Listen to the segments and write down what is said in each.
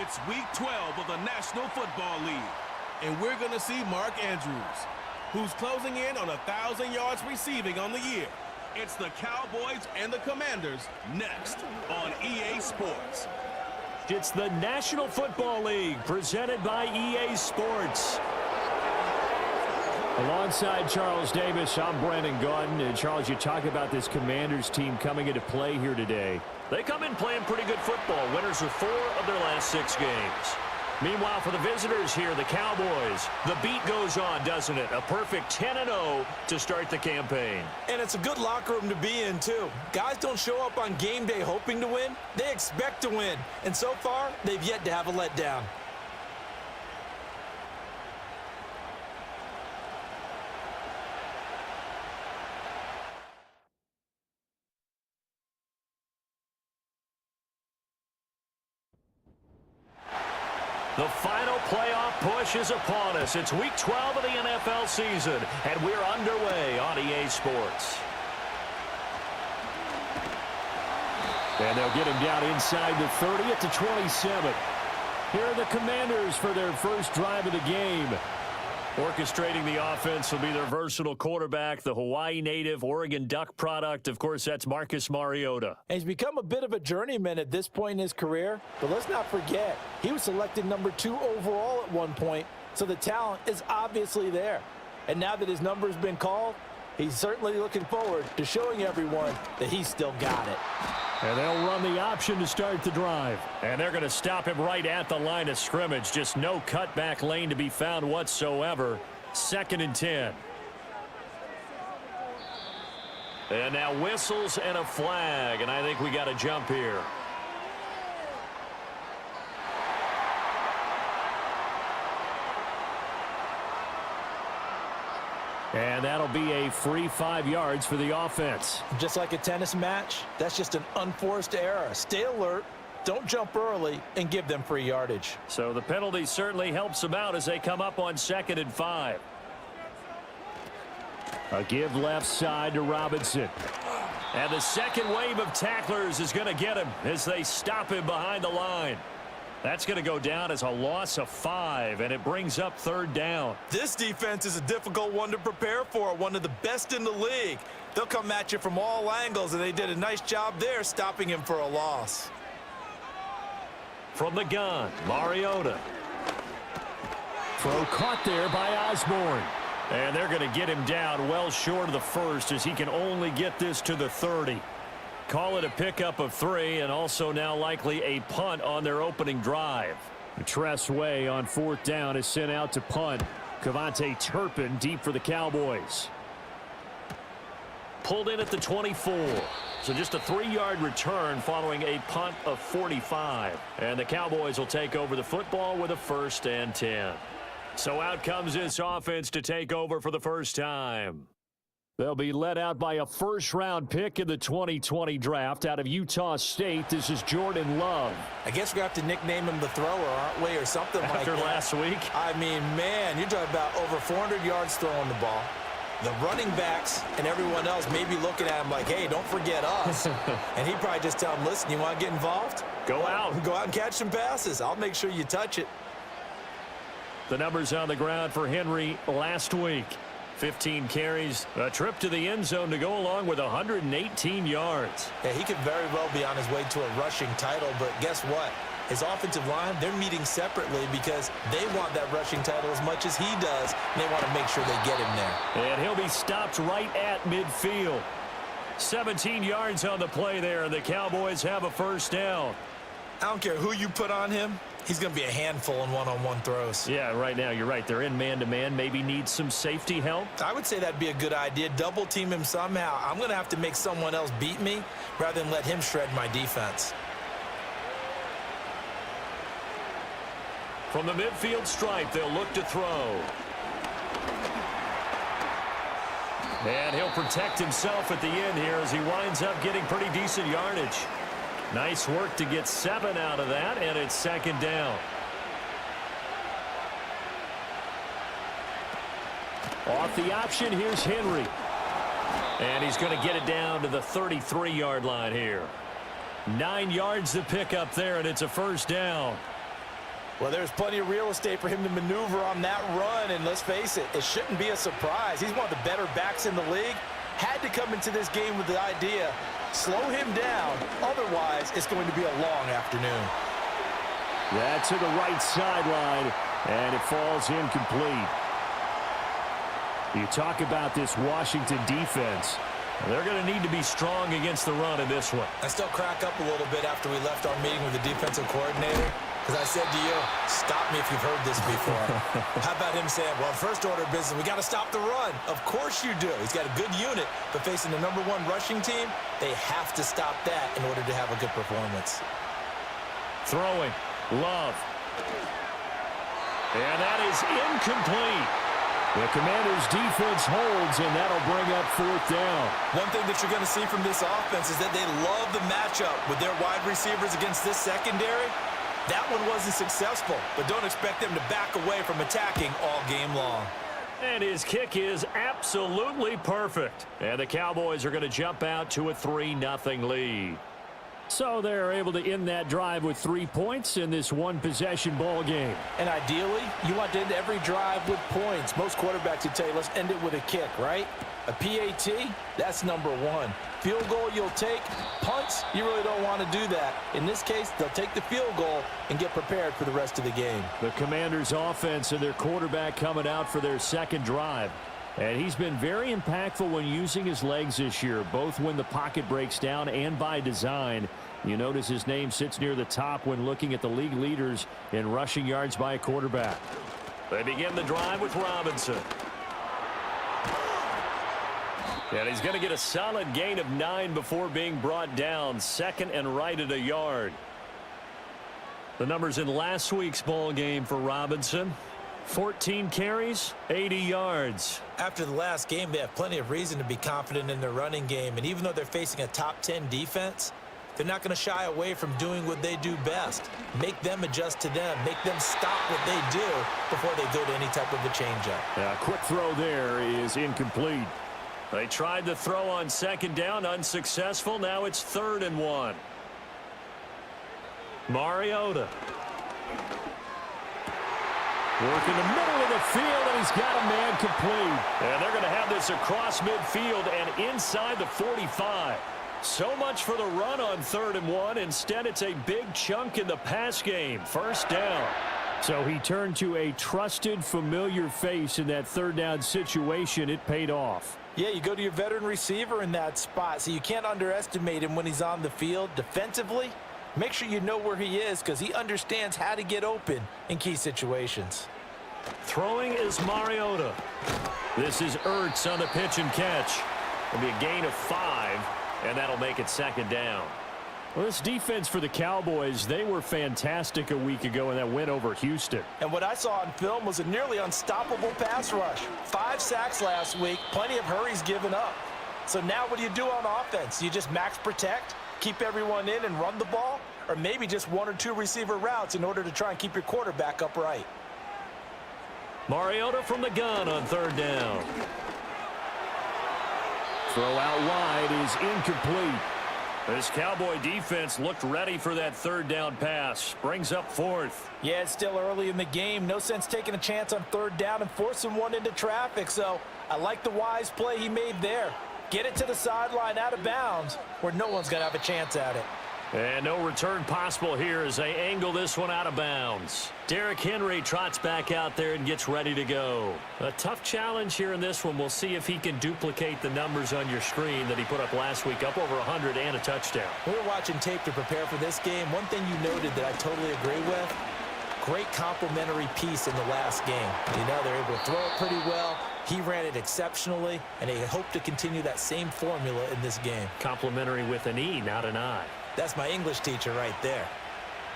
It's Week 12 of the National Football League. And we're going to see Mark Andrews, who's closing in on 1,000 yards receiving on the year. It's the Cowboys and the Commanders next on EA Sports. It's the National Football League presented by EA Sports. Alongside Charles Davis, I'm Brandon Gaudin. And Charles, you talk about this Commanders team coming into play here today. They come in playing pretty good football. Winners of 4 of their last 6 games. Meanwhile, for the visitors here, the Cowboys, the beat goes on, doesn't it? A perfect 10-0 to start the campaign. And it's a good locker room to be in, too. Guys don't show up on game day hoping to win. They expect to win. And so far, they've yet to have a letdown. The final playoff push is upon us. It's Week 12 of the NFL season, and we're underway on EA Sports. And they'll get him down inside the 30 at the 27. Here are the Commanders for their first drive of the game. Orchestrating the offense will be their versatile quarterback, the Hawaii native, Oregon Duck product. Of course, that's Marcus Mariota. And he's become a bit of a journeyman at this point in his career. But let's not forget, he was selected number 2 overall at one point, so the talent is obviously there. And now that his number's been called, he's certainly looking forward to showing everyone that he's still got it. And they'll run the option to start the drive. And they're going to stop him right at the line of scrimmage. Just no cutback lane to be found whatsoever. 2nd and 10. And now whistles and a flag. And I think we got a jump here. And that'll be a free 5 yards for the offense. Just like a tennis match, that's just an unforced error. Stay alert, don't jump early, and give them free yardage. So the penalty certainly helps them out as they come up on 2nd and 5. A give left side to Robinson. And the second wave of tacklers is going to get him as they stop him behind the line. That's going to go down as a loss of 5, and it brings up 3rd down. This defense is a difficult one to prepare for, one of the best in the league. They'll come at you from all angles, and they did a nice job there stopping him for a loss. From the gun, Mariota. Throw caught there by Osborne. And they're going to get him down well short of the 1st as he can only get this to the 30. Call it a pickup of 3, and also now likely a punt on their opening drive. Tress Way on 4th down is sent out to punt. Cavante Turpin deep for the Cowboys. Pulled in at the 24. So just a 3-yard return following a punt of 45. And the Cowboys will take over the football with a 1st and 10. So out comes this offense to take over for the first time. They'll be led out by a first-round pick in the 2020 draft out of Utah State. This is Jordan Love. I guess we're going to have to nickname him the thrower, aren't we, or something like that. After last week? I mean, man, you're talking about over 400 yards throwing the ball. The running backs and everyone else may be looking at him like, hey, don't forget us. And he'd probably just tell him, listen, you want to get involved? Go out. Go out and catch some passes. I'll make sure you touch it. The numbers on the ground for Henry last week. 15 carries, a trip to the end zone to go along with 118 yards. Yeah, he could very well be on his way to a rushing title, but guess what? His offensive line, they're meeting separately because they want that rushing title as much as he does, and they want to make sure they get him there. And he'll be stopped right at midfield. 17 yards on the play there, and the Cowboys have a 1st down. I don't care who you put on him. He's going to be a handful in one-on-one throws. Yeah, right now, you're right. They're in man-to-man. Maybe need some safety help. I would say that'd be a good idea. Double team him somehow. I'm going to have to make someone else beat me rather than let him shred my defense. From the midfield stripe, they'll look to throw. And he'll protect himself at the end here as he winds up getting pretty decent yardage. Nice work to get 7 out of that, and it's 2nd down. Off the option, here's Henry. And he's going to get it down to the 33-yard line here. 9 yards to pick up there, and it's a 1st down. Well, there's plenty of real estate for him to maneuver on that run, and let's face it, it shouldn't be a surprise. He's one of the better backs in the league. Had to come into this game with the idea, slow him down, otherwise it's going to be a long afternoon. That's to the right sideline, and it falls incomplete. You talk about this Washington defense. They're going to need to be strong against the run in this one. I still crack up a little bit after we left our meeting with the defensive coordinator, because I said to you, stop me if you've heard this before. How about him saying, well, first order of business, we got to stop the run. Of course you do. He's got a good unit, but facing the #1 rushing team, they have to stop that in order to have a good performance. Throwing. Love. And that is incomplete. The Commanders' defense holds, and that'll bring up 4th down. One thing that you're going to see from this offense is that they love the matchup with their wide receivers against this secondary. That one wasn't successful, but don't expect them to back away from attacking all game long. And his kick is absolutely perfect. And the Cowboys are going to jump out to a 3-0 lead. So they're able to end that drive with 3 points in this one-possession ball game. And ideally, you want to end every drive with points. Most quarterbacks would tell you, let's end it with a kick, right? A PAT, that's #1. Field goal you'll take. Punts, you really don't want to do that. In this case, they'll take the field goal and get prepared for the rest of the game. The Commanders' offense and their quarterback coming out for their second drive. And he's been very impactful when using his legs this year, both when the pocket breaks down and by design. You notice his name sits near the top when looking at the league leaders in rushing yards by a quarterback. They begin the drive with Robinson. And he's going to get a solid gain of 9 before being brought down. 2nd and right at a yard. The numbers in last week's ball game for Robinson. 14 carries, 80 yards. After the last game, they have plenty of reason to be confident in their running game. And even though they're facing a top 10 defense, they're not going to shy away from doing what they do best. Make them adjust to them. Make them stop what they do before they go to any type of a changeup. A quick throw there is incomplete. They tried to throw on 2nd down, unsuccessful. Now it's 3rd and 1. Mariota. Working the middle of the field, and he's got a man complete. And they're going to have this across midfield and inside the 45. So much for the run on 3rd and 1. Instead, it's a big chunk in the pass game. 1st down. So he turned to a trusted, familiar face in that 3rd down situation. It paid off. Yeah, you go to your veteran receiver in that spot, so you can't underestimate him when he's on the field. Defensively, make sure you know where he is because he understands how to get open in key situations. Throwing is Mariota. This is Ertz on the pitch and catch. It'll be a gain of 5, and that'll make it 2nd down. Well, this defense for the Cowboys, they were fantastic a week ago in that win over Houston. And what I saw on film was a nearly unstoppable pass rush. 5 sacks last week, plenty of hurries given up. So now what do you do on offense? You just max protect, keep everyone in and run the ball, or maybe just 1 or 2 receiver routes in order to try and keep your quarterback upright. Mariota from the gun on 3rd down. Throw out wide is incomplete. This Cowboy defense looked ready for that 3rd down pass. Brings up 4th. Yeah, it's still early in the game. No sense taking a chance on 3rd down and forcing one into traffic. So I like the wise play he made there. Get it to the sideline out of bounds where no one's going to have a chance at it. And no return possible here as they angle this one out of bounds. Derrick Henry trots back out there and gets ready to go. A tough challenge here in this one. We'll see if he can duplicate the numbers on your screen that he put up last week, up over 100 and a touchdown. We were watching tape to prepare for this game. One thing you noted that I totally agree with, great complimentary piece in the last game. You know, they're able to throw it pretty well. He ran it exceptionally, and they hope to continue that same formula in this game. Complimentary with an E, not an I. That's my English teacher right there.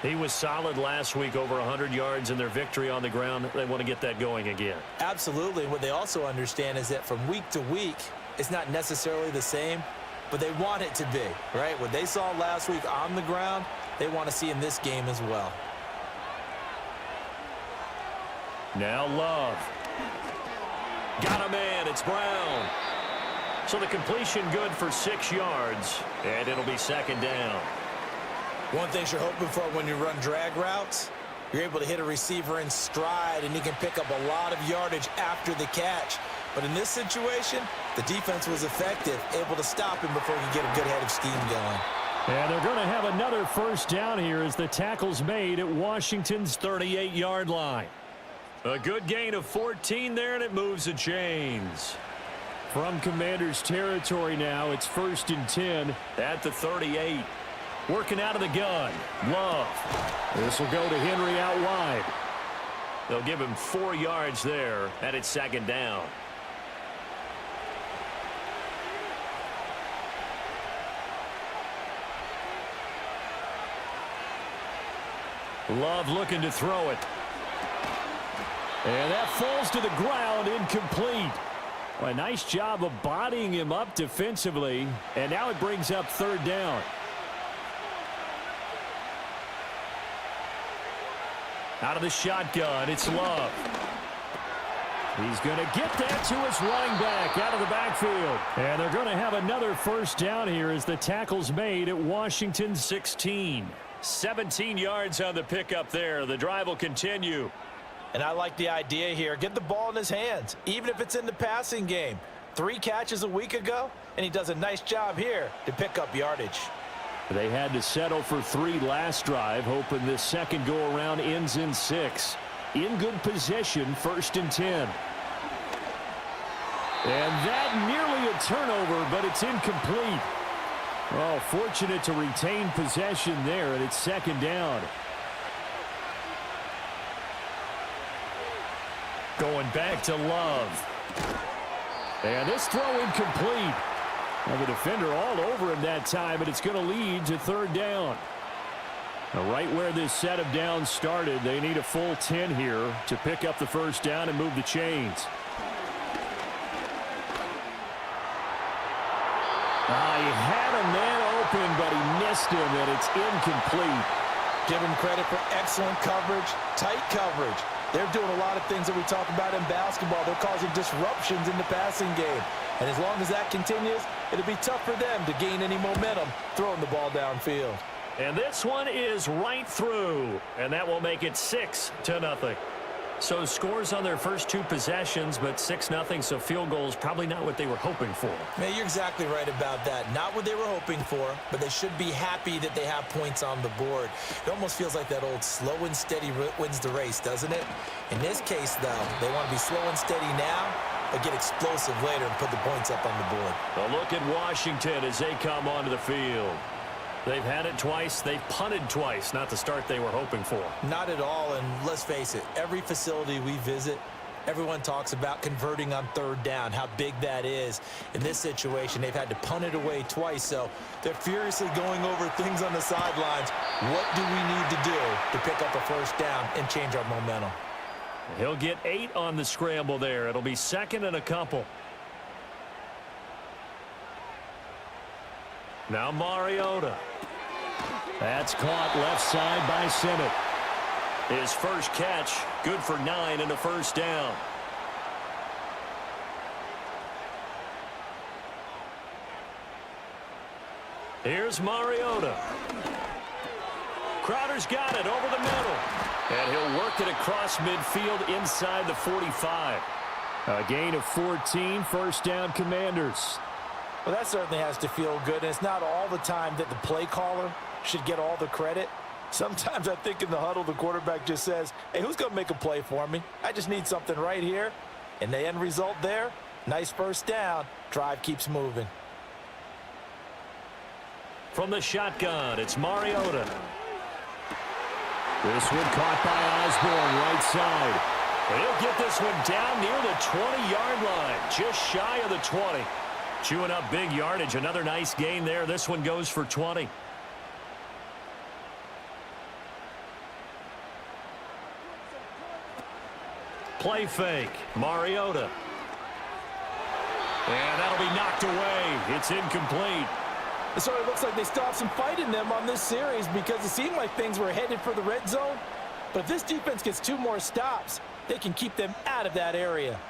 He was solid last week, over 100 yards in their victory on the ground. They want to get that going again. Absolutely. What they also understand is that from week to week, it's not necessarily the same, but they want it to be, right? What they saw last week on the ground, they want to see in this game as well. Now Love. Got a man. It's Brown. So the completion good for 6 yards, and it'll be 2nd down. One thing you're hoping for when you run drag routes You're able to hit a receiver in stride, and he can pick up a lot of yardage after the catch. But in this situation, the defense was effective, able to stop him before he could get a good head of steam going. And they're going to have another first down here as the tackle's made at Washington's 38-yard line. A good gain of 14 there, and it moves the chains. From Commanders territory now, it's 1st and 10 at the 38. Working out of the gun. Love. This will go to Henry out wide. They'll give him 4 yards there, and it's 2nd down. Love looking to throw it. And that falls to the ground, incomplete. Well, a nice job of bodying him up defensively. And now it brings up 3rd down. Out of the shotgun, it's Love. He's going to get that to his running back out of the backfield. And they're going to have another first down here as the tackle's made at Washington 16. 17 yards on the pickup there. The drive will continue. And I like the idea here. Get the ball in his hands, even if it's in the passing game. 3 catches a week ago, and he does a nice job here to pick up yardage. They had to settle for 3 last drive, hoping this second go-around ends in 6. In good position, 1st and 10. And that nearly a turnover, but it's incomplete. Oh, fortunate to retain possession there, and it's 2nd down. Going back to Love. And this throw incomplete. Now the defender all over him that time, and it's going to lead to 3rd down. Now right where this set of downs started, they need a full 10 here to pick up the first down and move the chains. He had a man open, but he missed him, and it's incomplete. Give him credit for excellent coverage, tight coverage. They're doing a lot of things that we talk about in basketball. They're causing disruptions in the passing game. And as long as that continues, it'll be tough for them to gain any momentum throwing the ball downfield. And this one is right through, and that will make it 6-0. So scores on their first 2 possessions, but 6-0, so field goals probably not what they were hoping for. Man, you're exactly right about that. Not what they were hoping for, but they should be happy that they have points on the board. It almost feels like that old slow and steady wins the race, doesn't it? In this case, though, they want to be slow and steady now, but get explosive later and put the points up on the board. A look at Washington as they come onto the field. They've had it twice. They've punted twice. Not the start they were hoping for. Not at all, and let's face it, every facility we visit, everyone talks about converting on 3rd down, how big that is. In this situation, they've had to punt it away twice, so they're furiously going over things on the sidelines. What do we need to do to pick up a first down and change our momentum? He'll get 8 on the scramble there. It'll be 2nd and a couple. Now Mariota. That's caught left side by Sennett. His first catch, good for 9 and a first down. Here's Mariota. Crowder's got it over the middle. And he'll work it across midfield inside the 45. A gain of 14, first down Commanders. Well, that certainly has to feel good, and it's not all the time that the play caller should get all the credit. Sometimes I think in the huddle, the quarterback just says, hey, who's going to make a play for me? I just need something right here. And the end result there, nice first down. Drive keeps moving. From the shotgun, it's Mariota. This one caught by Osborne, right side. And he'll get this one down near the 20-yard line, just shy of the 20. Chewing up big yardage, another nice gain there. This one goes for 20. Play fake, Mariota. And that'll be knocked away. It's incomplete. So it looks like they still have some fight in them on this series because it seemed like things were headed for the red zone. But if this defense gets 2 more stops, they can keep them out of that area.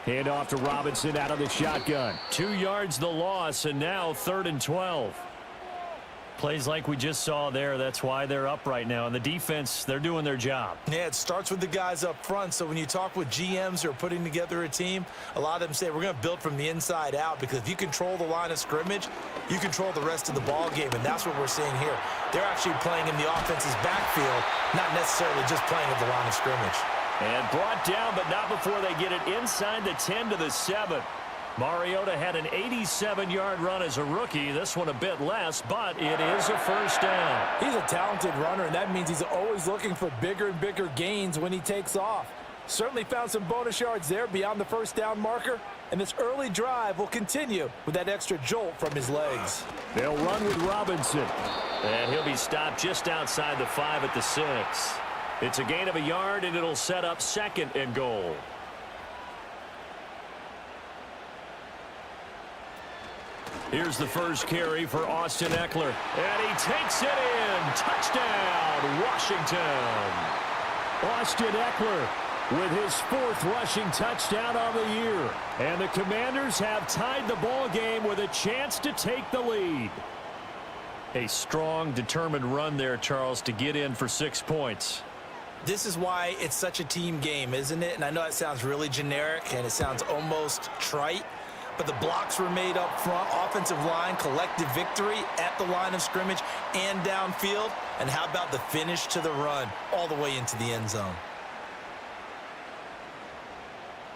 Hand off to Robinson out of the shotgun. 2 yards the loss, and now 3rd and 12. Plays like we just saw there. That's why they're up right now. And the defense, they're doing their job. Yeah, it starts with the guys up front. So when you talk with GMs who are putting together a team, a lot of them say we're going to build from the inside out, because if you control the line of scrimmage, you control the rest of the ball game, and that's what we're seeing here. They're actually playing in the offense's backfield, not necessarily just playing at the line of scrimmage. And brought down, but not before they get it inside the 10 to the 7. Mariota had an 87-yard run as a rookie. This one a bit less, but it is a first down. He's a talented runner, and that means he's always looking for bigger and bigger gains when he takes off. Certainly found some bonus yards there beyond the first down marker, and this early drive will continue with that extra jolt from his legs. They'll run with Robinson. And he'll be stopped just outside the 5 at the 6. It's a gain of a yard, and it'll set up 2nd and goal. Here's the first carry for Austin Eckler. And he takes it in. Touchdown, Washington. Austin Eckler with his 4th rushing touchdown on the year. And the Commanders have tied the ball game with a chance to take the lead. A strong, determined run there, Charles, to get in for 6 points. This is why it's such a team game, isn't it? And I know it sounds really generic and it sounds almost trite, but the blocks were made up front, offensive line, collective victory at the line of scrimmage and downfield. And how about the finish to the run all the way into the end zone?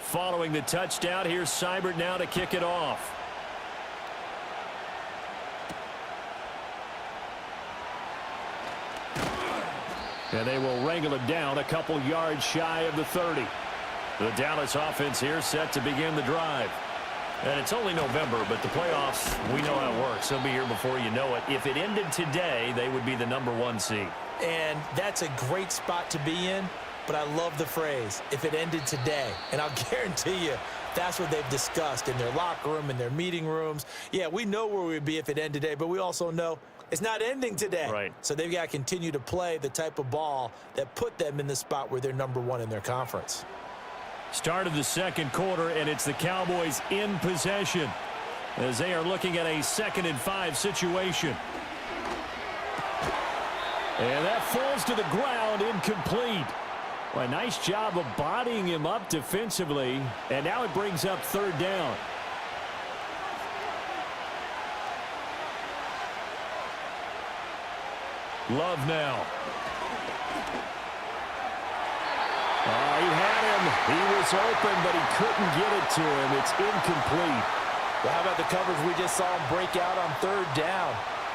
Following the touchdown, here's Seibert now to kick it off. And they will wrangle it down a couple yards shy of the 30. The Dallas offense here set to begin the drive. And it's only November, but the playoffs, we know how it works. They'll be here before you know it. If it ended today, they would be the #1 seed. And that's a great spot to be in, but I love the phrase, if it ended today. And I'll guarantee you, that's what they've discussed in their locker room, in their meeting rooms. Yeah, we know where we'd be if it ended today, but we also know it's not ending today. Right. So they've got to continue to play the type of ball that put them in the spot where they're #1 in their conference. Start of the second quarter, and it's the Cowboys in possession as they are looking at a 2nd and 5 situation. And that falls to the ground, incomplete. Well, a nice job of bodying him up defensively, and now it brings up 3rd down. Love now. He had him. He was open, but he couldn't get it to him. It's incomplete. Well, how about the coverage we just saw him break out on 3rd down?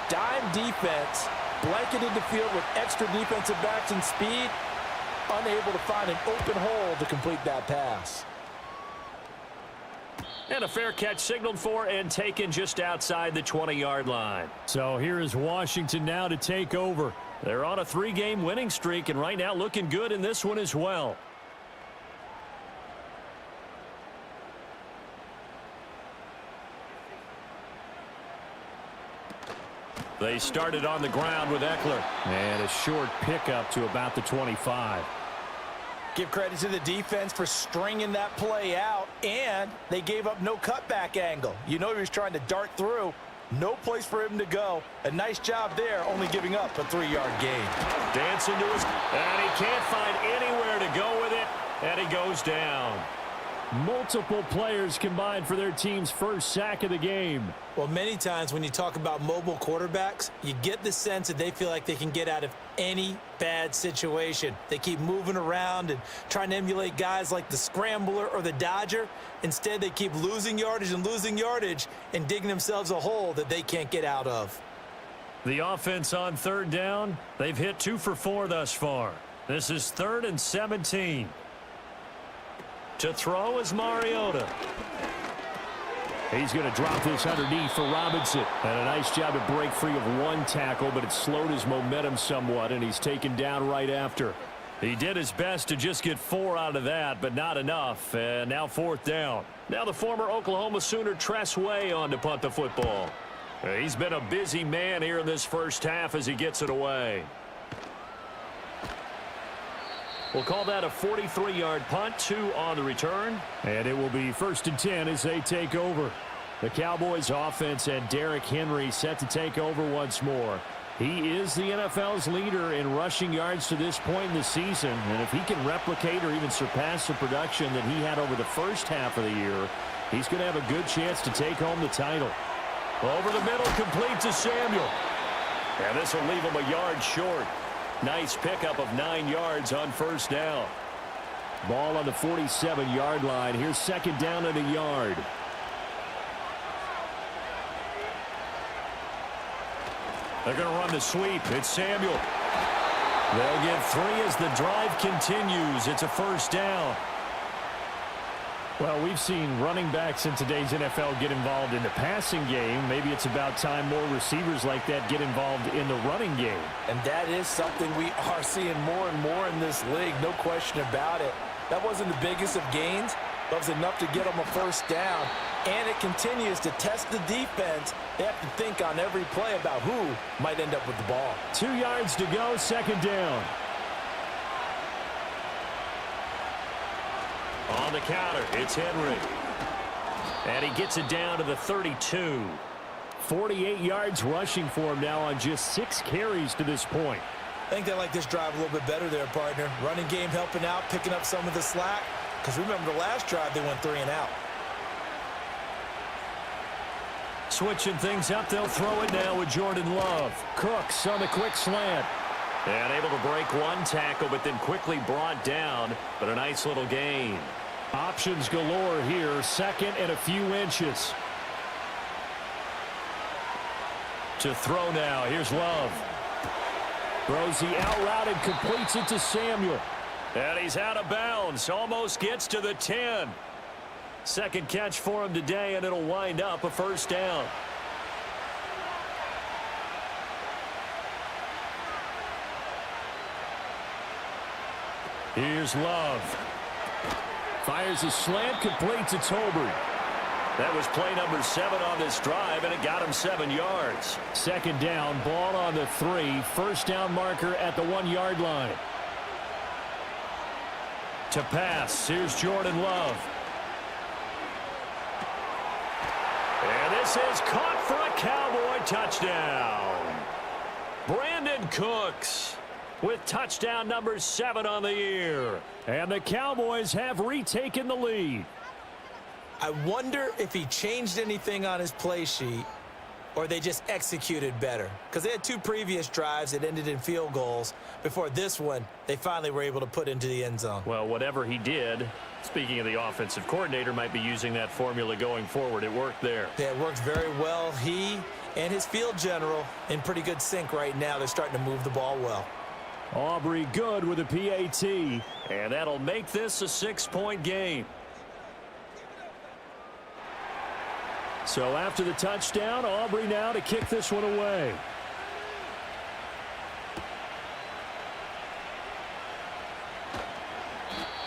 Dime defense, blanketed the field with extra defensive backs and speed, unable to find an open hole to complete that pass. And a fair catch signaled for and taken just outside the 20-yard line. So here is Washington now to take over. They're on a 3-game winning streak, and right now looking good in this one as well. They started on the ground with Eckler. And a short pickup to about the 25. Give credit to the defense for stringing that play out, and they gave up no cutback angle. You know he was trying to dart through. No place for him to go. A nice job there, only giving up a 3-yard gain. Dancing to his... And he can't find anywhere to go with it, and he goes down. Multiple players combined for their team's first sack of the game. Well, many times when you talk about mobile quarterbacks, you get the sense that they feel like they can get out of any bad situation. They keep moving around and trying to emulate guys like the Scrambler or the Dodger. Instead, they keep losing yardage and digging themselves a hole that they can't get out of. The offense on 3rd down, they've hit 2 for 4 thus far. This is 3rd and 17. To throw is Mariota. He's going to drop this underneath for Robinson. And a nice job to break free of 1 tackle, but it slowed his momentum somewhat, and he's taken down right after. He did his best to just get 4 out of that, but not enough. And now 4th down. Now the former Oklahoma Sooner Tress Way on to punt the football. He's been a busy man here in this first half as he gets it away. We'll call that a 43-yard punt, 2 on the return. And it will be 1st and 10 as they take over. The Cowboys offense and Derrick Henry set to take over once more. He is the NFL's leader in rushing yards to this point in the season, and if he can replicate or even surpass the production that he had over the first half of the year, he's going to have a good chance to take home the title. Over the middle, complete to Samuel. And this will leave him a yard short. Nice pickup of 9 yards on first down. Ball on the 47-yard line. Here's second down and a yard. They're going to run the sweep. It's Samuel. They'll get 3 as the drive continues. It's a first down. Well, we've seen running backs in today's NFL get involved in the passing game. Maybe it's about time more receivers like that get involved in the running game. And that is something we are seeing more and more in this league, no question about it. That wasn't the biggest of gains, but it was enough to get them a first down. And it continues to test the defense. They have to think on every play about who might end up with the ball. 2 yards to go, second down. On the counter, it's Henry. And he gets it down to the 32. 48 yards rushing for him now on just 6 carries to this point. I think they like this drive a little bit better there, partner. Running game helping out, picking up some of the slack. Because remember the last drive, they went 3 and out. Switching things up, they'll throw it now with Jordan Love. Cooks on the quick slant. And able to break 1 tackle, but then quickly brought down. But a nice little gain. Options galore here. Second and a few inches. To throw now. Here's Love. Throws the out route and completes it to Samuel. And he's out of bounds. Almost gets to the 10. Second catch for him today, and it'll wind up a first down. Here's Love. Fires a slant, completes it to Tolbert. That was play number 7 on this drive, and it got him 7 yards. Second down, ball on the 3. First down marker at the 1-yard line. To pass, here's Jordan Love. And this is caught for a Cowboy touchdown. Brandon Cooks with touchdown number 7 on the year. And the Cowboys have retaken the lead. I wonder if he changed anything on his play sheet or they just executed better. Because they had 2 previous drives that ended in field goals. Before this one, they finally were able to put into the end zone. Well, whatever he did, speaking of the offensive coordinator, might be using that formula going forward. It worked there. Yeah, it worked very well. He and his field general in pretty good sync right now. They're starting to move the ball well. Aubrey good with a PAT. And that'll make this a 6-point game. So after the touchdown, Aubrey now to kick this one away.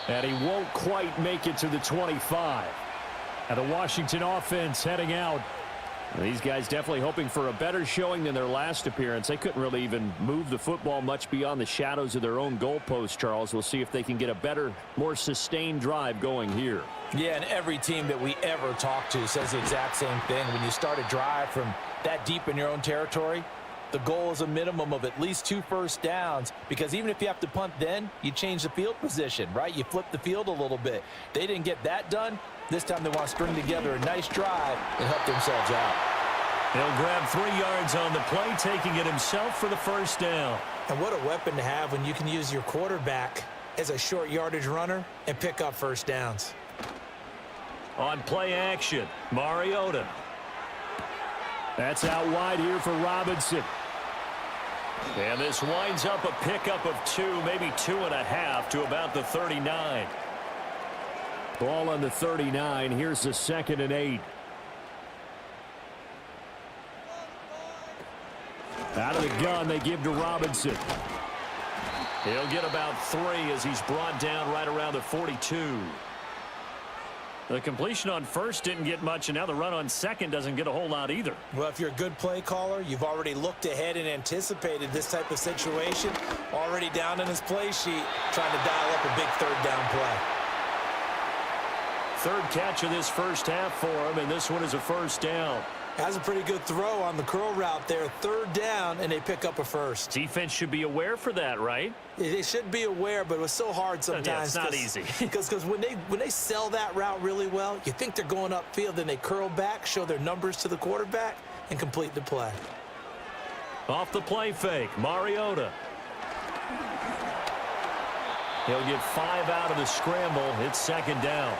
And he won't quite make it to the 25. And the Washington offense heading out. And these guys definitely hoping for a better showing than their last appearance. They couldn't really even move the football much beyond the shadows of their own goalpost, Charles. We'll see if they can get a better, more sustained drive going here. Yeah, and every team that we ever talk to says the exact same thing. When you start a drive from that deep in your own territory, the goal is a minimum of at least 2 first downs, because even if you have to punt then, you change the field position, right? You flip the field a little bit. They didn't get that done. This time they want to string together a nice drive and help themselves out. He'll grab 3 yards on the play, taking it himself for the first down. And what a weapon to have when you can use your quarterback as a short yardage runner and pick up first downs. On play action, Mariota. That's out wide here for Robinson. And this winds up a pickup of 2, maybe 2.5 to about the 39. Ball on the 39. Here's the 2nd and 8. Out of the gun, they give to Robinson. He'll get about 3 as he's brought down right around the 42. The completion on first didn't get much, and now the run on second doesn't get a whole lot either. Well, if you're a good play caller, you've already looked ahead and anticipated this type of situation. Already down in his play sheet, trying to dial up a big 3rd down play. 3rd catch of this first half for him, and this one is a first down. That's a pretty good throw on the curl route there. Third down, and they pick up a first. Defense should be aware for that, right? They should be aware, but it was so hard sometimes. Yeah, it's not easy. Because when they sell that route really well, you think they're going upfield, then they curl back, show their numbers to the quarterback, and complete the play. Off the play fake, Mariota. He'll get 5 out of the scramble. It's second down.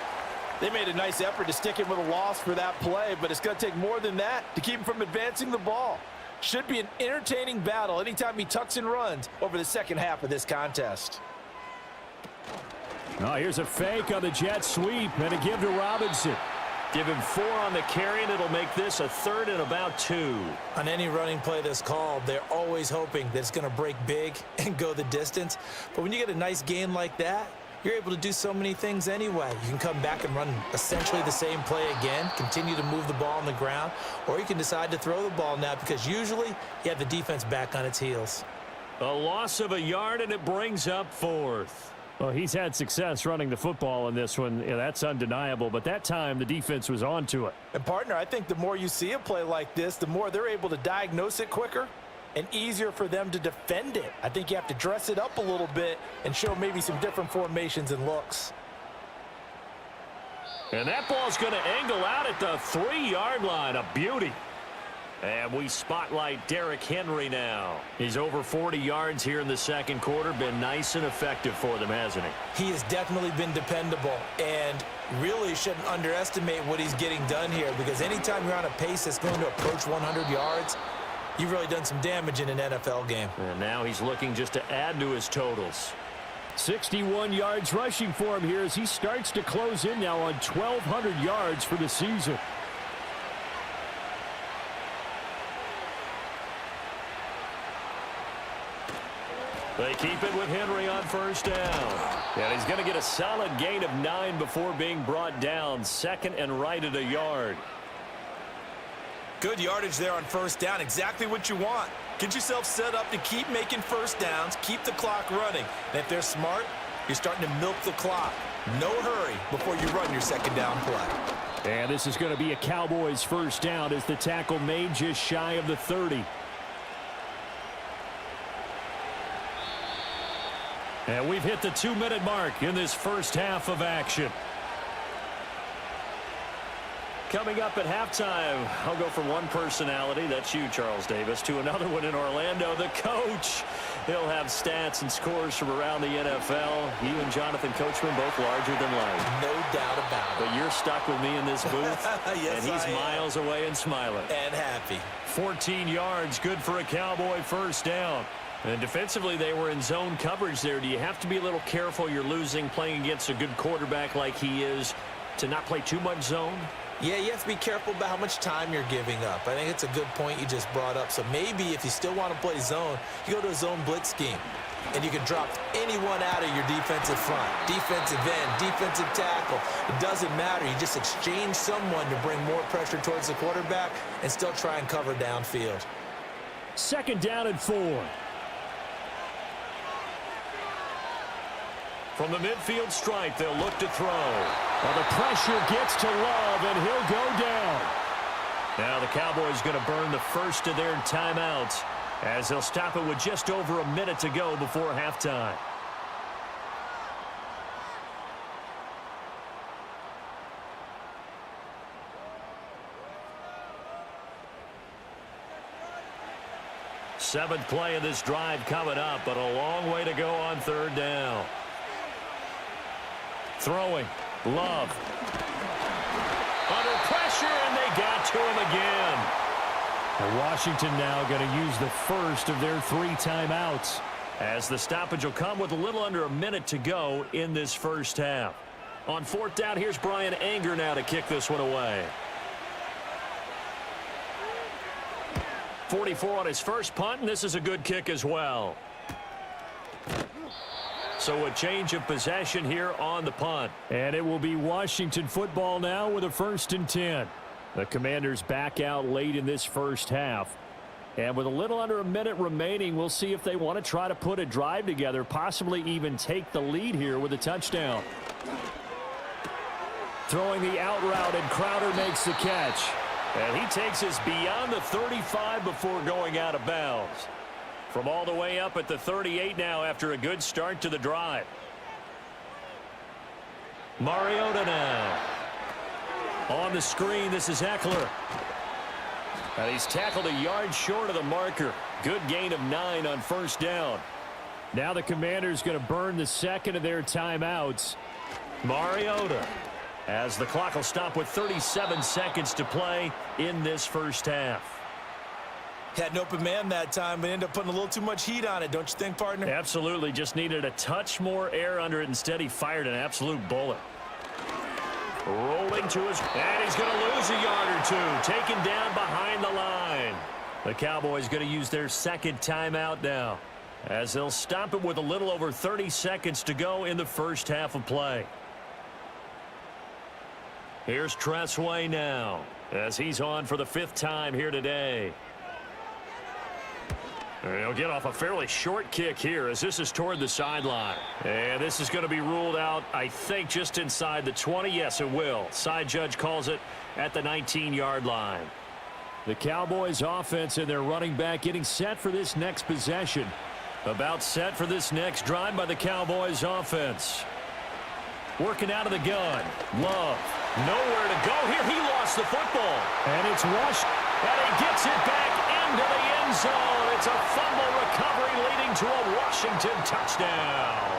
They made a nice effort to stick him with a loss for that play, but it's going to take more than that to keep him from advancing the ball. Should be an entertaining battle anytime he tucks and runs over the second half of this contest. Oh, here's a fake on the jet sweep and a give to Robinson. Give him 4 on the carry, and it'll make this a third and about 2. On any running play that's called, they're always hoping that it's going to break big and go the distance. But when you get a nice gain like that, you're able to do so many things anyway. You can come back and run essentially the same play again, continue to move the ball on the ground, or you can decide to throw the ball now because usually you have the defense back on its heels. A loss of a yard, and it brings up 4th. Well, he's had success running the football in this one. Yeah, that's undeniable, but that time the defense was on to it. And, partner, I think the more you see a play like this, the more they're able to diagnose it quicker and easier for them to defend it. I think you have to dress it up a little bit and show maybe some different formations and looks. And that ball's going to angle out at the 3-yard line. A beauty. And we spotlight Derrick Henry now. He's over 40 yards here in the second quarter. Been nice and effective for them, hasn't he? He has definitely been dependable, and really shouldn't underestimate what he's getting done here, because anytime you're on a pace that's going to approach 100 yards, you've really done some damage in an NFL game. And now he's looking just to add to his totals. 61 yards rushing for him here as he starts to close in now on 1,200 yards for the season. They keep it with Henry on first down. And he's going to get a solid gain of 9 before being brought down. Second and right at a yard. Good yardage there on first down. Exactly what you want. Get yourself set up to keep making first downs, keep the clock running. And if they're smart, you're starting to milk the clock. No hurry before you run your second down play. And this is going to be a Cowboys first down as the tackle made just shy of the 30. And we've hit the 2-minute mark in this first half of action. Coming up at halftime, I'll go from one personality, that's you, Charles Davis, to another one in Orlando, the coach. He'll have stats and scores from around the NFL. You and Jonathan Coachman both larger than life. No doubt about it. But you're stuck with me in this booth, yes, and he's miles away and smiling. And happy. 14 yards, good for a Cowboy first down. And defensively, they were in zone coverage there. Do you have to be a little careful? You're losing, playing against a good quarterback like he is, to not play too much zone? Yeah, you have to be careful about how much time you're giving up. I think it's a good point you just brought up. So maybe if you still want to play zone, you go to a zone blitz scheme. And you can drop anyone out of your defensive front. Defensive end, defensive tackle. It doesn't matter. You just exchange someone to bring more pressure towards the quarterback and still try and cover downfield. Second down and 4. From the midfield stripe, they'll look to throw. Well, the pressure gets to Love, and he'll go down. Now the Cowboys going to burn the first of their timeouts as they'll stop it with just over a minute to go before halftime. Seventh play of this drive coming up, but a long way to go on third down. Throwing. Love. Under pressure, and they got to him again. And Washington now going to use the first of their 3 timeouts. As the stoppage will come with a little under a minute to go in this first half. On fourth down, here's Brian Anger now to kick this one away. 44 on his first punt, and this is a good kick as well. So a change of possession here on the punt. And it will be Washington football now with a 1st and 10. The Commanders back out late in this first half. And with a little under a minute remaining, we'll see if they want to try to put a drive together, possibly even take the lead here with a touchdown. Throwing the out route, and Crowder makes the catch. And he takes us beyond the 35 before going out of bounds. From all the way up at the 38 now after a good start to the drive. Mariota now. On the screen, this is Eckler. And he's tackled a yard short of the marker. Good gain of 9 on first down. Now the Commanders going to burn the second of their timeouts. Mariota, as the clock will stop with 37 seconds to play in this first half. Had an open man that time, but ended up putting a little too much heat on it, don't you think, partner? Absolutely. Just needed a touch more air under it. Instead, he fired an absolute bullet. Rolling to his... And he's going to lose a yard or two. Taken down behind the line. The Cowboys going to use their second timeout now, as they'll stop it with a little over 30 seconds to go in the first half of play. Here's Tressway now, as he's on for the 5th time here today. And he'll get off a fairly short kick here, as this is toward the sideline. And this is going to be ruled out, I think, just inside the 20. Yes, it will. Side judge calls it at the 19-yard line. The Cowboys offense and their running back getting set for this next possession. About set for this next drive by the Cowboys offense. Working out of the gun. Love. Nowhere to go here. He lost the football. And it's rushed. And he gets it back into the end zone. It's a fumble recovery leading to a Washington touchdown.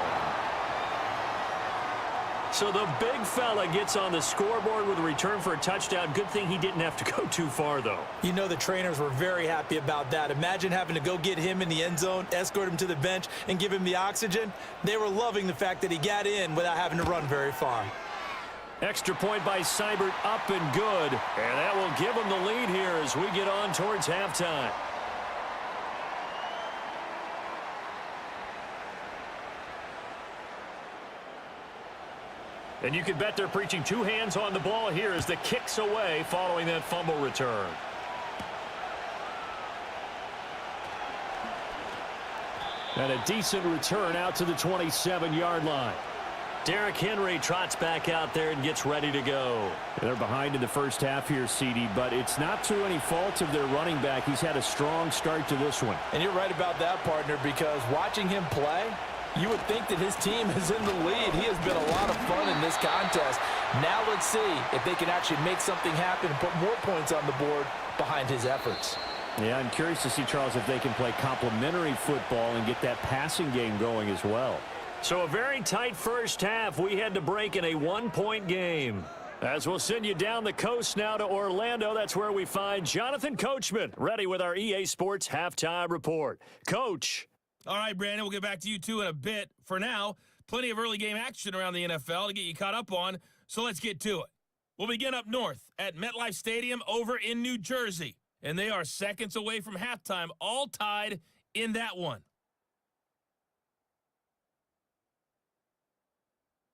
So the big fella gets on the scoreboard with a return for a touchdown. Good thing he didn't have to go too far, though. You know the trainers were very happy about that. Imagine having to go get him in the end zone, escort him to the bench, and give him the oxygen. They were loving the fact that he got in without having to run very far. Extra point by Seibert, up and good. And that will give him the lead here as we get on towards halftime. And you can bet they're preaching 2 hands on the ball here as the kick's away following that fumble return. And a decent return out to the 27-yard line. Derrick Henry trots back out there and gets ready to go. They're behind in the first half here, CD, but it's not through any fault of their running back. He's had a strong start to this one. And you're right about that, partner, because watching him play, you would think that his team is in the lead. He has been a lot of fun in this contest. Now let's see if they can actually make something happen and put more points on the board behind his efforts. Yeah, I'm curious to see, Charles, if they can play complementary football and get that passing game going as well. So a very tight first half. We had to break in a 1-point game. As we'll send you down the coast now to Orlando, that's where we find Jonathan Coachman, ready with our EA Sports Halftime Report. Coach. All right, Brandon, we'll get back to you two in a bit. For now, plenty of early game action around the NFL to get you caught up on, so let's get to it. We'll begin up north at MetLife Stadium over in New Jersey, and they are seconds away from halftime, all tied in that one.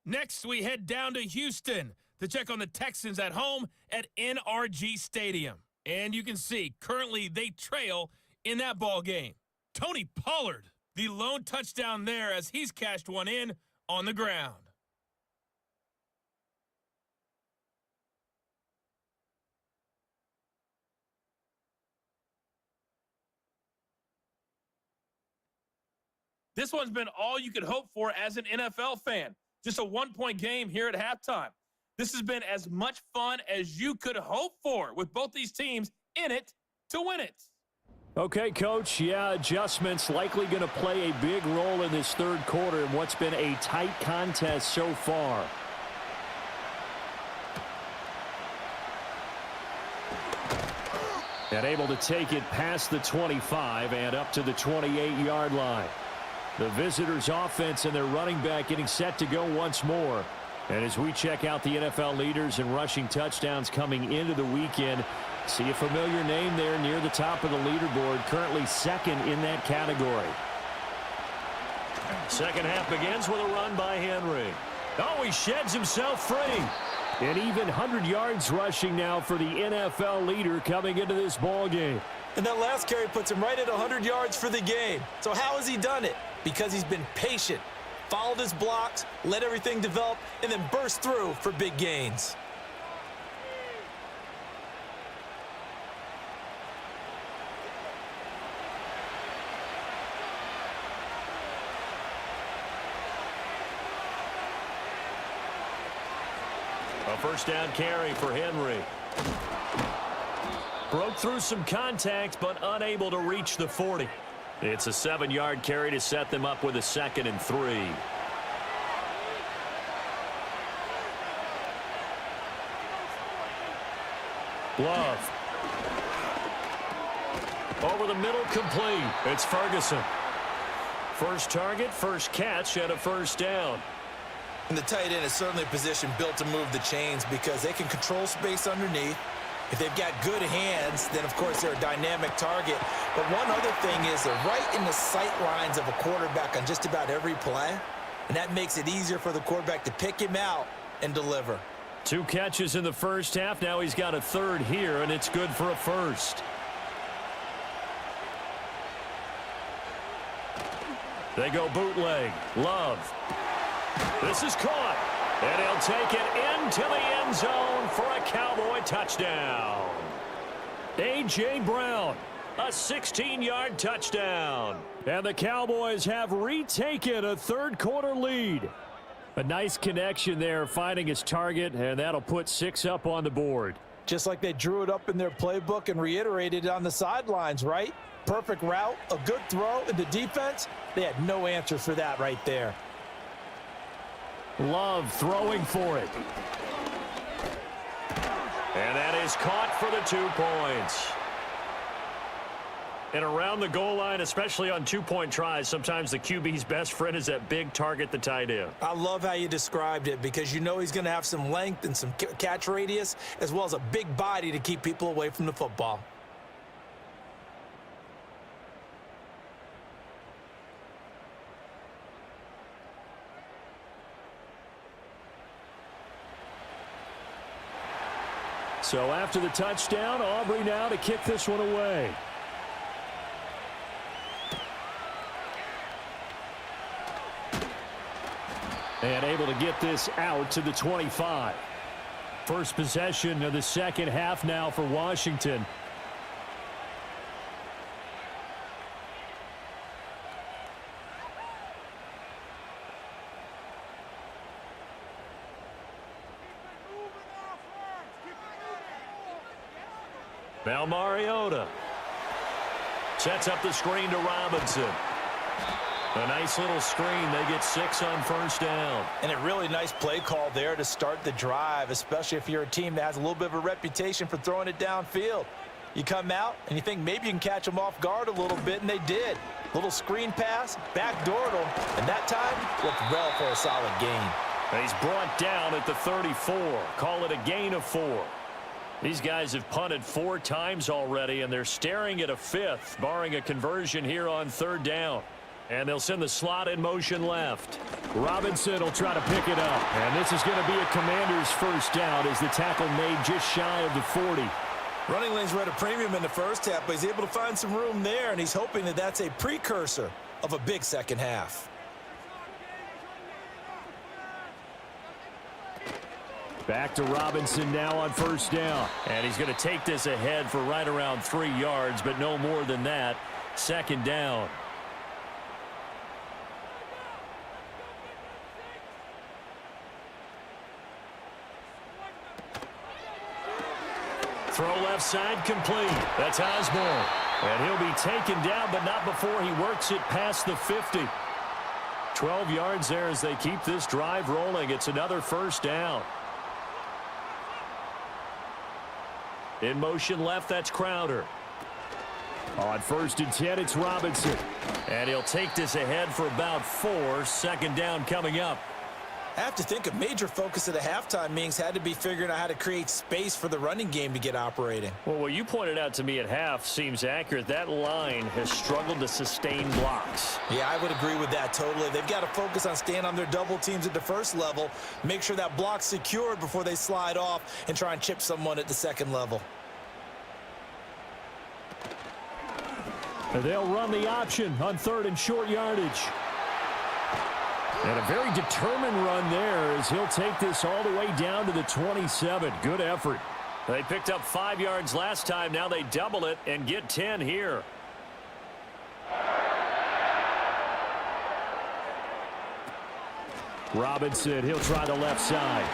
Next, we head down to Houston to check on the Texans at home at NRG Stadium. And you can see, currently they trail in that ball game. Tony Pollard, the lone touchdown there as he's cashed one in on the ground. This one's been all you could hope for as an NFL fan. Just a 1-point game here at halftime. This has been as much fun as you could hope for with both these teams in it to win it. Okay, Coach, yeah, adjustments likely going to play a big role in this third quarter in what's been a tight contest so far. And able to take it past the 25 and up to the 28-yard line. The visitors' offense and their running back getting set to go once more. And as we check out the NFL leaders in rushing touchdowns coming into the weekend, see a familiar name there near the top of the leaderboard, currently second in that category. Second half begins with a run by Henry. Oh, he sheds himself free. And even 100 yards rushing now for the NFL leader coming into this ball game. And that last carry puts him right at 100 yards for the game. So how has he done it? Because he's been patient, followed his blocks, let everything develop, and then burst through for big gains. first down carry for Henry. Broke through some contact, but unable to reach the 40. It's a 7-yard carry to set them up with a 2nd and 3. Love. Over the middle, complete. It's Ferguson. First target, first catch, and a first down. And the tight end is certainly a position built to move the chains because they can control space underneath. If they've got good hands, then, of course, they're a dynamic target. But one other thing is they're right in the sight lines of a quarterback on just about every play, and that makes it easier for the quarterback to pick him out and deliver. 2 catches in the first half. Now he's got a 3rd here, and it's good for a first. They go bootleg. Love. This is caught. And he'll take it into the end zone for a Cowboy touchdown. A.J. Brown, a 16-yard touchdown. And the Cowboys have retaken a 3rd-quarter lead. A nice connection there, finding his target, and that'll put 6 up on the board. Just like they drew it up in their playbook and reiterated it on the sidelines, right? Perfect route, a good throw, and the defense, they had no answer for that right there. Love throwing for it. And that is caught for the 2 points. And around the goal line, especially on 2-point tries, sometimes the QB's best friend is that big target, the tight end. I love how you described it because you know he's going to have some length and some catch radius as well as a big body to keep people away from the football. So after the touchdown, Aubrey now to kick this one away. And able to get this out to the 25. First possession of the second half now for Washington. Now Mariota sets up the screen to Robinson. A nice little screen. They get 6 on first down. And a really nice play call there to start the drive, especially if you're a team that has a little bit of a reputation for throwing it downfield. You come out and you think maybe you can catch them off guard a little bit, and they did. Little screen pass, backdoored them, and that time looked well for a solid gain. And he's brought down at the 34. Call it a gain of 4. These guys have punted 4 times already, and they're staring at a 5th, barring a conversion here on 3rd down. And they'll send the slot in motion left. Robinson will try to pick it up. And this is going to be a Commander's first down as the tackle made just shy of the 40. Running lanes were at a premium in the first half, but he's able to find some room there, and he's hoping that that's a precursor of a big second half. Back to Robinson now on first down. And he's going to take this ahead for right around 3 yards, but no more than that. 2nd down. Throw left side complete. That's Osborne. And he'll be taken down, but not before he works it past the 50. 12 yards there as they keep this drive rolling. It's another first down. In motion left, that's Crowder. On 1st and 10, it's Robinson. And he'll take this ahead for about 4. 2nd down coming up. I have to think a major focus of the halftime meetings had to be figuring out how to create space for the running game to get operating. Well, what you pointed out to me at half seems accurate. That line has struggled to sustain blocks. Yeah, I would agree with that totally. They've got to focus on staying on their double teams at the first level, make sure that block's secured before they slide off and try and chip someone at the second level. They'll run the option on 3rd and short yardage. And a very determined run there as he'll take this all the way down to the 27. Good effort. They picked up 5 yards last time. Now they double it and get 10 here. Robinson, he'll try the left side.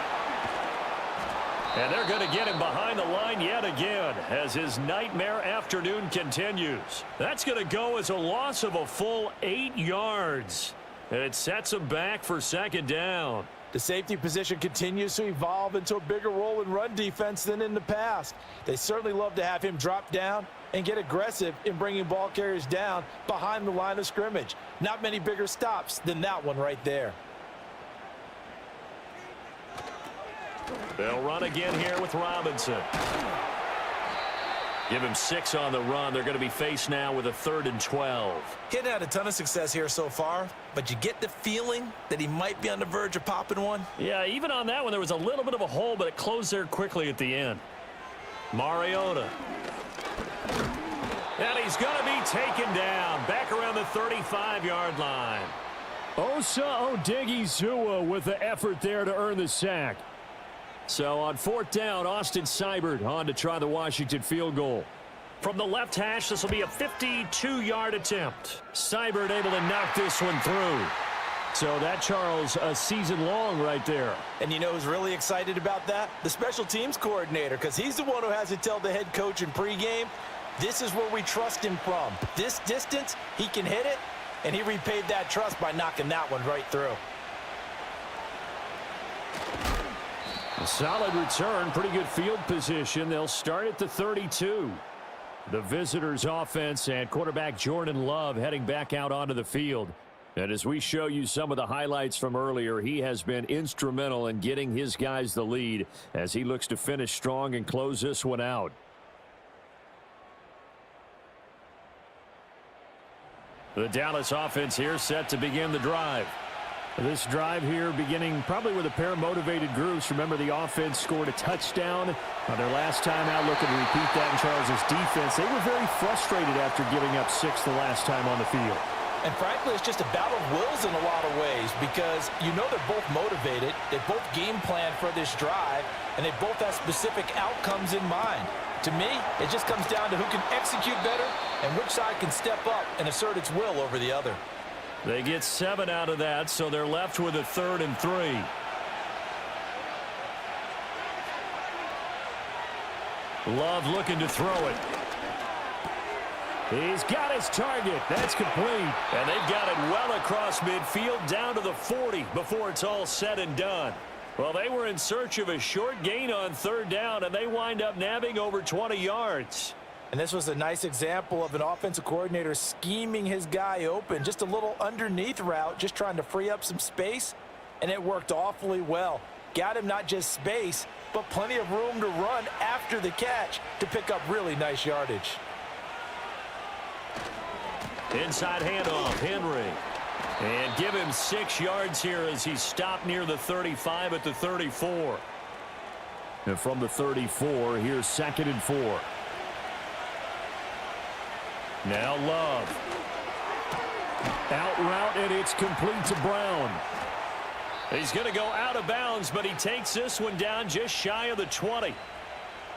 And they're going to get him behind the line yet again as his nightmare afternoon continues. That's going to go as a loss of a full 8 yards. And it sets him back for second down. The safety position continues to evolve into a bigger role in run defense than in the past. They certainly love to have him drop down and get aggressive in bringing ball carriers down behind the line of scrimmage. Not many bigger stops than that one right there. They'll run again here with Robinson. Give him 6 on the run. They're going to be faced now with a 3rd and 12. He hadn't had a ton of success here so far, but you get the feeling that he might be on the verge of popping one. Yeah, even on that one, there was a little bit of a hole, but it closed there quickly at the end. Mariota. And he's going to be taken down back around the 35-yard line. Osa Odighizuwa with the effort there to earn the sack. So on 4th down, Austin Seibert on to try the Washington field goal. From the left hash, this will be a 52-yard attempt. Seibert able to knock this one through. So that, Charles, a season long right there. And you know who's really excited about that? The special teams coordinator, because he's the one who has to tell the head coach in pregame, this is where we trust him from. This distance, he can hit it, and he repaid that trust by knocking that one right through. A solid return, pretty good field position. They'll start at the 32. The visitors' offense and quarterback Jordan Love heading back out onto the field. And as we show you some of the highlights from earlier, he has been instrumental in getting his guys the lead as he looks to finish strong and close this one out. The Dallas offense here set to begin the drive. This drive here beginning probably with a pair of motivated groups. Remember, the offense scored a touchdown on their last time out, looking to repeat that in Charles' defense. They were very frustrated after giving up 6 the last time on the field. And frankly, it's just a battle of wills in a lot of ways because you know they're both motivated, they both game plan for this drive, and they both have specific outcomes in mind. To me, it just comes down to who can execute better and which side can step up and assert its will over the other. They get 7 out of that, so they're left with a 3rd and 3. Love looking to throw it. He's got his target. That's complete. And they've got it well across midfield down to the 40 before it's all said and done. Well, they were in search of a short gain on 3rd down, and they wind up nabbing over 20 yards. And this was a nice example of an offensive coordinator scheming his guy open. Just a little underneath route, just trying to free up some space, and it worked awfully well. Got him not just space, but plenty of room to run after the catch to pick up really nice yardage. Inside handoff, Henry. And give him 6 yards here as he stopped near the 35 at the 34. And from the 34, here's 2nd and 4. Now Love. Out route, and it's complete to Brown. He's going to go out of bounds, but he takes this one down just shy of the 20.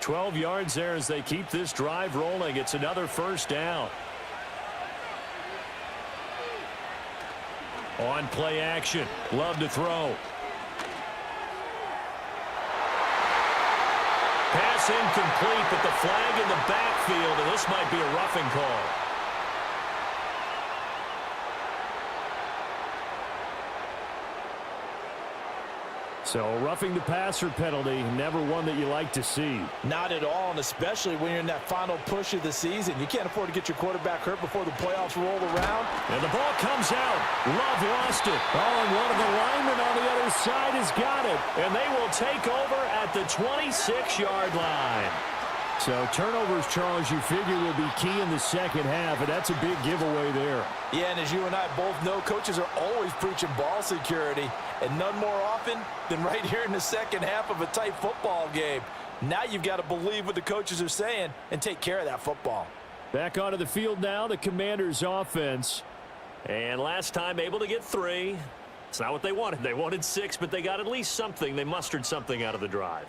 12 yards there as they keep this drive rolling. It's another 1st down. On play action. Love to throw. Pass incomplete, but the flag in the backfield, and this might be a roughing call. So roughing the passer penalty, never one that you like to see. Not at all, and especially when you're in that final push of the season. You can't afford to get your quarterback hurt before the playoffs roll around. And the ball comes out. Love lost it. Oh, and one of the linemen on the other side has got it. And they will take over at the 26-yard line. So turnovers, Charles, you figure will be key in the second half, and that's a big giveaway there. Yeah, and as you and I both know, coaches are always preaching ball security, and none more often than right here in the second half of a tight football game. Now you've got to believe what the coaches are saying and take care of that football. Back onto the field now, the Commanders' offense. And last time able to get 3. It's not what they wanted. They wanted 6, but they got at least something. They mustered something out of the drive.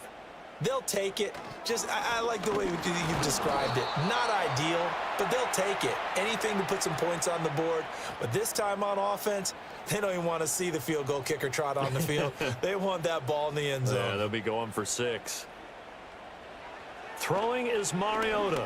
They'll take it. I like the way you described it. Not ideal, but they'll take it. Anything to put some points on the board. But this time on offense, they don't even want to see the field goal kicker trot on the field. They want that ball in the end zone. Yeah, they'll be going for 6. Throwing is Mariota.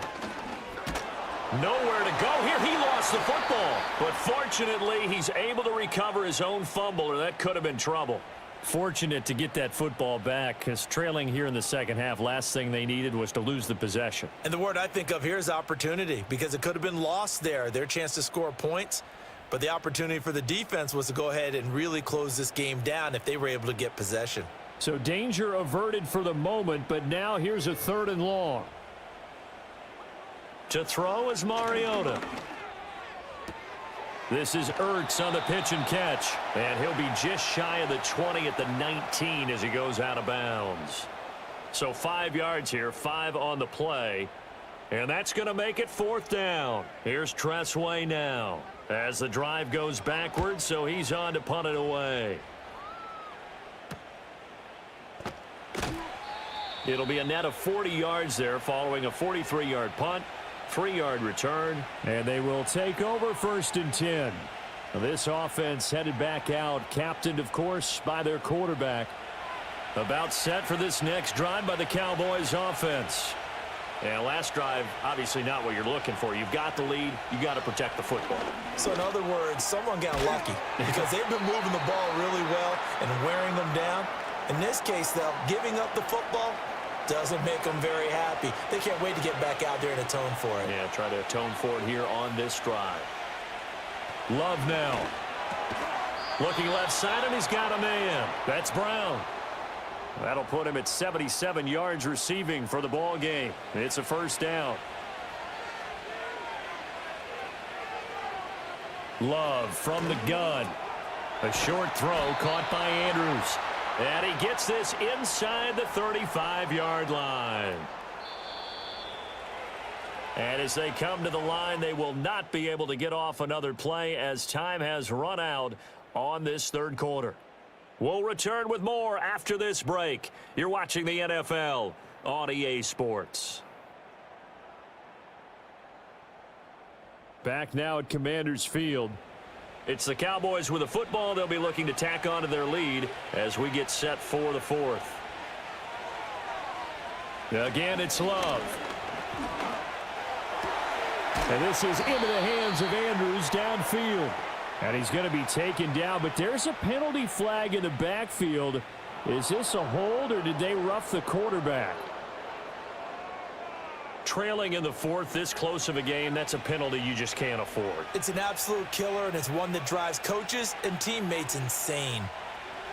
Nowhere to go here. He lost the football. But fortunately, he's able to recover his own fumble, or that could have been trouble. Fortunate to get that football back, because trailing here in the second half, last thing they needed was to lose the possession. And the word I think of here is opportunity, because it could have been lost there, their chance to score points. But the opportunity for the defense was to go ahead and really close this game down if they were able to get possession. So danger averted for the moment, but now here's a 3rd and long. To throw is Mariota. This is Ertz on the pitch and catch. And he'll be just shy of the 20 at the 19 as he goes out of bounds. So 5 yards here, 5 on the play. And that's going to make it 4th down. Here's Tressway now as the drive goes backwards, so he's on to punt it away. It'll be a net of 40 yards there following a 43-yard punt. 3-yard return. And they will take over 1st and 10. This offense headed back out, captained, of course, by their quarterback. About set for this next drive by the Cowboys offense. And last drive, obviously not what you're looking for. You've got the lead. You got to protect the football. So in other words, someone got lucky because they've been moving the ball really well and wearing them down. In this case, though, giving up the football doesn't make them very happy. They can't wait to get back out there and atone for it. Yeah, try to atone for it here on this drive. Love now. Looking left side, and he's got a man. That's Brown. That'll put him at 77 yards receiving for the ball game. It's a 1st down. Love from the gun. A short throw caught by Andrews. And he gets this inside the 35-yard line. And as they come to the line, they will not be able to get off another play as time has run out on this 3rd quarter. We'll return with more after this break. You're watching the NFL on EA Sports. Back now at Commanders Field. It's the Cowboys with a football. They'll be looking to tack on to their lead as we get set for the 4th. Again, it's Love. And this is into the hands of Andrews downfield. And he's going to be taken down, but there's a penalty flag in the backfield. Is this a hold, or did they rough the quarterback? Trailing in the 4th, this close of a game, that's a penalty you just can't afford. It's an absolute killer, and it's one that drives coaches and teammates insane.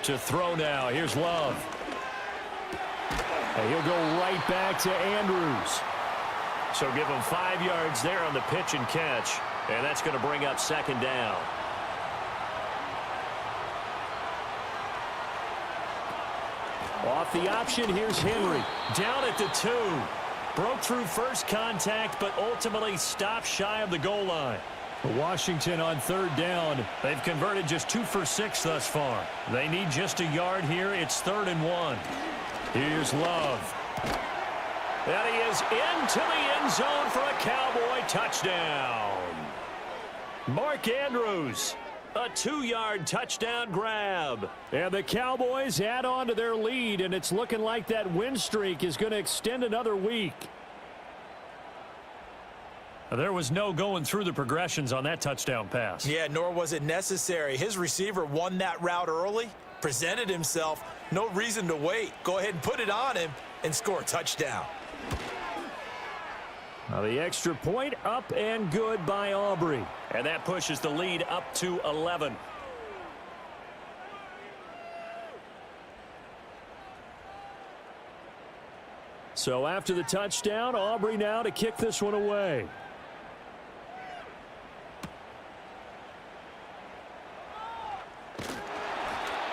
To throw now, here's Love. And he'll go right back to Andrews. So give him 5 yards there on the pitch and catch, and that's going to bring up 2nd down. Off the option, here's Henry. Down at the 2. Broke through first contact, but ultimately stopped shy of the goal line. Washington on 3rd down. They've converted just 2 for 6 thus far. They need just a yard here. It's 3rd and 1. Here's Love. And he is into the end zone for a Cowboy touchdown. Mark Andrews, a 2-yard touchdown grab. And the Cowboys add on to their lead, and it's looking like that win streak is going to extend another week. There was no going through the progressions on that touchdown pass. Yeah, nor was it necessary. His receiver won that route early, presented himself, no reason to wait. Go ahead and put it on him and score a touchdown. Now the extra point up and good by Aubrey. And that pushes the lead up to 11. So after the touchdown, Aubrey now to kick this one away.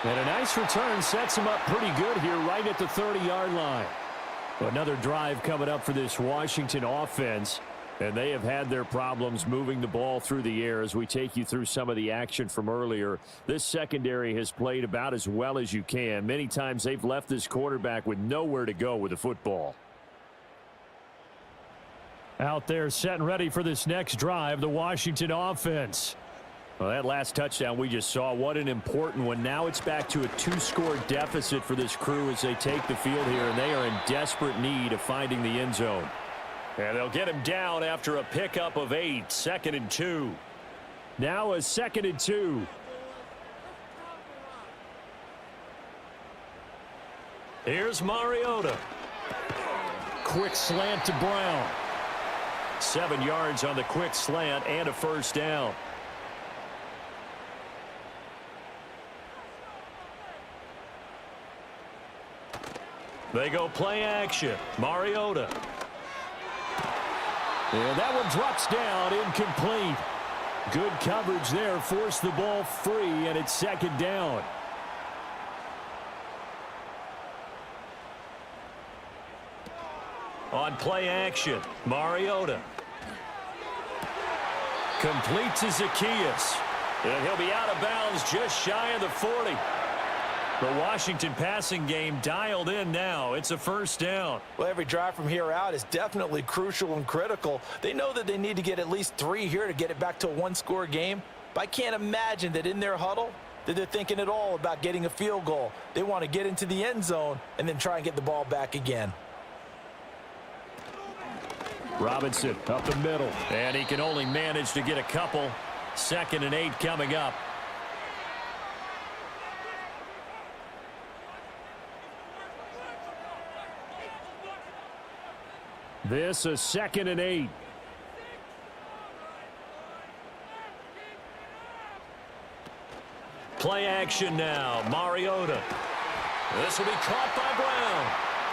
And a nice return sets him up pretty good here right at the 30-yard line. Another drive coming up for this Washington offense. And they have had their problems moving the ball through the air as we take you through some of the action from earlier. This secondary has played about as well as you can. Many times they've left this quarterback with nowhere to go with the football. Out there set and ready for this next drive, the Washington offense. Well, that last touchdown we just saw, what an important one. Now it's back to a 2-score deficit for this crew as they take the field here, and they are in desperate need of finding the end zone. And they'll get him down after a pickup of 8, 2nd and 2. Now a 2nd and 2. Here's Mariota. Quick slant to Brown. 7 yards on the quick slant and a first down. They go play action. Mariota. And that one drops down, incomplete. Good coverage there, forced the ball free, and it's 2nd down. On play action, Mariota. Complete to Zacchaeus. And he'll be out of bounds just shy of the 40. The Washington passing game dialed in now. It's a first down. Well, every drive from here out is definitely crucial and critical. They know that they need to get at least 3 here to get it back to a 1-score game. But I can't imagine that in their huddle that they're thinking at all about getting a field goal. They want to get into the end zone and then try and get the ball back again. Robinson up the middle. And he can only manage to get a couple. 2nd and 8 coming up. This a 2nd and 8. Play action now. Mariota. This will be caught by Brown.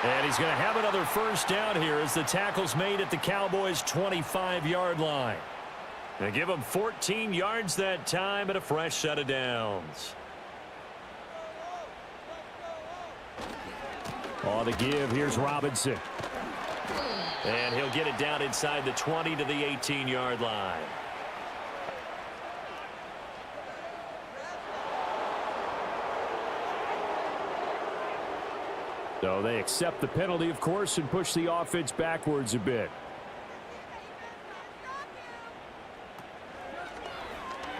And he's going to have another first down here as the tackle's made at the Cowboys' 25-yard line. They give him 14 yards that time and a fresh set of downs. On the give, here's Robinson. And he'll get it down inside the 20 to the 18-yard line. So they accept the penalty, of course, and push the offense backwards a bit.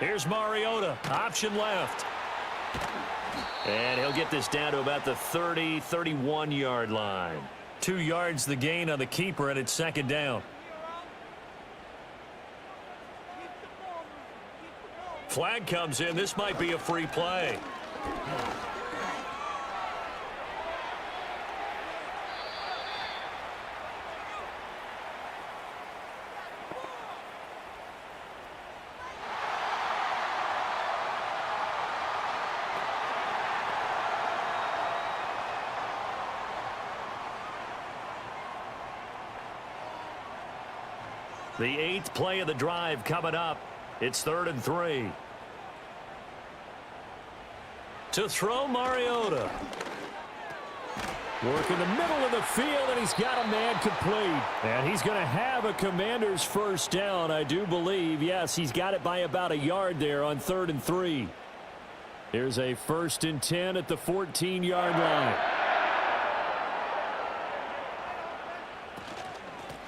Here's Mariota. Option left. And he'll get this down to about the 30, 31-yard line. 2 yards the gain on the keeper, and it's 2nd down. Flag comes in. This might be a free play. The 8th play of the drive coming up. It's 3rd and 3. To throw, Mariota. Work in the middle of the field, and he's got a man complete. And he's going to have a Commander's first down, I do believe. Yes, he's got it by about a yard there on 3rd and 3. Here's a 1st and 10 at the 14-yard line.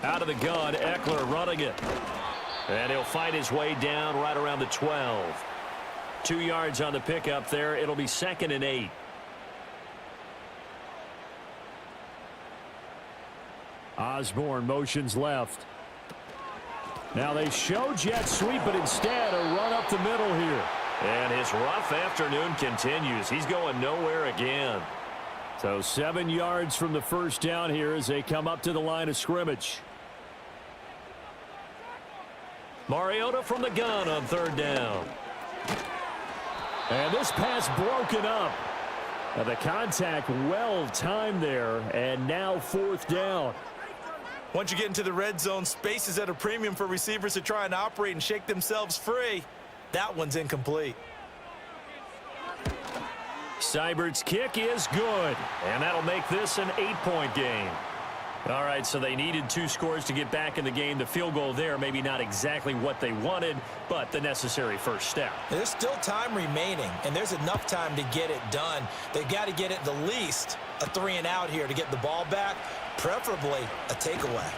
Out of the gun, Eckler running it. And he'll fight his way down right around the 12. 2 yards on the pickup there. It'll be 2nd and 8. Osborne motions left. Now they show jet sweep, but instead a run up the middle here. And his rough afternoon continues. He's going nowhere again. So 7 yards from the first down here as they come up to the line of scrimmage. Mariota from the gun on 3rd down. And this pass broken up. Now the contact well timed there, and now 4th down. Once you get into the red zone, space is at a premium for receivers to try and operate and shake themselves free. That one's incomplete. Seibert's kick is good, and that'll make this an 8-point game. All right, so they needed 2 scores to get back in the game. The field goal there, maybe not exactly what they wanted, but the necessary first step. There's still time remaining, and there's enough time to get it done. They've got to get it the least a 3-and-out here to get the ball back, preferably a takeaway.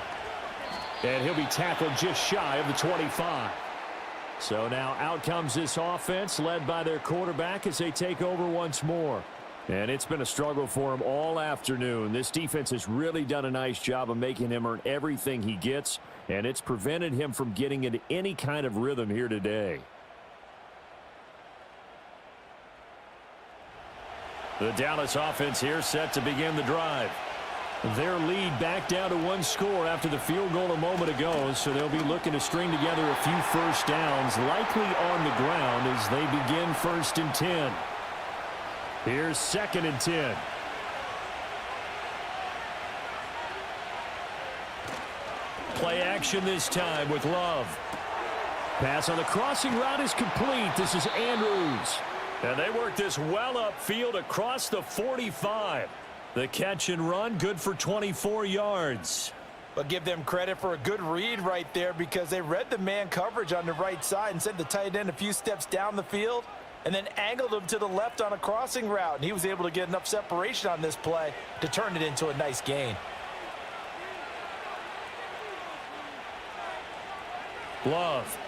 And he'll be tackled just shy of the 25. So now out comes this offense led by their quarterback as they take over once more. And it's been a struggle for him all afternoon. This defense has really done a nice job of making him earn everything he gets, and it's prevented him from getting into any kind of rhythm here today. The Dallas offense here set to begin the drive. Their lead back down to one score after the field goal a moment ago, so they'll be looking to string together a few first downs, likely on the ground as they begin 1st and 10. Here's 2nd and 10. Play action this time with Love. Pass on the crossing route is complete. This is Andrews. And they work this well upfield across the 45. The catch and run, good for 24 yards. But give them credit for a good read right there because they read the man coverage on the right side and sent the tight end a few steps down the field and then angled him to the left on a crossing route. And he was able to get enough separation on this play to turn it into a nice gain. Love.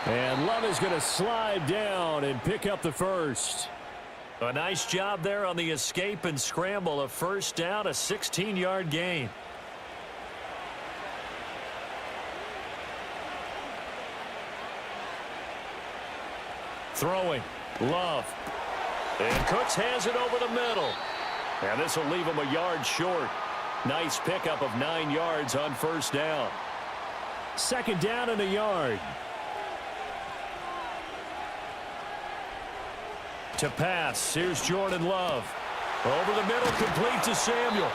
And Love is going to slide down and pick up the first. A nice job there on the escape and scramble. A first down, a 16-yard gain. Throwing. Love. And Cooks has it over the middle. And this will leave him a yard short. Nice pickup of 9 yards on first down. 2nd down and a yard. To pass, here's Jordan Love. Over the middle, complete to Samuel.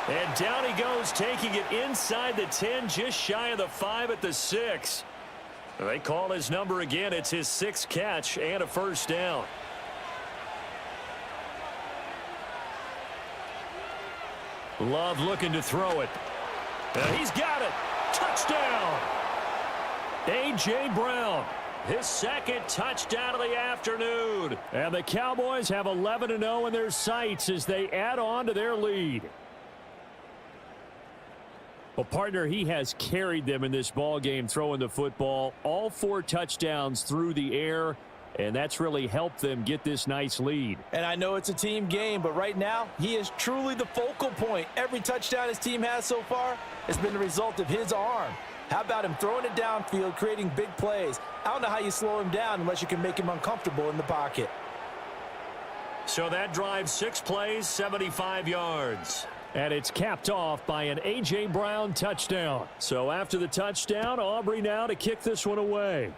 And down he goes, taking it inside the 10, just shy of the 5 at the 6. They call his number again. It's his 6th catch and a first down. Love looking to throw it. And he's got it. Touchdown. A.J. Brown. His 2nd touchdown of the afternoon. And the Cowboys have 11-0 in their sights as they add on to their lead. Well, partner, he has carried them in this ball game throwing the football. All 4 touchdowns through the air, and that's really helped them get this nice lead. And I know it's a team game, but right now, he is truly the focal point. Every touchdown his team has so far has been the result of his arm. How about him throwing it downfield, creating big plays? I don't know how you slow him down unless you can make him uncomfortable in the pocket. So that drive, 6 plays, 75 yards. And it's capped off by an A.J. Brown touchdown. So after the touchdown, Aubrey now to kick this one away.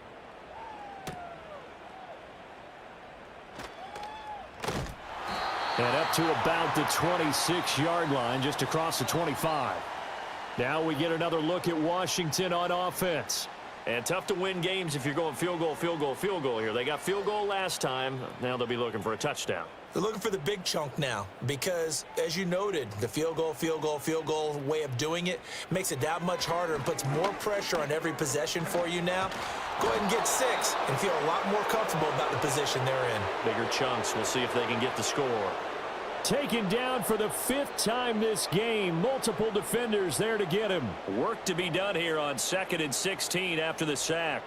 And up to about the 26-yard line, just across the 25. Now we get another look at Washington on offense. And tough to win games if you're going field goal, field goal, field goal here. They got field goal last time. Now they'll be looking for a touchdown. They're looking for the big chunk now because, as you noted, the field goal way of doing it makes it that much harder and puts more pressure on every possession for you now. Go ahead and get 6 and feel a lot more comfortable about the position they're in. Bigger chunks. We'll see if they can get the score. Taken down for the 5th time this game. Multiple defenders there to get him. Work to be done here on 2nd and 16 after the sack.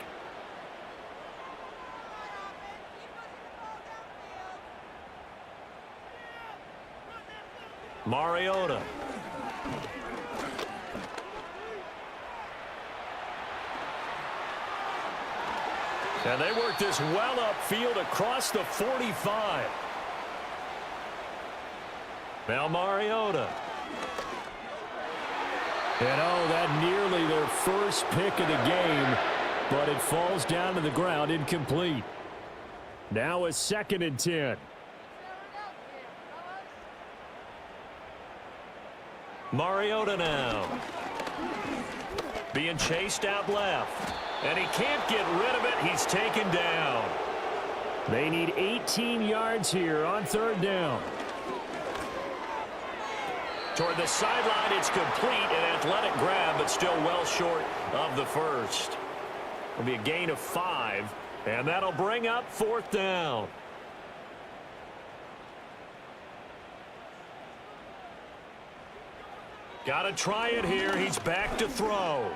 Mariota. And they work this well upfield across the 45. Now Mariota. And oh, that nearly their first pick of the game, but it falls down to the ground incomplete. Now a 2nd and 10. Mariota now. Being chased out left. And he can't get rid of it. He's taken down. They need 18 yards here on 3rd down. Toward the sideline, it's complete. An athletic grab, but still well short of the first. It'll be a gain of 5, and that'll bring up 4th down. Got to try it here. He's back to throw.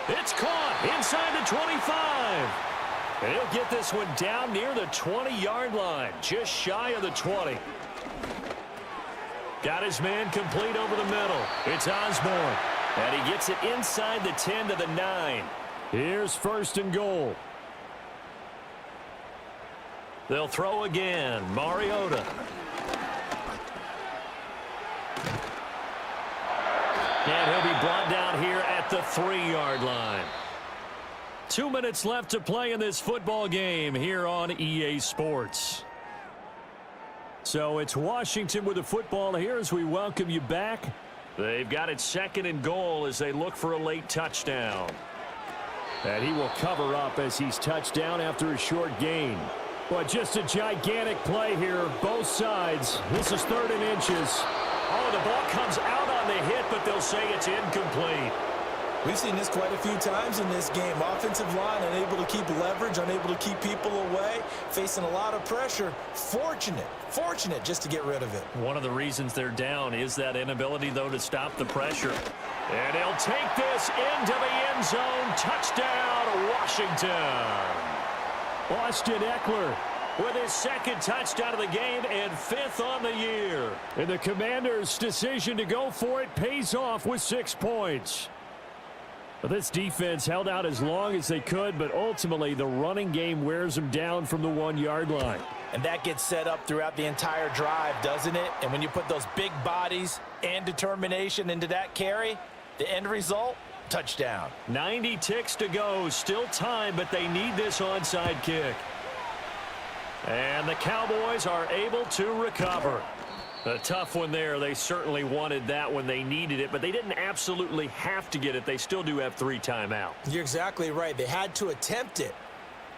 It's caught inside the 25. And he'll get this one down near the 20-yard line, just shy of the 20. Got his man complete over the middle. It's Osborne. And he gets it inside the 10 to the 9. Here's 1st and goal. They'll throw again. Mariota. And he'll be brought down here at the 3-yard line. 2 minutes left to play in this football game here on EA Sports. So it's Washington with the football here as we welcome you back. They've got it 2nd and goal as they look for a late touchdown. And he will cover up as he's touched down after a short gain. But just a gigantic play here, both sides. This is 3rd and inches. Oh, the ball comes out on the hit, but they'll say it's incomplete. We've seen this quite a few times in this game. Offensive line unable to keep leverage, unable to keep people away, facing a lot of pressure. Fortunate just to get rid of it. One of the reasons they're down is that inability, though, to stop the pressure. And he'll take this into the end zone. Touchdown, Washington. Austin Eckler with his 2nd touchdown of the game and 5th on the year. And the Commanders' decision to go for it pays off with 6 points. But this defense held out as long as they could, but ultimately the running game wears them down from the 1-yard line. And that gets set up throughout the entire drive, doesn't it? And when you put those big bodies and determination into that carry, the end result, touchdown. 90 ticks to go. Still time, but they need this onside kick. And the Cowboys are able to recover. A tough one there. They certainly wanted that when they needed it, but they didn't absolutely have to get it. They still do have 3 timeouts. You're exactly right. They had to attempt it.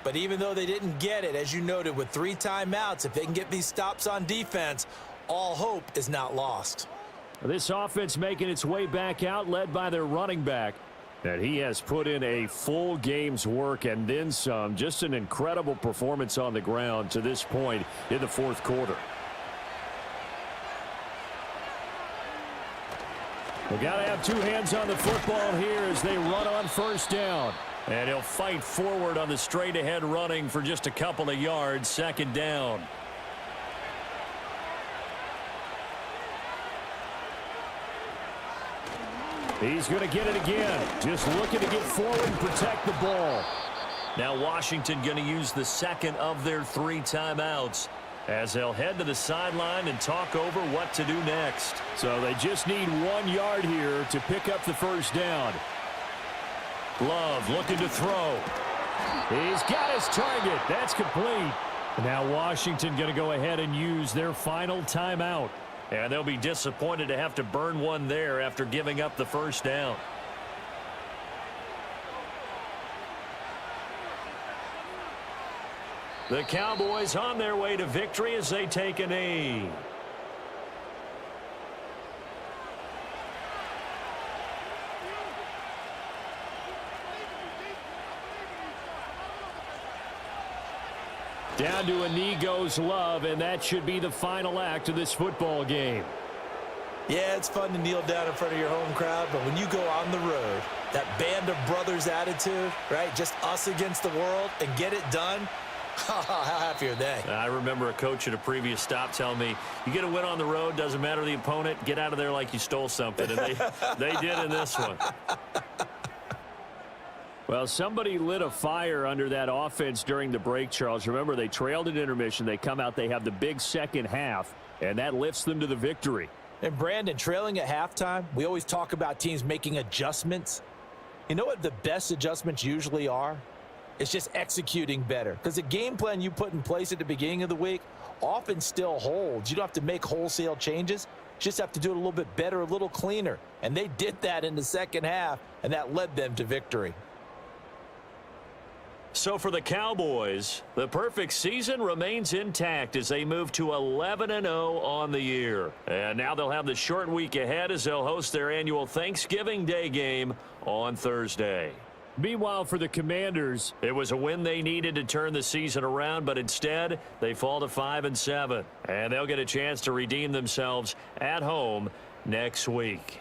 But even though they didn't get it, as you noted, with 3 timeouts, if they can get these stops on defense, all hope is not lost. This offense making its way back out, led by their running back. And he has put in a full game's work and then some. Just an incredible performance on the ground to this point in the 4th quarter. They got to have 2 hands on the football here as they run on 1st down. And he'll fight forward on the straight-ahead running for just a couple of yards. 2nd down. He's going to get it again. Just looking to get forward and protect the ball. Now Washington going to use the 2nd of their 3 timeouts as they'll head to the sideline and talk over what to do next. So they just need 1 yard here to pick up the 1st down. Love looking to throw. He's got his target. That's complete. Now Washington going to go ahead and use their final timeout. And they'll be disappointed to have to burn one there after giving up the 1st down. The Cowboys on their way to victory as they take a knee. Down to a knee goes Love, and that should be the final act of this football game. Yeah, it's fun to kneel down in front of your home crowd, but when you go on the road, that band of brothers attitude, right, just us against the world, and get it done, how happy are they? I remember a coach at a previous stop telling me, you get a win on the road, doesn't matter the opponent, get out of there like you stole something, and they did in this one. Well, somebody lit a fire under that offense during the break, Charles. Remember, they trailed at intermission. They come out, they have the big second half, and that lifts them to the victory. And, Brandon, trailing at halftime, we always talk about teams making adjustments. You know what the best adjustments usually are? It's just executing better. Because the game plan you put in place at the beginning of the week often still holds. You don't have to make wholesale changes. You just have to do it a little bit better, a little cleaner. And they did that in the second half, and that led them to victory. So for the Cowboys, the perfect season remains intact as they move to 11-0 on the year. And now they'll have the short week ahead as they'll host their annual Thanksgiving Day game on Thursday. Meanwhile, for the Commanders, it was a win they needed to turn the season around, but instead they fall to 5-7. And they'll get a chance to redeem themselves at home next week.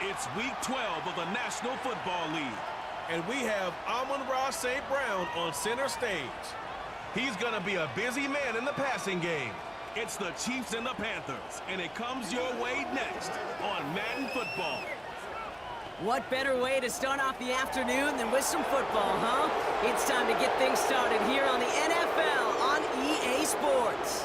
It's week 12 of the National Football League. And we have Amon-Ra St. Brown on center stage. He's going to be a busy man in the passing game. It's the Chiefs and the Panthers, and it comes your way next on Madden Football. What better way to start off the afternoon than with some football, huh? It's time to get things started here on the NFL on EA Sports.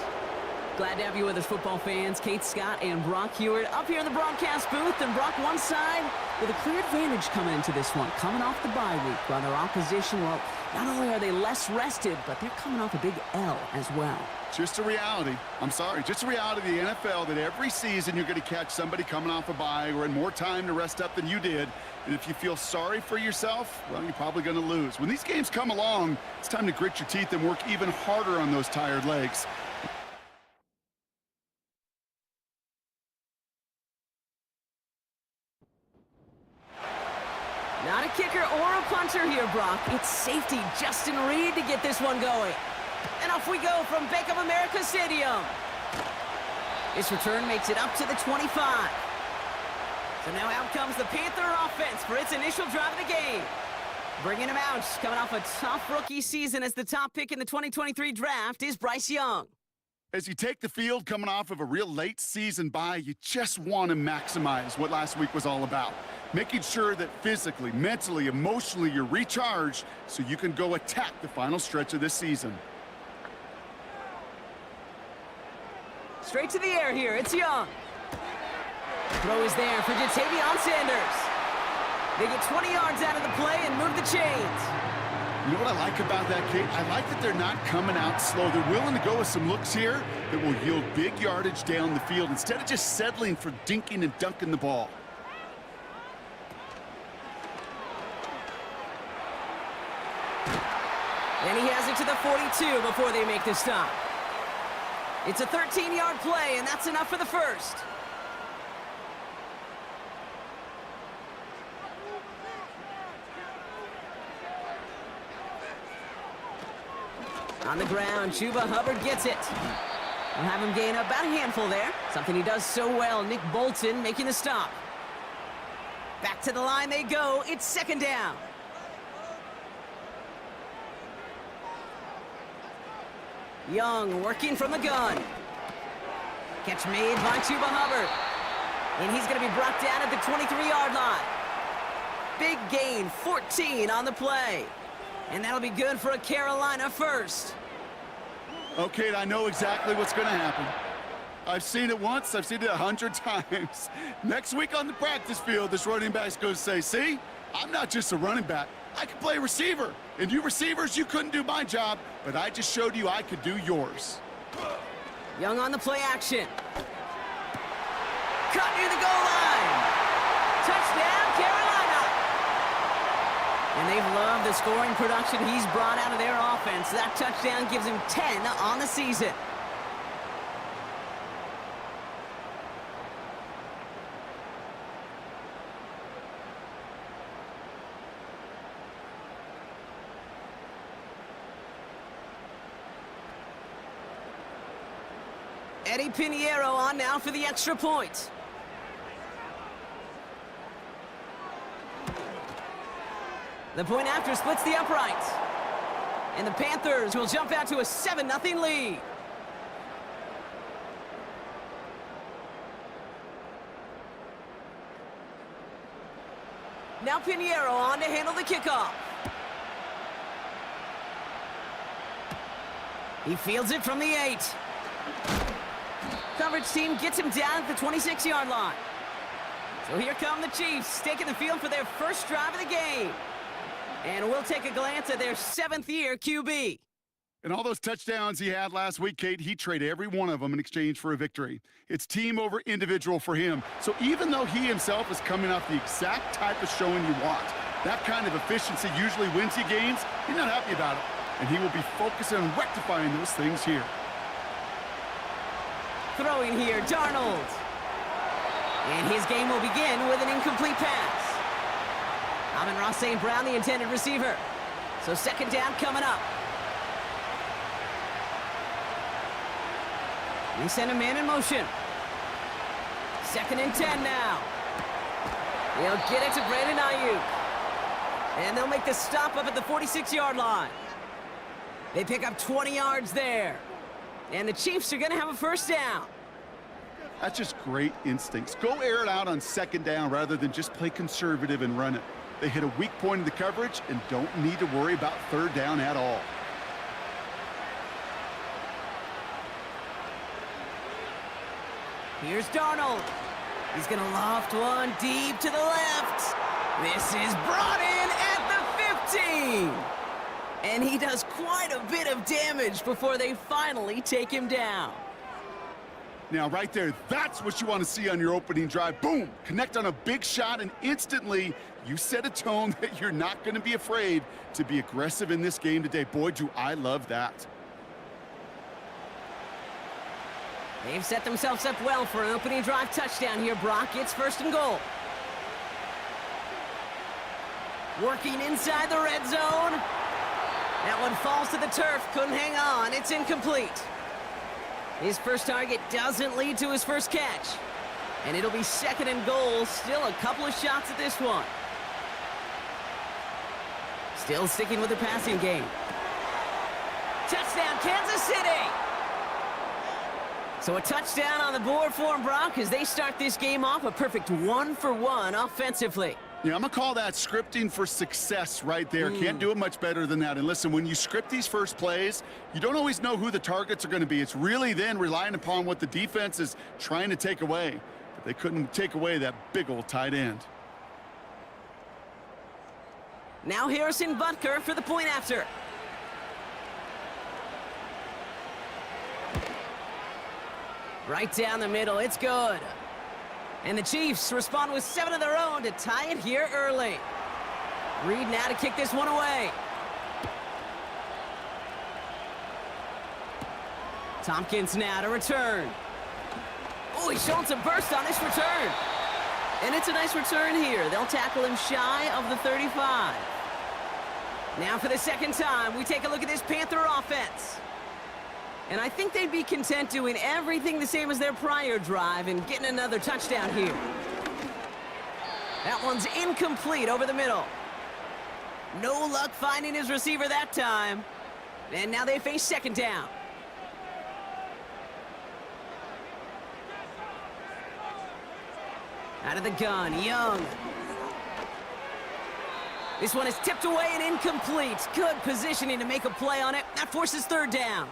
Glad to have you with us, football fans. Kate Scott and Brock Hewitt up here in the broadcast booth. And Brock, one side with a clear advantage coming into this one, coming off the bye week. While their opposition, well, not only are they less rested, but they're coming off a big L as well. Just a reality. I'm sorry. Just a reality of the NFL that every season you're going to catch somebody coming off a bye or in more time to rest up than you did. And if you feel sorry for yourself, well, you're probably going to lose. When these games come along, it's time to grit your teeth and work even harder on those tired legs. Not a kicker or a punter here, Brock. It's safety Justin Reed to get this one going. And off we go from Bank of America Stadium. This return makes it up to the 25. So now out comes the Panther offense for its initial drive of the game. Bringing him out, coming off a tough rookie season as the top pick in the 2023 draft is Bryce Young. As you take the field coming off of a real late season bye, you just want to maximize what last week was all about. Making sure that physically, mentally, emotionally, you're recharged so you can go attack the final stretch of this season. Straight to the air here, it's Young. Throw is there for Jatavion Sanders. They get 20 yards out of the play and move the chains. You know what I like about that, Kate? I like that they're not coming out slow. They're willing to go with some looks here that will yield big yardage down the field instead of just settling for dinking and dunking the ball. And he has it to the 42 before they make the stop. It's a 13-yard play, and that's enough for the first. On the ground, Chuba Hubbard gets it. We'll have him gain about a handful there. Something he does so well. Nick Bolton making the stop. Back to the line they go. It's second down. Young working from the gun. Catch made by Chuba Hubbard. And he's going to be brought down at the 23-yard line. Big gain, 14 on the play. And that'll be good for a Carolina first. Okay, I know exactly what's going to happen. I've seen it once. I've seen it 100 times. Next week on the practice field, this running back's going to say, see, I'm not just a running back. I can play receiver. And you receivers, you couldn't do my job, but I just showed you I could do yours. Young on the play action. Cut near the goal line. Touchdown, Carolina. And they've loved the scoring production he's brought out of their offense. That touchdown gives him 10 on the season. Eddie Pinheiro on now for the extra point. The point after splits the uprights. And the Panthers will jump out to a 7-0 lead. Now Pinheiro on to handle the kickoff. He fields it from the 8. Coverage team gets him down at the 26-yard line. So here come the Chiefs, taking the field for their first drive of the game. And we'll take a glance at their 7th-year QB. And all those touchdowns he had last week, Kate, he traded every one of them in exchange for a victory. It's team over individual for him. So even though he himself is coming off the exact type of showing you want, that kind of efficiency usually wins you games, he's not happy about it. And he will be focusing on rectifying those things here. Throwing here, Darnold. And his game will begin with an incomplete pass. Amon-Ra St. Brown, the intended receiver. So second down coming up. We send a man in motion. 2nd and 10 now. He'll get it to Brandon Ayuk. And they'll make the stop up at the 46-yard line. They pick up 20 yards there. And the Chiefs are going to have a first down. That's just great instincts. Go air it out on 2nd down rather than just play conservative and run it. They hit a weak point in the coverage and don't need to worry about 3rd down at all. Here's Darnold. He's going to loft one deep to the left. This is brought in at the 15. And he does quite a bit of damage before they finally take him down. Now, right there, that's what you want to see on your opening drive. Boom! Connect on a big shot, and instantly you set a tone that you're not going to be afraid to be aggressive in this game today. Boy, do I love that. They've set themselves up well for an opening drive touchdown here, Brock. It's 1st and goal. Working inside the red zone. That one falls to the turf. Couldn't hang on. It's incomplete. His first target doesn't lead to his first catch. And it'll be 2nd and goal. Still a couple of shots at this one. Still sticking with the passing game. Touchdown, Kansas City! So a touchdown on the board for them, Brock, as they start this game off a perfect 1-for-1 offensively. Yeah, I'm going to call that scripting for success right there. Can't do it much better than that. And listen, when you script these first plays, you don't always know who the targets are going to be. It's really then relying upon what the defense is trying to take away. But they couldn't take away that big old tight end. Now Harrison Butker for the point after. Right down the middle, it's good. And the Chiefs respond with 7 of their own to tie it here early. Reed now to kick this one away. Tompkins now to return. Oh, he's showing some burst on this return. And it's a nice return here. They'll tackle him shy of the 35. Now for the 2nd time, we take a look at this Panther offense. And I think they'd be content doing everything the same as their prior drive and getting another touchdown here. That one's incomplete over the middle. No luck finding his receiver that time. And now they face 2nd down. Out of the gun, Young. This one is tipped away and incomplete. Good positioning to make a play on it. That forces 3rd down.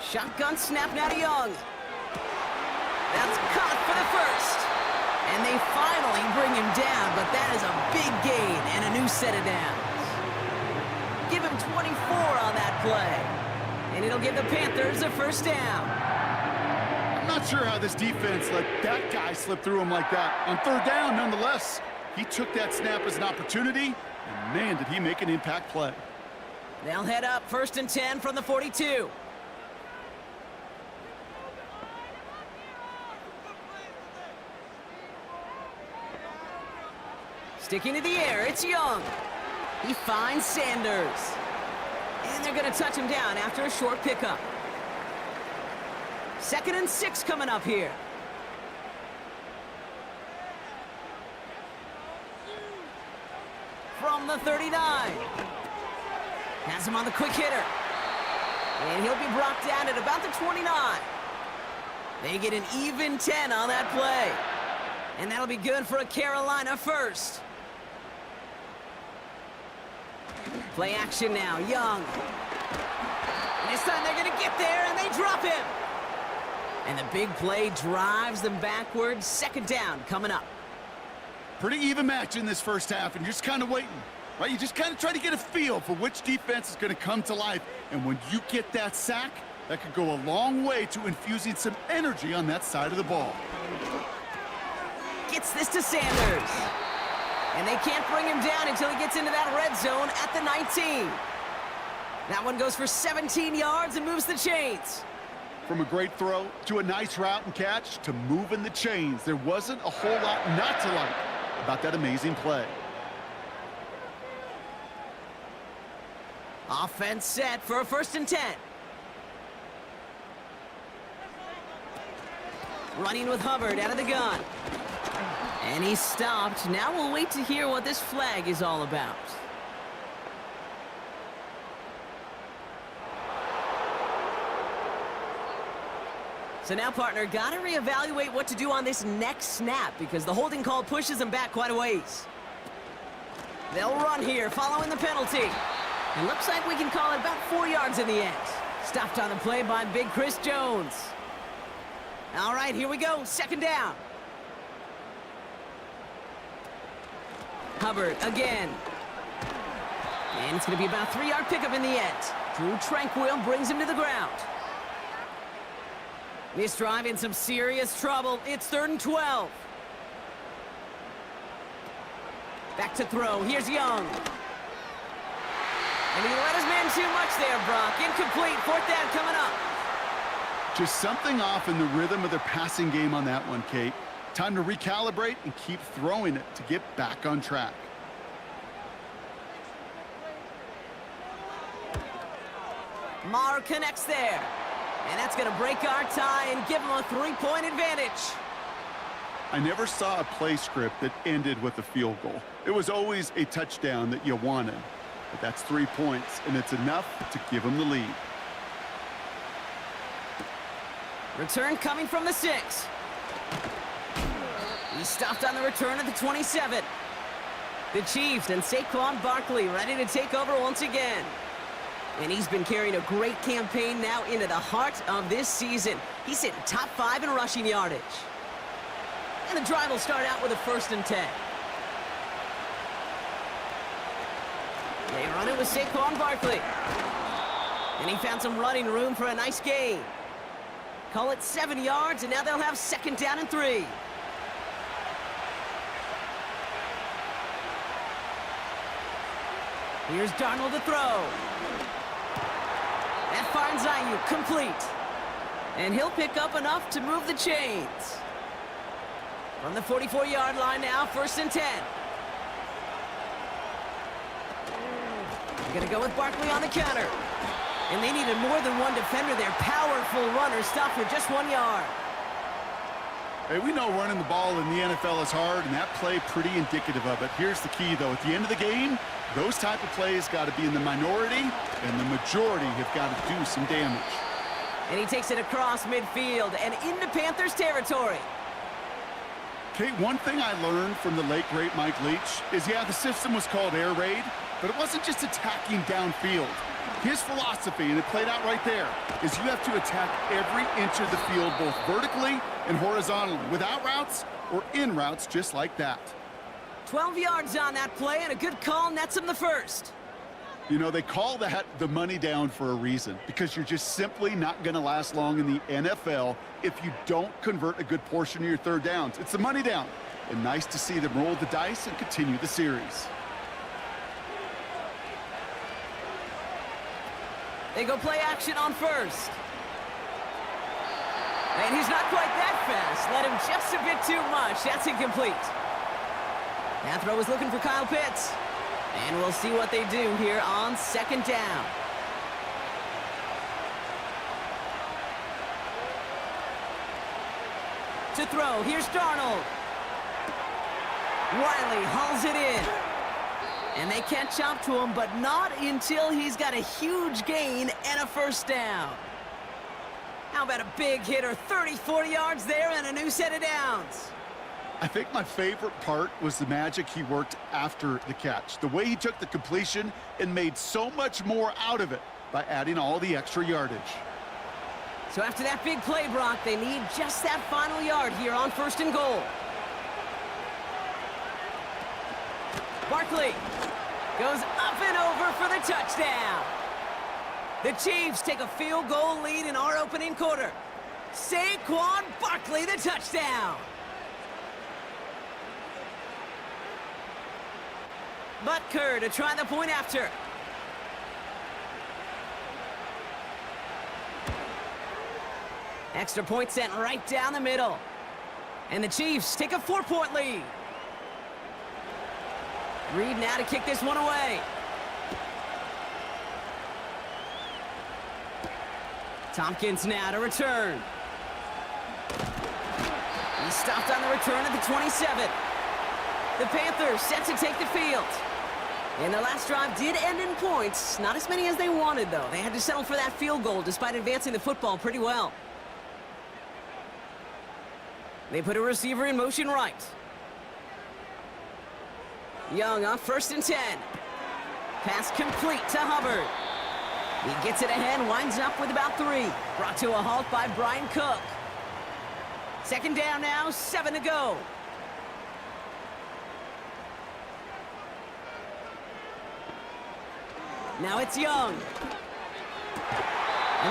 Shotgun snap now to Young. That's caught for the first. And they finally bring him down, but that is a big gain and a new set of downs. Give him 24 on that play. And it'll give the Panthers a first down. I'm not sure how this defense let that guy slip through him like that. On third down, nonetheless, he took that snap as an opportunity, and man, did he make an impact play. They'll head up 1st and 10 from the 42. Sticking to the air, it's Young. He finds Sanders. And they're going to touch him down after a short pickup. 2nd and 6 coming up here. From the 39. Has him on the quick hitter. And he'll be brought down at about the 29. They get an even 10 on that play. And that'll be good for a Carolina first. Play action now, Young. And this time they're going to get there, and they drop him. And the big play drives them backwards. 2nd down coming up. Pretty even match in this first half, and you're just kind of waiting, right? You just kind of try to get a feel for which defense is going to come to life. And when you get that sack, that could go a long way to infusing some energy on that side of the ball. Gets this to Sanders. And they can't bring him down until he gets into that red zone at the 19. That one goes for 17 yards and moves the chains. From a great throw to a nice route and catch to moving the chains, there wasn't a whole lot not to like about that amazing play. Offense set for a 1st and 10. Running with Hubbard out of the gun. And he's stopped. Now we'll wait to hear what this flag is all about. So now, partner, got to reevaluate what to do on this next snap because the holding call pushes them back quite a ways. They'll run here following the penalty. It looks like we can call it about 4 yards in the end. Stopped on the play by big Chris Jones. All right, here we go. 2nd down. Hubbard again. And it's going to be about a 3-yard pickup in the end. Drew Tranquil brings him to the ground. This drive in some serious trouble. It's 3rd and 12. Back to throw. Here's Young. And he let his man too much there, Brock. Incomplete. 4th down coming up. Just something off in the rhythm of their passing game on that one, Kate. Time to recalibrate and keep throwing it to get back on track. Maher connects there. And that's going to break our tie and give them a 3-point advantage. I never saw a play script that ended with a field goal. It was always a touchdown that you wanted. But that's 3 points, and it's enough to give them the lead. Return coming from the 6. He stopped on the return at the 27. The Chiefs and Saquon Barkley ready to take over once again. And he's been carrying a great campaign now into the heart of this season. He's hitting top 5 in rushing yardage. And the drive will start out with a 1st and 10. They run it with Saquon Barkley. And he found some running room for a nice gain. Call it 7 yards, and now they'll have 2nd down and 3. Here's Darnold to throw. That finds Ayuk complete. And he'll pick up enough to move the chains. From the 44-yard line now, 1st and 10. They're going to go with Barkley on the counter. And they needed more than one defender there. Powerful runner stopped for just 1 yard. Hey, we know running the ball in the NFL is hard, and that play pretty indicative of it. Here's the key, though. At the end of the game, those type of plays got to be in the minority, and the majority have got to do some damage. And he takes it across midfield and into Panthers territory. Kate, one thing I learned from the late, great Mike Leach is, yeah, the system was called air raid, but it wasn't just attacking downfield. His philosophy, and it played out right there, is you have to attack every inch of the field, both vertically and horizontally, without routes or in routes just like that. 12 yards on that play, and a good call nets him the 1st. You know, they call that the money down for a reason, because you're just simply not going to last long in the NFL if you don't convert a good portion of your third downs. It's the money down. And nice to see them roll the dice and continue the series. They go play action on first. And he's not quite that fast. Let him just a bit too much. That's incomplete. That throw is looking for Kyle Pitts. And we'll see what they do here on second down. To throw, here's Darnold. Riley hauls it in. And they catch up to him, but not until he's got a huge gain and a first down. How about a big hitter, 30, 40 yards there and a new set of downs. I think my favorite part was the magic he worked after the catch. The way he took the completion and made so much more out of it by adding all the extra yardage. So after that big play, Brock, they need just that final yard here on first and goal. Barkley goes up and over for the touchdown. The Chiefs take a field goal lead in our opening quarter. Saquon Barkley, the touchdown. Butker to try the point after. Extra point sent right down the middle. And the Chiefs take a 4-point lead. Reed now to kick this one away. Tompkins now to return. He stopped on the return at the 27. The Panthers set to take the field. And their last drive did end in points. Not as many as they wanted, though. They had to settle for that field goal despite advancing the football pretty well. They put a receiver in motion right. Young on first and 10. Pass complete to Hubbard. He gets it ahead, winds up with about 3. Brought to a halt by Brian Cook. Second down now, 7 to go. Now it's Young. And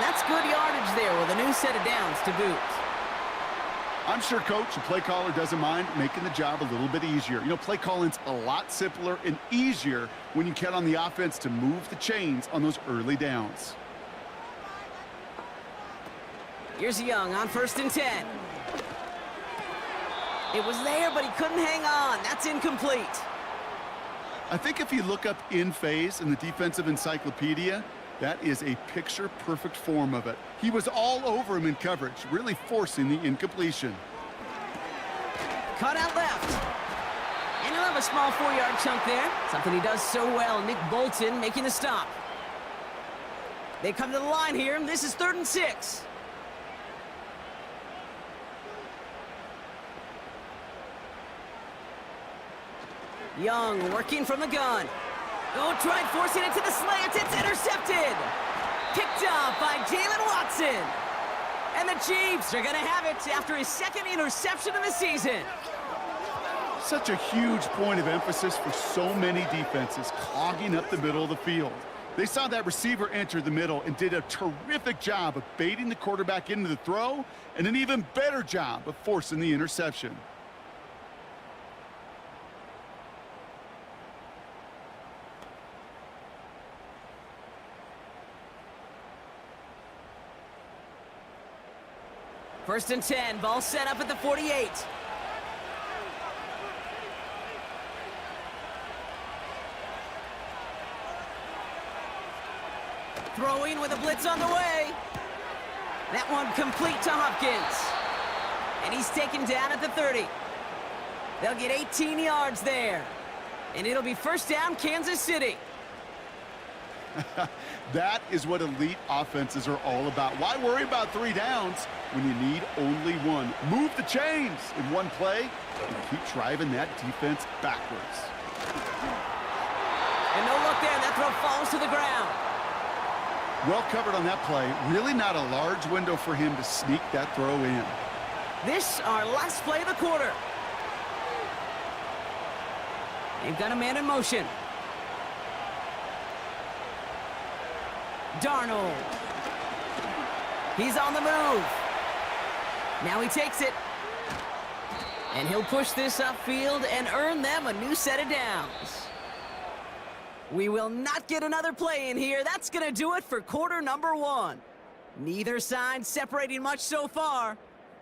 that's good yardage there with a new set of downs to boot. I'm sure coach and play caller doesn't mind making the job a little bit easier. You know, play calling's a lot simpler and easier when you count on the offense to move the chains on those early downs. Here's Young on first and 10. It was there, but he couldn't hang on. That's incomplete. I think if you look up in phase in the defensive encyclopedia, that is a picture-perfect form of it. He was all over him in coverage, really forcing the incompletion. Cut out left. And he'll have a small 4-yard chunk there. Something he does so well. Nick Bolton making the stop. They come to the line here. This is 3rd and 6. Young working from the gun. Oh, tried forcing it to the slant. It's intercepted. Picked up by Jalen Watson. And the Chiefs are going to have it after his 2nd interception of the season. Such a huge point of emphasis for so many defenses, clogging up the middle of the field. They saw that receiver enter the middle and did a terrific job of baiting the quarterback into the throw, and an even better job of forcing the interception. First and 10, ball set up at the 48. Throwing with a blitz on the way. That one complete to Hopkins. And he's taken down at the 30. They'll get 18 yards there. And it'll be first down, Kansas City. That is what elite offenses are all about. Why worry about 3 downs when you need only 1? Move the chains in one play and keep driving that defense backwards. And no look there. That throw falls to the ground. Well covered on that play. Really not a large window for him to sneak that throw in. This our last play of the quarter. They've got a man in motion. Darnold. He's on the move. Now he takes it. And he'll push this upfield and earn them a new set of downs. We will not get another play in here. That's going to do it for quarter number 1. Neither side separating much so far.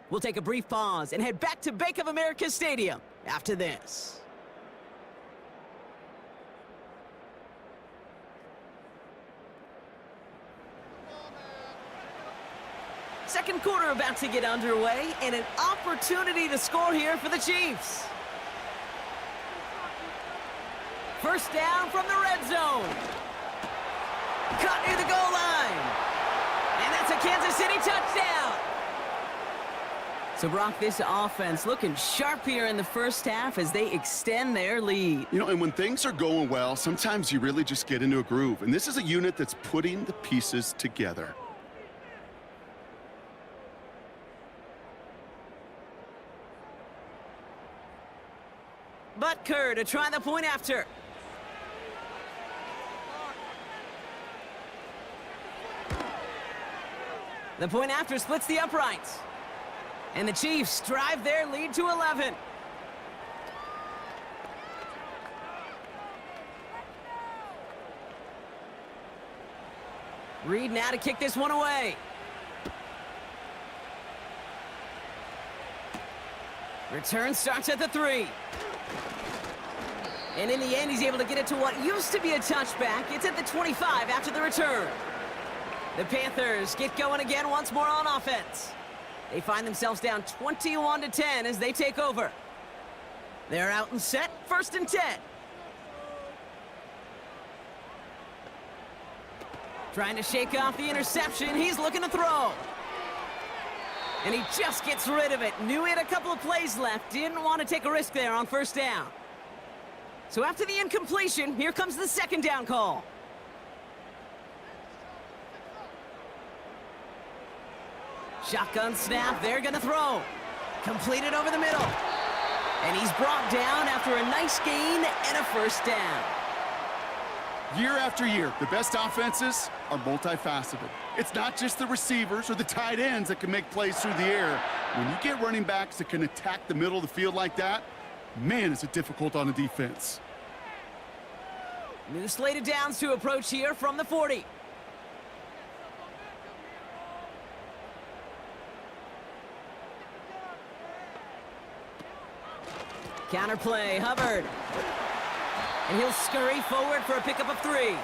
We'll take a brief pause and head back to Bank of America Stadium after this. Second quarter about to get underway, and an opportunity to score here for the Chiefs. First down from the red zone. Cut near the goal line. And that's a Kansas City touchdown. So, Brock, this offense looking sharp here in the first half as they extend their lead. You know, and when things are going well, sometimes you really just get into a groove. And this is a unit that's putting the pieces together. Butker to try the point after. The point after splits the uprights. And the Chiefs drive their lead to 11. Reed now to kick this one away. Return starts at the 3. And in the end, he's able to get it to what used to be a touchback. It's at the 25 after the return. The Panthers get going again once more on offense. They find themselves down 21-10 as they take over. They're out and set, 1st and 10. Trying to shake off the interception. He's looking to throw. And he just gets rid of it. Knew he had a couple of plays left. Didn't want to take a risk there on first down. So after the incompletion, here comes the second down call. Shotgun snap, they're gonna throw. Completed over the middle. And he's brought down after a nice gain and a first down. Year after year, the best offenses are multifaceted. It's not just the receivers or the tight ends that can make plays through the air. When you get running backs that can attack the middle of the field like that, man, is it difficult on a defense. New slated downs to approach here from the 40. Counterplay, Hubbard. And he'll scurry forward for a pickup of 3.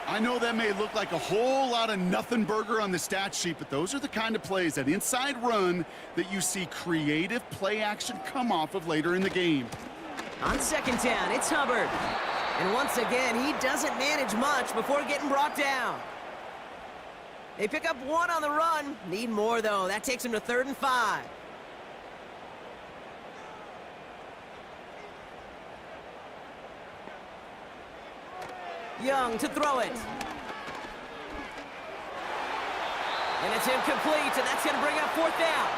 I know that may look like a whole lot of nothing burger on the stat sheet, but those are the kind of plays, that inside run, that you see creative play action come off of later in the game. On second down, it's Hubbard. And once again, he doesn't manage much before getting brought down. They pick up 1 on the run. Need more, though. That takes him to 3rd and 5. Young to throw it. And it's incomplete, and that's going to bring up 4th down.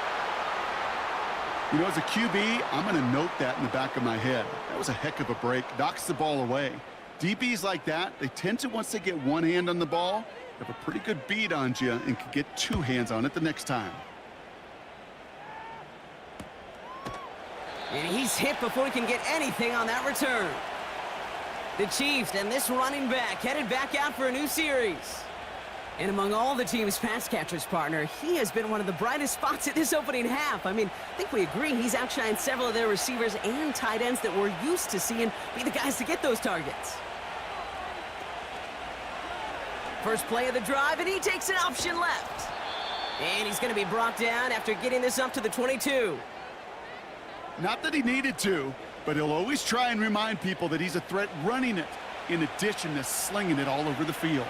You know, as a QB, I'm going to note that in the back of my head. That was a heck of a break. Knocks the ball away. DBs like that, they tend to, once they get one hand on the ball, have a pretty good beat on you and can get 2 hands on it the next time. And he's hit before he can get anything on that return. The Chiefs and this running back headed back out for a new series. And among all the team's pass catchers, partner, he has been one of the brightest spots in this opening half. I mean, I think we agree he's outshined several of their receivers and tight ends that we're used to seeing be the guys to get those targets. First play of the drive, and he takes an option left. And he's going to be brought down after getting this up to the 22. Not that he needed to, but he'll always try and remind people that he's a threat running it, in addition to slinging it all over the field.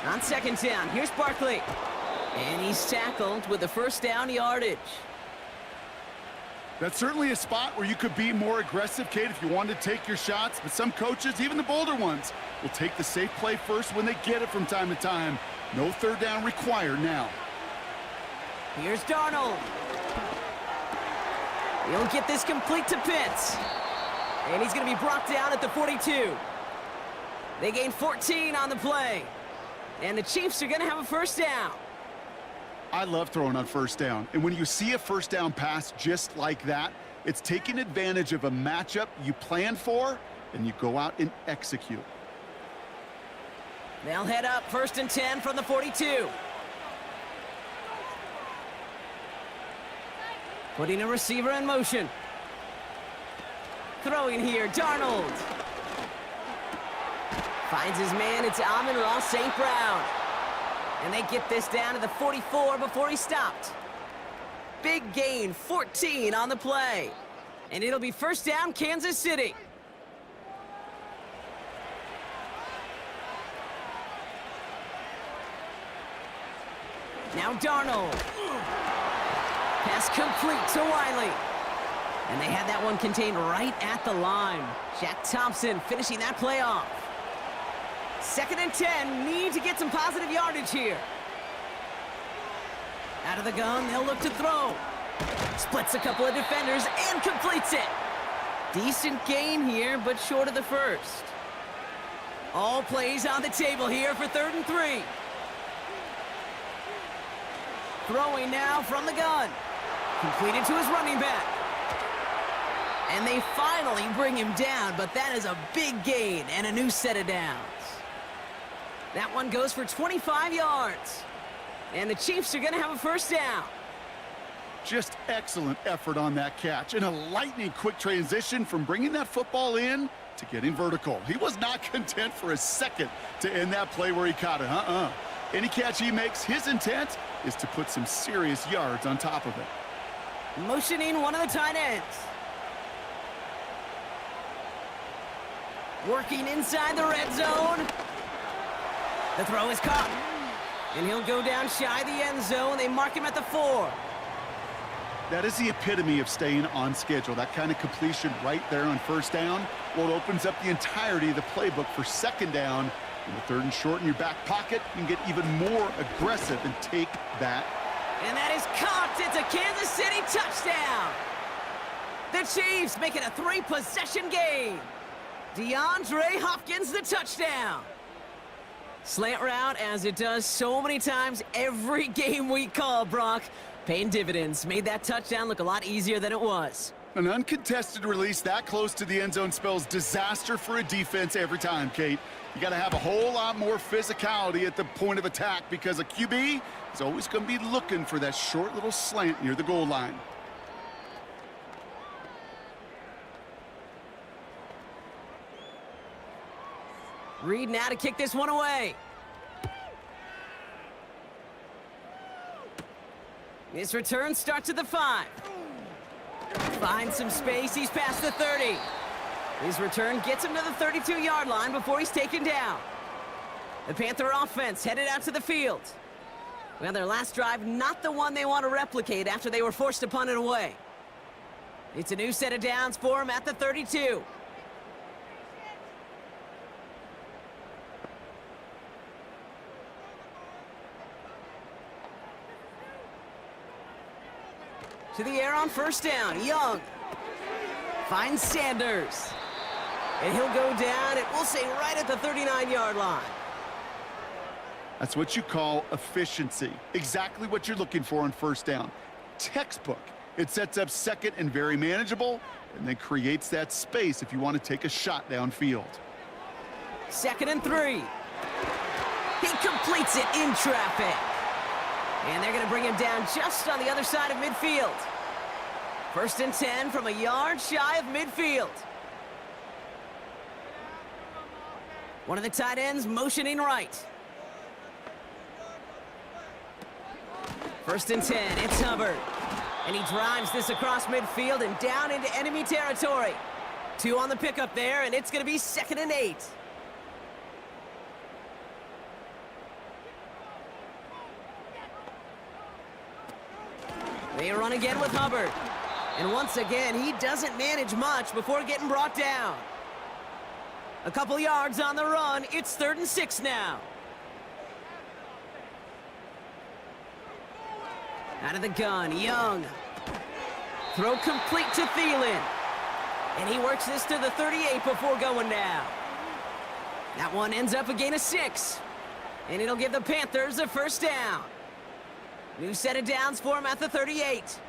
On second down, here's Barkley. And he's tackled with the first down yardage. That's certainly a spot where you could be more aggressive, Kate, if you wanted to take your shots. But some coaches, even the bolder ones, will take the safe play first when they get it from time to time. No 3rd down required now. Here's Darnold. He'll get this complete to Pitts. And he's going to be brought down at the 42. They gain 14 on the play. And the Chiefs are going to have a first down. I love throwing on first down. And when you see a first down pass just like that, it's taking advantage of a matchup you plan for, and you go out and execute. They'll head up 1st and 10 from the 42. Putting a receiver in motion. Throwing here, Darnold. Finds his man, it's Amon-Ra St. Brown. And they get this down to the 44 before he stopped. Big gain, 14 on the play. And it'll be first down, Kansas City. Now Darnold. Pass complete to Wiley. And they had that one contained right at the line. Jack Thompson finishing that play off. 2nd and 10, need to get some positive yardage here. Out of the gun, they'll look to throw. Splits a couple of defenders and completes it. Decent gain here, but short of the first. All plays on the table here for 3rd and 3. Throwing now from the gun. Completed to his running back. And they finally bring him down, but that is a big gain and a new set of downs. That one goes for 25 yards. And the Chiefs are going to have a first down. Just excellent effort on that catch. And a lightning quick transition from bringing that football in to getting vertical. He was not content for a second to end that play where he caught it. Any catch he makes, his intent is to put some serious yards on top of it. Motioning one of the tight ends. Working inside the red zone. The throw is caught. And he'll go down shy of the end zone. They mark him at the 4. That is the epitome of staying on schedule. That kind of completion right there on first down. Well, it opens up the entirety of the playbook for second down. In the 3rd and short in your back pocket, you can get even more aggressive and take that. And that is caught. It's a Kansas City touchdown. The Chiefs make it a 3-possession game. DeAndre Hopkins the touchdown. Slant route, as it does so many times every game we call, Brock. Paying dividends. Made that touchdown look a lot easier than it was. An uncontested release that close to the end zone spells disaster for a defense every time, Kate. You got to have a whole lot more physicality at the point of attack because a QB is always going to be looking for that short little slant near the goal line. Reed now to kick this one away. His return starts at the 5. Finds some space. He's past the 30. His return gets him to the 32-yard line before he's taken down. The Panther offense headed out to the field. Well, their last drive, not the one they want to replicate after they were forced to punt it away. It's a new set of downs for him at the 32. To the air on first down. Young finds Sanders. And he'll go down, and we'll say right at the 39-yard line. That's what you call efficiency. Exactly what you're looking for on first down. Textbook. It sets up second and very manageable, and then creates that space if you want to take a shot downfield. 2nd and 3. He completes it in traffic. And they're going to bring him down just on the other side of midfield. 1st and 10 from a yard shy of midfield. One of the tight ends motioning right. 1st and 10, it's Hubbard. And he drives this across midfield and down into enemy territory. 2 on the pickup there, and it's going to be 2nd and 8. They run again with Hubbard. And once again, he doesn't manage much before getting brought down. A couple yards on the run. It's 3rd and 6 now. Out of the gun, Young. Throw complete to Thielen. And he works this to the 38 before going down. That one ends up a gain of 6. And it'll give the Panthers a first down. New set of downs for him at the 38.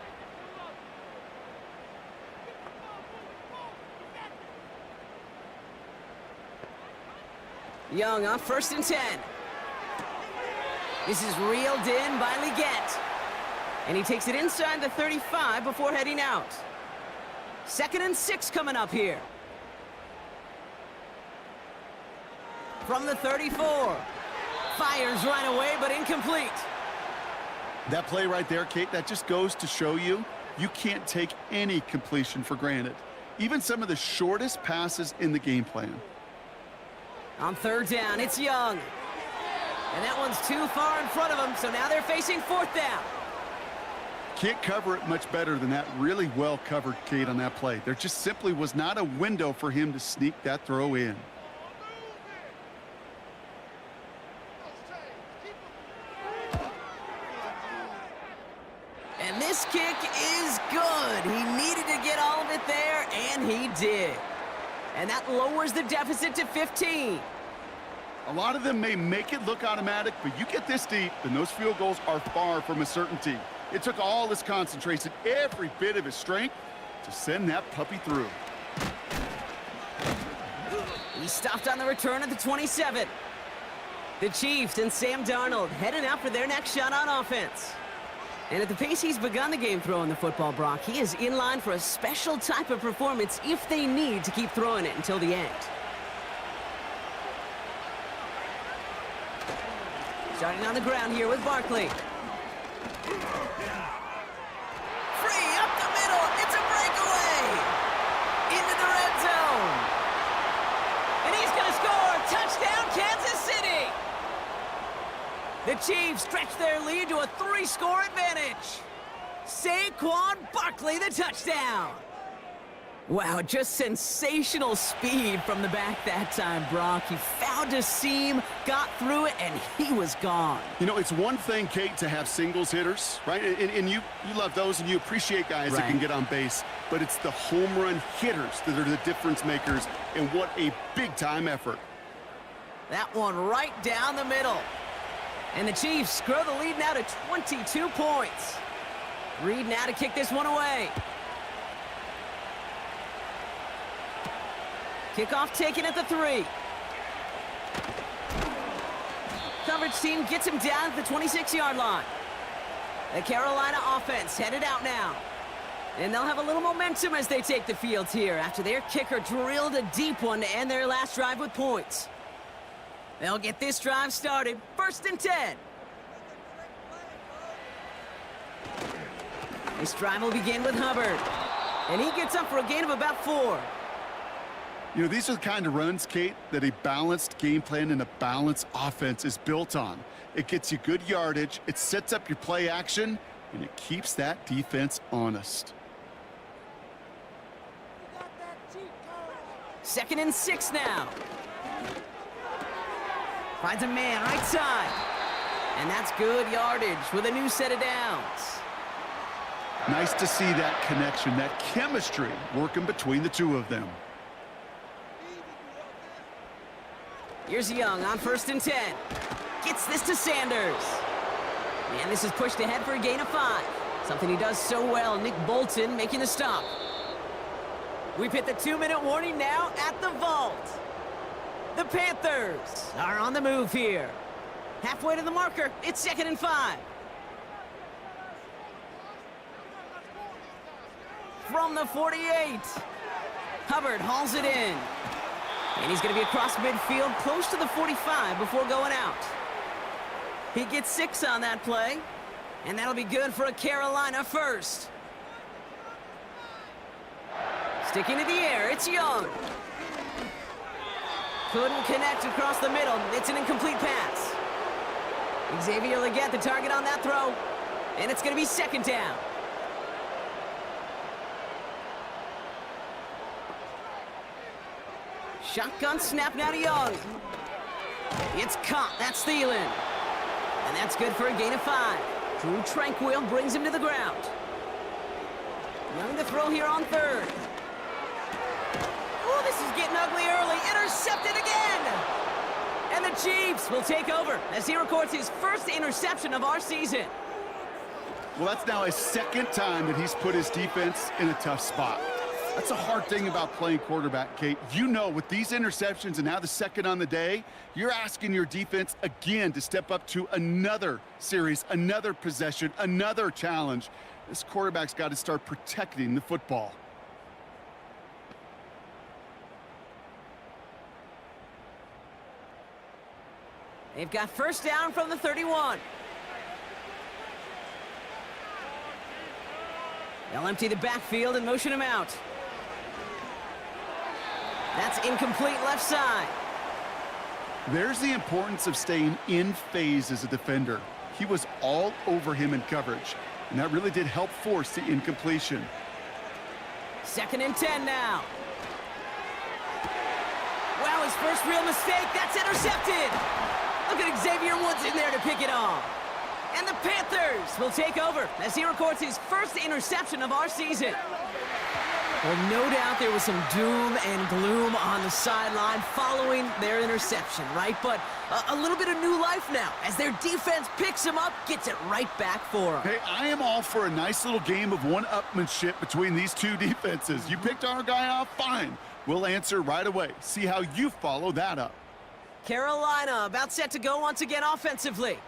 Young on 1st and 10. This is reeled in by Leggett. And he takes it inside the 35 before heading out. 2nd and 6 coming up here. From the 34. Fires right away, but incomplete. That play right there, Kate, that just goes to show you, you can't take any completion for granted. Even some of the shortest passes in the game plan. On 3rd down, it's Young. And that one's too far in front of him, so now they're facing 4th down. Can't cover it much better than that. Really well covered, Kate, on that play. There just simply was not a window for him to sneak that throw in. And this kick is good. He needed to get all of it there, and he did. And that lowers the deficit to 15. A lot of them may make it look automatic, but you get this deep, and those field goals are far from a certainty. It took all his concentration, every bit of his strength, to send that puppy through. He stopped on the return at the 27. The Chiefs and Sam Darnold heading out for their next shot on offense. And at the pace he's begun the game throwing the football, Brock, he is in line for a special type of performance if they need to keep throwing it until the end. Starting on the ground here with Barkley. Free up the middle. It's a breakaway. Into the red zone. And he's going to score. Touchdown, Kansas City. The Chiefs stretch their lead to a 3-score advantage. Saquon Barkley, the touchdown. Wow, just sensational speed from the back that time, Brock. He found a seam, got through it, and he was gone. You know, it's one thing, Kate, to have singles hitters, right? And you love those, and you appreciate guys that can get on base. But it's the home run hitters that are the difference makers, and what a big-time effort. That one right down the middle. And the Chiefs grow the lead now to 22 points. Reed now to kick this one away. Kickoff taken at the 3. Coverage team gets him down at the 26-yard line. The Carolina offense headed out now. And they'll have a little momentum as they take the field here after their kicker drilled a deep one to end their last drive with points. They'll get this drive started. 1st and 10. This drive will begin with Hubbard. And he gets up for a gain of about 4. You know, these are the kind of runs, Kate, that a balanced game plan and a balanced offense is built on. It gets you good yardage, it sets up your play action, and it keeps that defense honest. 2nd and 6 now. Finds a man right side. And that's good yardage with a new set of downs. Nice to see that connection, that chemistry working between the two of them. Here's Young on 1st and 10. Gets this to Sanders. And this is pushed ahead for a gain of 5. Something he does so well. Nick Bolton making the stop. We've hit the 2-minute warning now at the vault. The Panthers are on the move here. Halfway to the marker. It's 2nd and 5. From the 48. Hubbard hauls it in. And he's going to be across midfield close to the 45 before going out. He gets 6 on that play. And that'll be good for a Carolina first. Sticking to the air, it's Young. Couldn't connect across the middle. It's an incomplete pass. Xavier Leggett, the target on that throw. And it's going to be 2nd down. Shotgun snap now to Young. It's caught. That's Thielen. And that's good for a gain of 5. Drew Tranquil brings him to the ground. Young to throw here on 3rd. Oh, this is getting ugly early. Intercepted again. Chiefs will take over as he records his first interception of our season. Well, that's now his second time that he's put his defense in a tough spot. That's a hard thing about playing quarterback, Kate. You know, with these interceptions and now the second on the day, you're asking your defense again to step up to another series, another possession, another challenge. This quarterback's got to start protecting the football. They've got first down from the 31. They'll empty the backfield and motion him out. That's incomplete left side. There's the importance of staying in phase as a defender. He was all over him in coverage, and that really did help force the incompletion. 2nd and 10 now. Wow, his first real mistake. That's intercepted. Look at Xavier Woods in there to pick it off. And the Panthers will take over as he records his first interception of our season. Well, no doubt there was some doom and gloom on the sideline following their interception, right? But a little bit of new life now as their defense picks him up, gets it right back for him. Hey, I am all for a nice little game of one-upmanship between these two defenses. You picked our guy off, fine. We'll answer right away. See how you follow that up. Carolina about set to go once again offensively.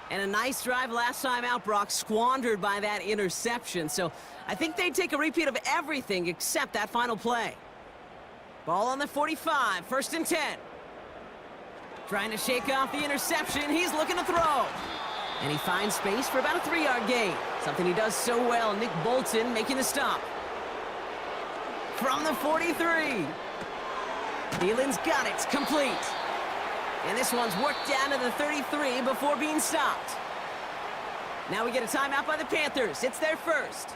And a nice drive last time out, Brock, squandered by that interception. So I think they'd take a repeat of everything except that final play. Ball on the 45, 1st and 10. Trying to shake off the interception. He's looking to throw. And he finds space for about a 3-yard gain. Something he does so well. Nick Bolton making the stop. From the 43. Thielen's got it. It's complete. And this one's worked down to the 33 before being stopped. Now we get a timeout by the Panthers. It's their first.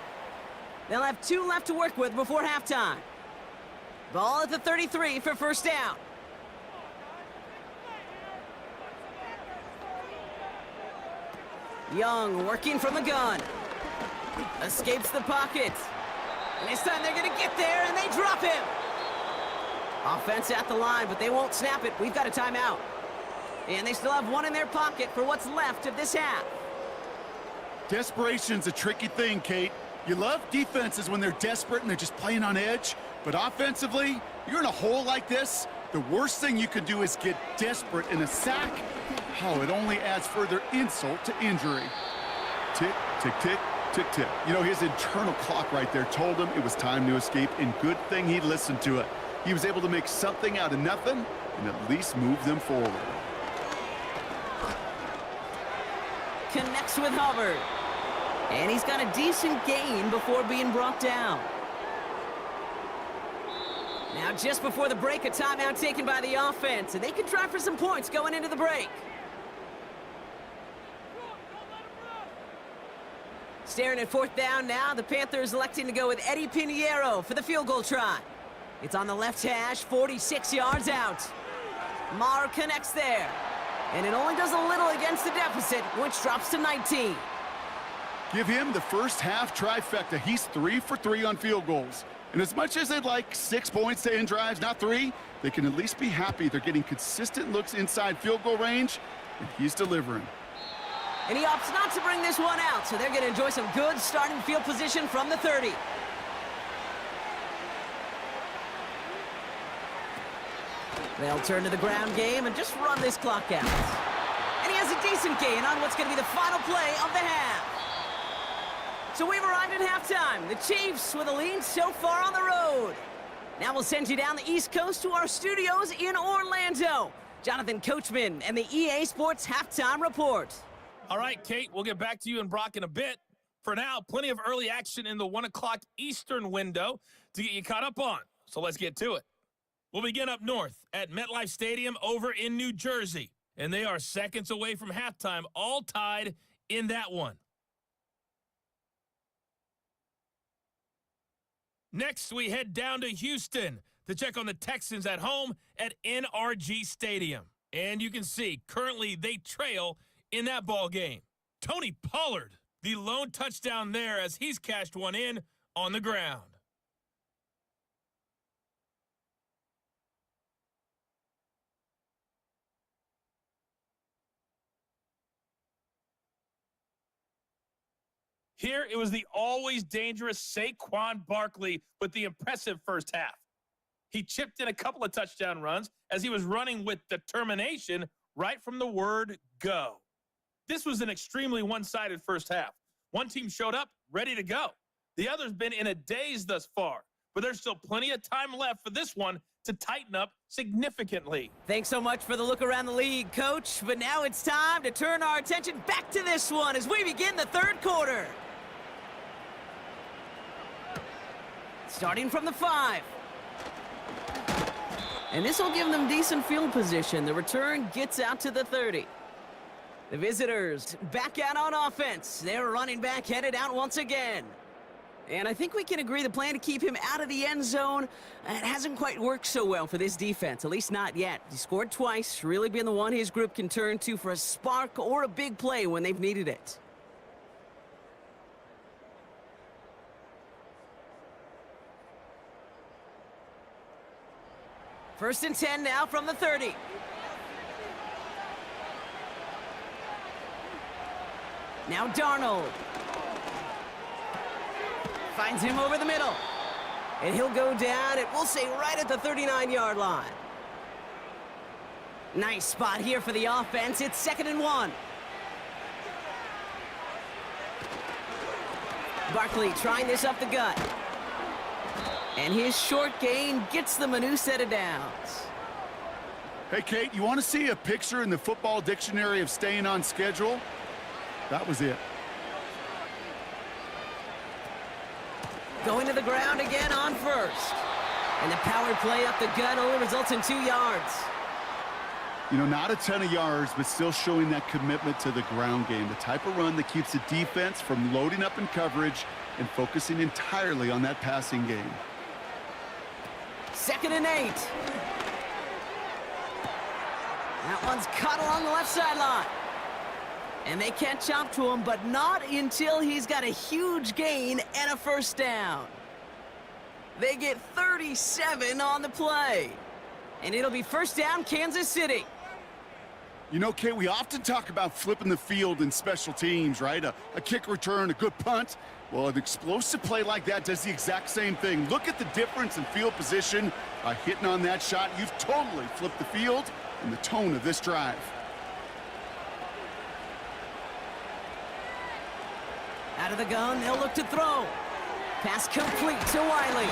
They'll have 2 left to work with before halftime. Ball at the 33 for first down. Young working from the gun. Escapes the pocket. And this time they're going to get there, and they drop him. Offense at the line, but they won't snap it. We've got a timeout. And they still have 1 in their pocket for what's left of this half. Desperation's a tricky thing, Kate. You love defenses when they're desperate and they're just playing on edge. But offensively, you're in a hole like this, the worst thing you could do is get desperate in a sack. Oh, it only adds further insult to injury. Tick, tick, tick, tick, tick. You know, his internal clock right there told him it was time to escape, and good thing he listened to it. He was able to make something out of nothing and at least move them forward. Connects with Hubbard. And he's got a decent gain before being brought down. Now just before the break, a timeout taken by the offense, and they can try for some points going into the break. Staring at 4th down now, the Panthers electing to go with Eddie Pinheiro for the field goal try. It's on the left hash, 46 yards out. Marr connects there. And it only does a little against the deficit, which drops to 19. Give him the first half trifecta. He's 3 for 3 on field goals. And as much as they'd like 6 points to end drives, not 3, they can at least be happy they're getting consistent looks inside field goal range, and he's delivering. And he opts not to bring this one out, so they're going to enjoy some good starting field position from the 30. They'll turn to the ground game and just run this clock out. And he has a decent gain on what's going to be the final play of the half. So we've arrived at halftime. The Chiefs with a lead so far on the road. Now we'll send you down the East Coast to our studios in Orlando. Jonathan Coachman and the EA Sports Halftime Report. All right, Kate, we'll get back to you and Brock in a bit. For now, plenty of early action in the 1 o'clock Eastern window to get you caught up on. So let's get to it. We'll begin up north at MetLife Stadium over in New Jersey. And they are seconds away from halftime, all tied in that one. Next, we head down to Houston to check on the Texans at home at NRG Stadium. And you can see, currently they trail in that ball game. Tony Pollard, the lone touchdown there as he's cashed one in on the ground. Here, it was the always dangerous Saquon Barkley with the impressive first half. He chipped in a couple of touchdown runs as he was running with determination right from the word go. This was an extremely one-sided first half. One team showed up ready to go. The other's been in a daze thus far, but there's still plenty of time left for this one to tighten up significantly. Thanks so much for the look around the league, Coach. But now it's time to turn our attention back to this one as we begin the third quarter. Starting from the 5. And this will give them decent field position. The return gets out to the 30. The visitors back out on offense. Their running back headed out once again. And I think we can agree the plan to keep him out of the end zone, it hasn't quite worked so well for this defense, at least not yet. He scored twice, really being the one his group can turn to for a spark or a big play when they've needed it. First and 10 now from the 30. Now Darnold. Finds him over the middle. And he'll go down, and we'll say right at the 39-yard line. Nice spot here for the offense. It's 2nd and 1. Barkley trying this up the gut. And his short gain gets them a new set of downs. Hey, Kate, you want to see a picture in the football dictionary of staying on schedule? That was it. Going to the ground again on first. And the power play up the gut only results in 2 yards. You know, not a ton of yards, but still showing that commitment to the ground game. The type of run that keeps the defense from loading up in coverage and focusing entirely on that passing game. 2nd and 8. That one's caught along the left sideline. And they catch up to him, but not until he's got a huge gain and a first down. They get 37 on the play. And it'll be first down, Kansas City. You know, Kate, we often talk about flipping the field in special teams, right? A kick return, a good punt. Well, an explosive play like that does the exact same thing. Look at the difference in field position. By hitting on that shot, you've totally flipped the field and the tone of this drive. Out of the gun, they'll look to throw. Pass complete to Wiley.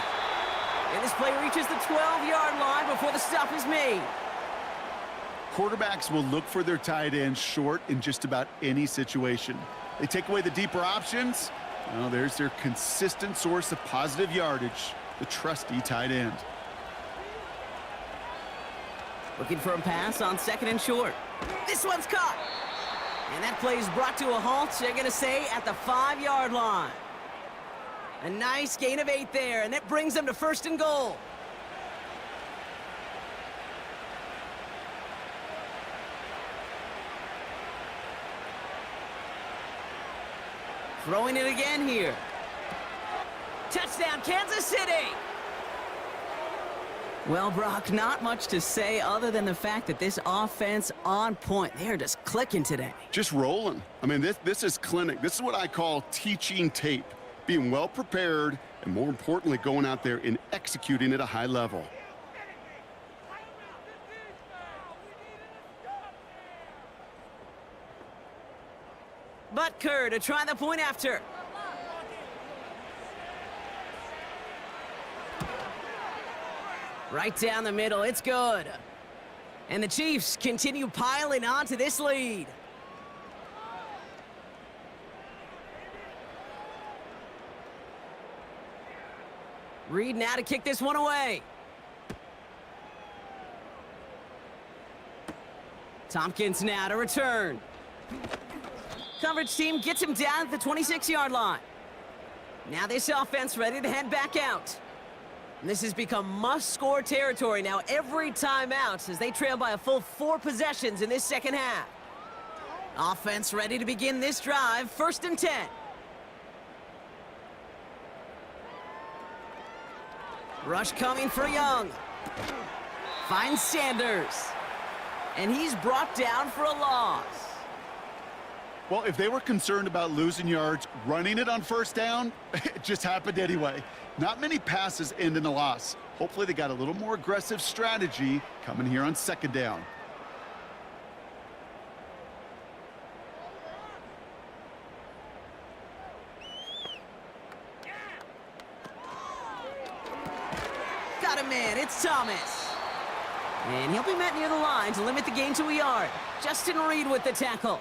And this play reaches the 12-yard line before the stop is made. Quarterbacks will look for their tight ends short in just about any situation. They take away the deeper options. Well, there's their consistent source of positive yardage, the trusty tight end. Looking for a pass on 2nd and short. This one's caught. And that play is brought to a halt, they're going to say, at the 5-yard line. A nice gain of 8 there, and that brings them to 1st and goal. Throwing it again here. Touchdown, Kansas City! Well, Brock, not much to say other than the fact that this offense on point. They're just clicking today. Just rolling. I mean, this is clinic. This is what I call teaching tape. Being well prepared, and more importantly, going out there and executing at a high level. Butker to try the point after. Right down the middle, it's good. And the Chiefs continue piling on to this lead. Reed now to kick this one away. Tompkins now to return. Coverage team gets him down at the 26-yard line. Now this offense ready to head back out. And this has become must-score territory now every time out as they trail by a full 4 possessions in this second half. Offense ready to begin this drive, 1st and 10. Rush coming for Young. Finds Sanders. And he's brought down for a loss. Well, if they were concerned about losing yards, running it on first down, it just happened anyway. Not many passes end in a loss. Hopefully they got a little more aggressive strategy coming here on second down. Got him in. It's Thomas. And he'll be met near the line to limit the gain to a yard. Justin Reed with the tackle.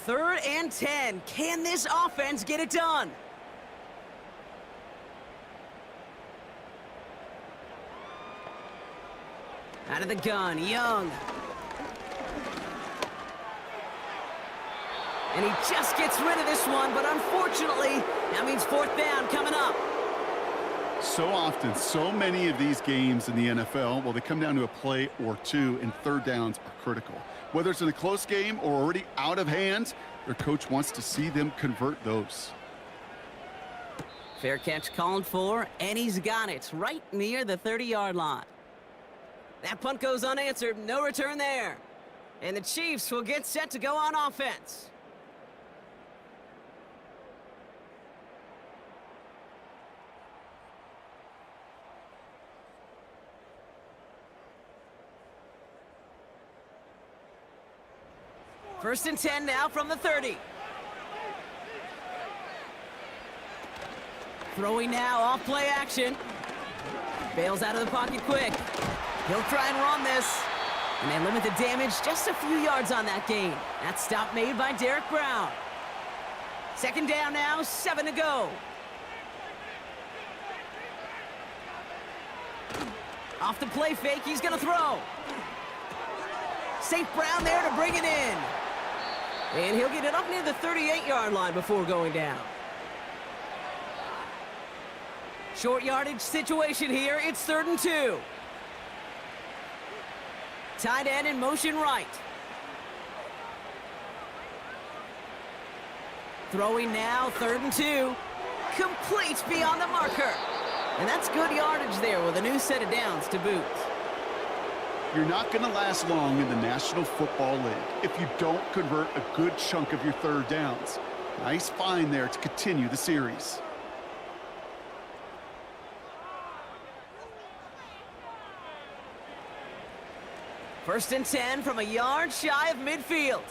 3rd and 10. Can this offense get it done? Out of the gun, Young. And he just gets rid of this one, but unfortunately, that means 4th down coming up. So often, so many of these games in the NFL, well, they come down to a play or two, and third downs are critical. Whether it's in a close game or already out of hand, their coach wants to see them convert those. Fair catch called for, and he's got it right near the 30-yard line. That punt goes unanswered, no return there. And the Chiefs will get set to go on offense. First and 10 now from the 30. Throwing now, off play action. Bails out of the pocket quick. He'll try and run this. And they limit the damage just a few yards on that gain. That stop made by Derek Brown. Second down now, 7 to go. Off the play fake, he's gonna throw. St. Brown there to bring it in. And he'll get it up near the 38-yard line before going down. Short yardage situation here. It's 3rd and 2. Tight end in motion right. Throwing now, 3rd and 2. Complete beyond the marker. And that's good yardage there with a new set of downs to boot. You're not going to last long in the National Football League if you don't convert a good chunk of your third downs. Nice find there to continue the series. First and 10 from a yard shy of midfield.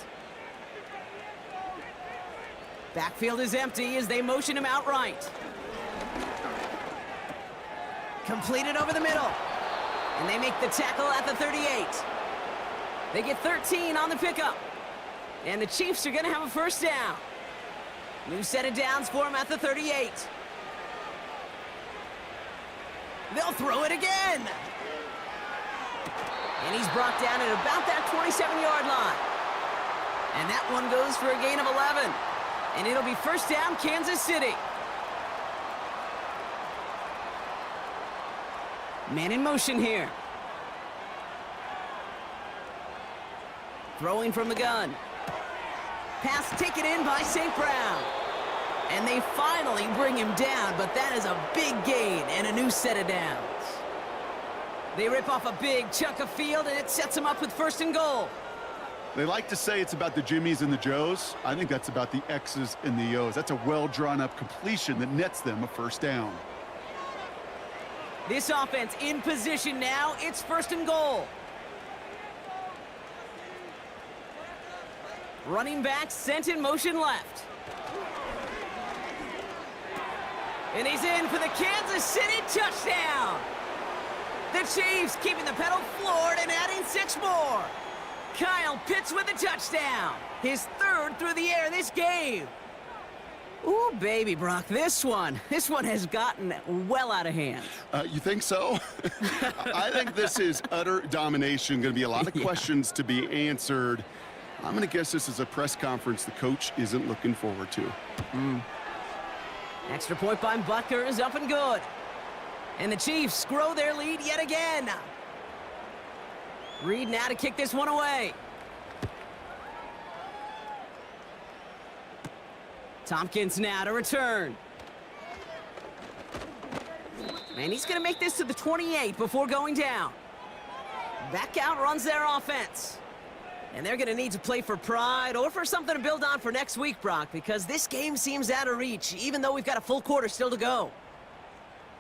Backfield is empty as they motion him out right. Completed over the middle. And they make the tackle at the 38. They get 13 on the pickup. And the Chiefs are going to have a first down. New set of downs for him at the 38. They'll throw it again. And he's brought down at about that 27-yard line. And that one goes for a gain of 11. And it'll be first down, Kansas City. Man in motion here. Throwing from the gun. Pass taken in by St. Brown. And they finally bring him down, but that is a big gain and a new set of downs. They rip off a big chunk of field, and it sets them up with 1st and goal. They like to say it's about the Jimmies and the Joes. I think that's about the X's and the O's. That's a well-drawn-up completion that nets them a first down. This offense in position now. It's 1st and goal. Running back sent in motion left. And he's in for the Kansas City touchdown. The Chiefs keeping the pedal floored and adding 6 more. Kyle Pitts with a touchdown. His 3rd through the air this game. Ooh, baby, Brock, this one has gotten well out of hand. You think so? I think this is utter domination. Going to be a lot of questions to be answered. I'm going to guess this is a press conference the coach isn't looking forward to. Extra point by Butker is up and good. And the Chiefs grow their lead yet again. Reed now to kick this one away. Tompkins now to return. And he's going to make this to the 28 before going down. Back out runs their offense. And they're going to need to play for pride or for something to build on for next week, Brock, because this game seems out of reach, even though we've got a full quarter still to go.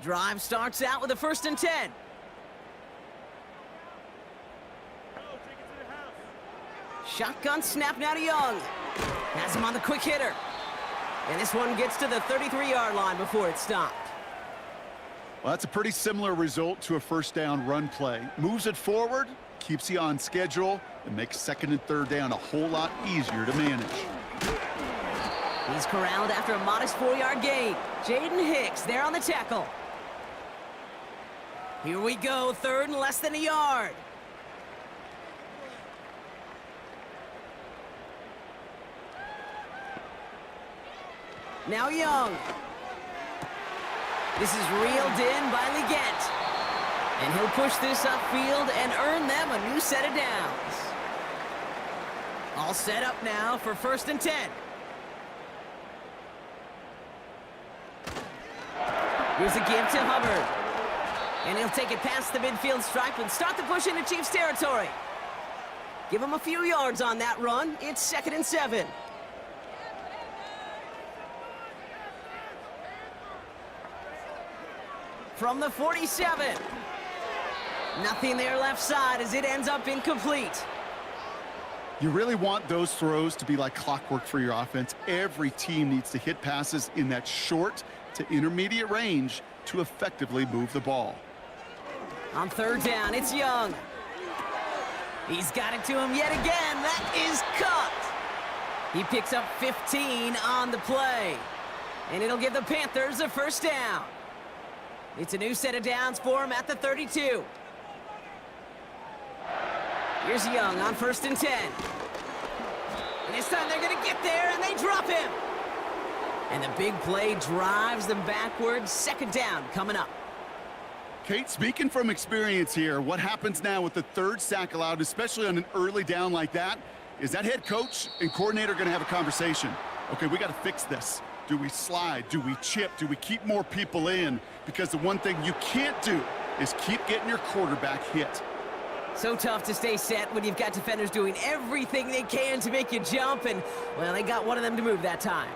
Drive starts out with a 1st and 10. Shotgun snap now to Young. Has him on the quick hitter. And this one gets to the 33-yard line before it's stopped. Well, that's a pretty similar result to a first down run play. Moves it forward, keeps you on schedule, and makes 2nd and 3rd down a whole lot easier to manage. He's corralled after a modest 4-yard gain. Jaden Hicks there on the tackle. Here we go, 3rd and less than a yard. Now Young. This is reeled in by Leggett. And he'll push this upfield and earn them a new set of downs. All set up now for 1st and 10. Here's a give to Hubbard. And he'll take it past the midfield stripe and start the push into Chiefs territory. Give him a few yards on that run. It's 2nd and 7. From the 47. Nothing there left side as it ends up incomplete. You really want those throws to be like clockwork for your offense. Every team needs to hit passes in that short to intermediate range to effectively move the ball. On 3rd down, it's Young. He's got it to him yet again. That is cut. He picks up 15 on the play. And it'll give the Panthers a 1st down. It's a new set of downs for him at the 32. Here's Young on 1st and 10. And this time they're going to get there, and they drop him. And the big play drives them backwards. 2nd down coming up. Kate, speaking from experience here, what happens now with the 3rd sack allowed, especially on an early down like that, is that head coach and coordinator going to have a conversation. Okay, we got to fix this. Do we slide? Do we chip? Do we keep more people in? Because the one thing you can't do is keep getting your quarterback hit. So tough to stay set when you've got defenders doing everything they can to make you jump, and, well, they got one of them to move that time.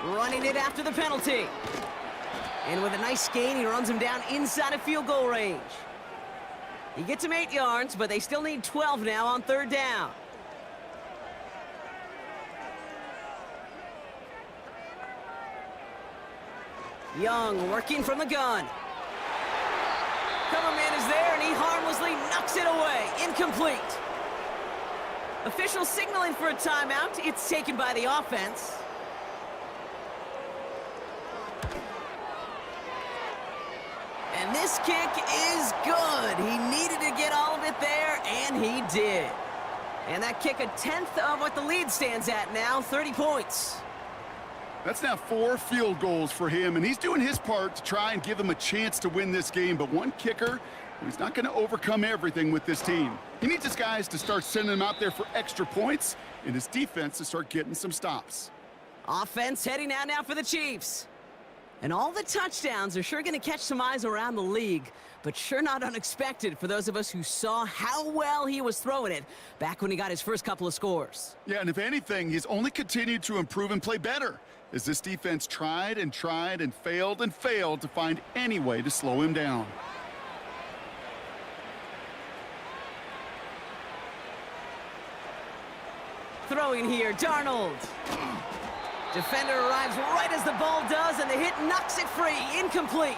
Running it after the penalty. And with a nice gain, he runs him down inside of field goal range. He gets him 8 yards, but they still need 12 now on 3rd down. Young working from the gun. Cover man is there, and he harmlessly knocks it away. Incomplete. Official signaling for a timeout. It's taken by the offense. And this kick is good. He needed to get all of it there, and he did. And that kick, a 10th of what the lead stands at now, 30 points. That's now 4 field goals for him, and he's doing his part to try and give them a chance to win this game. But one kicker, he's not going to overcome everything with this team. He needs his guys to start sending them out there for extra points, and his defense to start getting some stops. Offense heading out now for the Chiefs. And all the touchdowns are sure going to catch some eyes around the league, but sure not unexpected for those of us who saw how well he was throwing it back when he got his first couple of scores. Yeah, and if anything, he's only continued to improve and play better as this defense tried and failed to find any way to slow him down. Throwing here, Darnold. Defender arrives right as the ball does, and the hit knocks it free. Incomplete.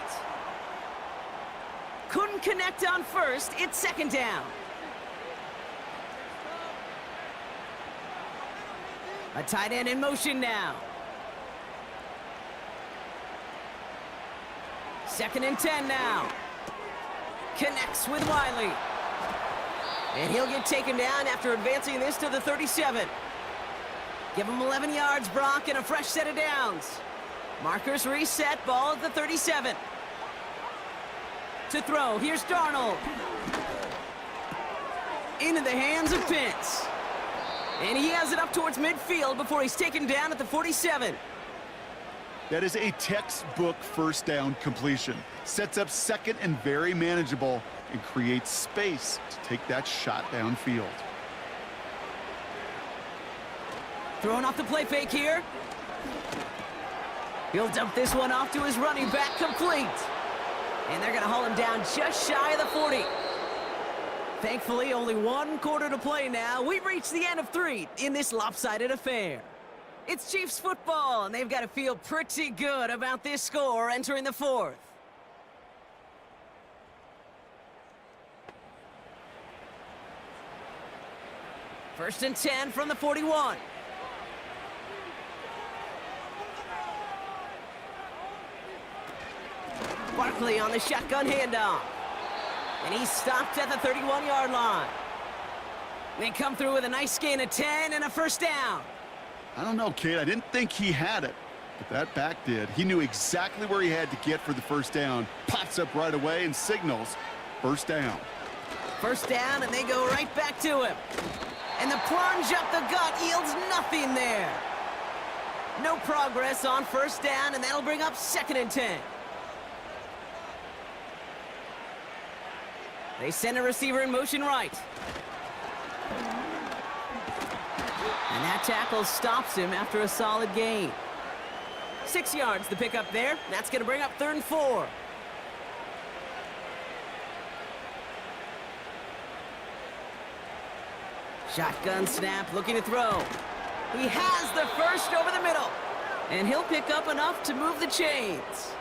Couldn't connect on first. It's 2nd down. A tight end in motion now. 2nd and 10 now. Connects with Wiley. And he'll get taken down after advancing this to the 37. Give him 11 yards, Brock, and a fresh set of downs. Markers reset, ball at the 37. To throw, here's Darnold. Into the hands of Pitts. And he has it up towards midfield before he's taken down at the 47. That is a textbook first down completion. Sets up second and very manageable and creates space to take that shot downfield. Throwing off the play fake here. He'll dump this one off to his running back, complete. And they're going to haul him down just shy of the 40. Thankfully, only one quarter to play now. We've reached the end of 3 in this lopsided affair. It's Chiefs football, and they've got to feel pretty good about this score entering the 4th. First and 10 from the 41. Barkley on the shotgun handoff. And he's stopped at the 31-yard line. They come through with a nice gain of 10 and a first down. I don't know, kid. I didn't think he had it, but that back did. He knew exactly where he had to get for the first down. Pops up right away and signals first down. First down, and they go right back to him. And the plunge up the gut yields nothing there. No progress on first down, and that'll bring up 2nd and 10. They send a receiver in motion right. And that tackle stops him after a solid gain. 6 yards the pickup there. That's going to bring up 3rd and 4. Shotgun snap, looking to throw. He has the first over the middle. And he'll pick up enough to move the chains.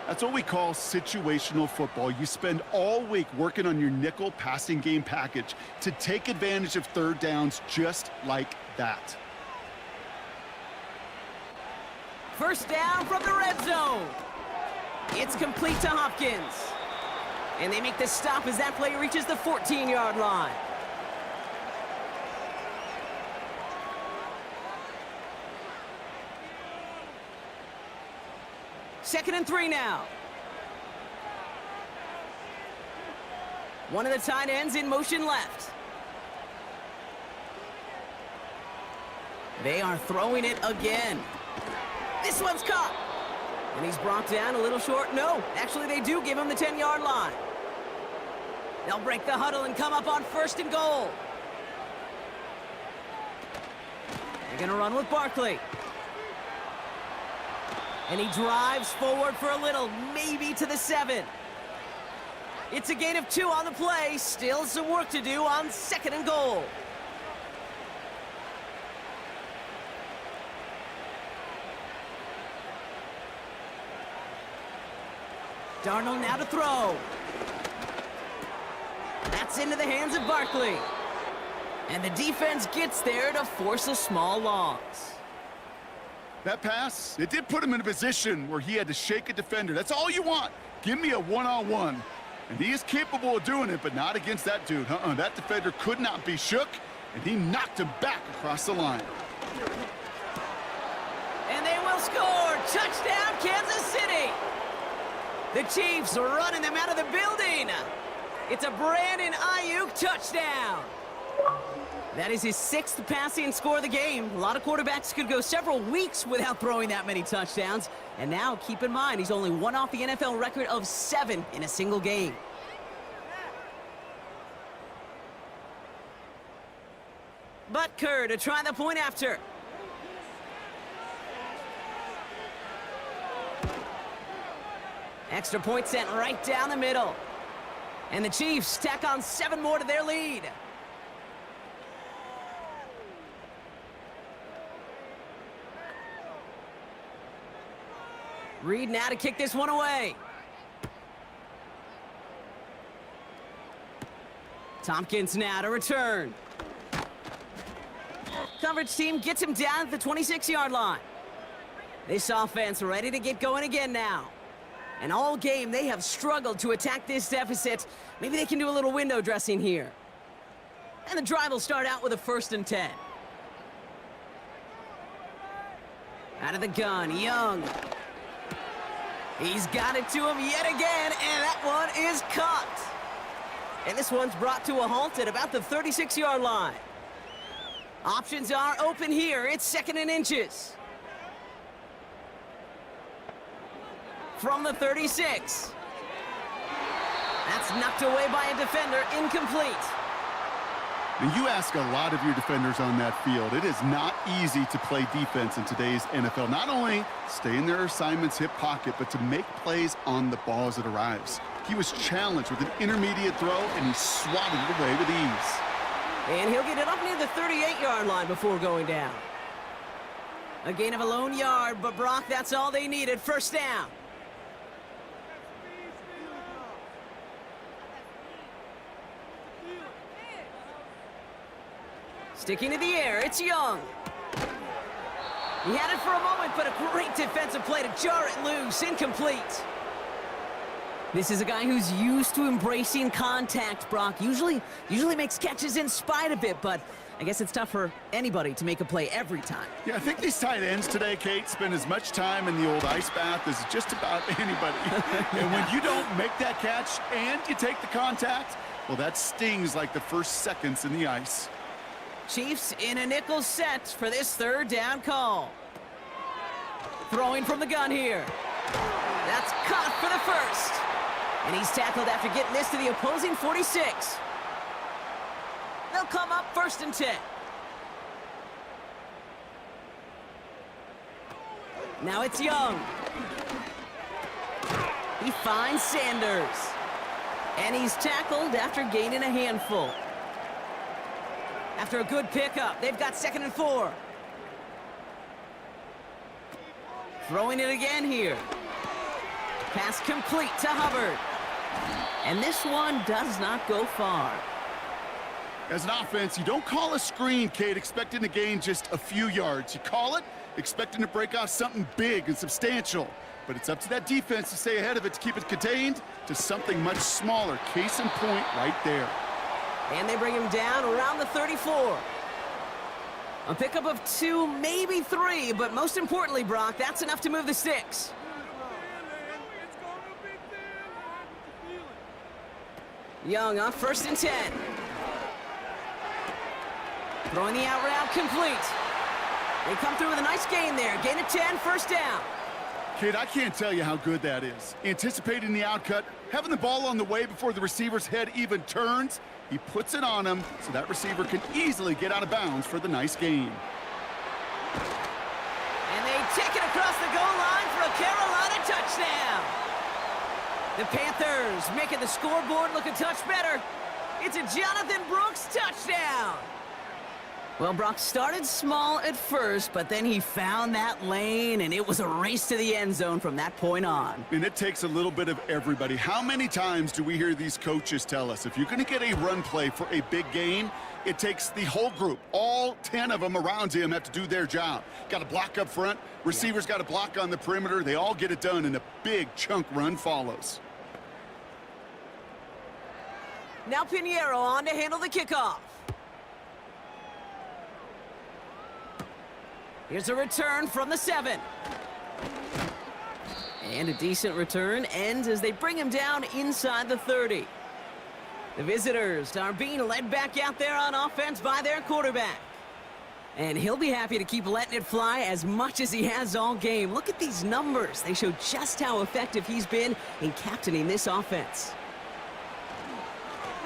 That's what we call situational football. You spend all week working on your nickel passing game package to take advantage of third downs just like that. First down from the red zone. It's complete to Hopkins. And they make the stop as that play reaches the 14-yard line. Second and 3 now. One of the tight ends in motion left. They are throwing it again. This one's caught. And he's brought down a little short. No, actually they do give him the 10-yard line. They'll break the huddle and come up on 1st and goal. They're going to run with Barkley. And he drives forward for a little, maybe to the 7. It's a gain of 2 on the play. Still some work to do on 2nd and goal. Darnold now to throw. That's into the hands of Barkley. And the defense gets there to force a small loss. That pass, it did put him in a position where he had to shake a defender. That's all you want. Give me a one-on-one. And he is capable of doing it, but not against that dude. That defender could not be shook, and he knocked him back across the line. And they will score. Touchdown, Kansas City. The Chiefs are running them out of the building. It's a Brandon Ayuk touchdown. That is his 6th passing score of the game. A lot of quarterbacks could go several weeks without throwing that many touchdowns. And now, keep in mind, he's only one off the NFL record of 7 in a single game. Butker to try the point after. Extra point sent right down the middle. And the Chiefs tack on 7 more to their lead. Reed now to kick this one away. Tompkins now to return. Coverage team gets him down at the 26-yard line. This offense ready to get going again now. And all game, they have struggled to attack this deficit. Maybe they can do a little window dressing here. And the drive will start out with a 1st and 10. Out of the gun, Young. He's got it to him yet again, and that one is caught. And this one's brought to a halt at about the 36-yard line. Options are open here. It's 2nd and inches. from the 36. That's knocked away by a defender, incomplete. And you ask a lot of your defenders on that field. It is not easy to play defense in today's NFL. Not only stay in their assignment's hip pocket, but to make plays on the ball as it arrives. He was challenged with an intermediate throw, and he swatted it away with ease. And he'll get it up near the 38-yard line before going down. A gain of a lone yard, but Brock, that's all they needed. First down. Sticking to the air, it's Young. He had it for a moment, but a great defensive play to jar it loose. Incomplete. This is a guy who's used to embracing contact, Brock. Usually makes catches in spite of it, but I guess it's tough for anybody to make a play every time. Yeah, I think these tight ends today, Kate, spend as much time in the old ice bath as just about anybody. And when you don't make that catch and you take the contact, well, that stings like the first seconds in the ice. Chiefs in a nickel set for this third down call. Throwing from the gun here. That's caught for the first. And he's tackled after getting this to the opposing 46. They'll come up 1st and 10. Now it's Young. He finds Sanders. And he's tackled after gaining a handful. After a good pickup, they've got 2nd and 4. Throwing it again here. Pass complete to Hubbard. And this one does not go far. As an offense, you don't call a screen, Kate, expecting to gain just a few yards. You call it expecting to break off something big and substantial. But it's up to that defense to stay ahead of it, to keep it contained to something much smaller. Case in point right there. And they bring him down around the 34. A pickup of 2, maybe 3, but most importantly, Brock, that's enough to move the sticks. Young on 1st and 10. Throwing the out route complete. They come through with a nice gain there. Gain of 10, 1st down. Kid, I can't tell you how good that is. Anticipating the outcut, having the ball on the way before the receiver's head even turns, he puts it on him so that receiver can easily get out of bounds for the nice gain. And they take it across the goal line for a Carolina touchdown. The Panthers making the scoreboard look a touch better. It's a Jonathan Brooks touchdown. Well, Brock started small at first, but then he found that lane, and it was a race to the end zone from that point on. And it takes a little bit of everybody. How many times do we hear these coaches tell us, if you're going to get a run play for a big gain, it takes the whole group, all 10 of them around him have to do their job. Got to block up front, receivers got to block on the perimeter. They all get it done, and a big chunk run follows. Now Pinheiro on to handle the kickoff. Here's a return from the 7. And a decent return ends as they bring him down inside the 30. The visitors are being led back out there on offense by their quarterback. And he'll be happy to keep letting it fly as much as he has all game. Look at these numbers. They show just how effective he's been in captaining this offense.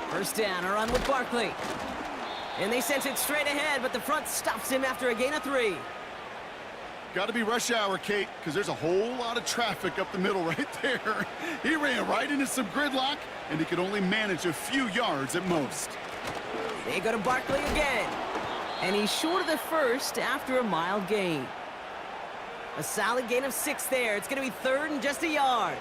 First down, a run with Barkley. And they sent it straight ahead, but the front stops him after a gain of 3. Got to be rush hour, Kate, because there's a whole lot of traffic up the middle right there. He ran right into some gridlock, and he could only manage a few yards at most. They go to Barkley again. And he's short of the first after a mild gain. A solid gain of 6 there. It's going to be 3rd and just a yard.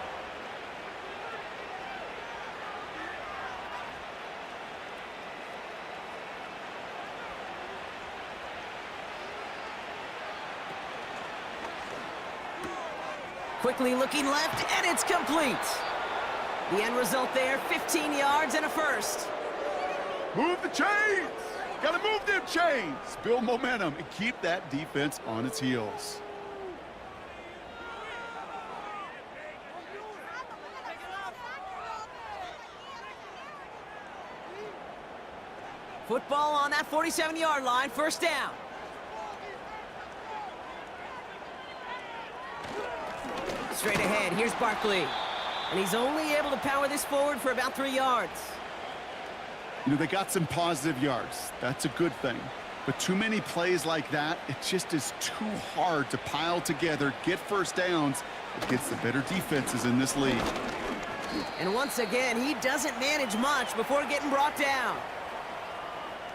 Quickly looking left, and it's complete. The end result there, 15 yards and a first. Move the chains! Got to move them chains! Build momentum and keep that defense on its heels. Football on that 47-yard line, first down. Straight ahead, here's Barkley. And he's only able to power this forward for about 3 yards. You know, they got some positive yards. That's a good thing. But too many plays like that, it just is too hard to pile together, get first downs against the better defenses in this league. And once again, he doesn't manage much before getting brought down.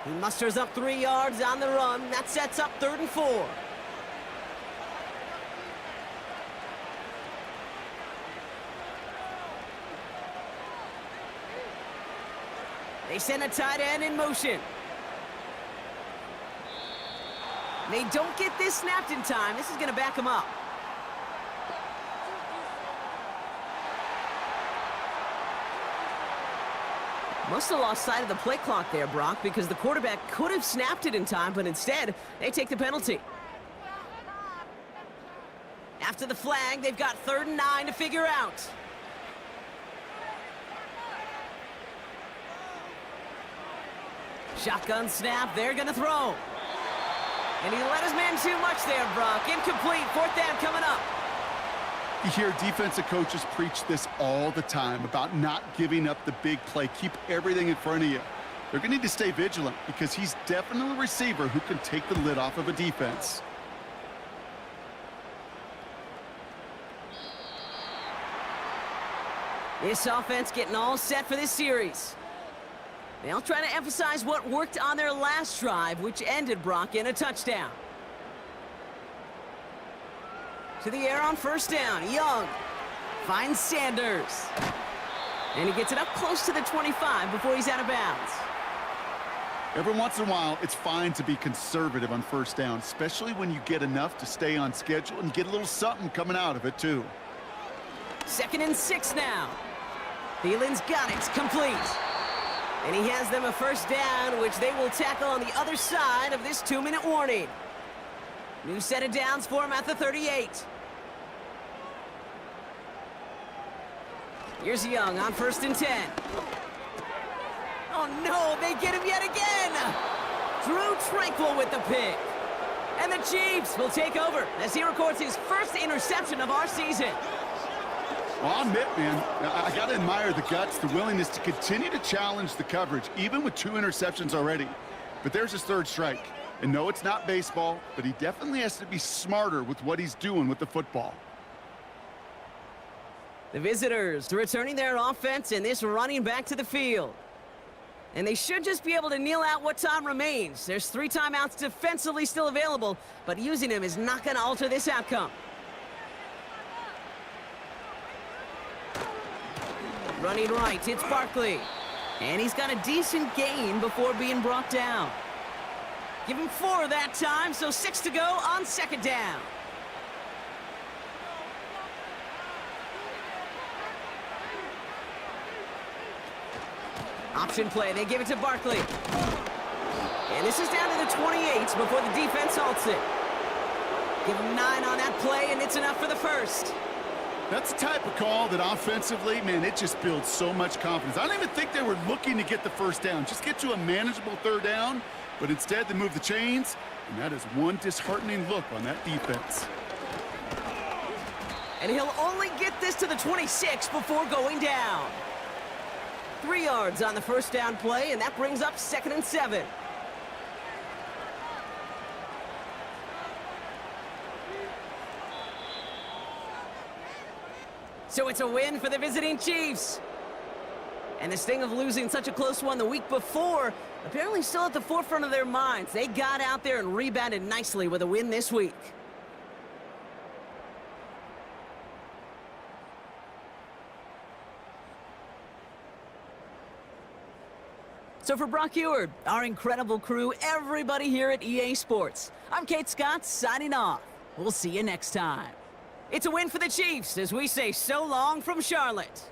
He musters up 3 yards on the run. That sets up 3rd and 4. They send a tight end in motion. They don't get this snapped in time. This is going to back him up. Must have lost sight of the play clock there, Brock, because the quarterback could have snapped it in time, but instead, they take the penalty. After the flag, they've got 3rd and 9 to figure out. Shotgun snap, they're going to throw. And he let his man too much there, Brock. Incomplete, 4th down coming up. You hear defensive coaches preach this all the time about not giving up the big play. Keep everything in front of you. They're going to need to stay vigilant because he's definitely a receiver who can take the lid off of a defense. This offense getting all set for this series. They'll try to emphasize what worked on their last drive, which ended, Brock, in a touchdown. To the air on 1st down. Young finds Sanders. And he gets it up close to the 25 before he's out of bounds. Every once in a while, it's fine to be conservative on 1st down, especially when you get enough to stay on schedule and get a little something coming out of it, too. 2nd and 6 now. Thielen's got it. Complete. And he has them a 1st down, which they will tackle on the other side of this 2-minute warning. New set of downs for him at the 38. Here's Young on 1st and 10. Oh, no, they get him yet again. Drew Tranquil with the pick. And the Chiefs will take over as he records his 1st interception of our season. Well, I'll admit, man, I got to admire the guts, the willingness to continue to challenge the coverage, even with 2 interceptions already. But there's his 3rd strike. And no, it's not baseball, but he definitely has to be smarter with what he's doing with the football. The visitors returning their offense and this running back to the field. And they should just be able to kneel out what time remains. There's 3 timeouts defensively still available, but using them is not going to alter this outcome. Running right, it's Barkley. And he's got a decent gain before being brought down. Give him 4 that time, so 6 to go on 2nd down. Option play, they give it to Barkley. And this is down to the 28 before the defense halts it. Give him 9 on that play, and it's enough for the 1st. That's the type of call that offensively, man, it just builds so much confidence. I don't even think they were looking to get the 1st down. Just get to a manageable 3rd down, but instead they move the chains, and that is one disheartening look on that defense. And he'll only get this to the 26 before going down. 3 yards on the 1st down play, and that brings up 2nd and 7. So it's a win for the visiting Chiefs. And the sting of losing such a close one the week before, apparently still at the forefront of their minds. They got out there and rebounded nicely with a win this week. So for Brock Eward, our incredible crew, everybody here at EA Sports, I'm Kate Scott signing off. We'll see you next time. It's a win for the Chiefs as we say so long from Charlotte.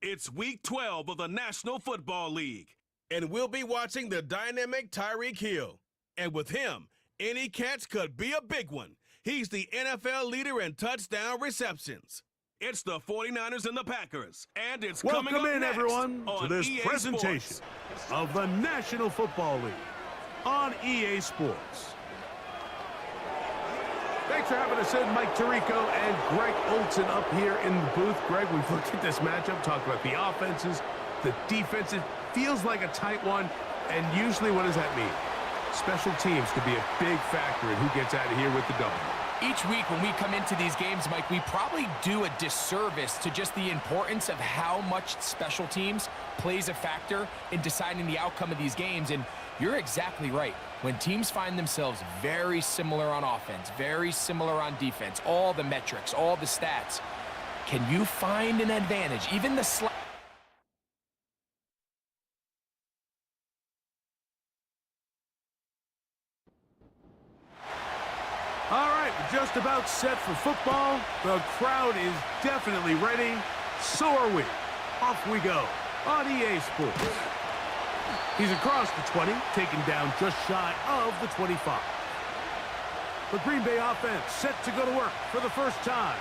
It's Week 12 of the National Football League, and we'll be watching the dynamic Tyreek Hill. And with him, any catch could be a big one. He's the NFL leader in touchdown receptions. It's the 49ers and the Packers, and it's coming up Welcome in, next everyone, on to this EA presentation Sports. of the National Football League on EA Sports. Thanks for having us in, Mike Tirico and Greg Olson up here in the booth. Greg, we've looked at this matchup, talked about the offenses, the defenses. Feels like a tight one, and usually what does that mean? Special teams could be a big factor in who gets out of here with the W. Each week when we come into these games, Mike, we probably do a disservice to just the importance of how much special teams plays a factor in deciding the outcome of these games. And you're exactly right. When teams find themselves very similar on offense, very similar on defense, all the metrics, all the stats, can you find an advantage? Even the slight. All right, we're just about set for football. The crowd is definitely ready. So are we. Off we go on EA Sports. He's across the 20, taken down just shy of the 25. The Green Bay offense set to go to work for the first time.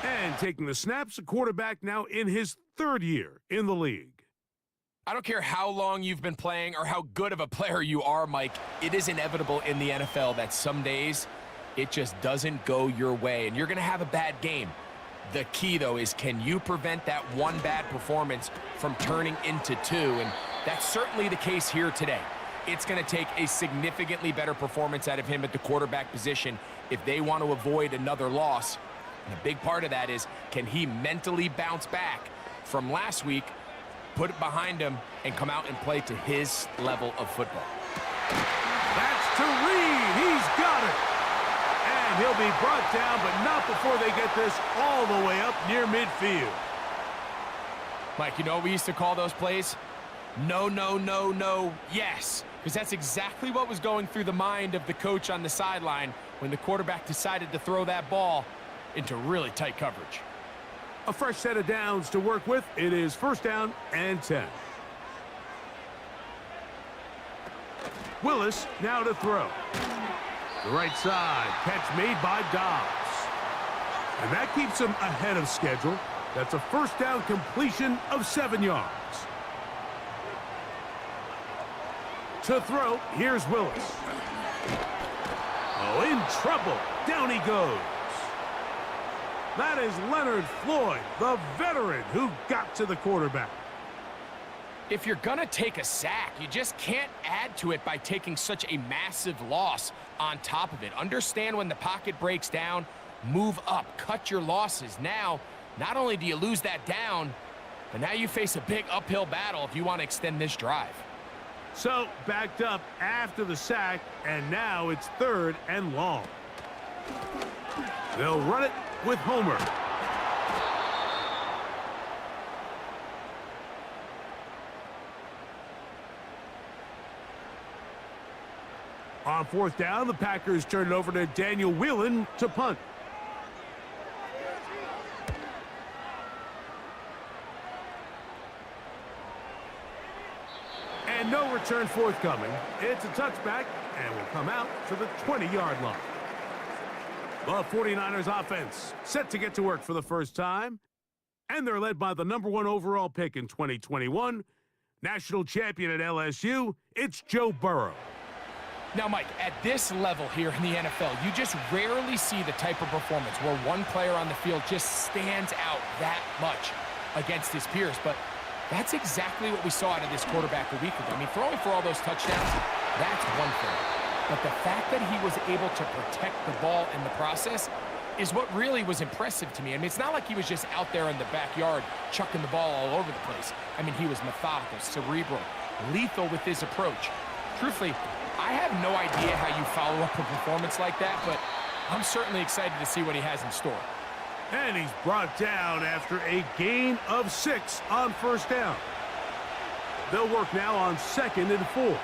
And taking the snaps, a quarterback now in his third year in the league. I don't care how long you've been playing or how good of a player you are, Mike. It is inevitable in the NFL that some days it just doesn't go your way, and you're going to have a bad game. The key, though, is can you prevent that one bad performance from turning into two? And that's certainly the case here today. It's going to take a significantly better performance out of him at the quarterback position if they want to avoid another loss. And a big part of that is, can he mentally bounce back from last week, put it behind him, and come out and play to his level of football? That's to Reed. He's got it. And he'll be brought down, but not before they get this all the way up near midfield. Mike, you know what we used to call those plays? No, no, no, no, yes. Because that's exactly what was going through the mind of the coach on the sideline when the quarterback decided to throw that ball into really tight coverage. A fresh set of downs to work with. It is first down and 10. Willis now to throw. The right side, catch made by Dobbs. And that keeps him ahead of schedule. That's a first down completion of 7 yards. To throw, here's Willis. Oh, in trouble. Down he goes. That is Leonard Floyd, the veteran who got to the quarterback. If you're going to take a sack, you just can't add to it by taking such a massive loss on top of it. Understand when the pocket breaks down, move up, cut your losses. Now, not only do you lose that down, but now you face a big uphill battle if you want to extend this drive. So, backed up after the sack, and now it's third and long. They'll run it with Homer. On fourth down, the Packers turn it over to Daniel Whelan to punt. And no return forthcoming. It's a touchback and will come out to the 20-yard line. The 49ers offense set to get to work for the first time. And they're led by the #1 overall pick in 2021. National champion at LSU, it's Joe Burrow. Now, Mike, at this level here in the NFL, you just rarely see the type of performance where one player on the field just stands out that much against his peers. But that's exactly what we saw out of this quarterback a week ago. I mean, throwing for all those touchdowns, that's one thing. But the fact that he was able to protect the ball in the process is what really was impressive to me. I mean, it's not like he was just out there in the backyard chucking the ball all over the place. I mean, he was methodical, cerebral, lethal with his approach. Truthfully, I have no idea how you follow up a performance like that, but I'm certainly excited to see what he has in store. And he's brought down after a gain of 6 on first down. They'll work now on 2nd and 4.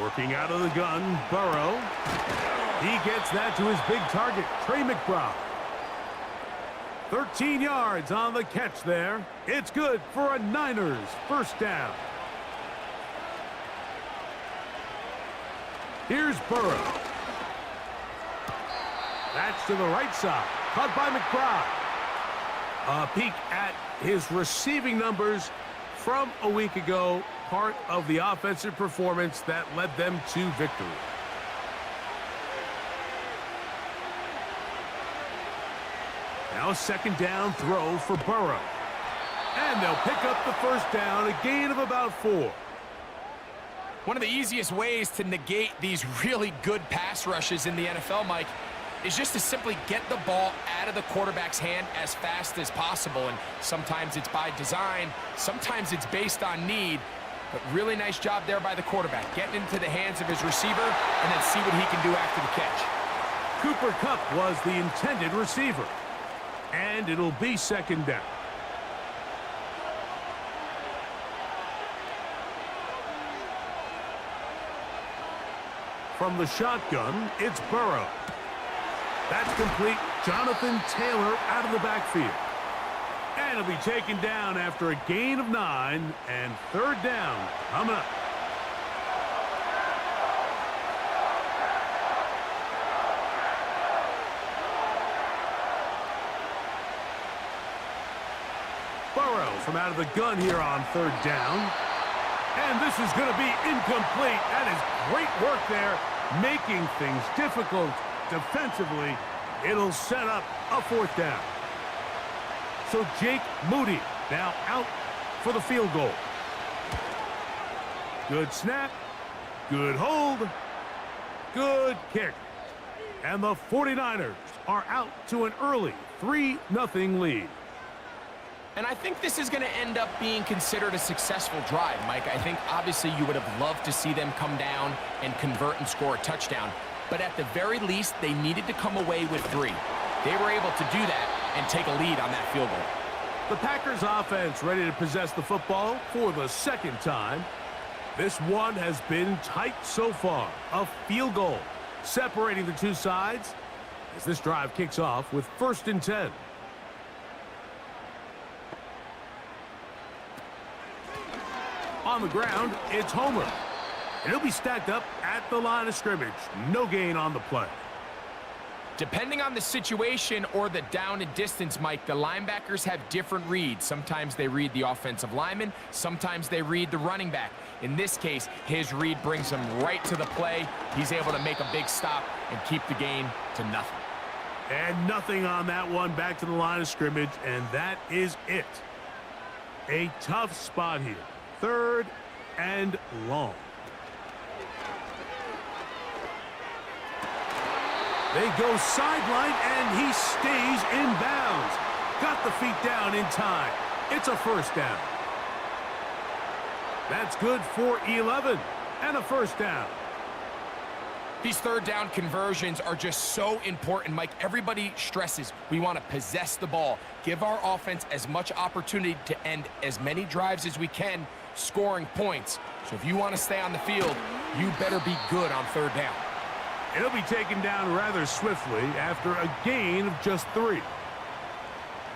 Working out of the gun, Burrow. He gets that to his big target, Trey McBride. 13 yards on the catch there. It's good for a Niners first down. Here's Burrow. That's to the right side. Caught by McBride. A peek at his receiving numbers from a week ago. Part of the offensive performance that led them to victory. Now a second down throw for Burrow. And they'll pick up the first down, a gain of about 4. One of the easiest ways to negate these really good pass rushes in the NFL, Mike, is just to simply get the ball out of the quarterback's hand as fast as possible. And sometimes it's by design, sometimes it's based on need. But really nice job there by the quarterback, getting into the hands of his receiver and then see what he can do after the catch. Cooper Kupp was the intended receiver. And it'll be second down. From the shotgun, it's Burrow. That's complete. Jonathan Taylor out of the backfield. And he'll be taken down after a gain of 9 and third down coming up. Burrow from out of the gun here on third down. And this is going to be incomplete. That is great work there, making things difficult defensively. It'll set up a fourth down. So Jake Moody now out for the field goal. Good snap, good hold, good kick. And the 49ers are out to an early 3-0 lead. And I think this is going to end up being considered a successful drive, Mike. I think obviously you would have loved to see them come down and convert and score a touchdown. But at the very least, they needed to come away with 3. They were able to do that and take a lead on that field goal. The Packers offense ready to possess the football for the second time. This one has been tight so far. A field goal separating the two sides as this drive kicks off with 1st and 10. On the ground, it's Homer. And he'll be stacked up at the line of scrimmage. No gain on the play. Depending on the situation or the down and distance, Mike, the linebackers have different reads. Sometimes they read the offensive lineman. Sometimes they read the running back. In this case, his read brings him right to the play. He's able to make a big stop and keep the gain to nothing. And nothing on that one. Back to the line of scrimmage, and that is it. A tough spot here. 3rd and long. They go sideline, and he stays in bounds. Got the feet down in time. It's a first down. That's good for 11 and a first down. These third down conversions are just so important, Mike. Everybody stresses we want to possess the ball, give our offense as much opportunity to end as many drives as we can, scoring points. So if you want to stay on the field, you better be good on third down. It'll be taken down rather swiftly after a gain of just 3.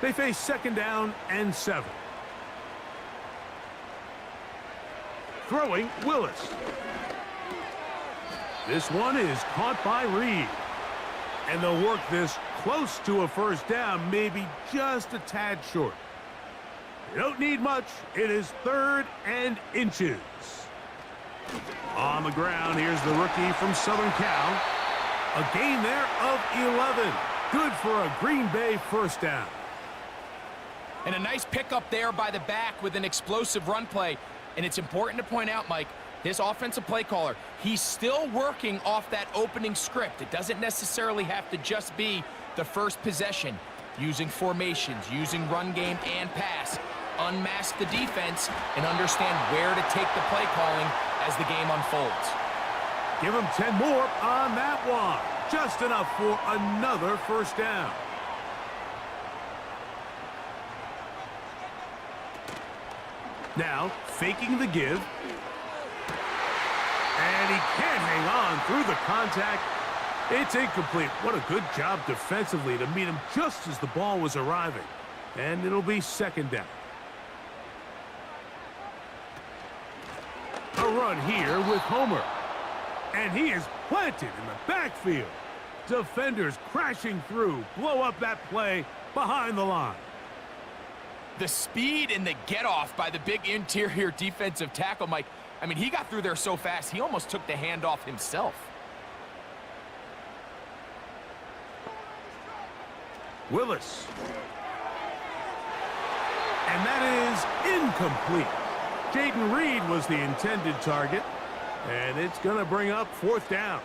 They face 2nd down and 7. Throwing Willis. This one is caught by Reed. And they'll work this close to a first down, maybe just a tad short. They don't need much. It is 3rd and inches. On the ground, here's the rookie from Southern Cal. A gain there of 11. Good for a Green Bay first down. And a nice pickup there by the back with an explosive run play. And it's important to point out, Mike, this offensive play caller, he's still working off that opening script. It doesn't necessarily have to just be the first possession. Using formations, using run game and pass. Unmask the defense and understand where to take the play calling as the game unfolds. Give him 10 more on that one. Just enough for another first down. Now, faking the give. And he can't hang on through the contact. It's incomplete. What a good job defensively to meet him just as the ball was arriving. And it'll be second down. A run here with Homer. And he is planted in the backfield. Defenders crashing through, blow up that play behind the line. The speed and the get-off by the big interior defensive tackle, Mike. I mean, he got through there so fast, he almost took the handoff himself. Willis. And that is incomplete. Jaden Reed was the intended target. And it's going to bring up fourth down.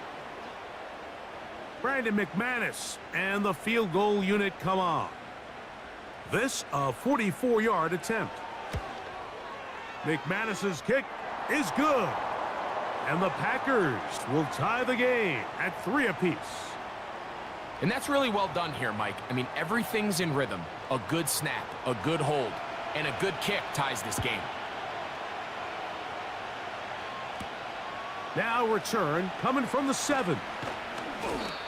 Brandon McManus and the field goal unit come on. This a 44-yard attempt. McManus's kick is good. And the Packers will tie the game at 3 apiece. And that's really well done here, Mike. I mean, everything's in rhythm. A good snap, a good hold, and a good kick ties this game. Now return coming from the 7.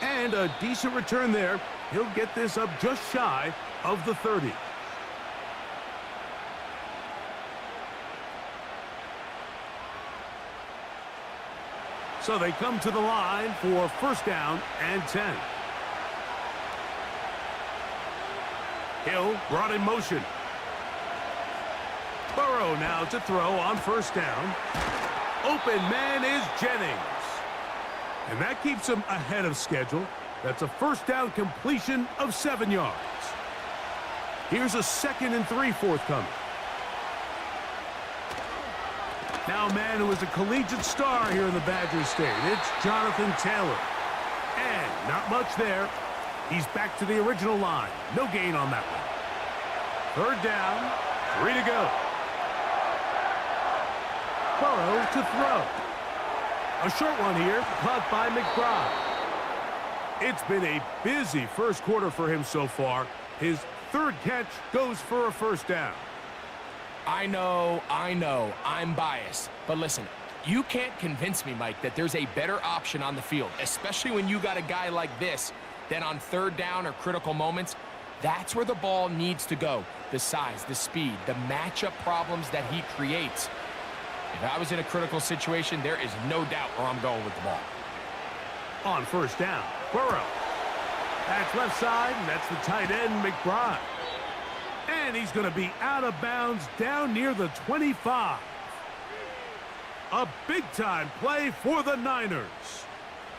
And a decent return there. He'll get this up just shy of the 30. So they come to the line for first down and 10. Hill brought in motion. Burrow now to throw on first down. Open man is Jennings. And that keeps him ahead of schedule. That's a first down completion of 7 yards. Here's a 2nd and 3 forthcoming. Now a man who is a collegiate star here in the Badger State. It's Jonathan Taylor. And not much there. He's back to the original line. No gain on that one. 3rd down, 3 to go. Burrow to throw. A short one here, caught by McBride. It's been a busy first quarter for him so far. His 3rd catch goes for a first down. I know, I'm biased. But listen, you can't convince me, Mike, that there's a better option on the field, especially when you got a guy like this, that on 3rd down or critical moments, that's where the ball needs to go. The size, the speed, the matchup problems that he creates. If I was in a critical situation, there is no doubt where I'm going with the ball. On first down, Burrow. That's left side, and that's the tight end, McBride. And he's going to be out of bounds down near the 25. A big-time play for the Niners.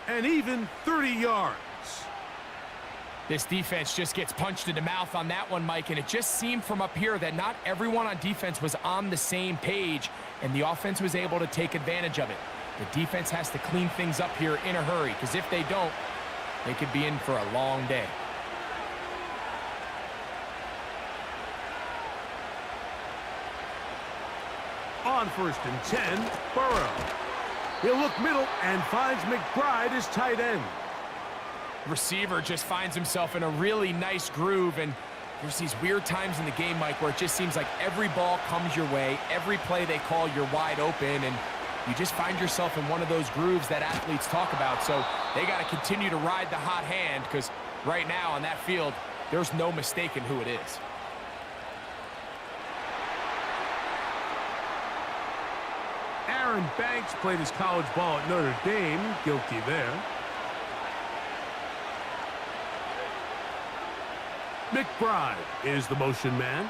And even 30 yards. This defense just gets punched in the mouth on that one, Mike, and it just seemed from up here that not everyone on defense was on the same page, and the offense was able to take advantage of it. The defense has to clean things up here in a hurry, because if they don't, they could be in for a long day. On 1st and 10, Burrow. He'll look middle and finds McBride as tight end. Receiver just finds himself in a really nice groove, and there's these weird times in the game, Mike, where it just seems like every ball comes your way, every play they call, you're wide open, and you just find yourself in one of those grooves that athletes talk about. So they got to continue to ride the hot hand, because right now on that field, there's no mistaking who it is. Aaron Banks played his college ball at Notre Dame. Guilty there. McBride is the motion man.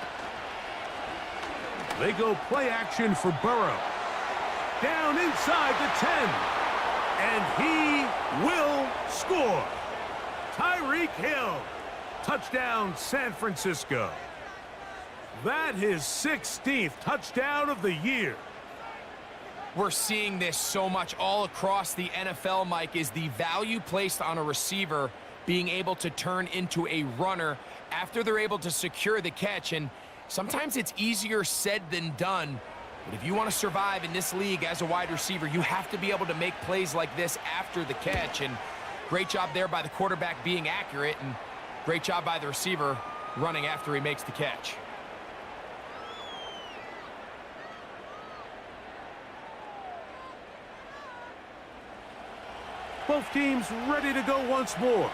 They go play action for Burrow. Down inside the 10. And he will score. Tyreek Hill. Touchdown, San Francisco. That his 16th touchdown of the year. We're seeing this so much all across the NFL, Mike, is the value placed on a receiver being able to turn into a runner after they're able to secure the catch. And sometimes it's easier said than done. But if you want to survive in this league as a wide receiver, you have to be able to make plays like this after the catch. And great job there by the quarterback being accurate, and great job by the receiver running after he makes the catch. Both teams ready to go once more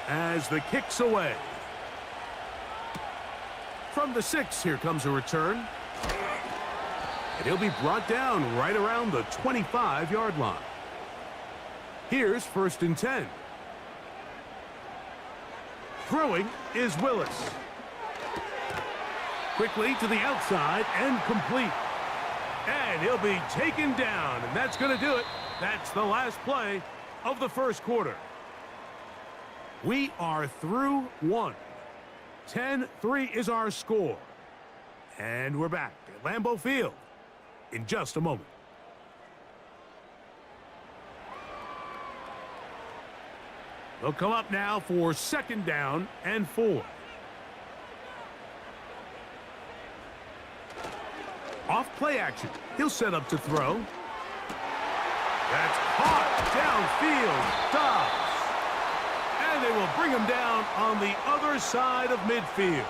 as the kick's away. From the 6, here comes a return. And he'll be brought down right around the 25-yard line. Here's 1st and 10. Throwing is Willis. Quickly to the outside and complete. And he'll be taken down, and that's going to do it. That's the last play of the first quarter. We are through 1. 10-3 is our score. And we're back at Lambeau Field in just a moment. They'll come up now for 2nd down and 4. Off play action. He'll set up to throw. That's caught downfield. Dobbs. And they will bring him down on the other side of midfield.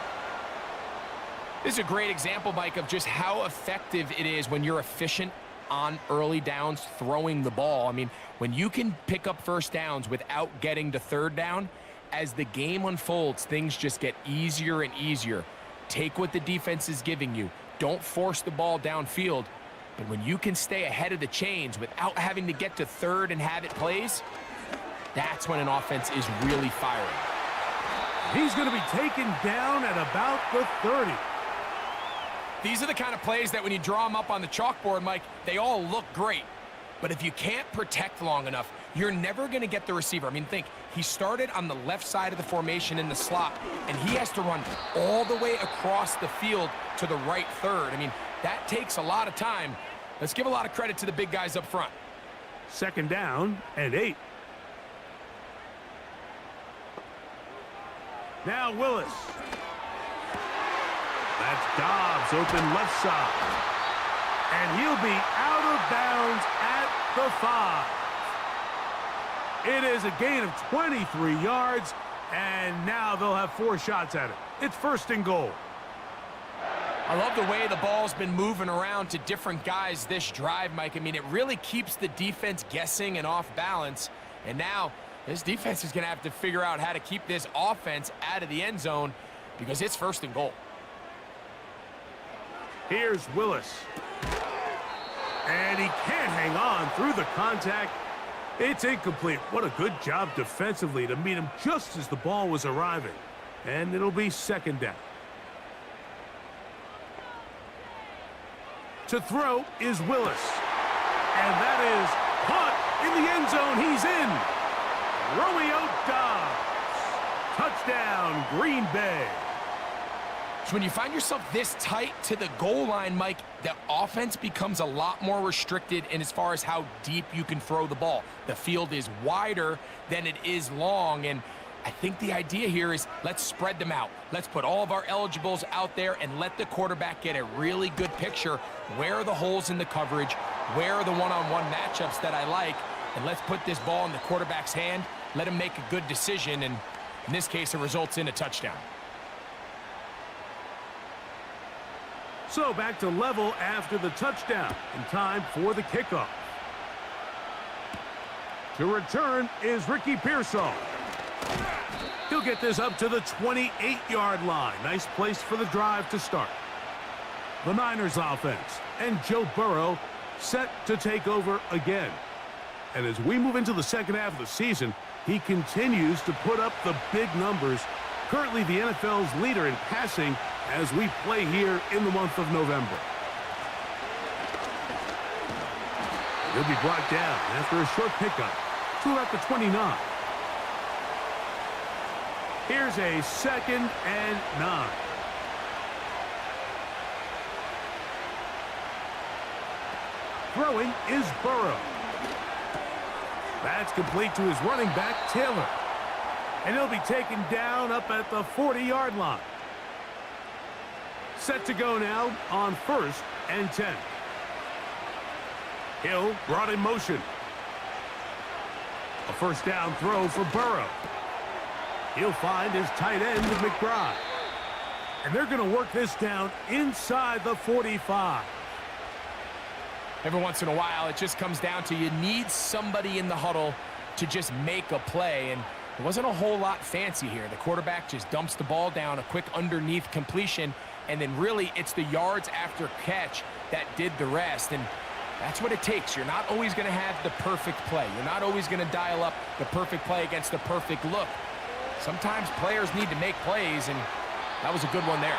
This is a great example, Mike, of just how effective it is when you're efficient on early downs throwing the ball. I mean, when you can pick up 1st downs without getting to 3rd down, as the game unfolds, things just get easier and easier. Take what the defense is giving you. Don't force the ball downfield. But when you can stay ahead of the chains without having to get to 3rd and have it plays, that's when an offense is really firing. He's going to be taken down at about the 30. These are the kind of plays that when you draw them up on the chalkboard, Mike, they all look great. But if you can't protect long enough, you're never going to get the receiver. I mean, think, he started on the left side of the formation in the slot, and he has to run all the way across the field to the right 3rd. I mean, that takes a lot of time. Let's give a lot of credit to the big guys up front. 2nd down and 8. Now Willis. That's Dobbs open left side. And he'll be out of bounds at the 5. It is a gain of 23 yards, and now they'll have 4 shots at it. It's 1st and goal. I love the way the ball's been moving around to different guys this drive, Mike. I mean, it really keeps the defense guessing and off balance. And now this defense is going to have to figure out how to keep this offense out of the end zone because it's 1st and goal. Here's Willis. And he can't hang on through the contact. It's incomplete. What a good job defensively to meet him just as the ball was arriving. And it'll be 2nd down. To throw is Willis. And that is caught in the end zone. He's in. Romeo Dobbs. Touchdown, Green Bay. So when you find yourself this tight to the goal line, Mike, the offense becomes a lot more restricted in as far as how deep you can throw the ball. The field is wider than it is long, and I think the idea here is let's spread them out. Let's put all of our eligibles out there and let the quarterback get a really good picture. Where are the holes in the coverage? Where are the one-on-one matchups that I like? And let's put this ball in the quarterback's hand, let him make a good decision, and in this case, it results in a touchdown. So back to level after the touchdown, and time for the kickoff. To return is Ricky Pearsall. He'll get this up to the 28-yard line. Nice place for the drive to start. The Niners offense and Joe Burrow set to take over again. And as we move into the second half of the season, he continues to put up the big numbers. Currently the NFL's leader in passing as we play here in the month of November. He'll be brought down after a short pickup to about the 29. Here's a 2nd and 9. Throwing is Burrow. That's complete to his running back, Taylor. And he'll be taken down up at the 40-yard line. Set to go now on 1st and 10. Hill brought in motion. A 1st down throw for Burrow. He'll find his tight end, McBride. And they're going to work this down inside the 45. Every once in a while, it just comes down to you need somebody in the huddle to just make a play, and it wasn't a whole lot fancy here. The quarterback just dumps the ball down, a quick underneath completion, and then really it's the yards after catch that did the rest, and that's what it takes. You're not always going to have the perfect play. You're not always going to dial up the perfect play against the perfect look. Sometimes players need to make plays, and that was a good one there.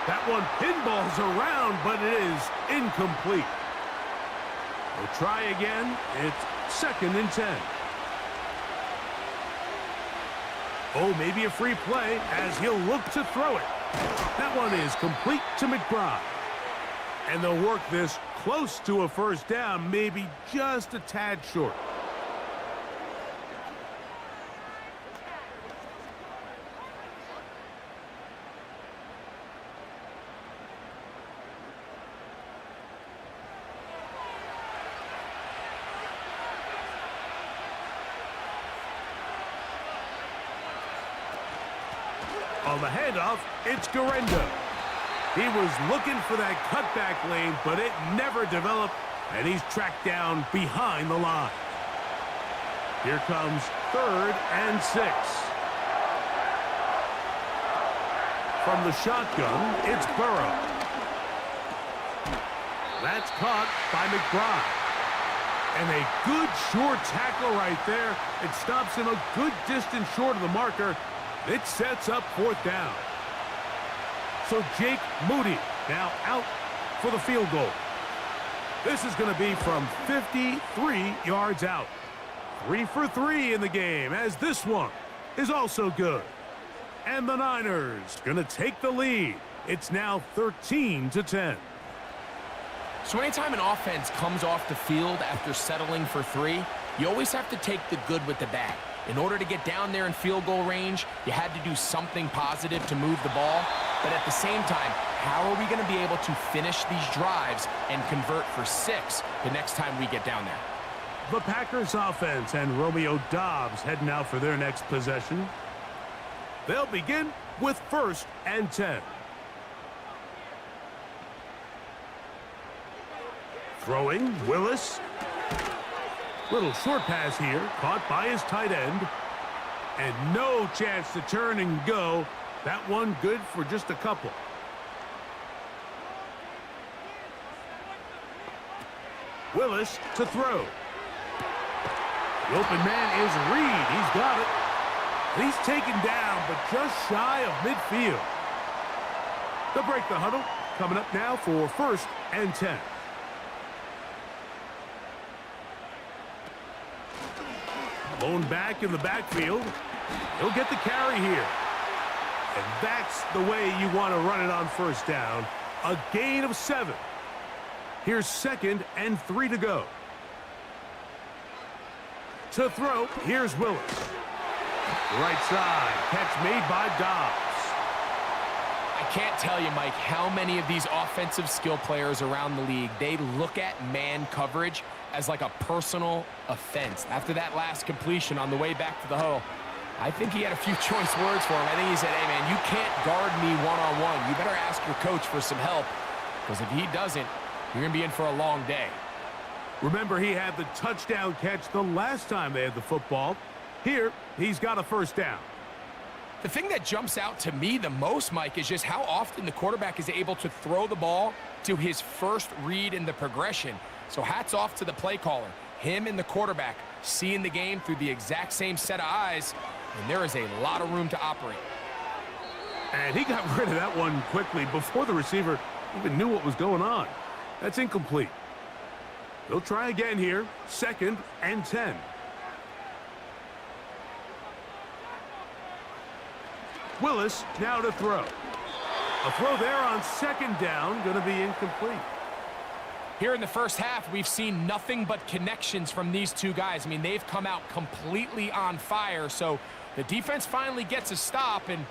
That one pinballs around, but it is incomplete. We'll try again. It's 2nd and 10. Oh, maybe a free play as he'll look to throw it. That one is complete to McBride. And they'll work this close to a first down, maybe just a tad short. On the handoff, it's Garendo. He was looking for that cutback lane, but it never developed, and he's tracked down behind the line. Here comes 3rd and 6. From the shotgun, it's Burrow. That's caught by McBride. And a good short tackle right there. It stops him a good distance short of the marker. It sets up 4th down. So Jake Moody now out for the field goal. This is going to be from 53 yards out. 3 for 3 in the game, as this one is also good. And the Niners going to take the lead. It's now 13-10. So anytime an offense comes off the field after settling for 3, you always have to take the good with the bad. In order to get down there in field goal range, you had to do something positive to move the ball. But at the same time, how are we going to be able to finish these drives and convert for 6 the next time we get down there? The Packers offense and Romeo Doubs heading out for their next possession. They'll begin with 1st and 10. Throwing, Willis. Little short pass here, caught by his tight end. And no chance to turn and go. That one good for just a couple. Willis to throw. The open man is Reed. He's got it. He's taken down, but just shy of midfield. They'll break the huddle. Coming up now for 1st and 10. Blown back in the backfield. He'll get the carry here. And that's the way you want to run it on 1st down. A gain of 7. Here's 2nd and 3 to go. To throw, here's Willis. Right side, catch made by Doubs. I can't tell you, Mike, how many of these offensive skill players around the league, they look at man coverage as like a personal offense. After that last completion on the way back to the huddle, I think he had a few choice words for him. I think he said, hey, man, you can't guard me one-on-one. You better ask your coach for some help, because if he doesn't, you're going to be in for a long day. Remember, he had the touchdown catch the last time they had the football. Here, he's got a 1st down. The thing that jumps out to me the most, Mike, is just how often the quarterback is able to throw the ball to his first read in the progression. So hats off to the play caller. Him and the quarterback seeing the game through the exact same set of eyes, and there is a lot of room to operate. And he got rid of that one quickly before the receiver even knew what was going on. That's incomplete. They'll try again here. 2nd and 10. Willis now to throw. A throw there on 2nd down, going to be incomplete. Here in the first half, we've seen nothing but connections from these two guys. I mean, they've come out completely on fire, so the defense finally gets a stop, and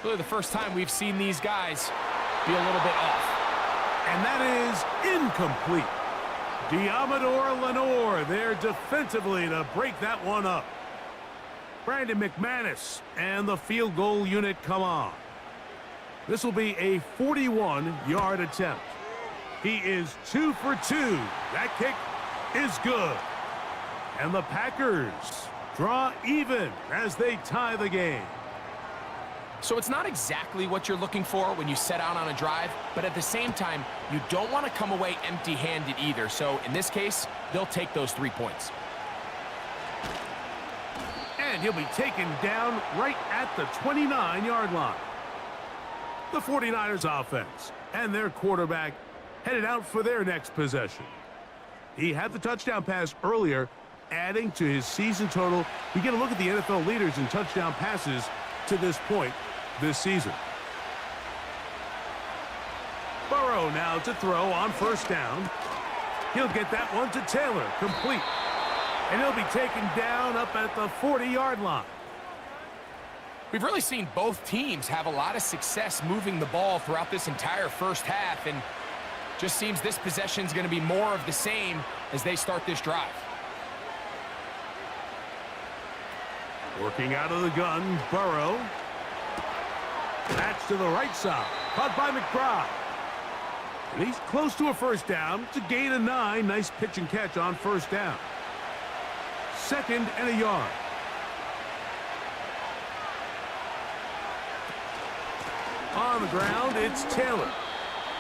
really the first time we've seen these guys be a little bit off. And that is incomplete. Diamador Lenore there defensively to break that one up. Brandon McManus and the field goal unit come on. This will be a 41-yard attempt. He is 2 for 2. That kick is good. And the Packers draw even as they tie the game. So it's not exactly what you're looking for when you set out on a drive, but at the same time, you don't want to come away empty-handed either. So in this case, they'll take those 3 points. And he'll be taken down right at the 29-yard line. The 49ers offense and their quarterback headed out for their next possession. He had the touchdown pass earlier, adding to his season total. We get a look at the NFL leaders in touchdown passes to this point this season. Burrow now to throw on first down. He'll get that one to Taylor, complete. And he'll be taken down up at the 40-yard line. We've really seen both teams have a lot of success moving the ball throughout this entire first half, and just seems this possession is going to be more of the same as they start this drive. Working out of the gun, Burrow. That's to the right side. Caught by McBride. And he's close to a first down. To gain a 9. Nice pitch and catch on first down. 2nd and a yard. On the ground, it's Taylor.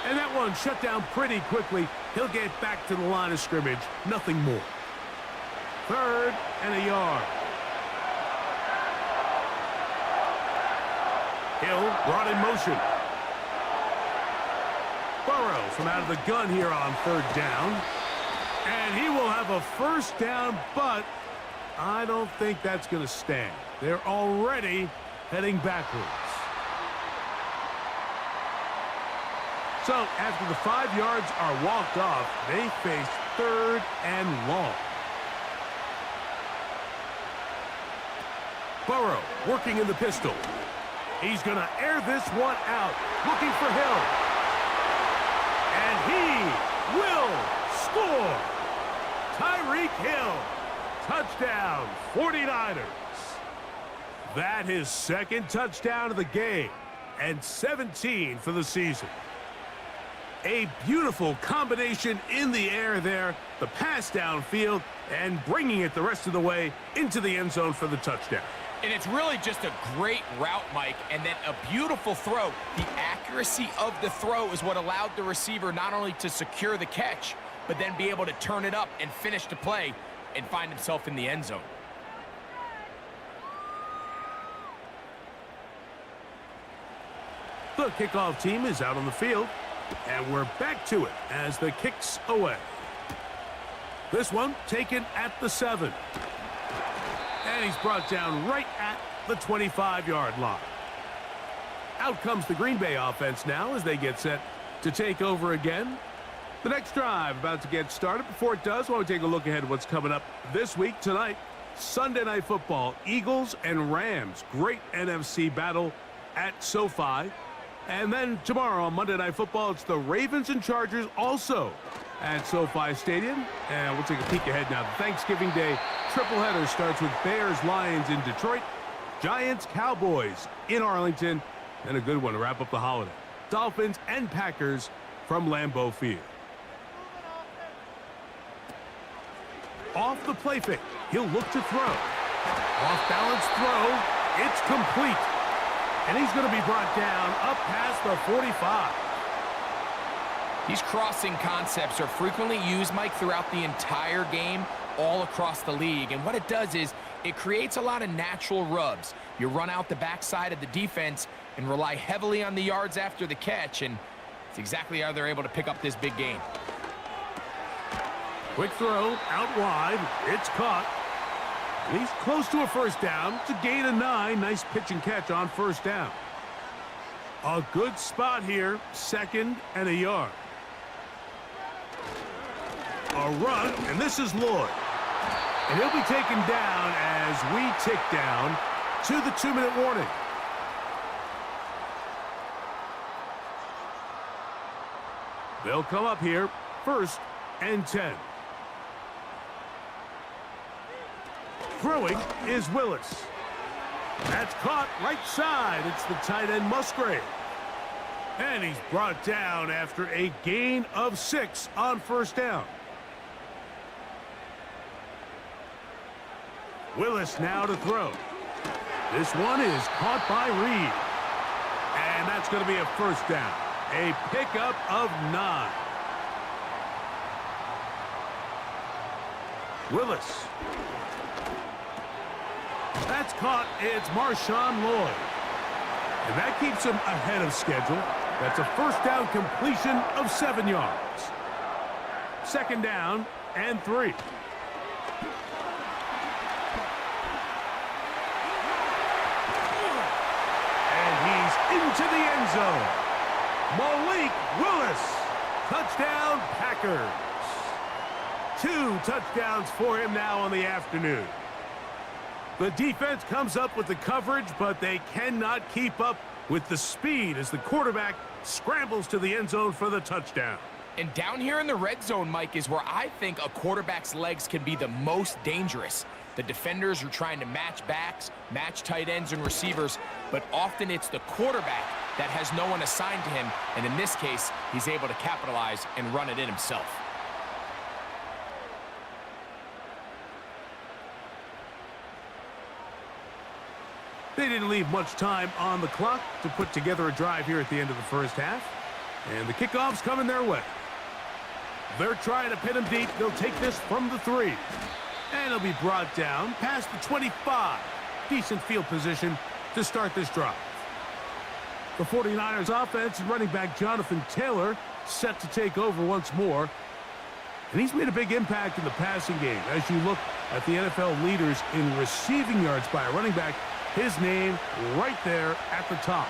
And that one shut down pretty quickly. He'll get back to the line of scrimmage. Nothing more. 3rd and a yard. Hill brought in motion. Burrow from out of the gun here on 3rd down. And he will have a first down, but I don't think that's going to stand. They're already heading backwards. So after the 5 yards are walked off, they face 3rd and long. Burrow working in the pistol. He's going to air this one out, looking for Hill. And he will score. Tyreek Hill, touchdown, 49ers. That his 2nd touchdown of the game and 17 for the season. A beautiful combination in the air there, the pass downfield, and bringing it the rest of the way into the end zone for the touchdown. And it's really just a great route, Mike, and then a beautiful throw. The accuracy of the throw is what allowed the receiver not only to secure the catch, but then be able to turn it up and finish the play and find himself in the end zone. The kickoff team is out on the field, and we're back to it as the kick's away. This one taken at the 7. And he's brought down right at the 25-yard line. Out comes the Green Bay offense now as they get set to take over again. The next drive about to get started. Before it does, I want to take a look ahead at what's coming up this week. Tonight, Sunday Night Football, Eagles and Rams. Great NFC battle at SoFi. And then tomorrow on Monday Night Football, it's the Ravens and Chargers also at SoFi Stadium. And we'll take a peek ahead now. Thanksgiving Day triple header starts with Bears-Lions in Detroit, Giants-Cowboys in Arlington, and a good one to wrap up the holiday. Dolphins and Packers from Lambeau Field. Off the play fake, he'll look to throw. Off balance throw, it's complete. And he's going to be brought down up past the 45. These crossing concepts are frequently used, Mike, throughout the entire game, all across the league. And what it does is it creates a lot of natural rubs. You run out the backside of the defense and rely heavily on the yards after the catch, and it's exactly how they're able to pick up this big gain. Quick throw, out wide, it's caught. And he's close to a first down to gain a 9. Nice pitch and catch on first down. A good spot here, 2nd and a yard. A run, and this is Lloyd. And he'll be taken down as we tick down to the 2-minute warning. They'll come up here, 1st and 10. Throwing is Willis. That's caught right side. It's the tight end Musgrave. And he's brought down after a gain of 6 on first down. Willis now to throw. This one is caught by Reed. And that's going to be a first down. A pickup of 9. Willis. That's caught. It's Marshawn Lloyd. And that keeps him ahead of schedule. That's a first down completion of 7 yards. Second down and 3. And he's into the end zone. Malik Willis. Touchdown, Packers. 2 touchdowns for him now on the afternoon. The defense comes up with the coverage, but they cannot keep up with the speed as the quarterback scrambles to the end zone for the touchdown. And down here in the red zone, Mike, is where I think a quarterback's legs can be the most dangerous. The defenders are trying to match backs, match tight ends and receivers, but often it's the quarterback that has no one assigned to him, and in this case, he's able to capitalize and run it in himself. They didn't leave much time on the clock to put together a drive here at the end of the first half. And the kickoff's coming their way. They're trying to pin him deep. They'll take this from the 3. And it'll be brought down past the 25. Decent field position to start this drive. The 49ers offense and running back Jonathan Taylor set to take over once more. And he's made a big impact in the passing game. As you look at the NFL leaders in receiving yards by a running back, his name right there at the top.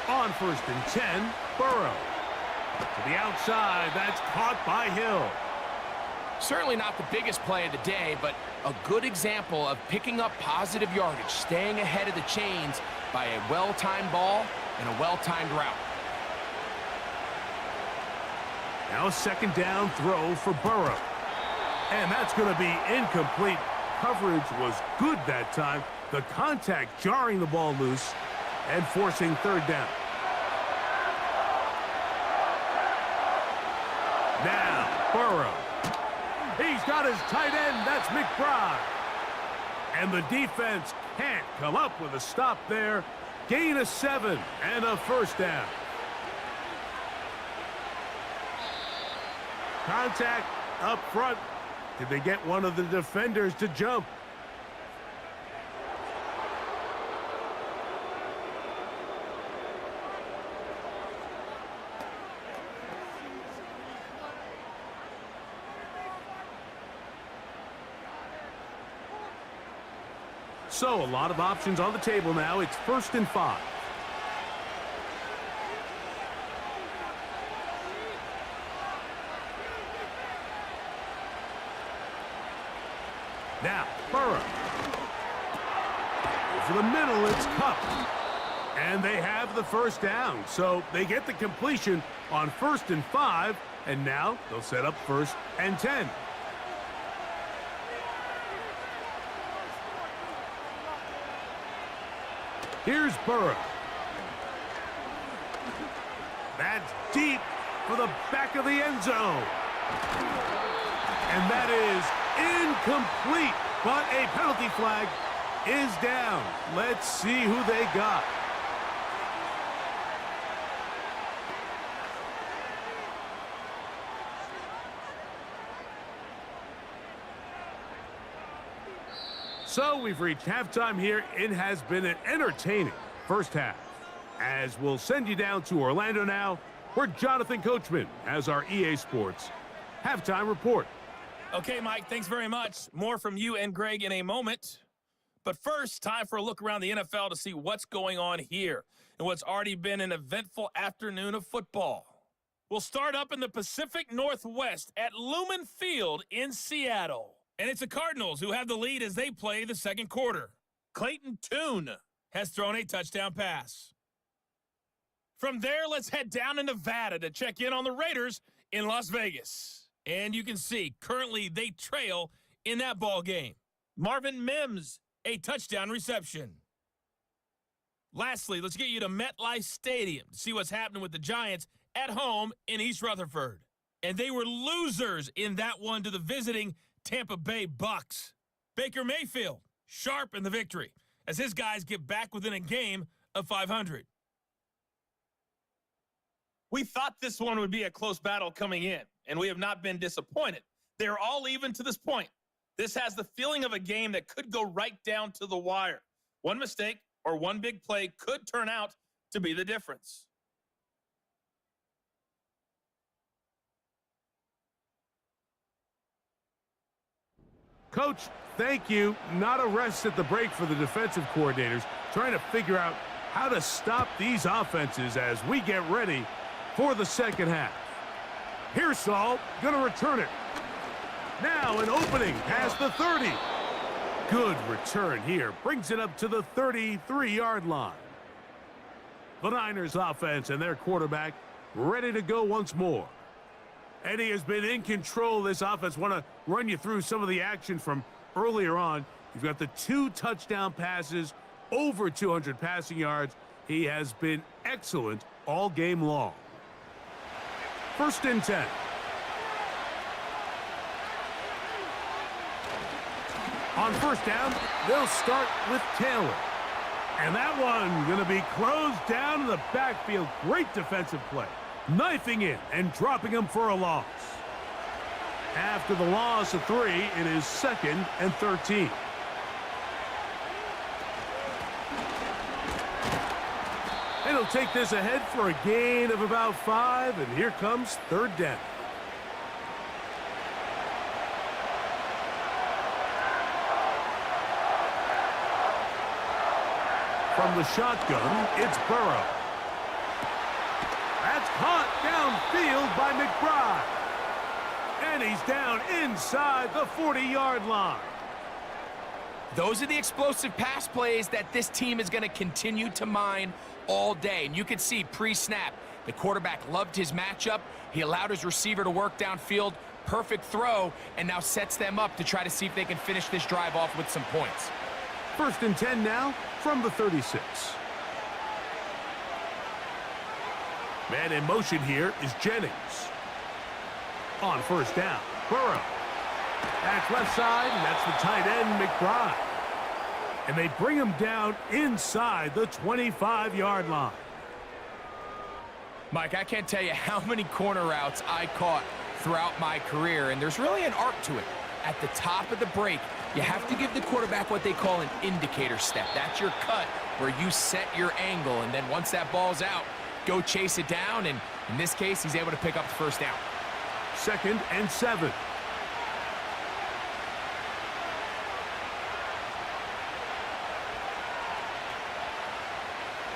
On 1st and 10, Burrow. To the outside, that's caught by Hill. Certainly not the biggest play of the day, but a good example of picking up positive yardage, staying ahead of the chains by a well-timed ball and a well-timed route. Now a second down throw for Burrow. And that's going to be incomplete. Coverage was good that time. The contact jarring the ball loose and forcing third down. Now, Burrow. He's got his tight end. That's McBride. And the defense can't come up with a stop there. Gain of 7 and a first down. Contact up front. Did they get one of the defenders to jump? So, a lot of options on the table now. It's 1st and 5. Now, Burrow. Over the middle, it's Cup. And they have the first down. So they get the completion on 1st and 5. And now they'll set up 1st and 10. Here's Burrow. That's deep for the back of the end zone. And that is incomplete, but a penalty flag is down. Let's see who they got. So we've reached halftime here. It has been an entertaining first half. As we'll send you down to Orlando now, where Jonathan Coachman has our EA Sports halftime report. Okay, Mike, thanks very much. More from you and Greg in a moment. But first, time for a look around the NFL to see what's going on here and what's already been an eventful afternoon of football. We'll start up in the Pacific Northwest at Lumen Field in Seattle. And it's the Cardinals who have the lead as they play the second quarter. Clayton Tune has thrown a touchdown pass. From there, let's head down to Nevada to check in on the Raiders in Las Vegas. And you can see, currently they trail in that ball game. Marvin Mims, a touchdown reception. Lastly, let's get you to MetLife Stadium to see what's happening with the Giants at home in East Rutherford. And they were losers in that one to the visiting Tampa Bay Bucks. Baker Mayfield, sharp in the victory, as his guys get back within a game of 500. We thought this one would be a close battle coming in, and we have not been disappointed. They're all even to this point. This has the feeling of a game that could go right down to the wire. One mistake or one big play could turn out to be the difference. Coach, thank you. Not a rest at the break for the defensive coordinators, trying to figure out how to stop these offenses as we get ready for the second half. Here's Saul, gonna return it. Now an opening past the 30. Good return here, brings it up to the 33-yard line. The Niners offense and their quarterback ready to go once more. Eddie has been in control of this offense. Want to run you through some of the action from earlier on. You've got the 2 touchdown passes, over 200 passing yards. He has been excellent all game long. 1st and 10. On 1st down, they'll start with Taylor. And that one going to be closed down in the backfield. Great defensive play. Knifing in and dropping him for a loss. After the loss of 3, it is 2nd and 13. And he'll take this ahead for a gain of about 5, and here comes 3rd down. From the shotgun, it's Burrow. That's caught downfield by McBride. And he's down inside the 40-yard line. Those are the explosive pass plays that this team is going to continue to mine all day. And you can see pre-snap, the quarterback loved his matchup. He allowed his receiver to work downfield. Perfect throw, and now sets them up to try to see if they can finish this drive off with some points. 1st and 10 now from the 36. Man in motion here is Jennings. On 1st down, Burrow. That's left side, and that's the tight end, McBride. And they bring him down inside the 25-yard line. Mike, I can't tell you how many corner routes I caught throughout my career, and there's really an art to it. At the top of the break, you have to give the quarterback what they call an indicator step. That's your cut where you set your angle, and then once that ball's out, go chase it down, and in this case, he's able to pick up the 1st down. 2nd and 7.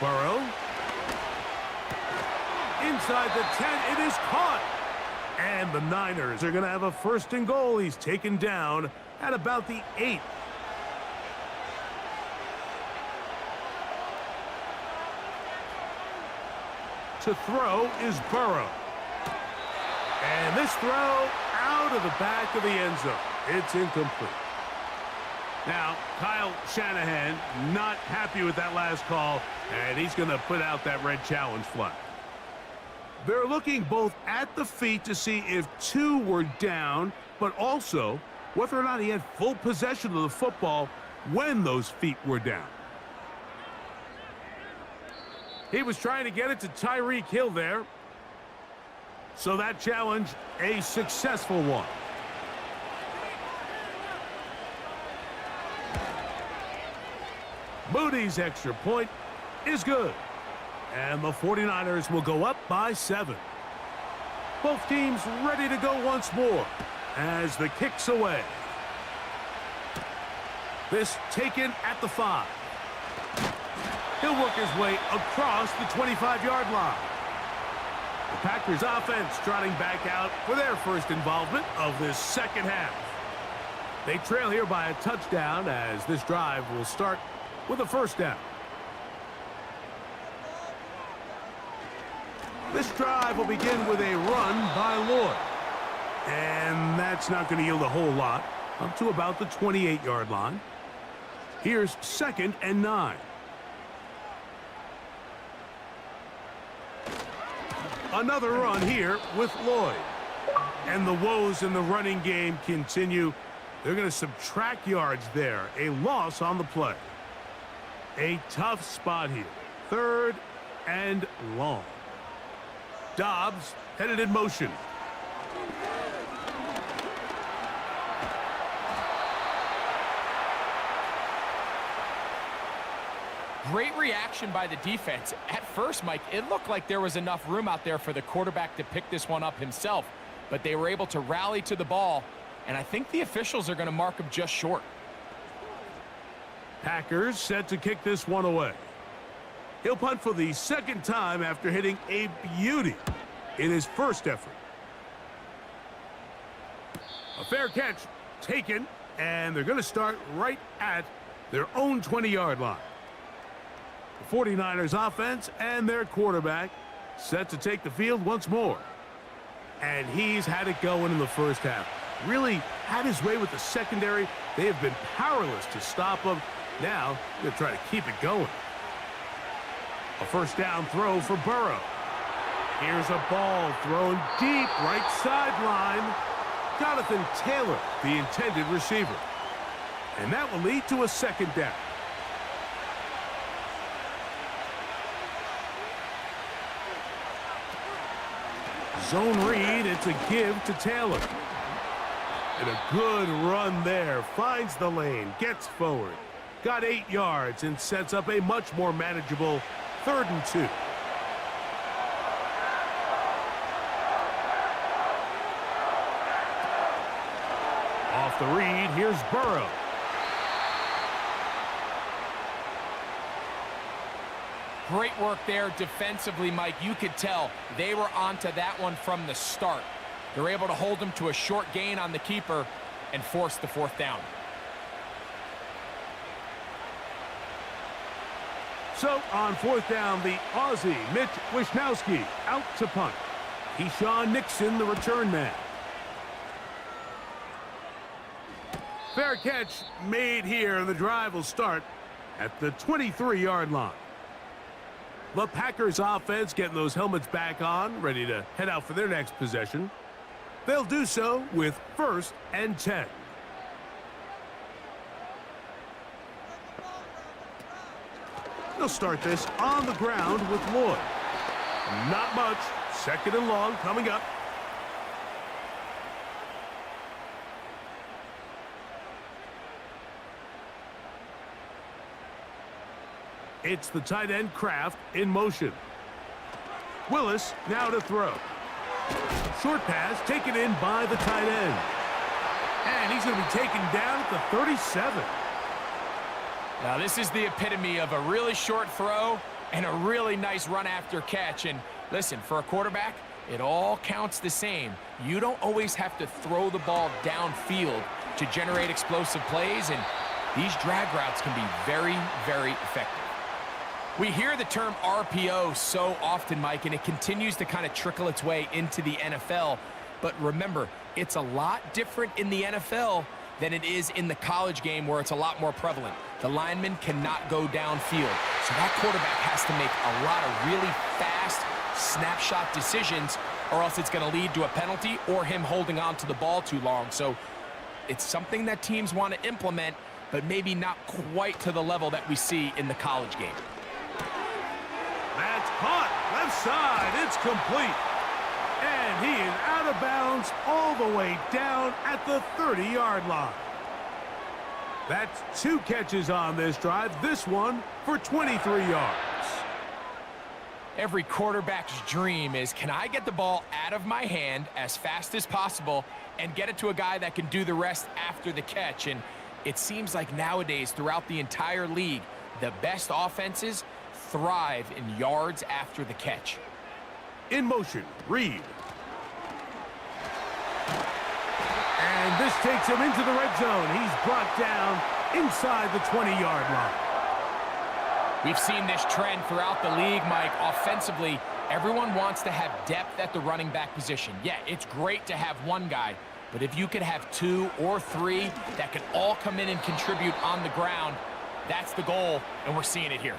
Burrow. Inside the 10, it is caught. And the Niners are going to have a 1st and goal. He's taken down at about the 8. To throw is Burrow. And this throw out of the back of the end zone. It's incomplete. Now, Kyle Shanahan not happy with that last call, and he's going to put out that red challenge flag. They're looking both at the feet to see if 2 were down, but also whether or not he had full possession of the football when those feet were down. He was trying to get it to Tyreek Hill there. So that challenge, a successful one. Moody's extra point is good. And the 49ers will go up by 7. Both teams ready to go once more as the kick's away. This taken at the 5. He'll work his way across the 25-yard line. The Packers offense trotting back out for their first involvement of this second half. They trail here by a touchdown as this drive will start with a 1st down. This drive will begin with a run by Lloyd. And that's not going to yield a whole lot, up to about the 28-yard line. Here's 2nd and 9. Another run here with Lloyd. And the woes in the running game continue They're going to subtract yards there. A loss on the play. A tough spot here. 3rd and long. Dobbs headed in motion. Great reaction by the defense. At first, Mike, it looked like there was enough room out there for the quarterback to pick this one up himself, but they were able to rally to the ball, and I think the officials are going to mark him just short. Packers set to kick this one away. He'll punt for the 2nd time after hitting a beauty in his first effort. A fair catch taken, and they're going to start right at their own 20-yard line. The 49ers offense and their quarterback set to take the field once more. And he's had it going in the first half. Really had his way with the secondary. They have been powerless to stop him. Now, they'll try to keep it going. A 1st down throw for Burrow. Here's a ball thrown deep right sideline. Jonathan Taylor, the intended receiver. And that will lead to a 2nd down. Zone read, it's a give to Taylor. And a good run there. Finds the lane, gets forward. Got 8 yards and sets up a much more manageable 3rd and 2. Off the read, here's Burrow. Great work there defensively, Mike. You could tell they were onto that one from the start. They're able to hold him to a short gain on the keeper and force the 4th down. So on 4th down, the Aussie, Mitch Wishnowsky, out to punt. Keyshawn Nixon, the return man. Fair catch made here, and the drive will start at the 23-yard line. The Packers offense getting those helmets back on, ready to head out for their next possession. They'll do so with 1st and 10. They'll start this on the ground with Lloyd. Not much. 2nd and long coming up. It's the tight end Kraft in motion. Willis now to throw. Short pass taken in by the tight end. And he's going to be taken down at the 37. Now this is the epitome of a really short throw and a really nice run after catch. And listen, for a quarterback, it all counts the same. You don't always have to throw the ball downfield to generate explosive plays, and these drag routes can be very, very effective. We hear the term RPO so often, Mike, and it continues to kind of trickle its way into the NFL. But remember, it's a lot different in the NFL than it is in the college game, where it's a lot more prevalent. The lineman cannot go downfield, so that quarterback has to make a lot of really fast snapshot decisions, or else it's going to lead to a penalty or him holding on to the ball too long. So it's something that teams want to implement, but maybe not quite to the level that we see in the college game. That's caught. Left side. It's complete. And he is out of bounds all the way down at the 30-yard line. That's 2 catches on this drive. This one for 23 yards. Every quarterback's dream is, can I get the ball out of my hand as fast as possible and get it to a guy that can do the rest after the catch? And it seems like nowadays, throughout the entire league, the best offenses thrive in yards after the catch. In motion, Reed. And this takes him into the red zone. He's brought down inside the 20-yard line. We've seen this trend throughout the league, Mike. Offensively, everyone wants to have depth at the running back position. Yeah, it's great to have one guy, but if you could have 2 or 3 that can all come in and contribute on the ground, that's the goal, and we're seeing it here.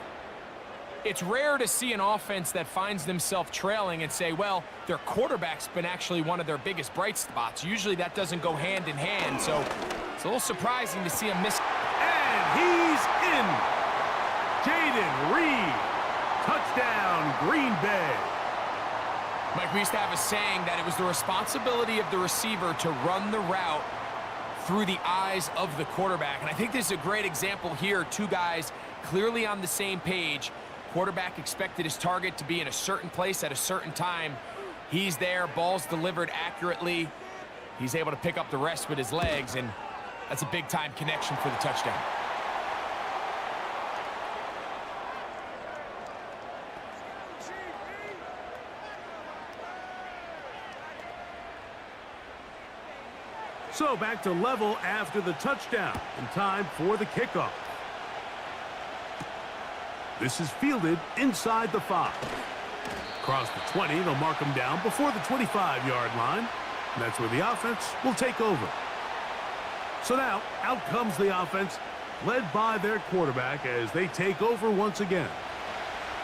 It's rare to see an offense that finds themselves trailing and say, well, their quarterback's been actually one of their biggest bright spots. Usually that doesn't go hand in hand, so it's a little surprising to see him miss. And he's in. Jaden Reed. Touchdown, Green Bay. Mike, we used to have a saying that it was the responsibility of the receiver to run the route through the eyes of the quarterback. And I think this is a great example here. Two guys clearly on the same page. Quarterback expected his target to be in a certain place at a certain time. He's there, ball's delivered accurately. He's able to pick up the rest with his legs, and that's a big-time connection for the touchdown. So back to level after the touchdown, and time for the kickoff. This is fielded inside the 5. Across the 20, they'll mark him down before the 25-yard line. And that's where the offense will take over. So now, out comes the offense, led by their quarterback as they take over once again.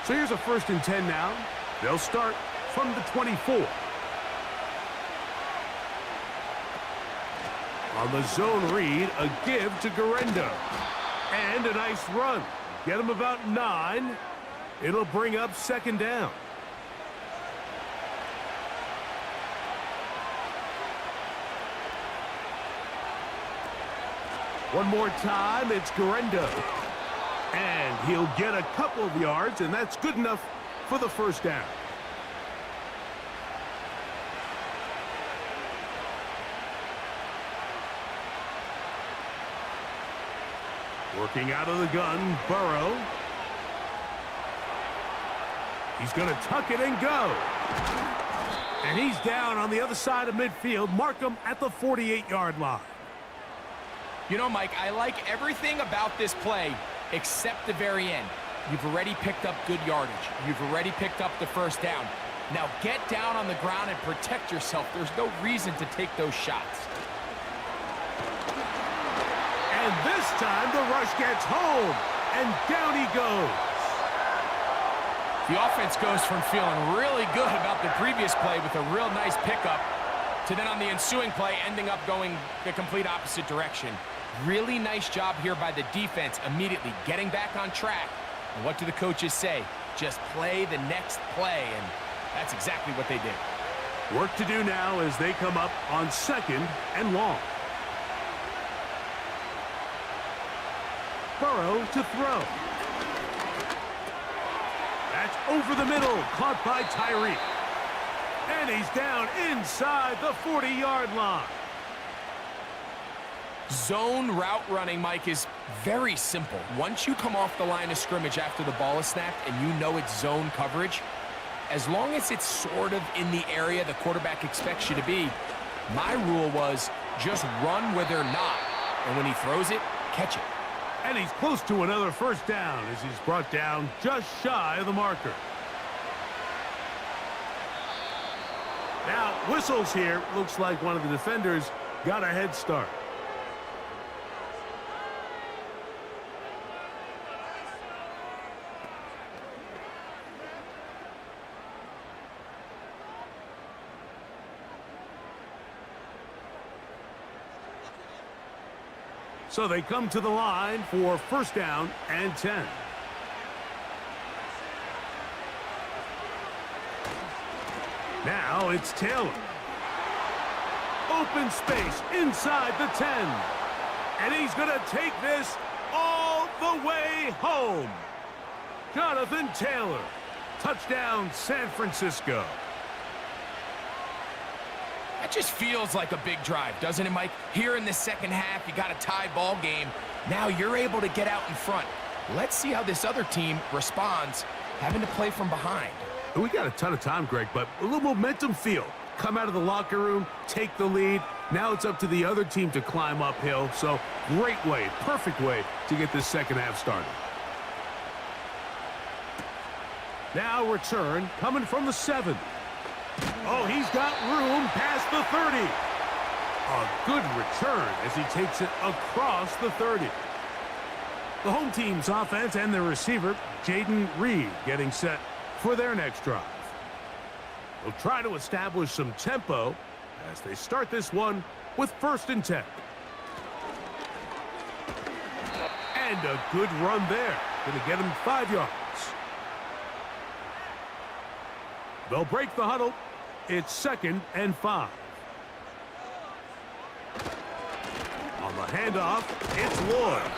So here's a 1st and 10 now. They'll start from the 24. On the zone read, a give to Garendo. And a nice run. Get him about 9. It'll bring up 2nd down. One more time, it's Garendo. And he'll get a couple of yards, and that's good enough for the 1st down. Working out of the gun, Burrow. He's going to tuck it and go. And he's down on the other side of midfield. Mark him at the 48-yard line. You know, Mike, I like everything about this play except the very end. You've already picked up good yardage. You've already picked up the 1st down. Now get down on the ground and protect yourself. There's no reason to take those shots. And this time the rush gets home, and down he goes. The offense goes from feeling really good about the previous play with a real nice pickup to then on the ensuing play ending up going the complete opposite direction. Really nice job here by the defense immediately getting back on track. And what do the coaches say? Just play the next play, and that's exactly what they did. Work to do now as they come up on 2nd and long. Burrow to throw. That's over the middle, caught by Tyreek. And he's down inside the 40-yard line. Zone route running, Mike, is very simple. Once you come off the line of scrimmage after the ball is snapped and you know it's zone coverage, as long as it's sort of in the area the quarterback expects you to be, my rule was just run where they're not. And when he throws it, catch it. And he's close to another 1st down as he's brought down just shy of the marker. Now, whistles here. Looks like one of the defenders got a head start. So they come to the line for 1st down and 10. Now it's Taylor. Open space inside the 10. And he's going to take this all the way home. Jonathan Taylor. Touchdown, San Francisco. That just feels like a big drive, doesn't it, Mike? Here in the 2nd half, you got a tie ball game. Now you're able to get out in front. Let's see how this other team responds, having to play from behind. We got a ton of time, Greg, but a little momentum feel. Come out of the locker room, take the lead. Now it's up to the other team to climb uphill. So great way, perfect way to get this 2nd half started. Now return coming from the 7. Oh, he's got room past the 30. A good return as he takes it across the 30. The home team's offense and their receiver, Jaden Reed, getting set for their next drive. They'll try to establish some tempo as they start this one with 1st and 10. And a good run there. Going to get him 5 yards. They'll break the huddle. It's 2nd and 5. On the handoff, it's Lloyd.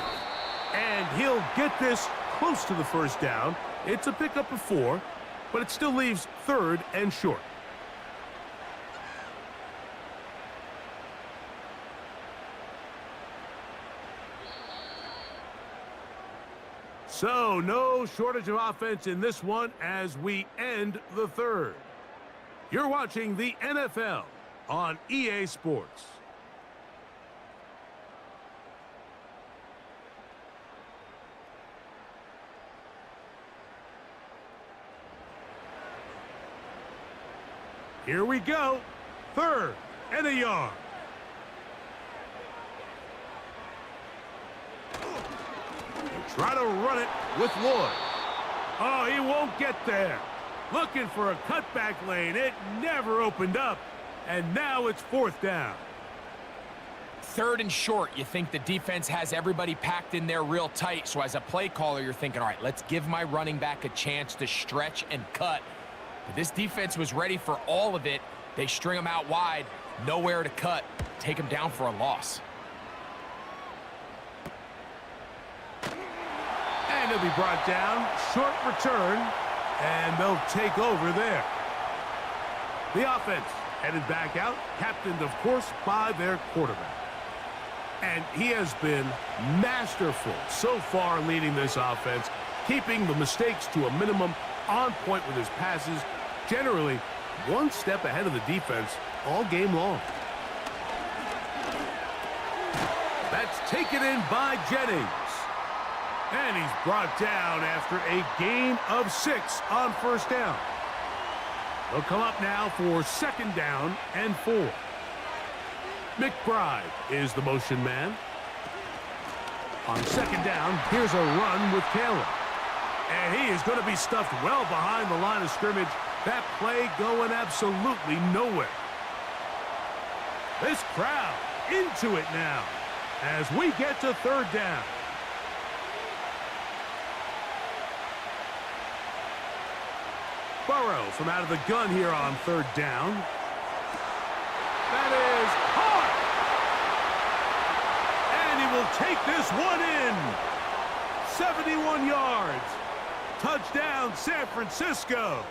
And he'll get this close to the 1st down. It's a pickup of 4, but it still leaves 3rd and short. So, no shortage of offense in this one as we end the 3rd. You're watching the NFL on EA Sports. Here we go. 3rd and a yard. Try to run it with Lloyd. Oh, he won't get there. Looking for a cutback lane. It never opened up. And now it's 4th down. 3rd and short. You think the defense has everybody packed in there real tight. So as a play caller, you're thinking, all right, let's give my running back a chance to stretch and cut. But this defense was ready for all of it. They string him out wide. Nowhere to cut. Take him down for a loss. And he'll be brought down. Short return. And they'll take over there. The offense headed back out. Captained, of course, by their quarterback. And he has been masterful so far leading this offense, keeping the mistakes to a minimum, on point with his passes, generally one step ahead of the defense all game long. That's taken in by Jennings. And he's brought down after a gain of 6 on 1st down. They'll come up now for 2nd down and 4. McBride is the motion man. On 2nd down, here's a run with Caleb. And he is going to be stuffed well behind the line of scrimmage. That play going absolutely nowhere. This crowd into it now as we get to 3rd down. Burrow from out of the gun here on 3rd down. That is hard. And he will take this one in. 71 yards. Touchdown, San Francisco.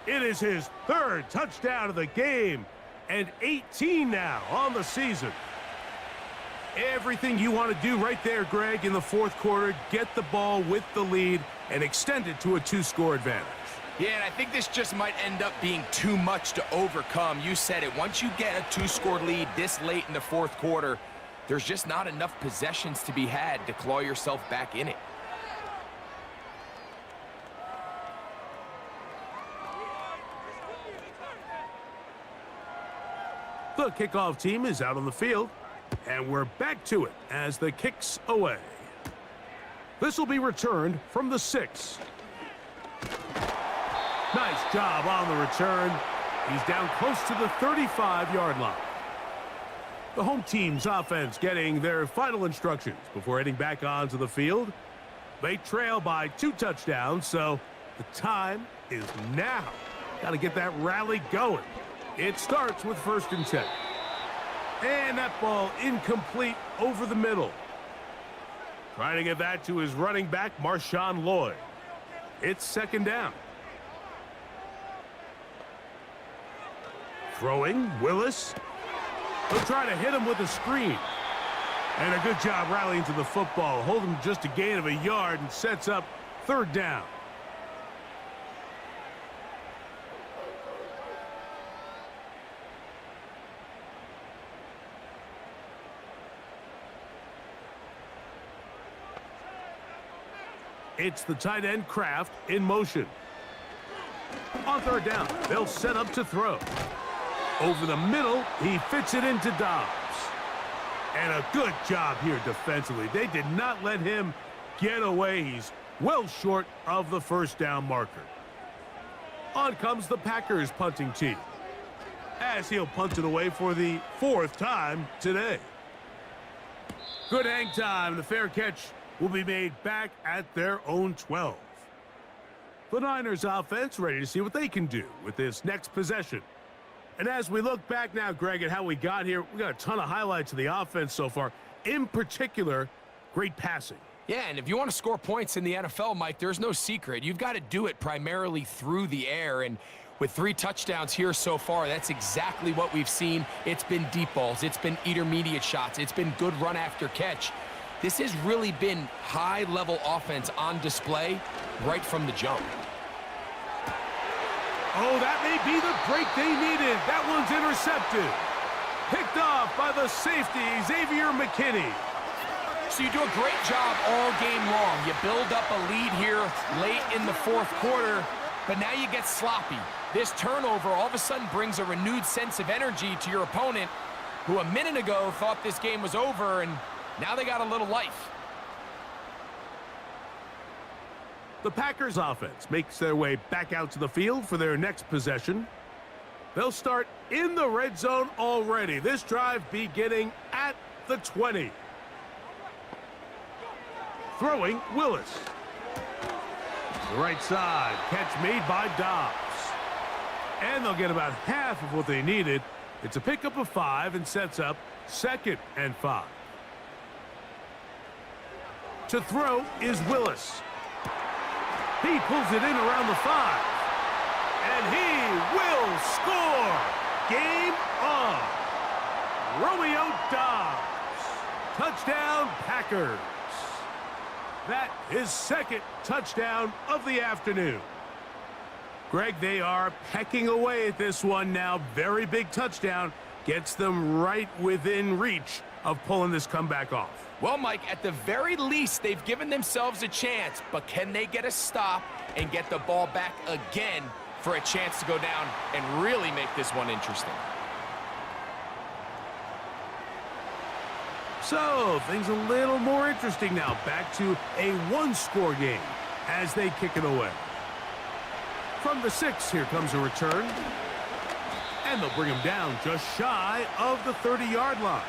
It is his 3rd touchdown of the game and 18 now on the season. Everything you want to do right there, Greg, in the 4th quarter, get the ball with the lead and extend it to a 2-score advantage. Yeah, and I think this just might end up being too much to overcome. You said it. Once you get a 2-score lead this late in the 4th quarter, there's just not enough possessions to be had to claw yourself back in it. The kickoff team is out on the field, and we're back to it as the kick's away. This will be returned from the 6. Nice job on the return. He's down close to the 35-yard line. The home team's offense getting their final instructions before heading back onto the field. They trail by 2 touchdowns, so the time is now. Got to get that rally going. It starts with 1st and 10. And that ball incomplete over the middle. Trying to get that to his running back, Marshawn Lloyd. It's 2nd down. Throwing, Willis. They'll try to hit him with a screen. And a good job rallying to the football. Holding just a gain of a yard and sets up 3rd down. It's the tight end Kraft in motion. On 3rd down, they'll set up to throw. Over the middle, he fits it into Dobbs. And a good job here defensively. They did not let him get away. He's well short of the first down marker. On comes the Packers punting team, as he'll punt it away for the 4th time today. Good hang time. The fair catch will be made back at their own 12. The Niners offense ready to see what they can do with this next possession. And as we look back now, Greg, at how we got here, we got a ton of highlights of the offense so far. In particular, great passing. Yeah, and if you want to score points in the NFL, Mike, there's no secret. You've got to do it primarily through the air, and with 3 touchdowns here so far, that's exactly what we've seen. It's been deep balls. It's been intermediate shots. It's been good run after catch. This has really been high-level offense on display right from the jump. Oh, that may be the break they needed. That one's intercepted. Picked off by the safety, Xavier McKinney. So you do a great job all game long. You build up a lead here late in the 4th quarter, but now you get sloppy. This turnover all of a sudden brings a renewed sense of energy to your opponent, who a minute ago thought this game was over, and now they got a little life. The Packers offense makes their way back out to the field for their next possession. They'll start in the red zone already. This drive beginning at the 20. Throwing, Willis. The right side, catch made by Dobbs. And they'll get about half of what they needed. It's a pickup of 5 and sets up 2nd and 5. To throw is Willis. He pulls it in around the 5. And he will score. Game on. Romeo Dobbs. Touchdown, Packers. That is 2nd touchdown of the afternoon. Greg, they are pecking away at this one now. Very big touchdown. Gets them right within reach of pulling this comeback off. Well, Mike, at the very least, they've given themselves a chance, but can they get a stop and get the ball back again for a chance to go down and really make this one interesting? So, things a little more interesting now. Back to a 1-score game as they kick it away. From the 6, here comes a return. And they'll bring him down just shy of the 30-yard line.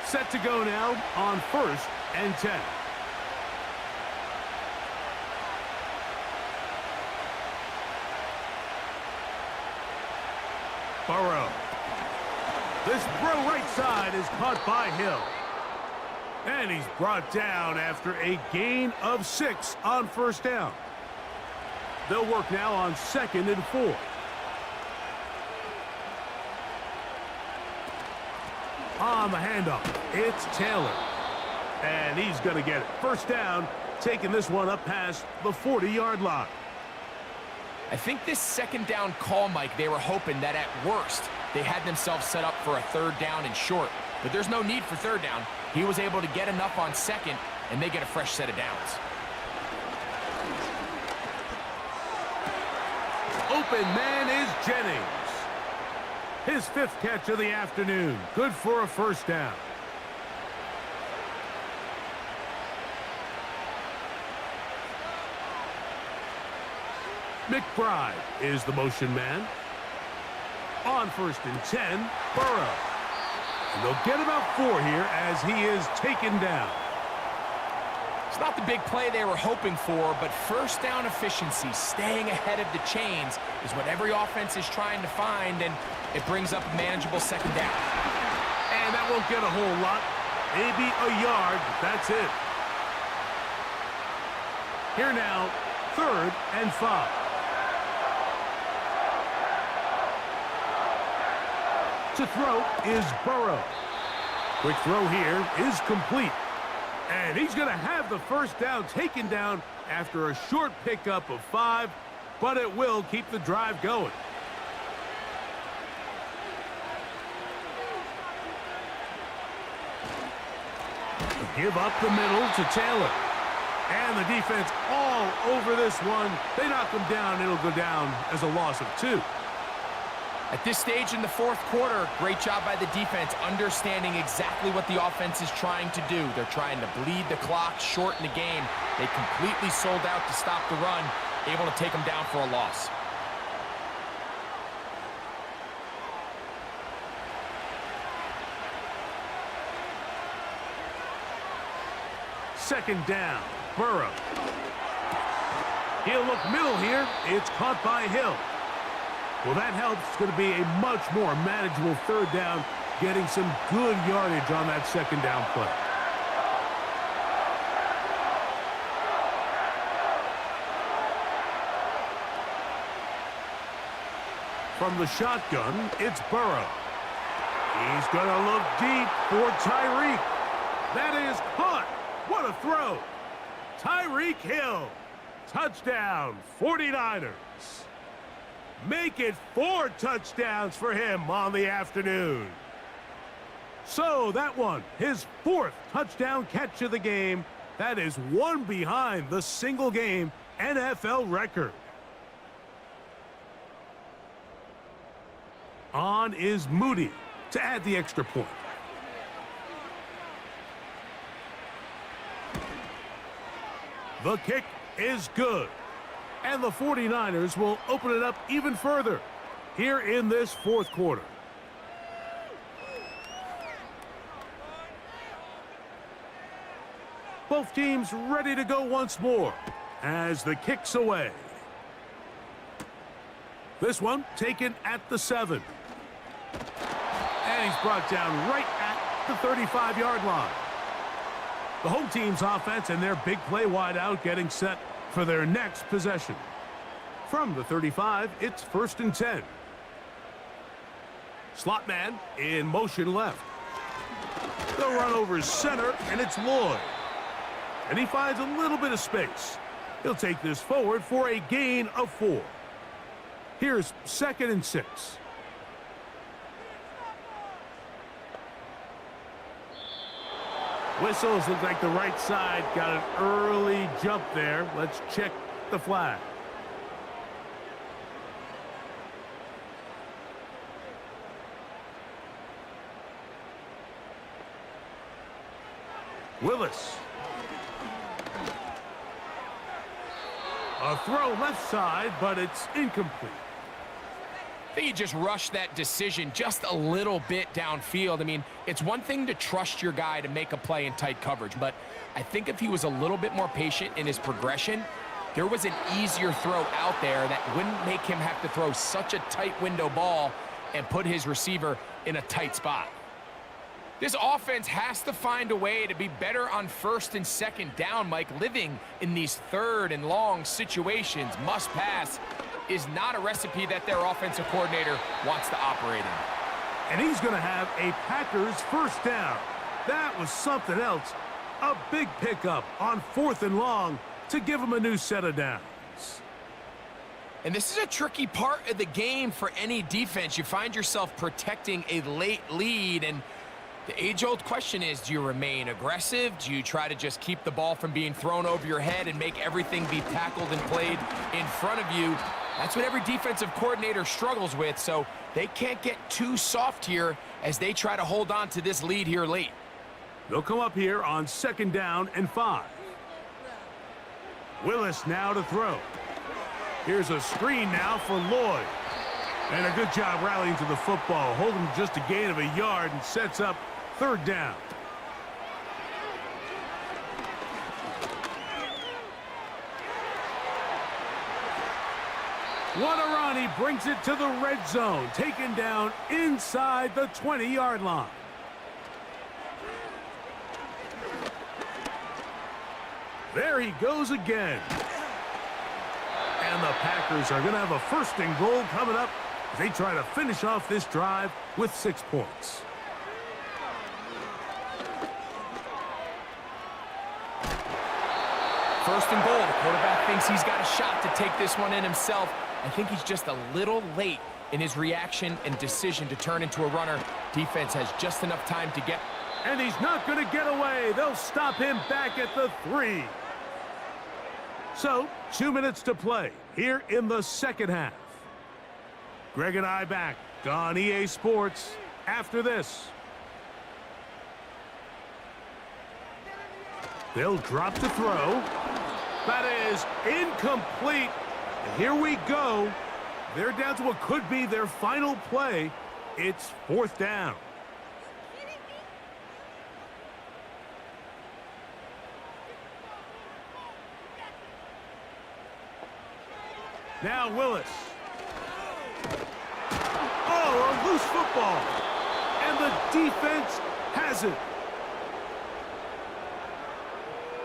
Set to go now on 1st and 10. Burrow. This throw right side is caught by Hill. And he's brought down after a gain of 6 on 1st down. They'll work now on 2nd and 4. On the handoff, it's Taylor. And he's going to get it. 1st down, taking this one up past the 40-yard line. I think this 2nd down call, Mike, they were hoping that at worst they had themselves set up for a 3rd down and short. But there's no need for 3rd down. He was able to get enough on 2nd, and they get a fresh set of downs. Open man is Jennings. His 5th catch of the afternoon. Good for a 1st down. McBride is the motion man. On 1st and 10, Burrow. And they'll get about 4 here as he is taken down. It's not the big play they were hoping for, but 1st down efficiency, staying ahead of the chains, is what every offense is trying to find, and it brings up a manageable 2nd down. And that won't get a whole lot. Maybe a yard, but that's it. Here now, 3rd and 5. To throw is Burrow. Quick throw here is complete. And he's going to have the 1st down taken down after a short pickup of 5, but it will keep the drive going. Give up the middle to Taylor. And the defense all over this one. They knock him down. It'll go down as a loss of 2. At this stage in the fourth quarter, great job by the defense understanding exactly what the offense is trying to do. They're trying to bleed the clock, shorten the game. They completely sold out to stop the run, able to take them down for a loss. Second down, Burrow. He'll look middle here. It's caught by Hill. Well, that helps. It's going to be a much more manageable third down, getting some good yardage on that second down play. From the shotgun, it's Burrow. He's going to look deep for Tyreek. That is caught. What a throw. Tyreek Hill. Touchdown, 49ers. Make it 4 touchdowns for him on the afternoon. So that one, his 4th touchdown catch of the game. That is one behind the single-game NFL record. On is Moody to add the extra point. The kick is good. And the 49ers will open it up even further here in this fourth quarter. Both teams ready to go once more as the kick's away. This one taken at the 7. And he's brought down right at the 35-yard line. The home team's offense and their big play wideout getting set for their next possession. From the 35, it's 1st and 10. Slot man in motion left. They'll run over center, and it's Lloyd. And he finds a little bit of space. He'll take this forward for a gain of 4. Here's 2nd and 6. Whistles look like the right side got an early jump there. Let's check the flag. Willis. A throw left side, but it's incomplete. I think he just rushed that decision just a little bit downfield. I mean, it's one thing to trust your guy to make a play in tight coverage, but I think if he was a little bit more patient in his progression, there was an easier throw out there that wouldn't make him have to throw such a tight window ball and put his receiver in a tight spot. This offense has to find a way to be better on 1st and 2nd down, Mike. Living in these 3rd and long situations, must pass, is not a recipe that their offensive coordinator wants to operate in. And he's going to have a Packers 1st down. That was something else. A big pickup on 4th and long to give him a new set of downs. And this is a tricky part of the game for any defense. You find yourself protecting a late lead, and the age-old question is, do you remain aggressive? Do you try to just keep the ball from being thrown over your head and make everything be tackled and played in front of you? That's what every defensive coordinator struggles with, so they can't get too soft here as they try to hold on to this lead here late. They'll come up here on 2nd down and 5. Willis now to throw. Here's a screen now for Lloyd. And a good job rallying to the football. Holding just a gain of a yard and sets up 3rd down. Wadarani brings it to the red zone. Taken down inside the 20-yard line. There he goes again. And the Packers are going to have a 1st and goal coming up as they try to finish off this drive with 6 points. First and goal. The quarterback thinks he's got a shot to take this one in himself. I think he's just a little late in his reaction and decision to turn into a runner. Defense has just enough time to get. And he's not going to get away. They'll stop him back at the 3. So, 2 minutes to play here in the second half. Greg and I back on EA Sports after this. They'll drop to throw. That is incomplete. And here we go. They're down to what could be their final play. It's 4th down. Now Willis. Oh, a loose football. And the defense has it.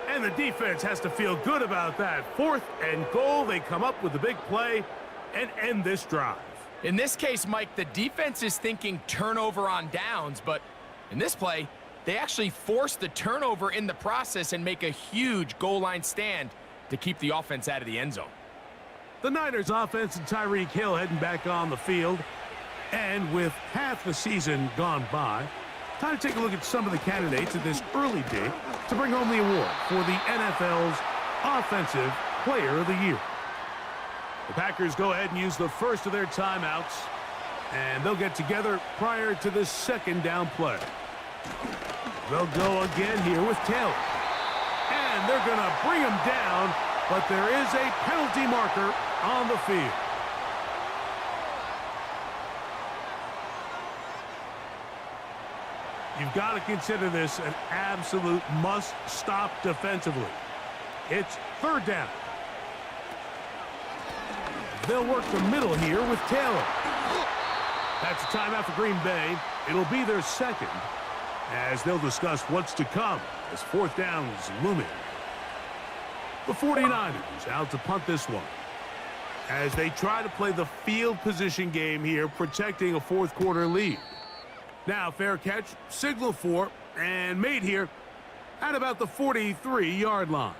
And the defense has to feel good about that. 4th and goal. They come up with a big play and end this drive. In this case, Mike, the defense is thinking turnover on downs, but in this play, they actually force the turnover in the process and make a huge goal line stand to keep the offense out of the end zone. The Niners offense and Tyreek Hill heading back on the field. And with half the season gone by, time to take a look at some of the candidates at this early date to bring home the award for the NFL's Offensive Player of the Year. The Packers go ahead and use the first of their timeouts, and they'll get together prior to the second down play. They'll go again here with Taylor. And they're going to bring him down, but there is a penalty marker on the field. You've got to consider this an absolute must-stop defensively. It's 3rd down. They'll work the middle here with Taylor. That's a timeout for Green Bay. It'll be their second, as they'll discuss what's to come as 4th down is looming. The 49ers out to punt this one, as they try to play the field position game here, protecting a 4th quarter lead. Now, fair catch, signal for, and made here at about the 43-yard line.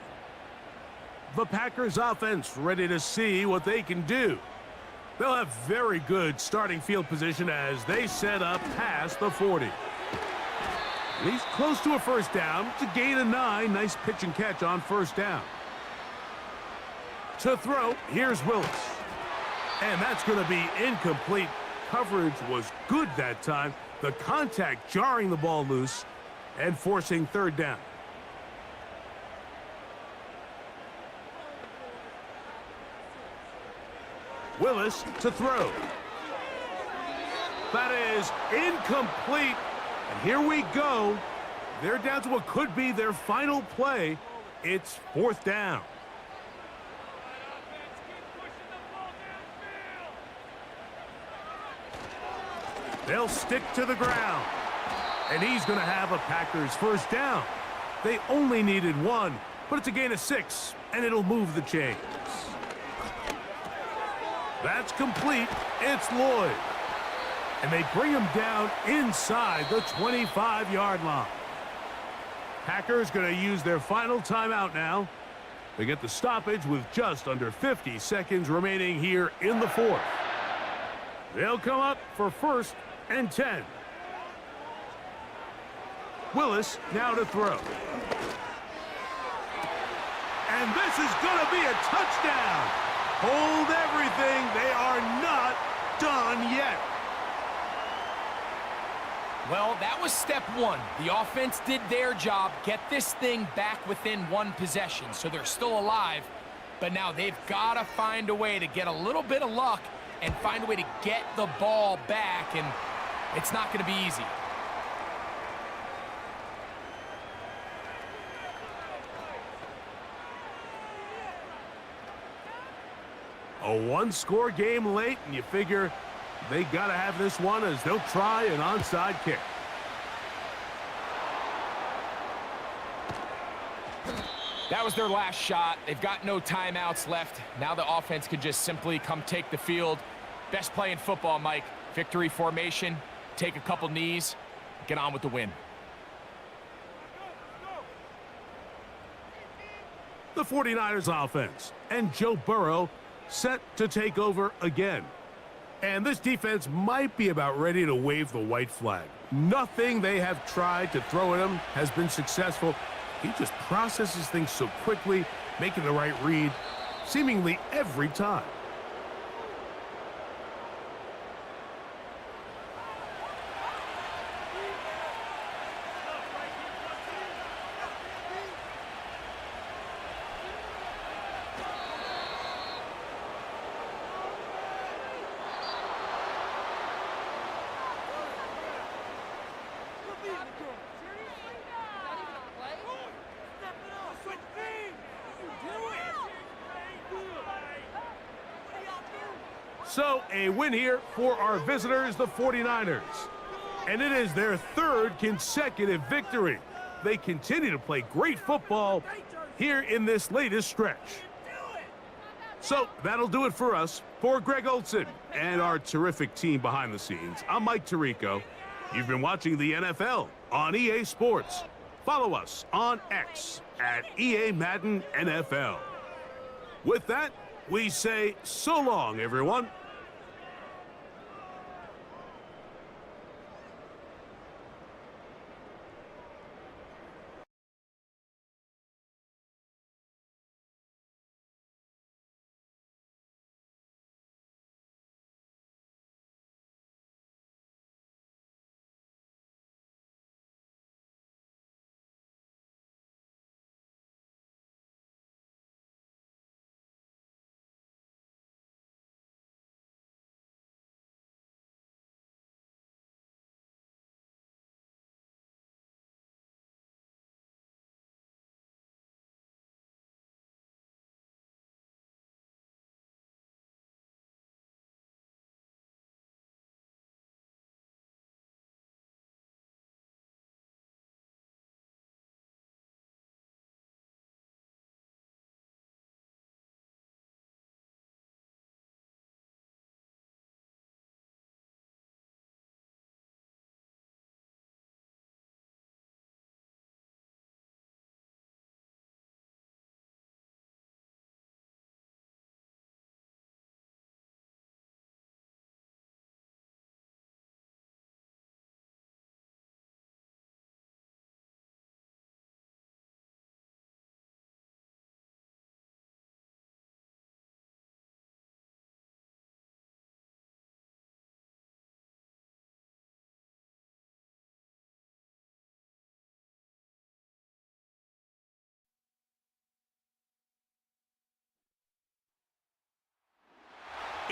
The Packers offense ready to see what they can do. They'll have very good starting field position as they set up past the 40. At least close to a 1st down. It's a gain of 9. Nice pitch and catch on 1st down. To throw, here's Willis. And that's going to be incomplete. Coverage was good that time. The contact jarring the ball loose and forcing 3rd down. Willis to throw. That is incomplete. And here we go. They're down to what could be their final play. It's 4th down. They'll stick to the ground. And he's going to have a Packers 1st down. They only needed 1, but it's a gain of 6, and it'll move the chains. That's complete. It's Lloyd. And they bring him down inside the 25-yard line. Packers going to use their final timeout now. They get the stoppage with just under 50 seconds remaining here in the 4th. They'll come up for 1st and 10. Willis now to throw. And this is going to be a touchdown. Hold everything. They are not done yet. Well, that was step 1. The offense did their job, get this thing back within 1 possession, so they're still alive. But now they've got to find a way to get a little bit of luck and find a way to get the ball back, and it's not going to be easy. A 1-score game late, and you figure they got to have this one as they'll try an onside kick. That was their last shot. They've got no timeouts left. Now the offense could just simply come take the field. Best play in football, Mike. Victory formation, take a couple knees, get on with the win. The 49ers offense and Joe Burrow set to take over again. And this defense might be about ready to wave the white flag. Nothing they have tried to throw at them has been successful. He just processes things so quickly, making the right read, seemingly every time. So, a win here for our visitors, the 49ers. And it is their third consecutive victory. They continue to play great football here in this latest stretch. So, that'll do it for us. For Greg Olson and our terrific team behind the scenes, I'm Mike Tirico. You've been watching the NFL on EA Sports. Follow us on X at EA Madden NFL. With that, we say so long, everyone.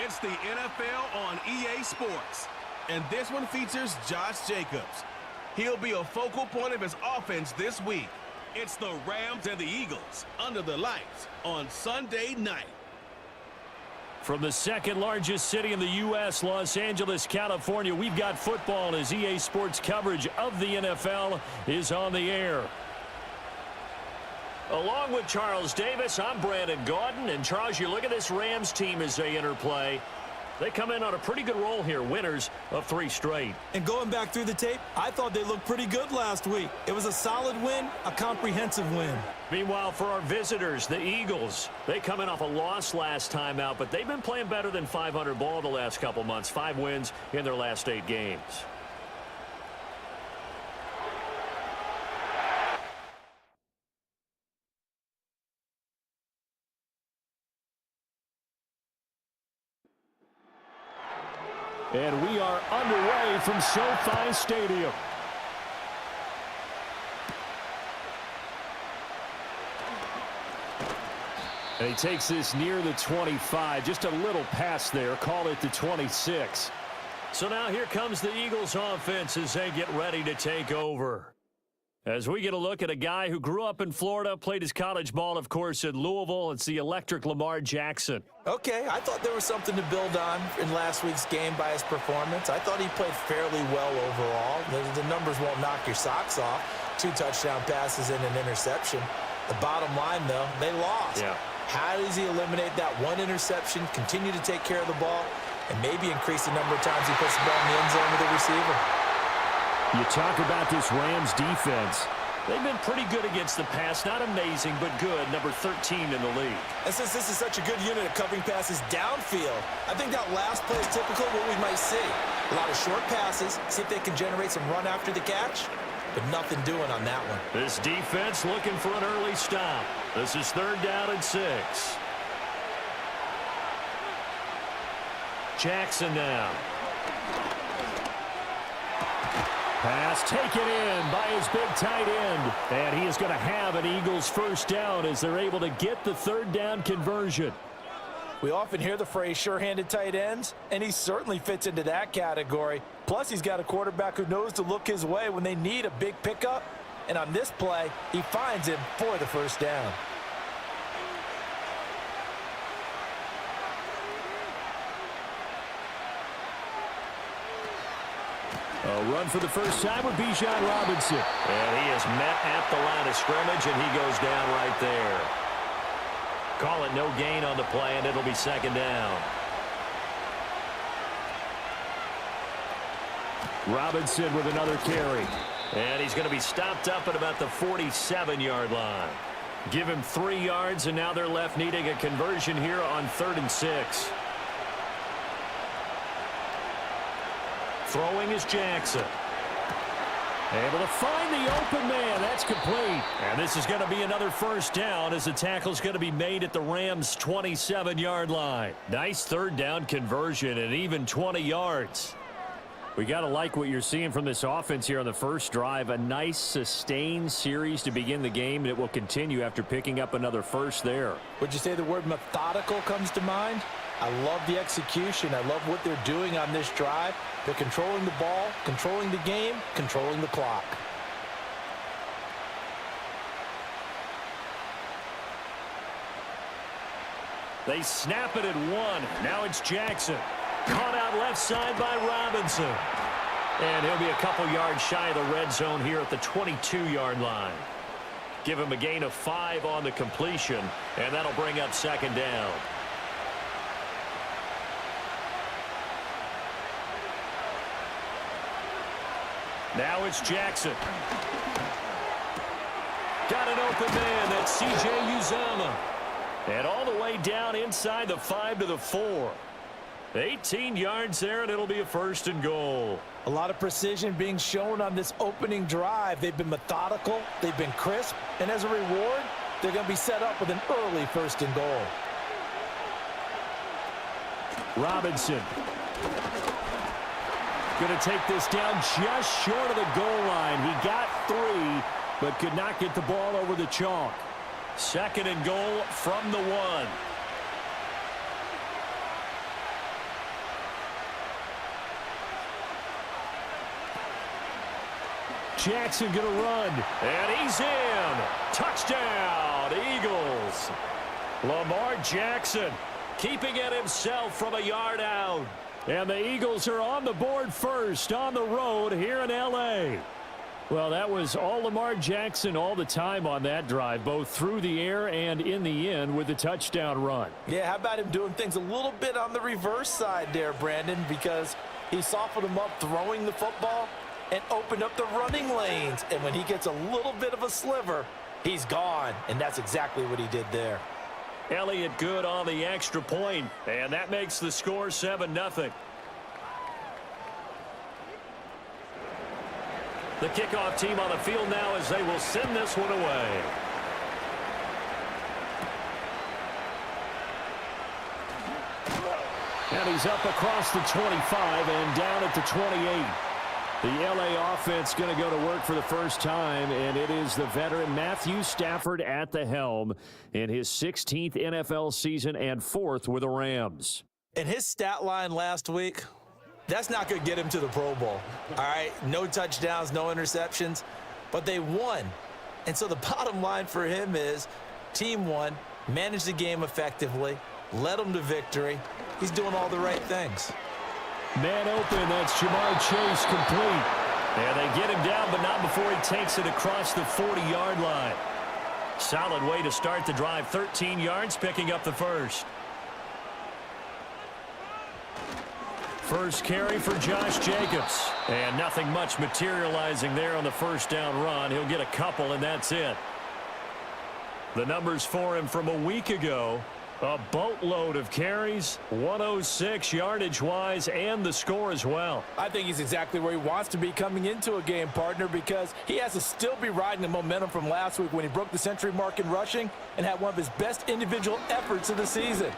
It's the NFL on EA Sports, and this one features Josh Jacobs. He'll be a focal point of his offense this week. It's the Rams and the Eagles under the lights on Sunday night. From the second largest city in the U.S., Los Angeles, California, we've got football as EA Sports coverage of the NFL is on the air. Along with Charles Davis, I'm Brandon Gaudin. And Charles, you look at this Rams team as they enter play. They come in on a pretty good roll here, winners of 3 straight. And going back through the tape, I thought they looked pretty good last week. It was a solid win, a comprehensive win. Meanwhile, for our visitors, the Eagles, they come in off a loss last time out, but they've been playing better than 500 ball the last couple months. 5 wins in their last 8 games. And we are underway from SoFi Stadium. And he takes this near the 25, just a little pass there, call it the 26. So now here comes the Eagles offense as they get ready to take over. As we get a look at a guy who grew up in Florida, played his college ball, of course, in Louisville. It's the electric Lamar Jackson. Okay, I thought there was something to build on in last week's game by his performance. I thought he played fairly well overall. The numbers won't knock your socks off. 2 touchdown passes and an interception. The bottom line, though, they lost. Yeah. How does he eliminate that 1 interception, continue to take care of the ball, and maybe increase the number of times he puts the ball in the end zone with the receiver? You talk about this Rams defense. They've been pretty good against the pass. Not amazing, but good. Number 13 in the league. And since this is such a good unit of covering passes downfield, I think that last play is typical of what we might see. A lot of short passes, see if they can generate some run after the catch. but nothing doing on that one. This defense looking for an early stop. This is 3rd down and 6. Jackson now. Pass taken in by his big tight end. And he is going to have an Eagles first down as they're able to get the 3rd down conversion. We often hear the phrase sure-handed tight ends, and he certainly fits into that category. Plus, he's got a quarterback who knows to look his way when they need a big pickup. And on this play, he finds him for the first down. A run for the first time with Bijan Robinson. And he is met at the line of scrimmage, and he goes down right there. Call it no gain on the play, and it'll be 2nd down. Robinson with another carry. And he's going to be stopped up at about the 47-yard line. Give him 3 yards, and now they're left needing a conversion here on 3rd and 6. Throwing is Jackson. Able to find the open man. That's complete. And this is going to be another first down as the tackle's going to be made at the Rams' 27-yard line. Nice 3rd down conversion and even 20 yards. We got to like what you're seeing from this offense here on the first drive. A nice sustained series to begin the game, and it will continue after picking up another first there. Would you say the word methodical comes to mind? I love the execution. I love what they're doing on this drive. They're controlling the ball, controlling the game, controlling the clock. They snap it at 1. Now it's Jackson. Caught out left side by Robinson. And he'll be a couple yards shy of the red zone here at the 22-yard line. Give him a gain of 5 on the completion, and that'll bring up 2nd down. Now it's Jackson. Got an open man. That's C.J. Uzomah. And all the way down inside the 5 to the 4. 18 yards there, and it'll be a 1st and goal. A lot of precision being shown on this opening drive. They've been methodical. They've been crisp. And as a reward, they're going to be set up with an early 1st and goal. Robinson. Going to take this down just short of the goal line. He got 3, but could not get the ball over the chalk. 2nd and goal from the 1. Jackson going to run. And he's in. Touchdown, Eagles. Lamar Jackson keeping it himself from a yard out. And the Eagles are on the board first on the road here in L.A. Well, that was all Lamar Jackson all the time on that drive, both through the air and in the end with the touchdown run. Yeah, how about him doing things a little bit on the reverse side there, Brandon, because he softened him up throwing the football and opened up the running lanes. And when he gets a little bit of a sliver, he's gone. And that's exactly what he did there. Elliott good on the extra point, and that makes the score 7-0. The kickoff team on the field now as they will send this one away. And he's up across the 25 and down at the 28. The L.A. offense going to go to work for the first time, and it is the veteran Matthew Stafford at the helm in his 16th NFL season and 4th with the Rams. And his stat line last week, that's not going to get him to the Pro Bowl. All right, no touchdowns, no interceptions, but they won. And so the bottom line for him is team won, managed the game effectively, led them to victory. He's doing all the right things. Man open, that's Jamar Chase complete. And they get him down, but not before he takes it across the 40-yard line. Solid way to start the drive, 13 yards, picking up the first. First carry for Josh Jacobs. And nothing much materializing there on the first down run. He'll get a couple, and that's it. The numbers for him from a week ago, A boatload of carries, 106 yardage-wise, and the score as well. I think he's exactly where he wants to be coming into a game, partner, because he has to still be riding the momentum from last week when he broke the century mark in rushing and had one of his best individual efforts of the season.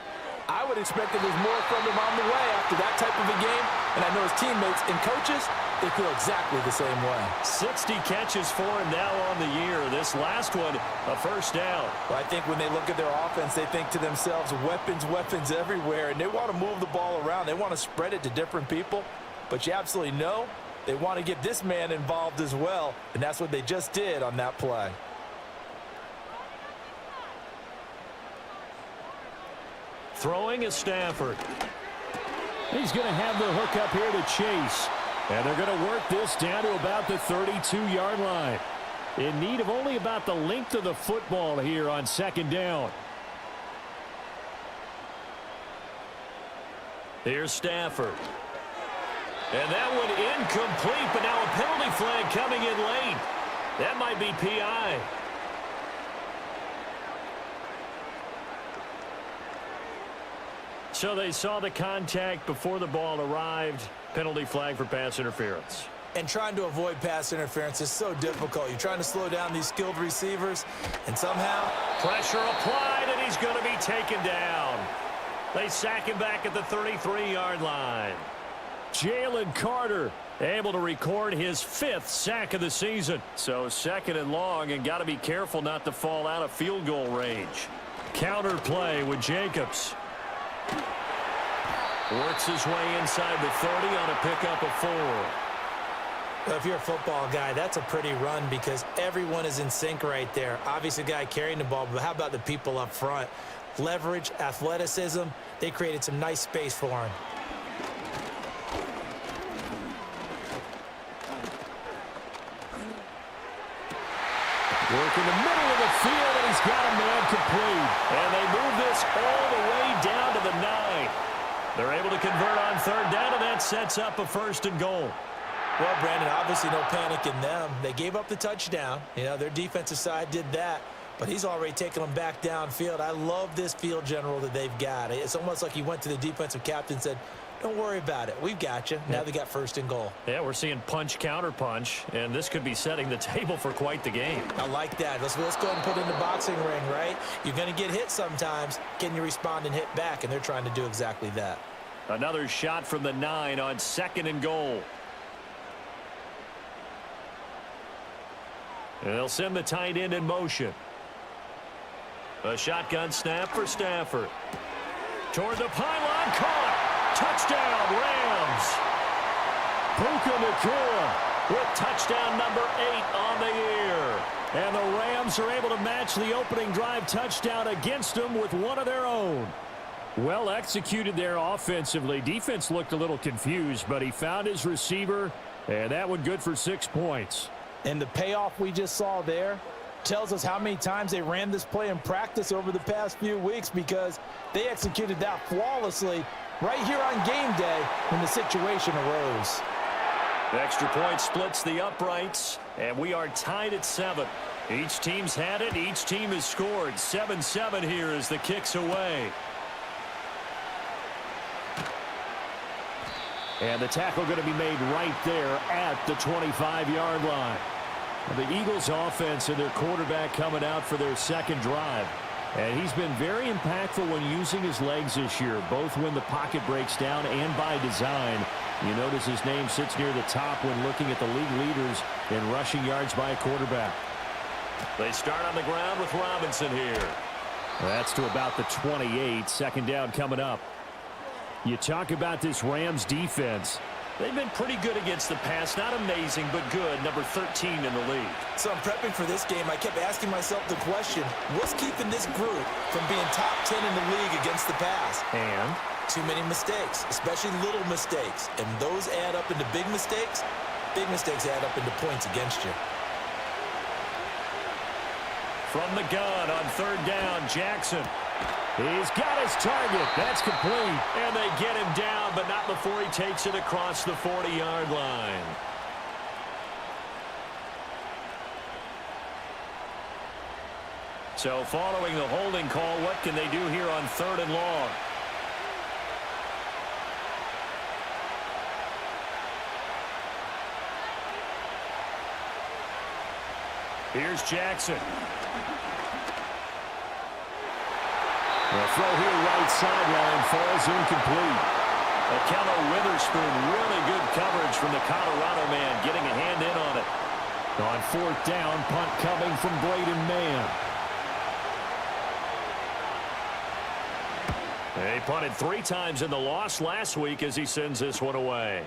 I would expect that there's more from him on the way after that type of a game, and I know his teammates and coaches, they feel exactly the same way. 60 catches for him now on the year. This last one, a first down. Well, I think when they look at their offense, they think to themselves, weapons, weapons everywhere, and they want to move the ball around. They want to spread it to different people, but you absolutely know they want to get this man involved as well, and that's what they just did on that play. Throwing is Stafford. He's going to have the hook up here to Chase. And they're going to work this down to about the 32-yard line. In need of only about the length of the football here on second down. Here's Stafford. And that one incomplete, but now a penalty flag coming in late. That might be PI. So they saw the contact before the ball arrived. Penalty flag for pass interference. And trying to avoid pass interference is so difficult. You're trying to slow down these skilled receivers, and somehow pressure applied, and he's going to be taken down. They sack him back at the 33-yard line. Jalen Carter able to record his 5th sack of the season. So second and long, and got to be careful not to fall out of field goal range. Counter play with Jacobs. Works his way inside the 30 on a pickup of 4. Well, if you're a football guy, that's a pretty run because everyone is in sync right there. Obviously, the guy carrying the ball, but how about the people up front? Leverage, athleticism, they created some nice space for him. Work in the middle of the field, and he's got a man complete. And they move this all the way down to the 9. They're able to convert on third down, and that sets up a 1st and goal. Well, Brandon, obviously no panic in them. They gave up the touchdown. You know, their defensive side did that, but he's already taken them back downfield. I love this field general that they've got. It's almost like he went to the defensive captain and said, don't worry about it. We've got you. Now they got 1st and goal. Yeah, we're seeing punch, counter punch, and this could be setting the table for quite the game. I like that. Let's go ahead and put it in the boxing ring, right? You're going to get hit sometimes. Can you respond and hit back? And they're trying to do exactly that. Another shot from the 9 on 2nd and goal. And they'll send the tight end in motion. A shotgun snap for Stafford. Toward the pylon, caught. Touchdown, Rams. Puka Nacua with touchdown number 8 on the year. And the Rams are able to match the opening drive touchdown against them with one of their own. Well executed there offensively. Defense looked a little confused, but he found his receiver, and that one good for 6 points. And the payoff we just saw there tells us how many times they ran this play in practice over the past few weeks because they executed that flawlessly right here on game day when the situation arose. The extra point splits the uprights, and we are tied at 7. Each team's had it. Each team has scored. 7-7 here as the kick's away. And the tackle going to be made right there at the 25-yard line. The Eagles offense and their quarterback coming out for their 2nd drive. And he's been very impactful when using his legs this year, both when the pocket breaks down and by design. You notice his name sits near the top when looking at the league leaders in rushing yards by a quarterback. They start on the ground with Robinson here. That's to about the 28. 2nd down coming up. You talk about this Rams defense. They've been pretty good against the pass. Not amazing, but good. Number 13 in the league. So I'm prepping for this game. I kept asking myself the question, what's keeping this group from being top 10 in the league against the pass? And? Too many mistakes, especially little mistakes. And those add up into big mistakes. Big mistakes add up into points against you. From the gun on 3rd down, Jackson. He's got his target. That's complete. And they get him down, but not before he takes it across the 40-yard line. So following the holding call, what can they do here on 3rd and long? Here's Jackson. The throw here right sideline falls incomplete. Akello Witherspoon, really good coverage from the Colorado man, getting a hand in on it. On 4th down, punt coming from Braden Mann. He punted 3 times in the loss last week as he sends this one away.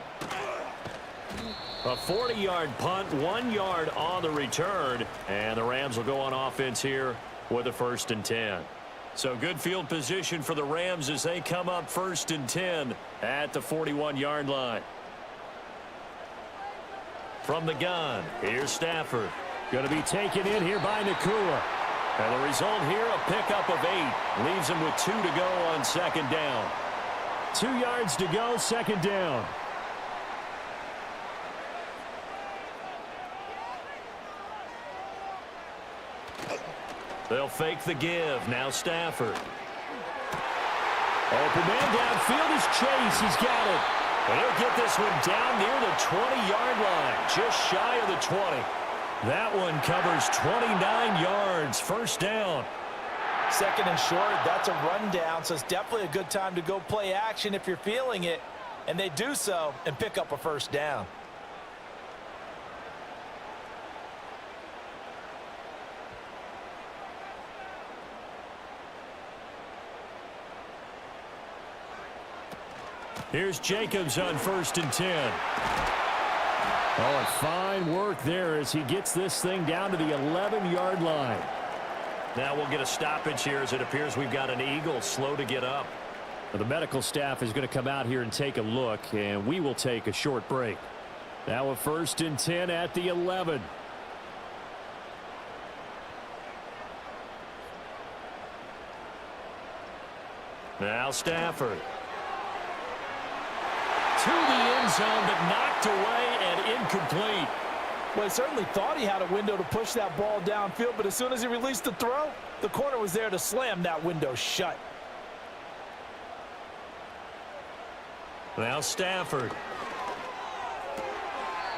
A 40-yard punt, 1 yard on the return, and the Rams will go on offense here with a 1st and 10. So good field position for the Rams as they come up 1st and 10 at the 41-yard line. From the gun, here's Stafford. Going to be taken in here by Nakua. And the result here, a pickup of 8. Leaves him with 2 to go on 2nd down. 2 yards to go, 2nd down. They'll fake the give. Now Stafford. Open man downfield is Chase. He's got it. And he'll get this one down near the 20-yard line. Just shy of the 20. That one covers 29 yards. 1st down. 2nd and short. That's a rundown, so it's definitely a good time to go play action if you're feeling it. And they do so and pick up a 1st down. Here's Jacobs on 1st and 10. Oh, and fine work there as he gets this thing down to the 11-yard line. Now we'll get a stoppage here as it appears we've got an Eagle slow to get up. Well, the medical staff is going to come out here and take a look, and we will take a short break. Now a 1st and 10 at the 11. Now Stafford. To the end zone, but knocked away and incomplete. Well, he certainly thought he had a window to push that ball downfield, but as soon as he released the throw, the corner was there to slam that window shut. Now Stafford.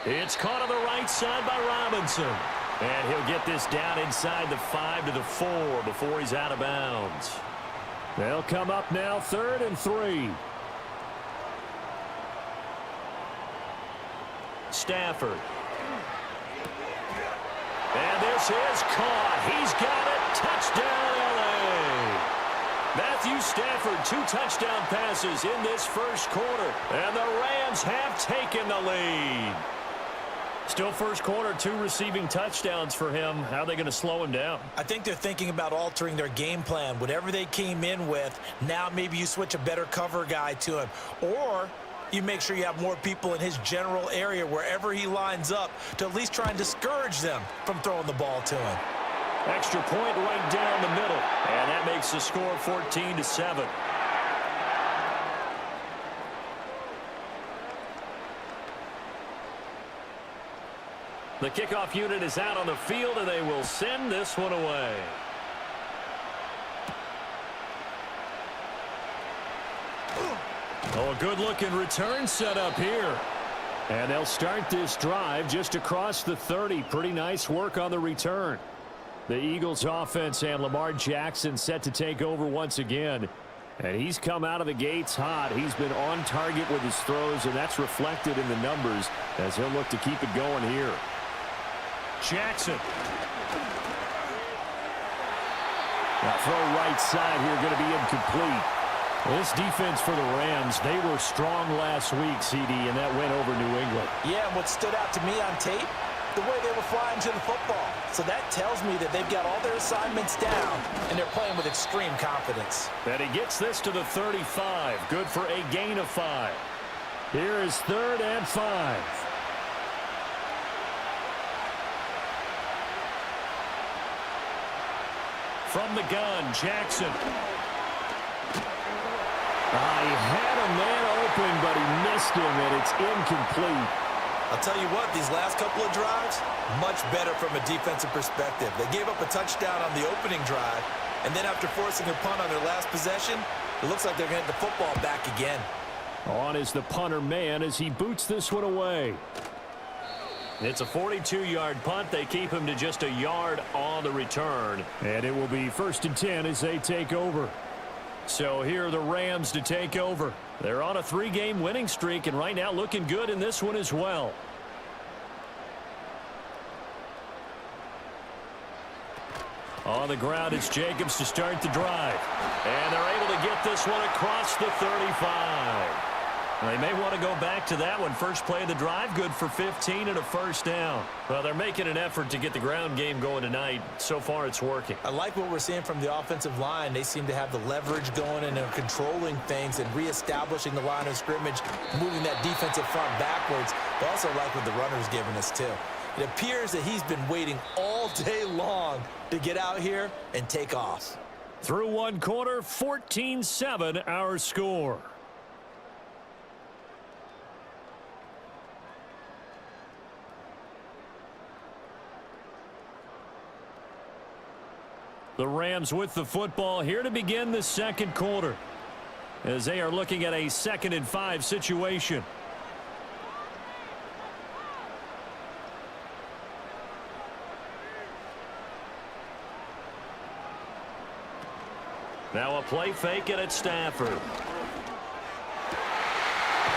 It's caught on the right side by Robinson. And he'll get this down inside the 5 to the 4 before he's out of bounds. They'll come up now 3rd and 3. Stafford. And this is caught. He's got it. Touchdown, L.A. Matthew Stafford, 2 touchdown passes in this 1st quarter. And the Rams have taken the lead. Still 1st quarter, 2 receiving touchdowns for him. How are they going to slow him down? I think they're thinking about altering their game plan. Whatever they came in with, now maybe you switch a better cover guy to him. Or you make sure you have more people in his general area wherever he lines up to at least try and discourage them from throwing the ball to him. Extra point right down the middle. And that makes the score 14-7. The kickoff unit is out on the field, and they will send this one away. Oh, a good-looking return set up here. And they'll start this drive just across the 30. Pretty nice work on the return. The Eagles offense and Lamar Jackson set to take over once again. And he's come out of the gates hot. He's been on target with his throws, and that's reflected in the numbers as he'll look to keep it going here. Jackson. That throw right side here going to be incomplete. This defense for the Rams, they were strong last week, CD, and that went over New England. Yeah, and what stood out to me on tape, the way they were flying to the football. So that tells me that they've got all their assignments down, and they're playing with extreme confidence. And he gets this to the 35. Good for a gain of 5. Here is 3rd and 5. From the gun, Jackson. He had a man open, but he missed him, and it's incomplete. I'll tell you what, these last couple of drives, much better from a defensive perspective. They gave up a touchdown on the opening drive, and then after forcing a punt on their last possession, it looks like they're going to get the football back again. On is the punter man as he boots this one away. It's a 42-yard punt. They keep him to just a yard on the return. And it will be 1st and 10 as they take over. So here are the Rams to take over. They're on a 3-game winning streak and right now looking good in this one as well. On the ground, it's Jacobs to start the drive. And they're able to get this one across the 35. They may want to go back to that one. First play of the drive, good for 15 and a first down. Well, they're making an effort to get the ground game going tonight. So far, it's working. I like what we're seeing from the offensive line. They seem to have the leverage going and they're controlling things and reestablishing the line of scrimmage, moving that defensive front backwards. But also like what the runner's giving us, too. It appears that he's been waiting all day long to get out here and take off. Through one quarter, 14-7 our score. The Rams with the football here to begin the second quarter as they are looking at a 2nd and 5 situation. Now a play fake and it's Stafford.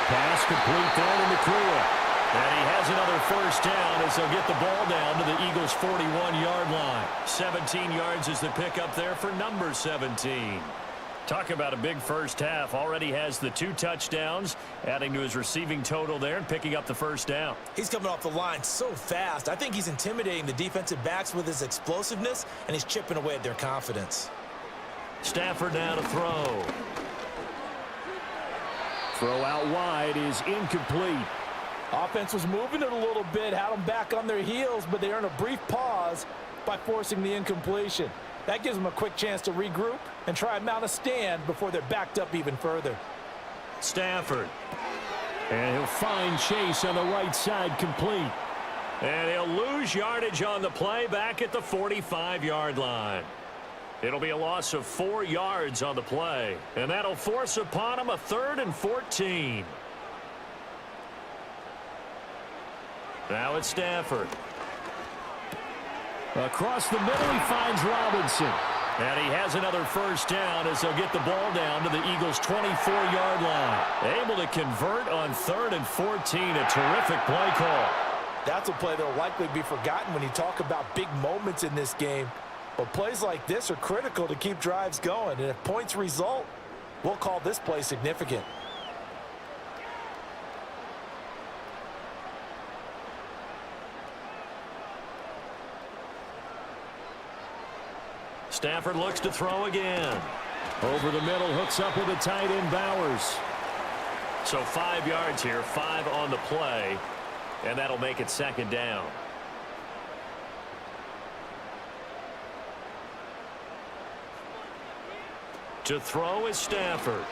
Pass complete down in the clear. And he has another first down as they'll get the ball down to the Eagles' 41-yard line. 17 yards is the pickup there for number 17. Talk about a big first half. Already has the 2 touchdowns, adding to his receiving total there and picking up the first down. He's coming off the line so fast. I think he's intimidating the defensive backs with his explosiveness, and he's chipping away at their confidence. Stafford now to throw. Throw out wide is incomplete. Offense was moving it a little bit, had them back on their heels, but they earned a brief pause by forcing the incompletion. That gives them a quick chance to regroup and try and mount a stand before they're backed up even further. Stafford. And he'll find Chase on the right side complete. And he'll lose yardage on the play back at the 45-yard line. It'll be a loss of 4 yards on the play. And that'll force upon him a 3rd and 14. Now it's Stafford. Across the middle, he finds Robinson. And he has another first down as they'll get the ball down to the Eagles' 24-yard line. Able to convert on 3rd and 14. A terrific play call. That's a play that will likely be forgotten when you talk about big moments in this game. But plays like this are critical to keep drives going. And if points result, we'll call this play significant. Stafford looks to throw again. Over the middle, hooks up with the tight end Bowers. So 5 yards here, 5 on the play, and that'll make it 2nd down. To throw is Stafford.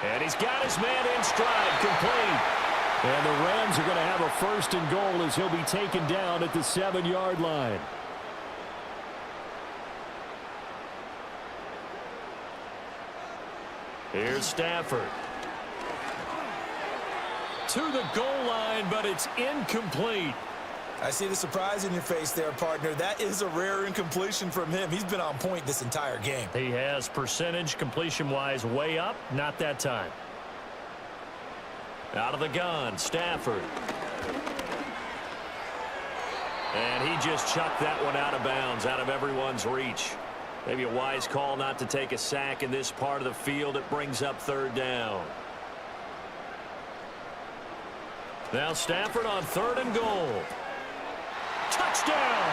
And he's got his man in stride, complete. And the Rams are going to have a 1st and goal as he'll be taken down at the 7-yard line. Here's Stafford. To the goal line, but it's incomplete. I see the surprise in your face there, partner. That is a rare incompletion from him. He's been on point this entire game. He has percentage completion-wise way up. Not that time. Out of the gun, Stafford. And he just chucked that one out of bounds, out of everyone's reach. Maybe a wise call not to take a sack in this part of the field. It brings up 3rd down. Now Stafford on 3rd and goal. Touchdown!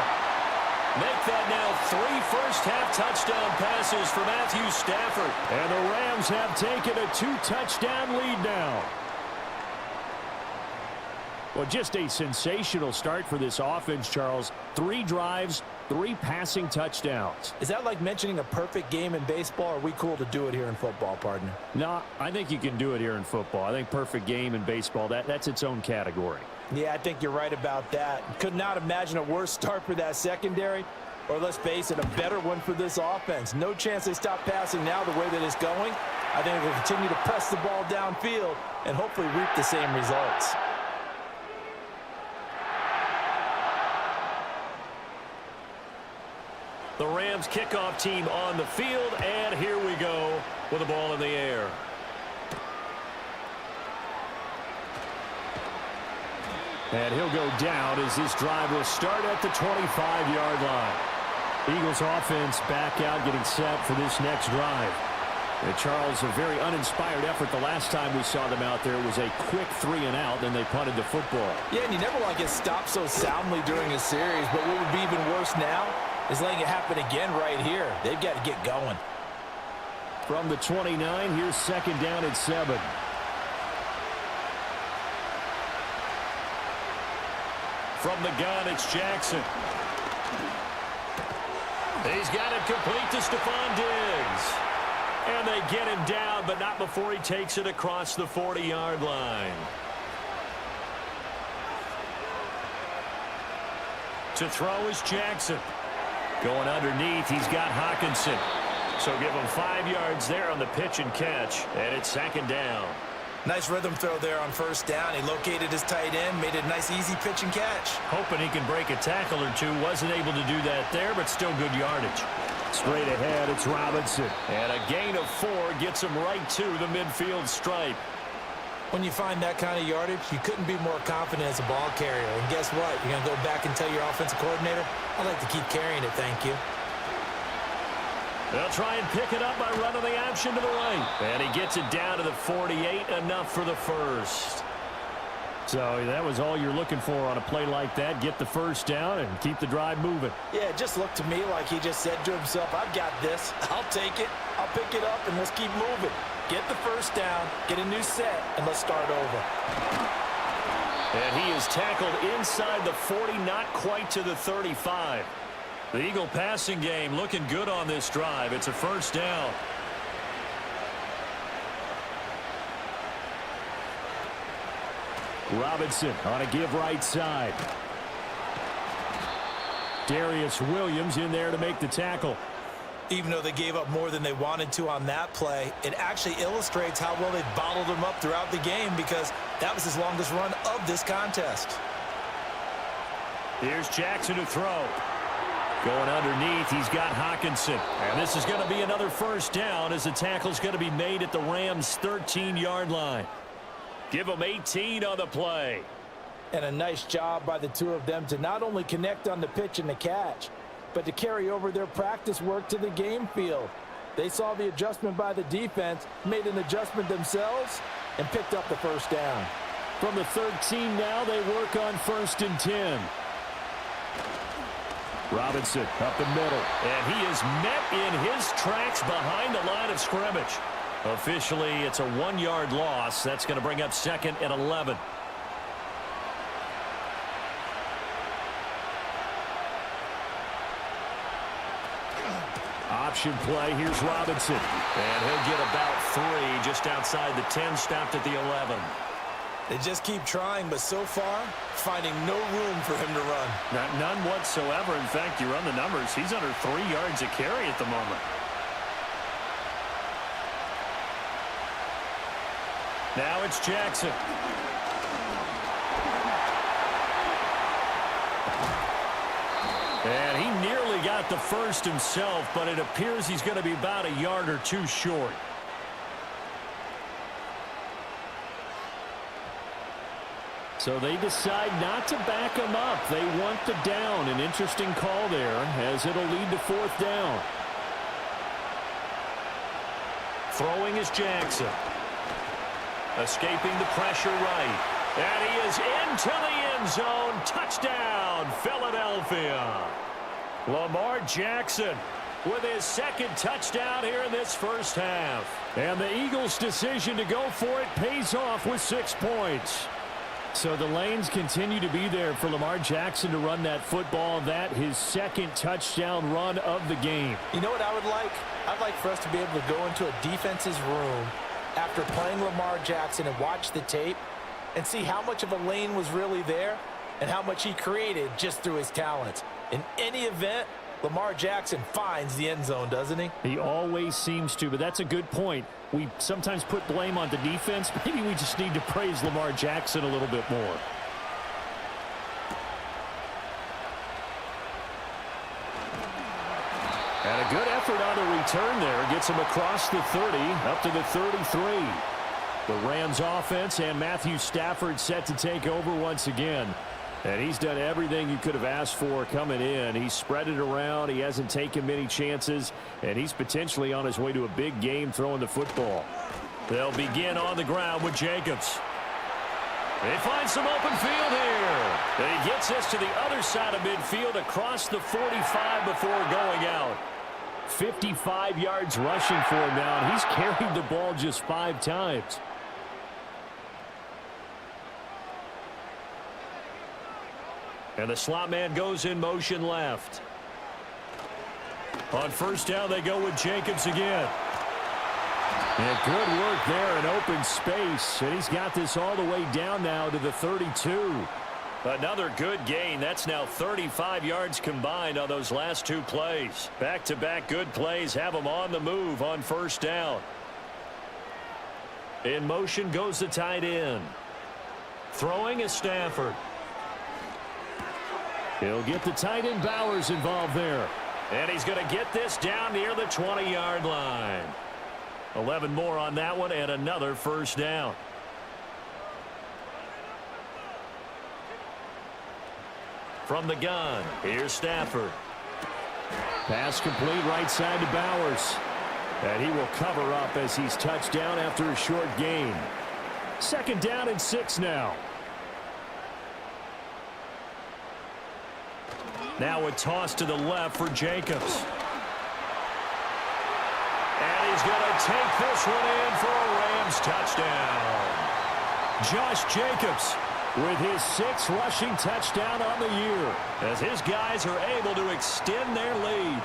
Make that now 3 first-half touchdown passes for Matthew Stafford. And the Rams have taken a 2-touchdown lead now. Well, just a sensational start for this offense, Charles. 3 drives, 3 passing touchdowns. Is that like mentioning a perfect game in baseball, or are we cool to do it here in football, partner? No, I think you can do it here in football. I think perfect game in baseball, that's its own category. Yeah, I think you're right about that. Could not imagine a worse start for that secondary, or let's face it, a better one for this offense. No chance they stop passing now the way that it's going. I think they'll continue to press the ball downfield and hopefully reap the same results. The Rams kickoff team on the field, and here we go with the ball in the air. And he'll go down as this drive will start at the 25-yard line. Eagles offense back out getting set for this next drive. And Charles, a very uninspired effort the last time we saw them out there. It was a quick 3-and-out, then they punted the football. Yeah, and you never want to get stopped so soundly during a series, but what would be even worse now is letting it happen again right here. They've got to get going. From the 29, here's second down at 7. From the gun, it's Jackson. He's got it complete to Stephon Diggs. And they get him down, but not before he takes it across the 40-yard line. To throw is Jackson. Going underneath, he's got Hawkinson. So give him 5 yards there on the pitch and catch, and it's second down. Nice rhythm throw there on first down. He located his tight end, made it a nice easy pitch and catch. Hoping he can break a tackle or two. Wasn't able to do that there, but still good yardage. Straight ahead, it's Robinson. And a gain of 4 gets him right to the midfield stripe. When you find that kind of yardage, you couldn't be more confident as a ball carrier. And guess what? You're going to go back and tell your offensive coordinator, I'd like to keep carrying it, thank you. They'll try and pick it up by running the option to the right. And he gets it down to the 48, enough for the first. So that was all you're looking for on a play like that. Get the first down and keep the drive moving. Yeah, it just looked to me like he just said to himself, I've got this. I'll take it. I'll pick it up, and let's keep moving. Get the first down, get a new set, and let's start over. And he is tackled inside the 40, not quite to the 35. The Eagle passing game looking good on this drive. It's a first down. Robinson on a give right side. Darius Williams in there to make the tackle. Even though they gave up more than they wanted to on that play, it actually illustrates how well they bottled him up throughout the game, because that was his longest run of this contest. Here's Jackson to throw. Going underneath, he's got Hawkinson. And this is going to be another first down as the tackle's going to be made at the Rams' 13-yard line. Give them 18 on the play. And a nice job by the two of them to not only connect on the pitch and the catch, but to carry over their practice work to the game field. They saw the adjustment by the defense, made an adjustment themselves, and picked up the first down. From the 13 now, they work on 1st and 10. Robinson up the middle. And he is met in his tracks behind the line of scrimmage. Officially, it's a 1-yard loss. That's going to bring up 2nd and 11. Option play. Here's Robinson. And he'll get about 3 just outside the 10, stopped at the 11. They just keep trying, but so far, finding no room for him to run. None whatsoever. In fact, you run the numbers, he's under 3 yards a carry at the moment. Now it's Jackson. And he nearly got the first himself, but it appears he's going to be about a yard or 2 short. So they decide not to back him up. They want the down. An interesting call there, as it'll lead to 4th down. Throwing is Jackson. Escaping the pressure right. And he is into the end zone. Touchdown, Philadelphia. Lamar Jackson with his 2nd touchdown here in this first half. And the Eagles' decision to go for it pays off with 6 points. So the lanes continue to be there for Lamar Jackson to run that football. That his 2nd touchdown run of the game. You know what I would like? I'd like for us to be able to go into a defense's room after playing Lamar Jackson and watch the tape and see how much of a lane was really there and how much he created just through his talents. In any event, Lamar Jackson finds the end zone, doesn't he? He always seems to, but that's a good point. We sometimes put blame on the defense. Maybe we just need to praise Lamar Jackson a little bit more. And a good effort on the return there. Gets him across the 30, up to the 33. The Rams offense and Matthew Stafford set to take over once again. And he's done everything you could have asked for coming in. He's spread it around. He hasn't taken many chances. And he's potentially on his way to a big game throwing the football. They'll begin on the ground with Jacobs. They find some open field here. And he gets us to the other side of midfield across the 45 before going out. 55 yards rushing for him now. And he's carried the ball just 5 times. And the slot man goes in motion left. On first down, they go with Jacobs again. And good work there in open space. And he's got this all the way down now to the 32. Another good gain. That's now 35 yards combined on those last 2 plays. Back-to-back good plays have them on the move on first down. In motion goes the tight end. Throwing is Stafford. He'll get the tight end Bowers involved there. And he's going to get this down near the 20-yard line. 11 more on that one and another first down. From the gun, here's Stafford. Pass complete right side to Bowers. And he will cover up as he's touched down after a short gain. 2nd down and 6 now. Now a toss to the left for Jacobs. And he's going to take this one in for a Rams touchdown. Josh Jacobs with his 6th rushing touchdown on the year as his guys are able to extend their lead.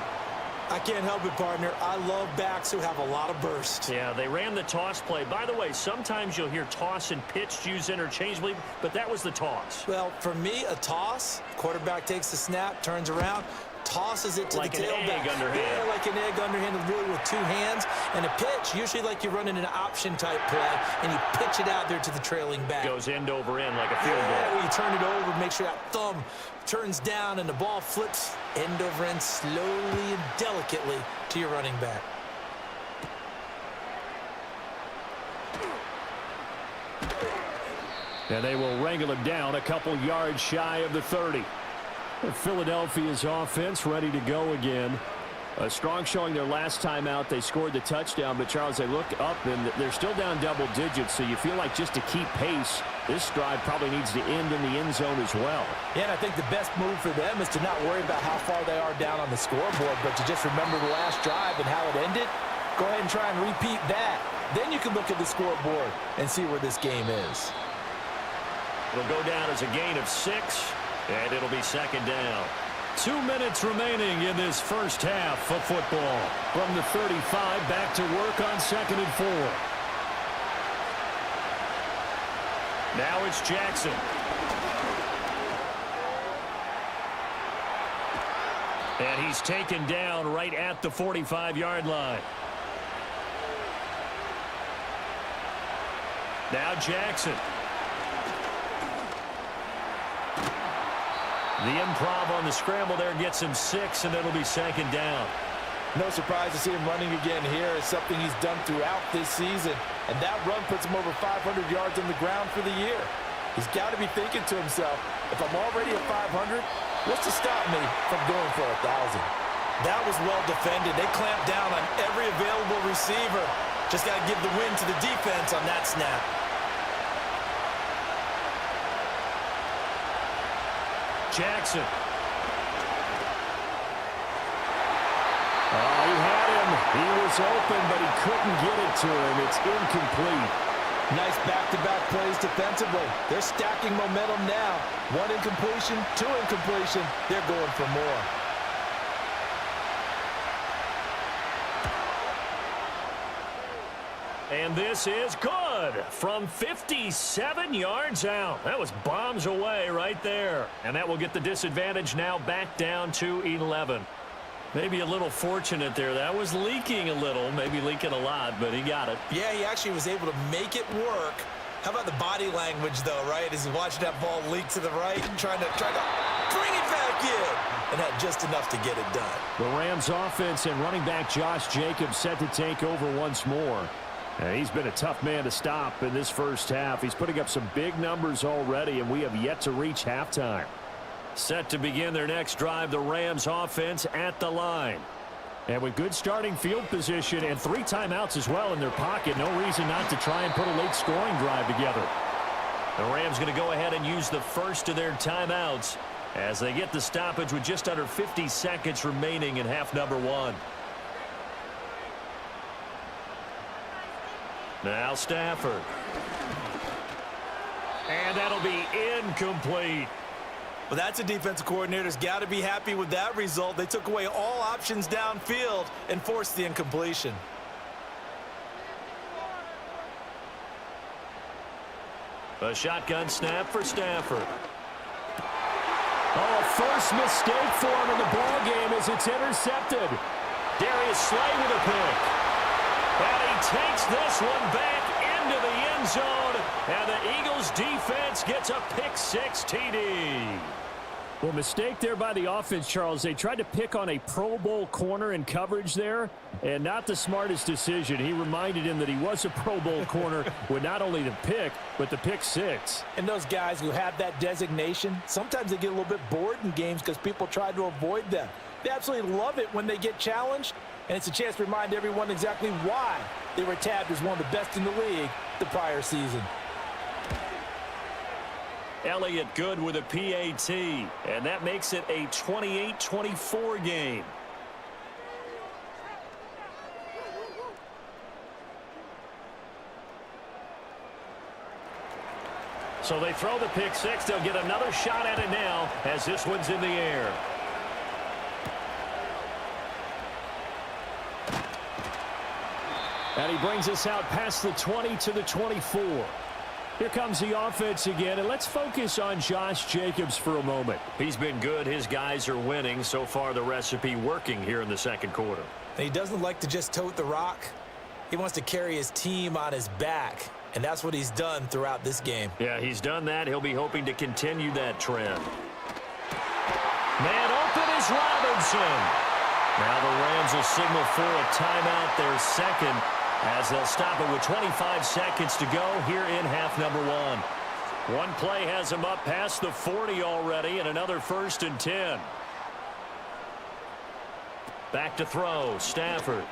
I can't help it, partner. I love backs who have a lot of burst. Yeah, they ran the toss play. By the way, sometimes you'll hear toss and pitch used interchangeably, but that was the toss. Well, for me, a toss, quarterback takes the snap, turns around, tosses it to like the tailback. Like an egg underhand. Yeah, like an egg underhand, really with 2 hands. And a pitch, usually like you're running an option type play, and you pitch it out there to the trailing back. Goes end over end like a field goal. Yeah, where you turn it over, make sure that thumb turns down, and the ball flips end over end slowly and delicately to your running back. And they will wrangle him down a couple yards shy of the 30. Philadelphia's offense ready to go again. A strong showing their last time out. They scored the touchdown, but Charles, they look up and they're still down double digits, so you feel like just to keep pace, this drive probably needs to end in the end zone as well. Yeah, and I think the best move for them is to not worry about how far they are down on the scoreboard, but to just remember the last drive and how it ended. Go ahead and try and repeat that. Then you can look at the scoreboard and see where this game is. It'll go down as a gain of 6, and it'll be 2nd down. 2 minutes remaining in this first half of football. From the 35 back to work on 2nd and 4. Now it's Jackson. And he's taken down right at the 45-yard line. Now Jackson. The improv on the scramble there gets him 6, and it'll be 2nd down. No surprise to see him running again here. It's something he's done throughout this season. And that run puts him over 500 yards on the ground for the year. He's got to be thinking to himself, if I'm already at 500, what's to stop me from going for 1,000? That was well defended. They clamped down on every available receiver. Just got to give the win to the defense on that snap. Jackson. Oh, he had him. He was open, but he couldn't get it to him. It's incomplete. Nice back-to-back plays defensively. They're stacking momentum now. 1 incompletion, 2 incompletion. They're going for more. And this is good from 57 yards out. That was bombs away right there. And that will get the disadvantage now back down to 11. Maybe a little fortunate there. That was leaking a little, maybe leaking a lot, but he got it. Yeah, he actually was able to make it work. How about the body language, though, right? As he watched that ball leak to the right, trying to bring it back in, and had just enough to get it done. The Rams offense and running back Josh Jacobs set to take over once more. And he's been a tough man to stop in this first half. He's putting up some big numbers already, and we have yet to reach halftime. Set to begin their next drive, the Rams offense at the line. And with good starting field position and 3 timeouts as well in their pocket, no reason not to try and put a late scoring drive together. The Rams going to go ahead and use the first of their timeouts as they get the stoppage with just under 50 seconds remaining in half number 1. Now Stafford. And that'll be incomplete. Well, that's a defensive coordinator's got to be happy with that result. They took away all options downfield and forced the incompletion. A shotgun snap for Stafford. Oh, first mistake for him in the ball game as it's intercepted. Darius Slay with a pick. And he takes this one back into the end zone. And the Eagles defense gets a pick-6 TD. Well, mistake there by the offense, Charles. They tried to pick on a Pro Bowl corner in coverage there, and not the smartest decision. He reminded him that he was a Pro Bowl corner with not only the pick, but the pick-6. And those guys who have that designation, sometimes they get a little bit bored in games because people try to avoid them. They absolutely love it when they get challenged, and it's a chance to remind everyone exactly why they were tabbed as one of the best in the league the prior season. Elliott good with a PAT, and that makes it a 28-24 game. So they throw the pick-6. They'll get another shot at it now as this one's in the air. And he brings us out past the 20 to the 24. Here comes the offense again, and let's focus on Josh Jacobs for a moment. He's been good. His guys are winning. So far, the recipe working here in the second quarter. And he doesn't like to just tote the rock. He wants to carry his team on his back, and that's what he's done throughout this game. Yeah, he's done that. He'll be hoping to continue that trend. Man open is Robinson. Now the Rams will signal for a timeout, their second, as they'll stop it with 25 seconds to go here in half number 1. One play has him up past the 40 already, and another 1st and 10. Back to throw, Stafford.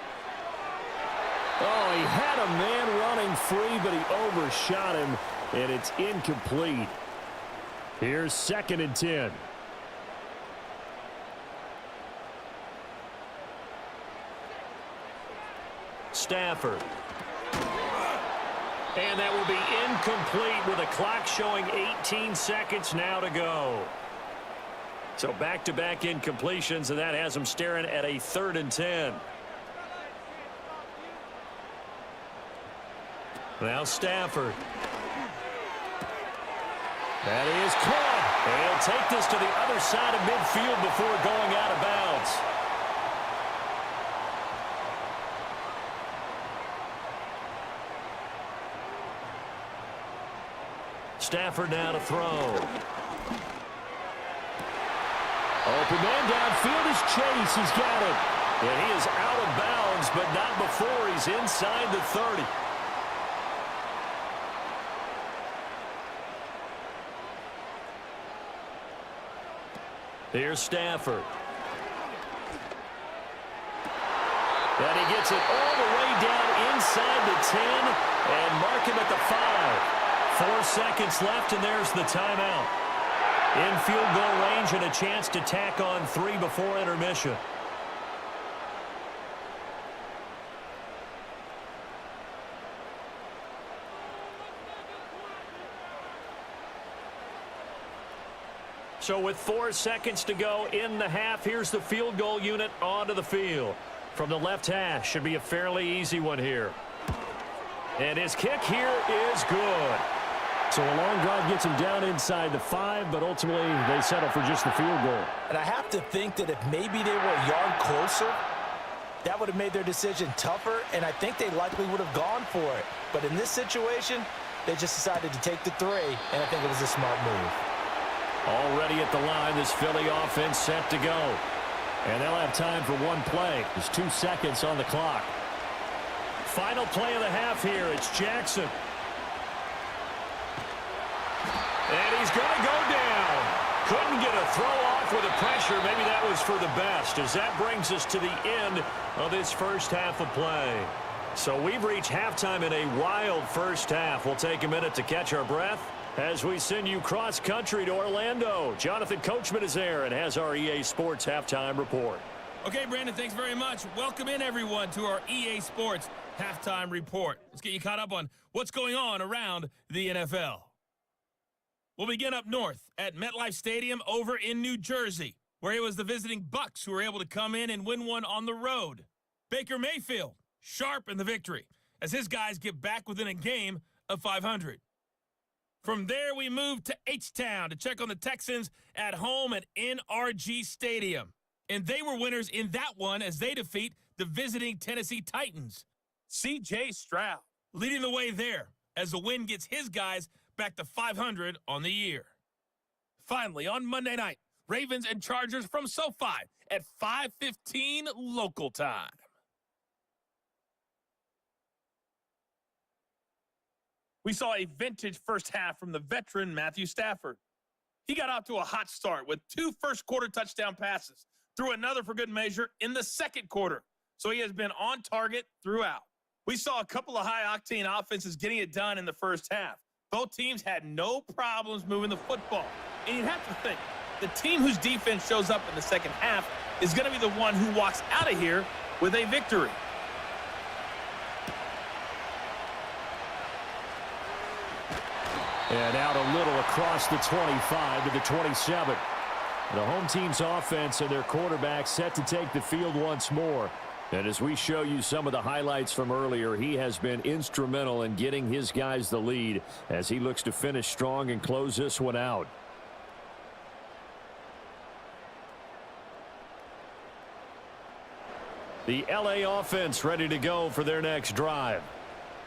Oh, he had a man running free, but he overshot him, and it's incomplete. Here's 2nd and 10. Stafford. And that will be incomplete with a clock showing 18 seconds now to go. So back-to-back incompletions, and that has them staring at a 3rd and 10. Now Stafford. That is caught. And he'll take this to the other side of midfield before going out of bounds. Stafford now to throw. Open man downfield is Chase. He's got it. And he is out of bounds, but not before he's inside the 30. Here's Stafford. And he gets it all the way down inside the 10 and mark him at the 5. 4 seconds left, and there's the timeout. In field goal range and a chance to tack on 3 before intermission. So with 4 seconds to go in the half, here's the field goal unit onto the field. From the left hash, should be a fairly easy one here. And his kick here is good. So a long drive gets him down inside the 5, but ultimately they settle for just the field goal. And I have to think that if maybe they were a yard closer, that would have made their decision tougher, and I think they likely would have gone for it. But in this situation, they just decided to take the 3, and I think it was a smart move. Already at the line, this Philly offense set to go. And they'll have time for one play. There's 2 seconds on the clock. Final play of the half here. It's Jackson. And he's going to go down. Couldn't get a throw off with the pressure. Maybe that was for the best, as that brings us to the end of this first half of play. So we've reached halftime in a wild first half. We'll take a minute to catch our breath as we send you cross-country to Orlando. Jonathan Coachman is there and has our EA Sports halftime report. Okay, Brandon, thanks very much. Welcome in, everyone, to our EA Sports halftime report. Let's get you caught up on what's going on around the NFL. We'll begin up north at MetLife Stadium over in New Jersey, where it was the visiting Bucs who were able to come in and win one on the road. Baker Mayfield, sharp in the victory, as his guys get back within a game of 500. From there, we move to H-Town to check on the Texans at home at NRG Stadium. And they were winners in that one as they defeat the visiting Tennessee Titans. C.J. Stroud leading the way there as the win gets his guys back to 500 on the year. Finally, on Monday night, Ravens and Chargers from SoFi at 5:15 local time. We saw a vintage first half from the veteran Matthew Stafford. He got off to a hot start with 2 first-quarter touchdown passes, threw another for good measure in the second quarter, so he has been on target throughout. We saw a couple of high-octane offenses getting it done in the first half. Both teams had no problems moving the football, and you'd have to think the team whose defense shows up in the second half is going to be the one who walks out of here with a victory. And out a little across the 25 to the 27. The home team's offense and their quarterback set to take the field once more. And as we show you some of the highlights from earlier, he has been instrumental in getting his guys the lead as he looks to finish strong and close this one out. The LA offense ready to go for their next drive.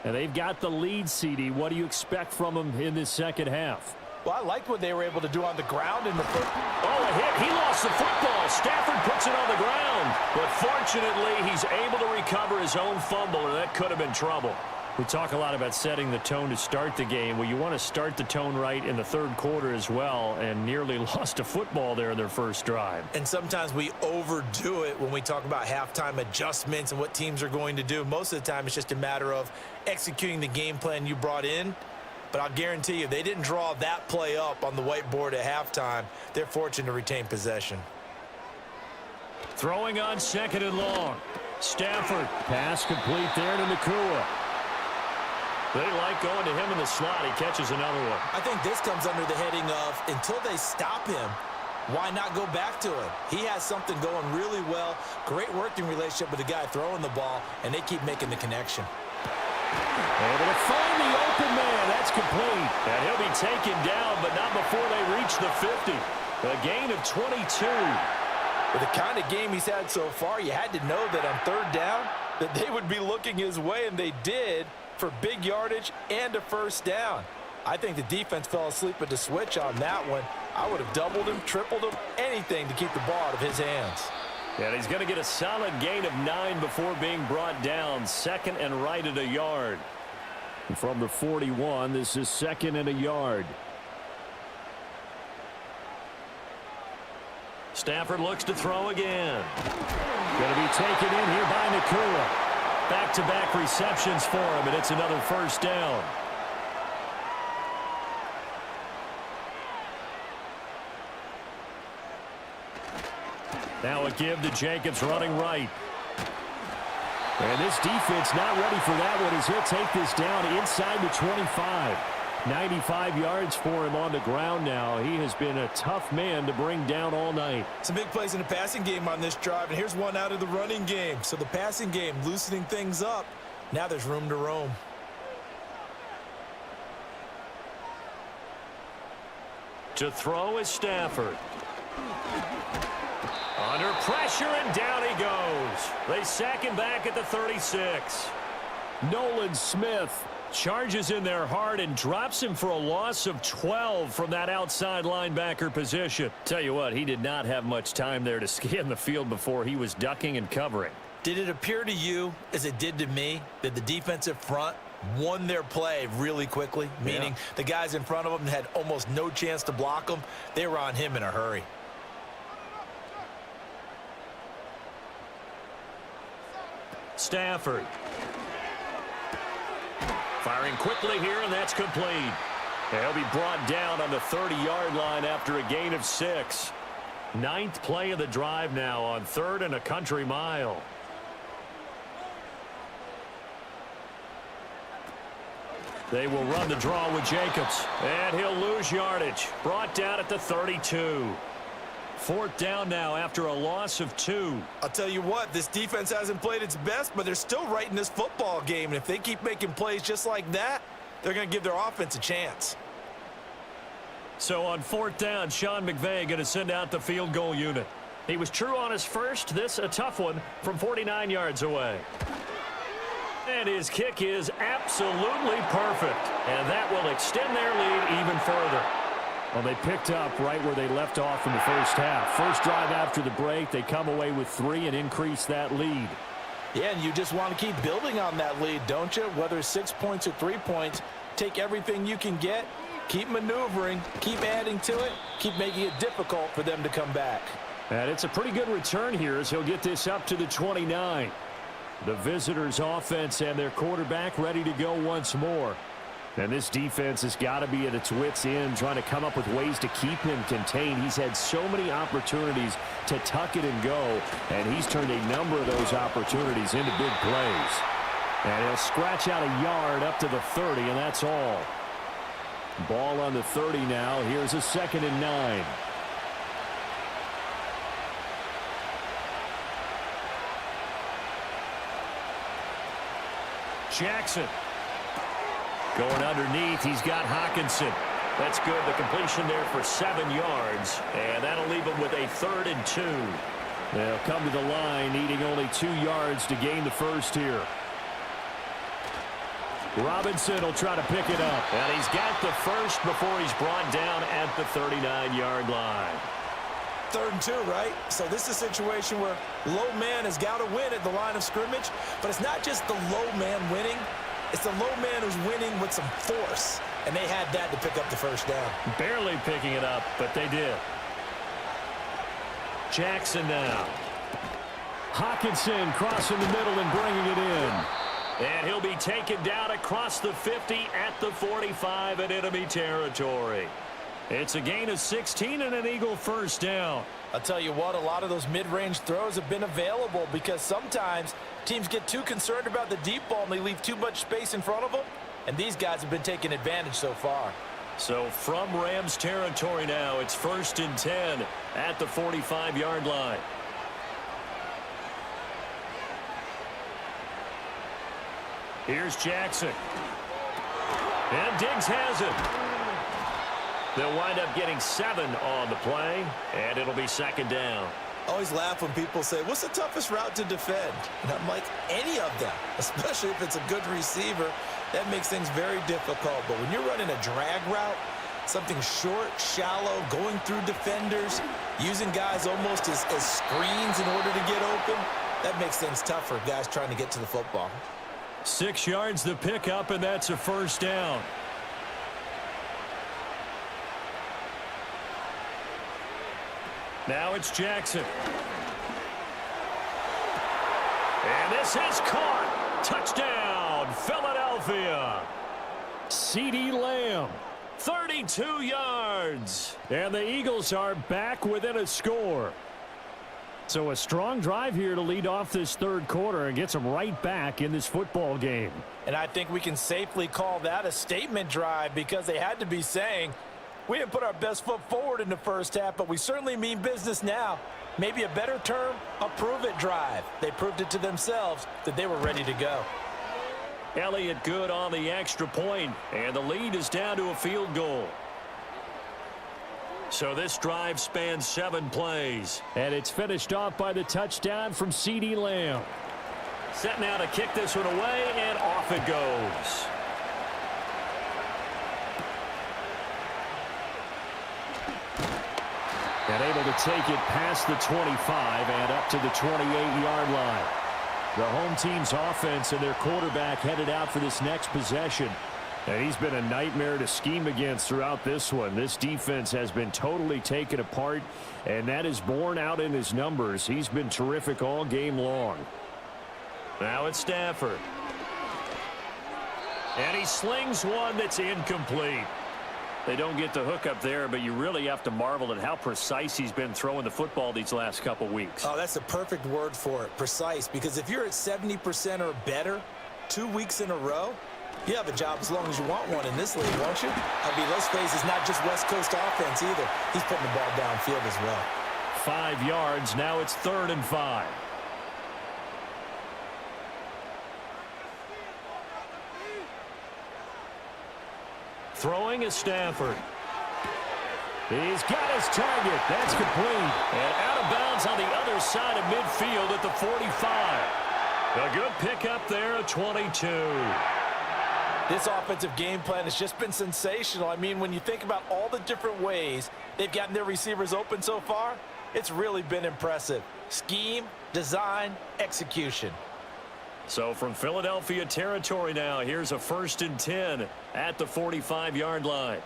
And they've got the lead, CD. What do you expect from them in this second half? Well, I liked what they were able to do on the ground in the first. Oh, a hit. He lost the football. Stafford puts it on the ground. But fortunately, he's able to recover his own fumble, or that could have been trouble. We talk a lot about setting the tone to start the game. Well, you want to start the tone right in the third quarter as well, and nearly lost a football there in their first drive. And sometimes we overdo it when we talk about halftime adjustments and what teams are going to do. Most of the time, it's just a matter of executing the game plan you brought in. But I'll guarantee you, they didn't draw that play up on the whiteboard at halftime. They're fortunate to retain possession. Throwing on second and long. Stafford. Pass complete there to Nakua. They like going to him in the slot. He catches another one. I think this comes under the heading of, until they stop him, why not go back to him? He has something going really well. Great working relationship with the guy throwing the ball, and they keep making the connection. Able to find the open man. That's complete. And he'll be taken down, but not before they reach the 50. A gain of 22. With the kind of game he's had so far, you had to know that on third down that they would be looking his way, and they did, for big yardage and a first down. I think the defense fell asleep at the switch on that one. I would have doubled him, tripled him, anything to keep the ball out of his hands. And he's going to get a solid gain of 9 before being brought down. Second and right at a yard. From the 41, this is second and a yard. Stafford looks to throw again. Going to be taken in here by Nakua. Back-to-back receptions for him, and it's another first down. Now a give to Jacobs running right. And this defense not ready for that one as he'll take this down inside the 25. 95 yards for him on the ground now. He has been a tough man to bring down all night. Some big plays in the passing game on this drive, and here's one out of the running game. So the passing game loosening things up. Now there's room to roam. To throw is Stafford. Under pressure, and down he goes. They sack him back at the 36. Nolan Smith charges in there hard and drops him for a loss of 12 from that outside linebacker position. Tell you what, he did not have much time there to scan the field before he was ducking and covering. Did it appear to you, as it did to me, that the defensive front won their play really quickly? Meaning the guys in front of them had almost no chance to block them. They were on him in a hurry. Stafford. Firing quickly here, and that's complete. He'll be brought down on the 30-yard line after a gain of 6. 9th play of the drive now on 3rd and a country mile. They will run the draw with Jacobs, and he'll lose yardage. Brought down at the 32. 4th down now after a loss of 2. I'll tell you what, this defense hasn't played its best, but they're still right in this football game. And if they keep making plays just like that, they're going to give their offense a chance. So on 4th down, Sean McVay going to send out the field goal unit. He was true on his first. This a tough one from 49 yards away. And his kick is absolutely perfect. And that will extend their lead even further. Well, they picked up right where they left off in the first half. First drive after the break, they come away with 3 and increase that lead. Yeah, and you just want to keep building on that lead, don't you? Whether it's 6 points or 3 points, take everything you can get, keep maneuvering, keep adding to it, keep making it difficult for them to come back. And it's a pretty good return here as he'll get this up to the 29. The visitors' offense and their quarterback ready to go once more. And this defense has got to be at its wits' end, trying to come up with ways to keep him contained. He's had so many opportunities to tuck it and go, and he's turned a number of those opportunities into big plays. And he'll scratch out a yard up to the 30, and that's all. Ball on the 30 now. Here's a 2nd and 9. Jackson. Going underneath, he's got Hawkinson. That's good. The completion there for 7 yards. And that'll leave him with a 3rd and 2. They'll come to the line, needing only 2 yards to gain the first here. Robinson will try to pick it up. And he's got the first before he's brought down at the 39-yard line. 3rd and 2, right? So this is a situation where low man has got to win at the line of scrimmage. But it's not just the low man winning. It's the low man who's winning with some force. And they had that to pick up the first down. Barely picking it up, but they did. Jackson now. Hawkinson crossing the middle and bringing it in. And he'll be taken down across the 50 at the 45 in enemy territory. It's a gain of 16 and an Eagle first down. I'll tell you what, a lot of those mid-range throws have been available because sometimes teams get too concerned about the deep ball and they leave too much space in front of them. And these guys have been taking advantage so far. So from Rams territory now, it's 1st and 10 at the 45-yard line. Here's Jackson. And Diggs has it. They'll wind up getting 7 on the play, and it'll be 2nd down. I always laugh when people say, what's the toughest route to defend? And I'm like, any of them, especially if it's a good receiver. That makes things very difficult. But when you're running a drag route, something short, shallow, going through defenders, using guys almost as screens in order to get open, that makes things tough for guys trying to get to the football. 6 yards the pickup, and that's a first down. Now it's Jackson. And this is caught. Touchdown, Philadelphia. CeeDee Lamb. 32 yards. And the Eagles are back within a score. So a strong drive here to lead off this 3rd quarter and gets them right back in this football game. And I think we can safely call that a statement drive because they had to be saying, we didn't put our best foot forward in the first half, but we certainly mean business now. Maybe a better term, a prove-it drive. They proved it to themselves that they were ready to go. Elliott good on the extra point, and the lead is down to a field goal. So this drive spans 7 plays. And it's finished off by the touchdown from CeeDee Lamb. Set now to kick this one away, and off it goes. And able to take it past the 25 and up to the 28-yard line. The home team's offense and their quarterback headed out for this next possession. And he's been a nightmare to scheme against throughout this one. This defense has been totally taken apart, and that is borne out in his numbers. He's been terrific all game long. Now it's Stafford. And he slings one that's incomplete. They don't get the hook up there, but you really have to marvel at how precise he's been throwing the football these last couple weeks. Oh, that's the perfect word for it, precise, because if you're at 70% or better 2 weeks in a row, you have a job as long as you want one in this league, won't you? I mean, let's face it, it's not just West Coast offense either. He's putting the ball downfield as well. 5 yards. Now it's 3rd and 5. Throwing is Stafford. He's got his target. That's complete. And out of bounds on the other side of midfield at the 45. A good pickup there at 22. This offensive game plan has just been sensational. I mean, when you think about all the different ways they've gotten their receivers open so far, it's really been impressive. Scheme, design, execution. So from Philadelphia territory now, here's a 1st and 10 at the 45-yard line.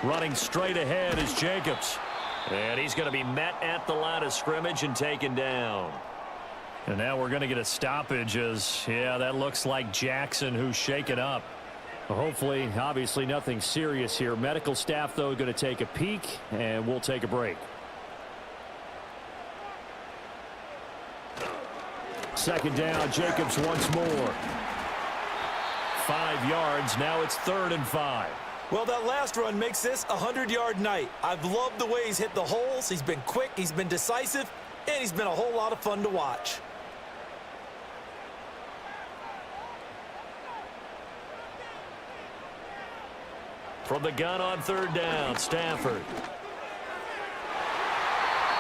Running straight ahead is Jacobs. And he's going to be met at the line of scrimmage and taken down. And now we're going to get a stoppage as, yeah, that looks like Jackson who's shaken up. Hopefully, obviously nothing serious here. Medical staff, though, going to take a peek, and we'll take a break. 2nd down, Jacobs once more. 5 yards, now it's 3rd and 5. Well, that last run makes this a 100-yard night. I've loved the way he's hit the holes. He's been quick, he's been decisive, and he's been a whole lot of fun to watch. From the gun on 3rd down, Stafford.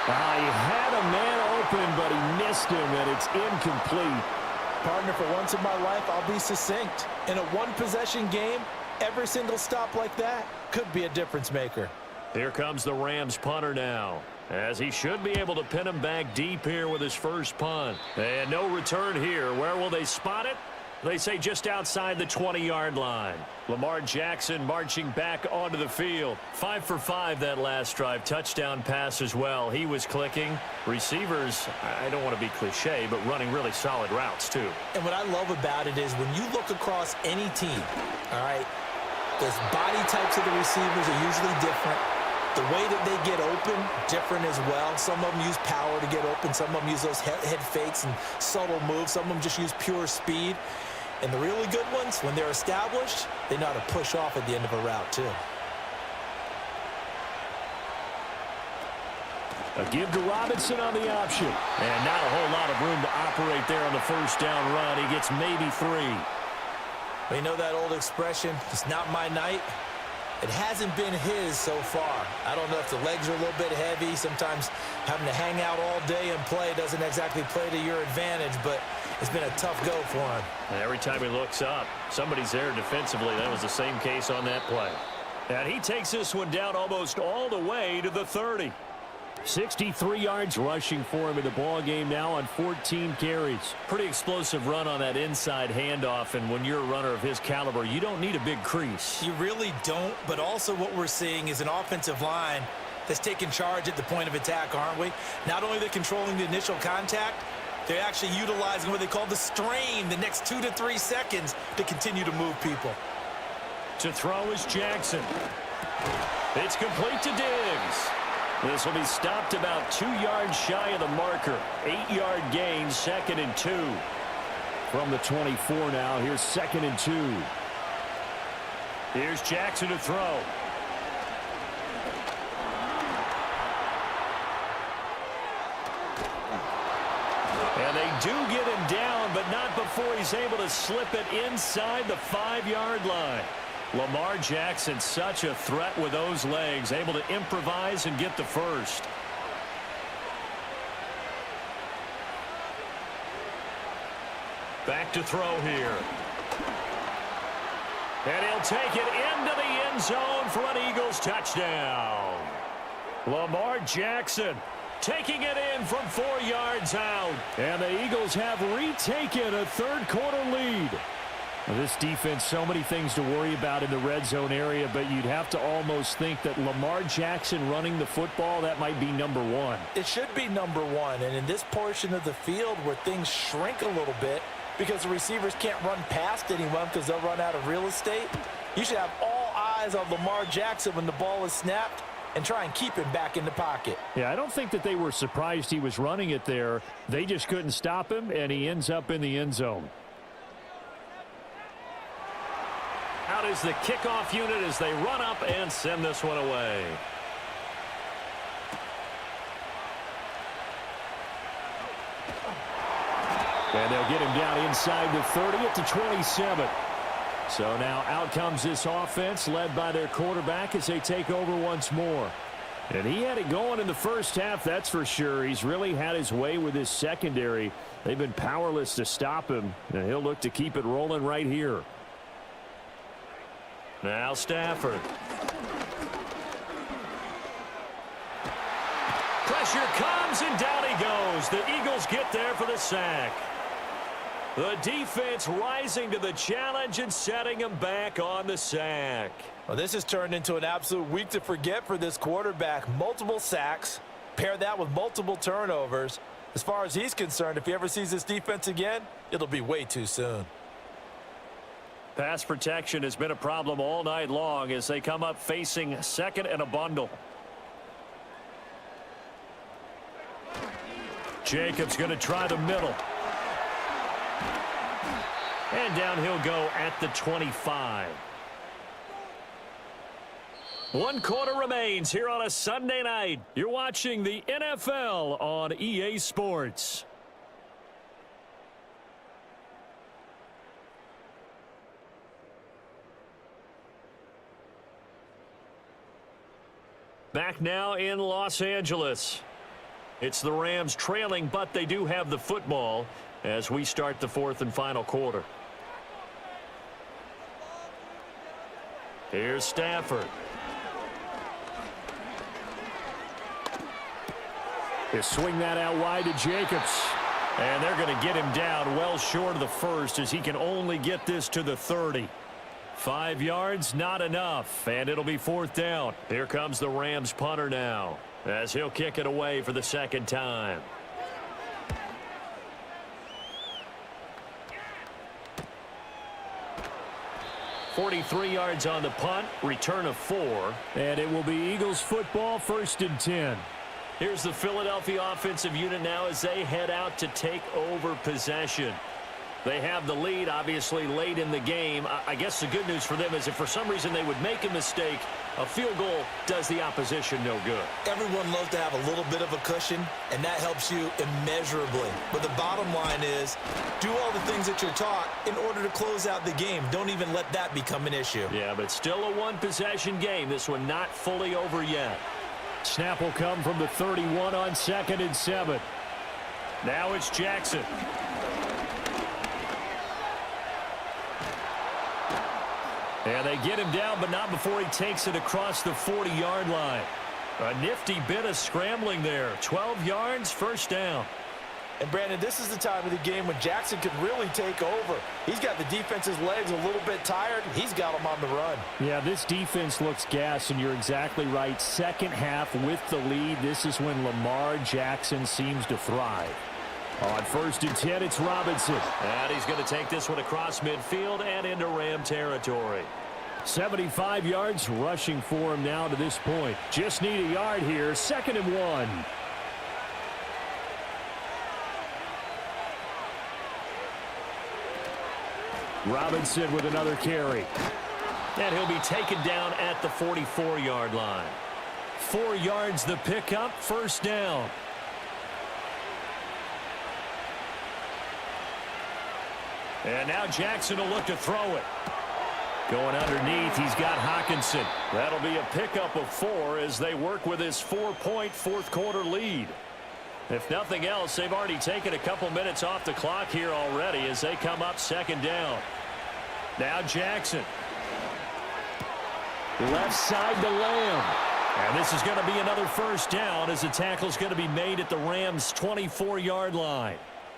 He had a man open, but he missed him, and it's incomplete. Partner, for once in my life, I'll be succinct. In a one-possession game, every single stop like that could be a difference maker. Here comes the Rams punter now, as he should be able to pin him back deep here with his first punt. And no return here. Where will they spot it? They say just outside the 20-yard line. Lamar Jackson marching back onto the field. 5 for 5 that last drive. Touchdown pass as well. He was clicking. Receivers, I don't want to be cliche, but running really solid routes too. And what I love about it is when you look across any team, all right, the body types of the receivers are usually different. The way that they get open, different as well. Some of them use power to get open. Some of them use those head fakes and subtle moves. Some of them just use pure speed. And the really good ones, when they're established, they know how to push off at the end of a route, too. A give to Robinson on the option. And not a whole lot of room to operate there on the 1st down run. He gets maybe 3. We know that old expression, it's not my night. It hasn't been his so far. I don't know if the legs are a little bit heavy. Sometimes having to hang out all day and play doesn't exactly play to your advantage, but it's been a tough go for him. And every time he looks up, somebody's there defensively. That was the same case on that play. And he takes this one down almost all the way to the 30. 63 yards rushing for him in the ball game now on 14 carries. Pretty explosive run on that inside handoff, and when you're a runner of his caliber, you don't need a big crease. You really don't, but also what we're seeing is an offensive line that's taking charge at the point of attack, aren't we? Not only are they controlling the initial contact, they're actually utilizing what they call the strain the next 2 to 3 seconds to continue to move people. To throw is Jackson. It's complete to Diggs. This will be stopped about 2 yards shy of the marker. 8-yard gain, 2nd and 2. From the 24 now, here's 2nd and 2. Here's Jackson to throw. And they do get him down, but not before he's able to slip it inside the 5-yard line. Lamar Jackson, such a threat with those legs, able to improvise and get the first. Back to throw here. And he'll take it into the end zone for an Eagles touchdown. Lamar Jackson taking it in from 4 yards out. And the Eagles have retaken a third-quarter lead. Well, this defense, so many things to worry about in the red zone area, but you'd have to almost think that Lamar Jackson running the football, that might be number one. It should be number one, and in this portion of the field where things shrink a little bit because the receivers can't run past anyone because they'll run out of real estate, you should have all eyes on Lamar Jackson when the ball is snapped and try and keep him back in the pocket. Yeah, I don't think that they were surprised he was running it there. They just couldn't stop him, and he ends up in the end zone. Out is the kickoff unit as they run up and send this one away. And they'll get him down inside the 30 at the 27. So now out comes this offense led by their quarterback as they take over once more. And he had it going in the first half, that's for sure. He's really had his way with his secondary. They've been powerless to stop him, and he'll look to keep it rolling right here. Now Stafford. Pressure comes, and down he goes. The Eagles get there for the sack. The defense rising to the challenge and setting him back on the sack. Well, this has turned into an absolute week to forget for this quarterback. Multiple sacks. Pair that with multiple turnovers. As far as he's concerned, if he ever sees this defense again, it'll be way too soon. Pass protection has been a problem all night long as they come up facing second and a bundle. Jacobs going to try the middle. And down he'll go at the 25. 1 quarter remains here on a Sunday night. You're watching the NFL on EA Sports. Back now in Los Angeles. It's the Rams trailing, but they do have the football as we start the 4th and final quarter. Here's Stafford. They swing that out wide to Jacobs. And they're going to get him down well short of the first as he can only get this to the 30. 5 yards, not enough, and it'll be 4th down. Here comes the Rams punter now as he'll kick it away for the second time. .43 yards on the punt, return of 4. And it will be Eagles football, 1st and 10. Here's the Philadelphia offensive unit now as they head out to take over possession. They have the lead, obviously, late in the game. I guess the good news for them is if for some reason they would make a mistake, a field goal does the opposition no good. Everyone loves to have a little bit of a cushion, and that helps you immeasurably. But the bottom line is, do all the things that you're taught in order to close out the game. Don't even let that become an issue. Yeah, but still a one-possession game. This one not fully over yet. Snap will come from the 31 on 2nd and 7. Now it's Jackson. And they get him down, but not before he takes it across the 40-yard line. A nifty bit of scrambling there. 12 yards, 1st down. And, Brandon, this is the time of the game when Jackson could really take over. He's got the defense's legs a little bit tired. He's got them on the run. Yeah, this defense looks gassed, and you're exactly right. Second half with the lead, this is when Lamar Jackson seems to thrive. On 1st and 10, it's Robinson. And he's going to take this one across midfield and into Ram territory. 75 yards rushing for him now to this point. Just need a yard here. 2nd and 1. Robinson with another carry. And he'll be taken down at the 44-yard line. 4 yards the pickup, 1st down. And now Jackson will look to throw it. Going underneath, he's got Hawkinson. That'll be a pickup of 4 as they work with his 4-point fourth-quarter lead. If nothing else, they've already taken a couple minutes off the clock here already as they come up second down. Now Jackson. Left side to Lamb. And this is going to be another first down as the tackle's going to be made at the Rams' 24-yard line.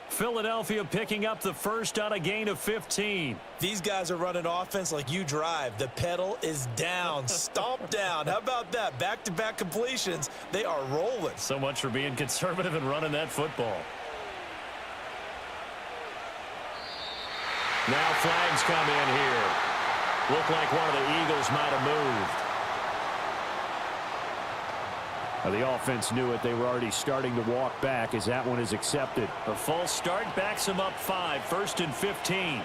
Philadelphia picking up the first on a gain of 15. These guys are running offense like you drive. The pedal is down, stomp down. How about that? Back-to-back completions. They are rolling. So much for being conservative and running that football. Now flags come in here. Look like one of the Eagles might have moved. The offense knew it. They were already starting to walk back as that one is accepted. A false start backs them up 5, 1st and 15.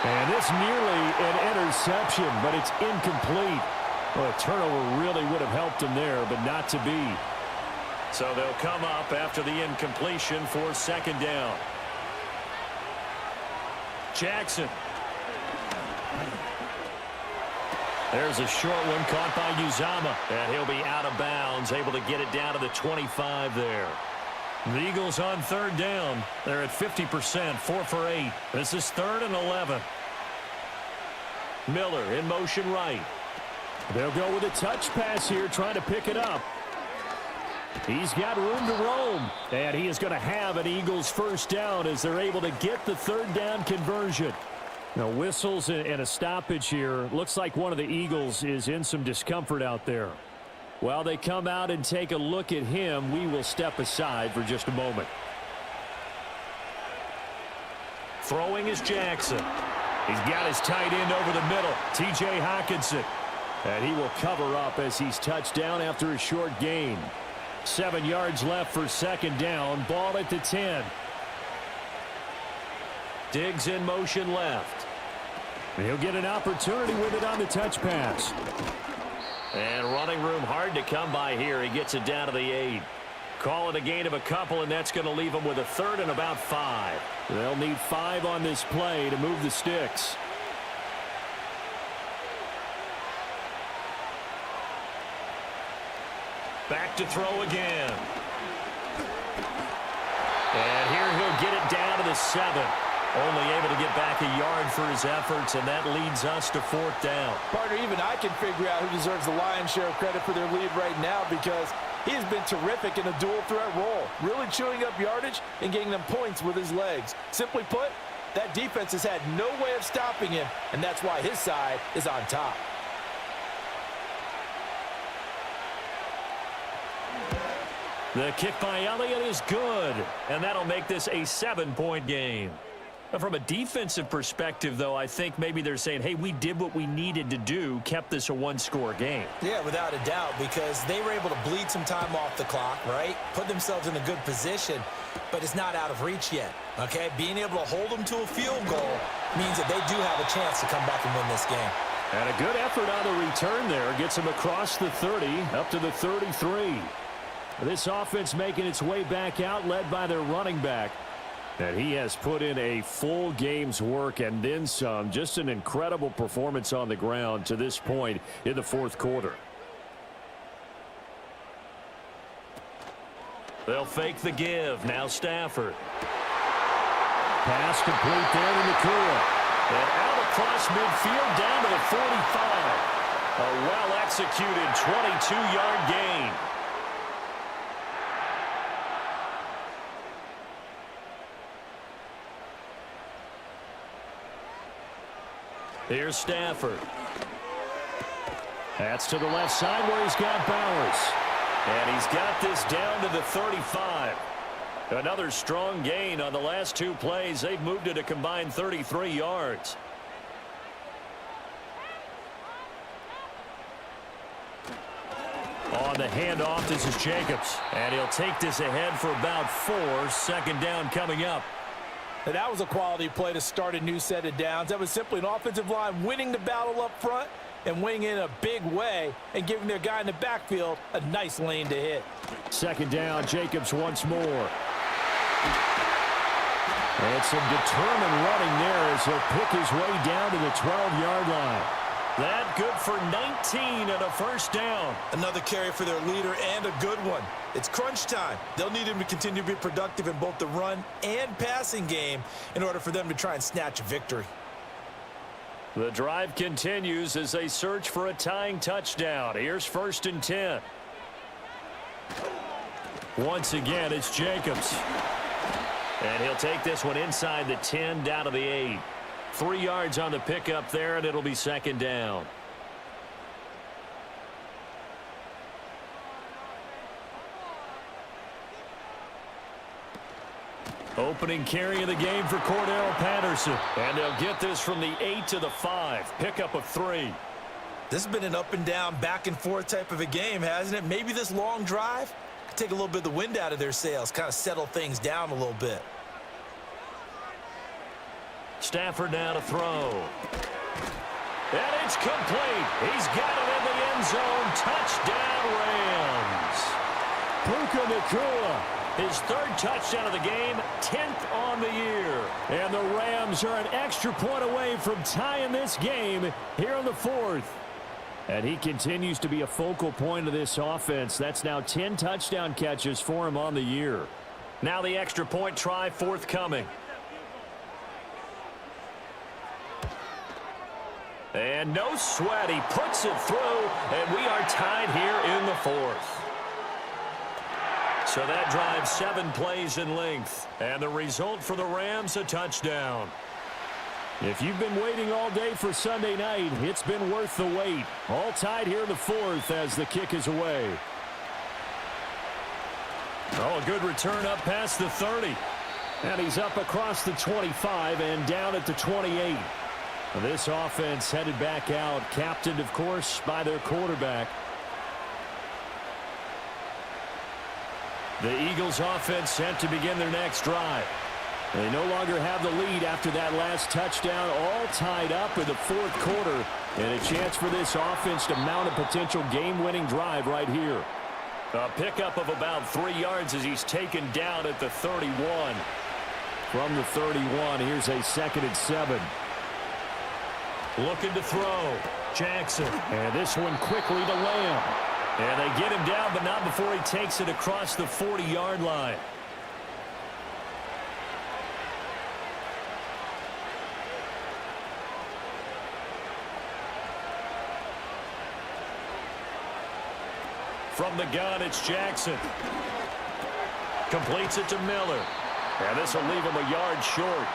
And this nearly an interception, but it's incomplete. Well, a turnover really would have helped them there, but not to be. So they'll come up after the incompletion for second down. Jackson. There's a short one caught by Uzama. And he'll be out of bounds, able to get it down to the 25 there. The Eagles on third down. They're at 50%, 4 for 8. This is 3rd and 11. Miller in motion right. They'll go with a touch pass here, trying to pick it up. He's got room to roam. And he is going to have an Eagles first down as they're able to get the third down conversion. Now, whistles and a stoppage here. Looks like one of the Eagles is in some discomfort out there. While they come out and take a look at him, we will step aside for just a moment. Throwing is Jackson. He's got his tight end over the middle, T.J. Hawkinson. And he will cover up as he's touched down after a short gain. 7 yards left for second down. Ball at the 10. Diggs in motion left. He'll get an opportunity with it on the touch pass. And running room hard to come by here. He gets it down to the 8. Call it a gain of a couple, and that's going to leave him with a 3rd and about 5. They'll need 5 on this play to move the sticks. Back to throw again. And here he'll get it down to the 7. Only able to get back a yard for his efforts, and that leads us to 4th down. Partner, even I can figure out who deserves the lion's share of credit for their lead right now because he has been terrific in a dual threat role, really chewing up yardage and getting them points with his legs. Simply put, that defense has had no way of stopping him, and that's why his side is on top. The kick by Elliott is good, and that'll make this a 7-point game. From a defensive perspective, though, I think maybe they're saying, hey, we did what we needed to do, kept this a one-score game. Yeah, without a doubt, because they were able to bleed some time off the clock, right? Put themselves in a good position, but it's not out of reach yet, okay? Being able to hold them to a field goal means that they do have a chance to come back and win this game. And a good effort on the return there. Gets him across the 30, up to the 33. This offense making its way back out, led by their running back. And he has put in a full game's work and then some. Just an incredible performance on the ground to this point in the fourth quarter. They'll fake the give. Now Stafford. Pass complete there to Nakua. And out across midfield down to the 45. A well-executed 22-yard gain. Here's Stafford. That's to the left side where he's got Bowers. And he's got this down to the 35. Another strong gain on the last two plays. They've moved it a combined 33 yards. On the handoff, this is Jacobs. And he'll take this ahead for about 4. Second down coming up. And that was a quality play to start a new set of downs. That was simply an offensive line winning the battle up front and winning in a big way and giving their guy in the backfield a nice lane to hit. Second down, Jacobs once more. And some determined running there as he'll pick his way down to the 12-yard line. That good for 19 and a first down. Another carry for their leader and a good one. It's crunch time. They'll need him to continue to be productive in both the run and passing game in order for them to try and snatch a victory. The drive continues as they search for a tying touchdown. Here's 1st and 10. Once again, it's Jacobs. And he'll take this one inside the 10 down to the 8. 3 yards on the pickup there, and it'll be 2nd down. Opening carry of the game for Cordell Patterson. And they'll get this from the 8 to the 5. Pickup of 3. This has been an up and down, back and forth type of a game, hasn't it? Maybe this long drive could take a little bit of the wind out of their sails, kind of settle things down a little bit. Stafford now to throw. And it's complete. He's got it in the end zone. Touchdown, Rams. Puka Nacua, his 3rd touchdown of the game, 10th on the year. And the Rams are an extra point away from tying this game here in the 4th. And he continues to be a focal point of this offense. That's now 10 touchdown catches for him on the year. Now the extra point try forthcoming. And no sweat. He puts it through, and we are tied here in the 4th. So that drives 7 plays in length. And the result for the Rams, a touchdown. If you've been waiting all day for Sunday night, it's been worth the wait. All tied here in the 4th as the kick is away. Oh, a good return up past the 30. And he's up across the 25 and down at the 28. This offense headed back out, captained, of course, by their quarterback. The Eagles offense set to begin their next drive. They no longer have the lead after that last touchdown, all tied up in the 4th quarter, and a chance for this offense to mount a potential game-winning drive right here. A pickup of about 3 yards as he's taken down at the 31. From the 31, here's a 2nd and 7. Looking to throw. Jackson. And this one quickly to Lamb. And they get him down, but not before he takes it across the 40-yard line. From the gun, it's Jackson. Completes it to Miller. And this will leave him a yard short.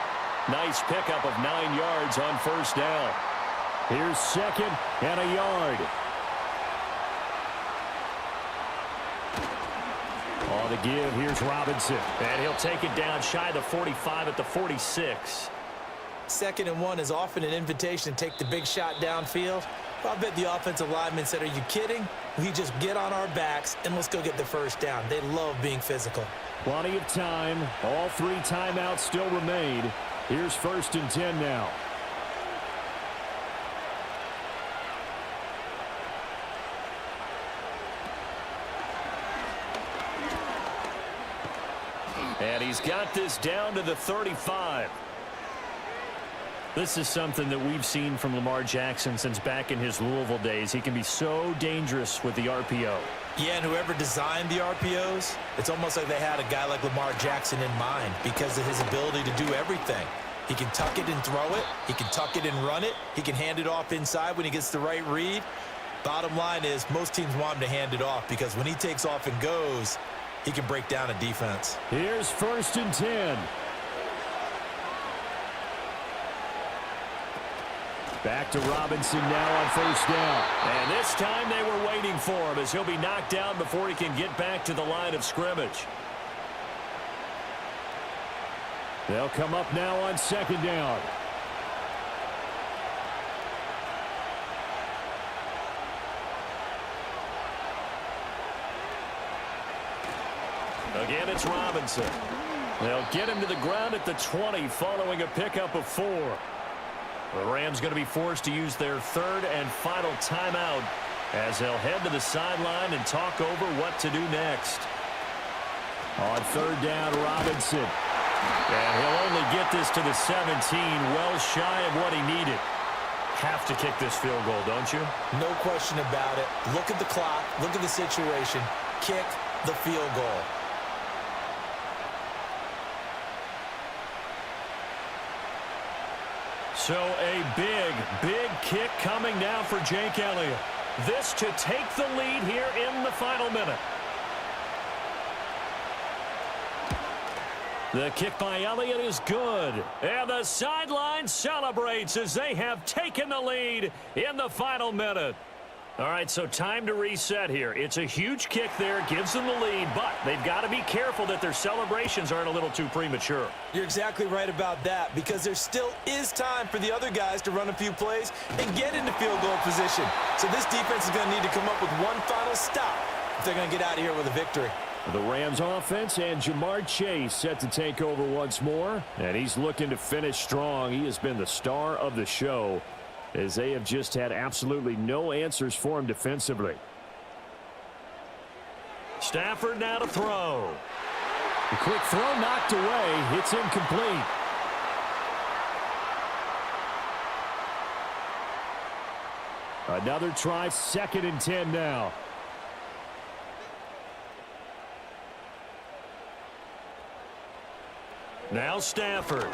Nice pickup of 9 yards on 1st down. Here's 2nd and a yard. On the give, here's Robinson. And he'll take it down shy of the 45 at the 46. 2nd and 1 is often an invitation to take the big shot downfield. I bet the offensive lineman said, are you kidding? We just get on our backs and let's go get the 1st down. They love being physical. Plenty of time. All 3 timeouts still remain. Here's 1st and 10 now. And he's got this down to the 35. This is something that we've seen from Lamar Jackson since back in his Louisville days. He can be so dangerous with the RPO. Yeah, and whoever designed the RPOs, it's almost like they had a guy like Lamar Jackson in mind because of his ability to do everything. He can tuck it and throw it. He can tuck it and run it. He can hand it off inside when he gets the right read. Bottom line is most teams want him to hand it off because when he takes off and goes, he can break down a defense. Here's 1st and 10. Back to Robinson now on 1st down. And this time they were waiting for him as he'll be knocked down before he can get back to the line of scrimmage. They'll come up now on 2nd down. Again, it's Robinson. They'll get him to the ground at the 20 following a pickup of 4. The Rams going to be forced to use their 3rd and final timeout as they'll head to the sideline and talk over what to do next. On 3rd down, Robinson. And he'll only get this to the 17, well shy of what he needed. Have to kick this field goal, don't you? No question about it. Look at the clock. Look at the situation. Kick the field goal. So a big kick coming now for Jake Elliott. This to take the lead here in the final minute. The kick by Elliott is good. And the sideline celebrates as they have taken the lead in the final minute. All right, so time to reset here. It's a huge kick there, gives them the lead, but they've got to be careful that their celebrations aren't a little too premature. You're exactly right about that, because there still is time for the other guys to run a few plays and get into field goal position. So this defense is going to need to come up with one final stop if they're going to get out of here with a victory. The Rams offense and Jamar Chase set to take over once more, and he's looking to finish strong. He has been the star of the show, as they have just had absolutely no answers for him defensively. Stafford now to throw. The quick throw knocked away. It's incomplete. Another try, 2nd and 10 now. Now Stafford.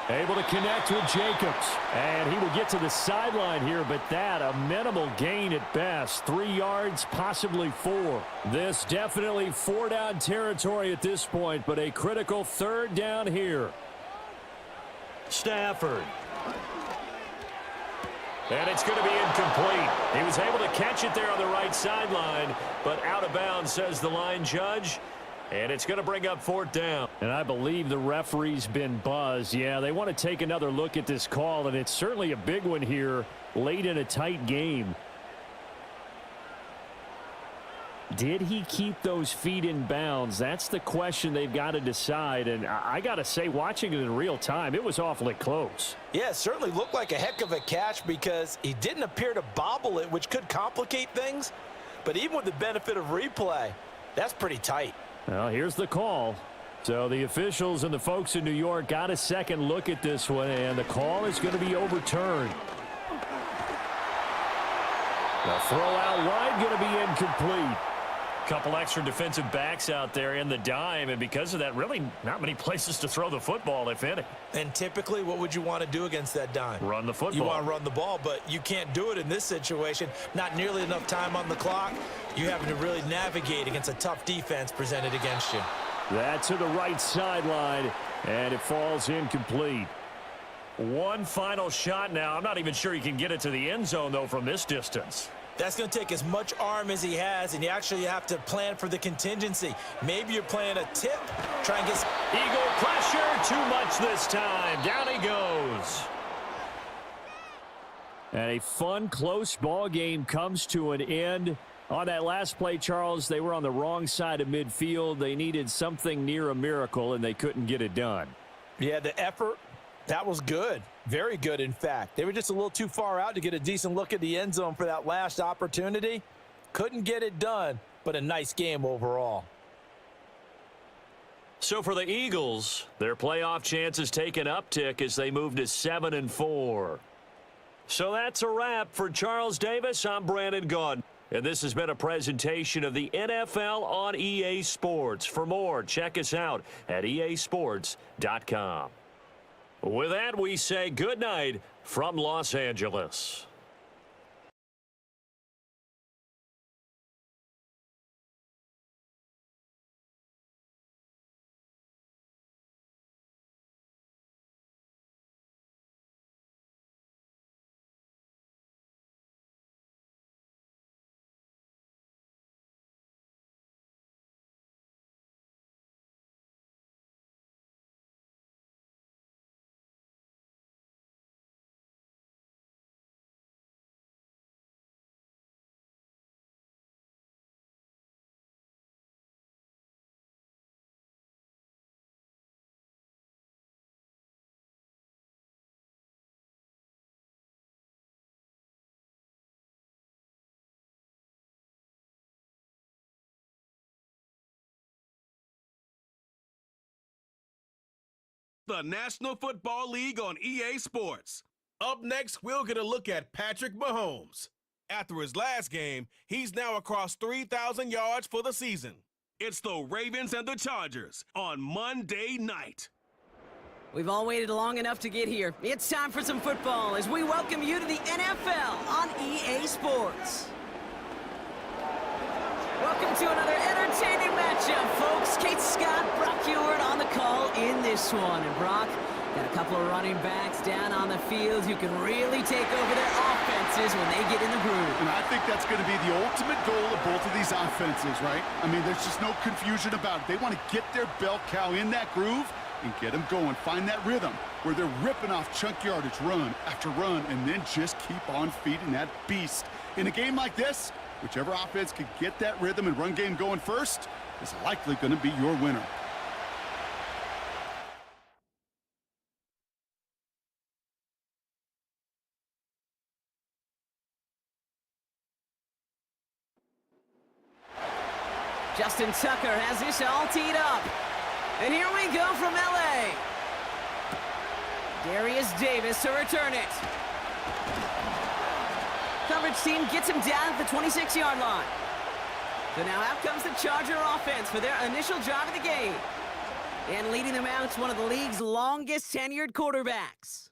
Able to connect with Jacobs. And he will get to the sideline here, but that a minimal gain at best. 3 yards, possibly 4. This definitely 4-down territory at this point, but a critical 3rd down here. Stafford. And it's going to be incomplete. He was able to catch it there on the right sideline, but out of bounds, says the line judge. And it's going to bring up 4th down. And I believe the referee's been buzzed. Yeah, they want to take another look at this call, and it's certainly a big one here late in a tight game. Did he keep those feet in bounds? That's the question they've got to decide. And I got to say, watching it in real time, it was awfully close. Yeah, it certainly looked like a heck of a catch because he didn't appear to bobble it, which could complicate things. But even with the benefit of replay, that's pretty tight. Well, here's the call. So the officials and the folks in New York got a second look at this one, and the call is going to be overturned. The throw out wide going to be incomplete. Couple extra defensive backs out there in the dime, and because of that, really not many places to throw the football, if any. And typically, what would you want to do against that dime? Run the football. You want to run the ball, but you can't do it in this situation. Not nearly enough time on the clock. You're having to really navigate against a tough defense presented against you. That to the right sideline, and it falls incomplete. One final shot now. I'm not even sure he can get it to the end zone, though, from this distance. That's going to take as much arm as he has, and you actually have to plan for the contingency. Maybe you're playing a tip. Try and get... Eagle pressure, too much this time. Down he goes. And a fun, close ball game comes to an end. On that last play, Charles, they were on the wrong side of midfield. They needed something near a miracle, and they couldn't get it done. Yeah, the effort, that was good. Very good, in fact. They were just a little too far out to get a decent look at the end zone for that last opportunity. Couldn't get it done, but a nice game overall. So for the Eagles, their playoff chances take an uptick as they move to 7-4. So that's a wrap. For Charles Davis, I'm Brandon Gaudin. And this has been a presentation of the NFL on EA Sports. For more, check us out at easports.com. With that, we say good night from Los Angeles. the National Football League on EA Sports. Up next, we'll get a look at Patrick Mahomes. After his last game, he's now across 3,000 yards for the season. It's the Ravens and the Chargers on Monday night. We've all waited long enough to get here. It's time for some football as we welcome you to the NFL on EA Sports. Welcome to another entertaining matchup, folks. Kate Scott, Brock Ewart on the call in this one. And Brock, got a couple of running backs down on the field who can really take over their offenses when they get in the groove. And I think that's going to be the ultimate goal of both of these offenses, right? I mean, there's just no confusion about it. They want to get their bell cow in that groove and get them going. Find that rhythm where they're ripping off chunk yardage, run after run, and then just keep on feeding that beast. In a game like this, whichever offense can get that rhythm and run game going first is likely going to be your winner. Justin Tucker has this all teed up. And here we go from LA. Darius Davis to return it. Coverage team gets him down at the 26-yard line. So now out comes the Charger offense for their initial drive of the game. And leading them out is one of the league's longest tenured quarterbacks.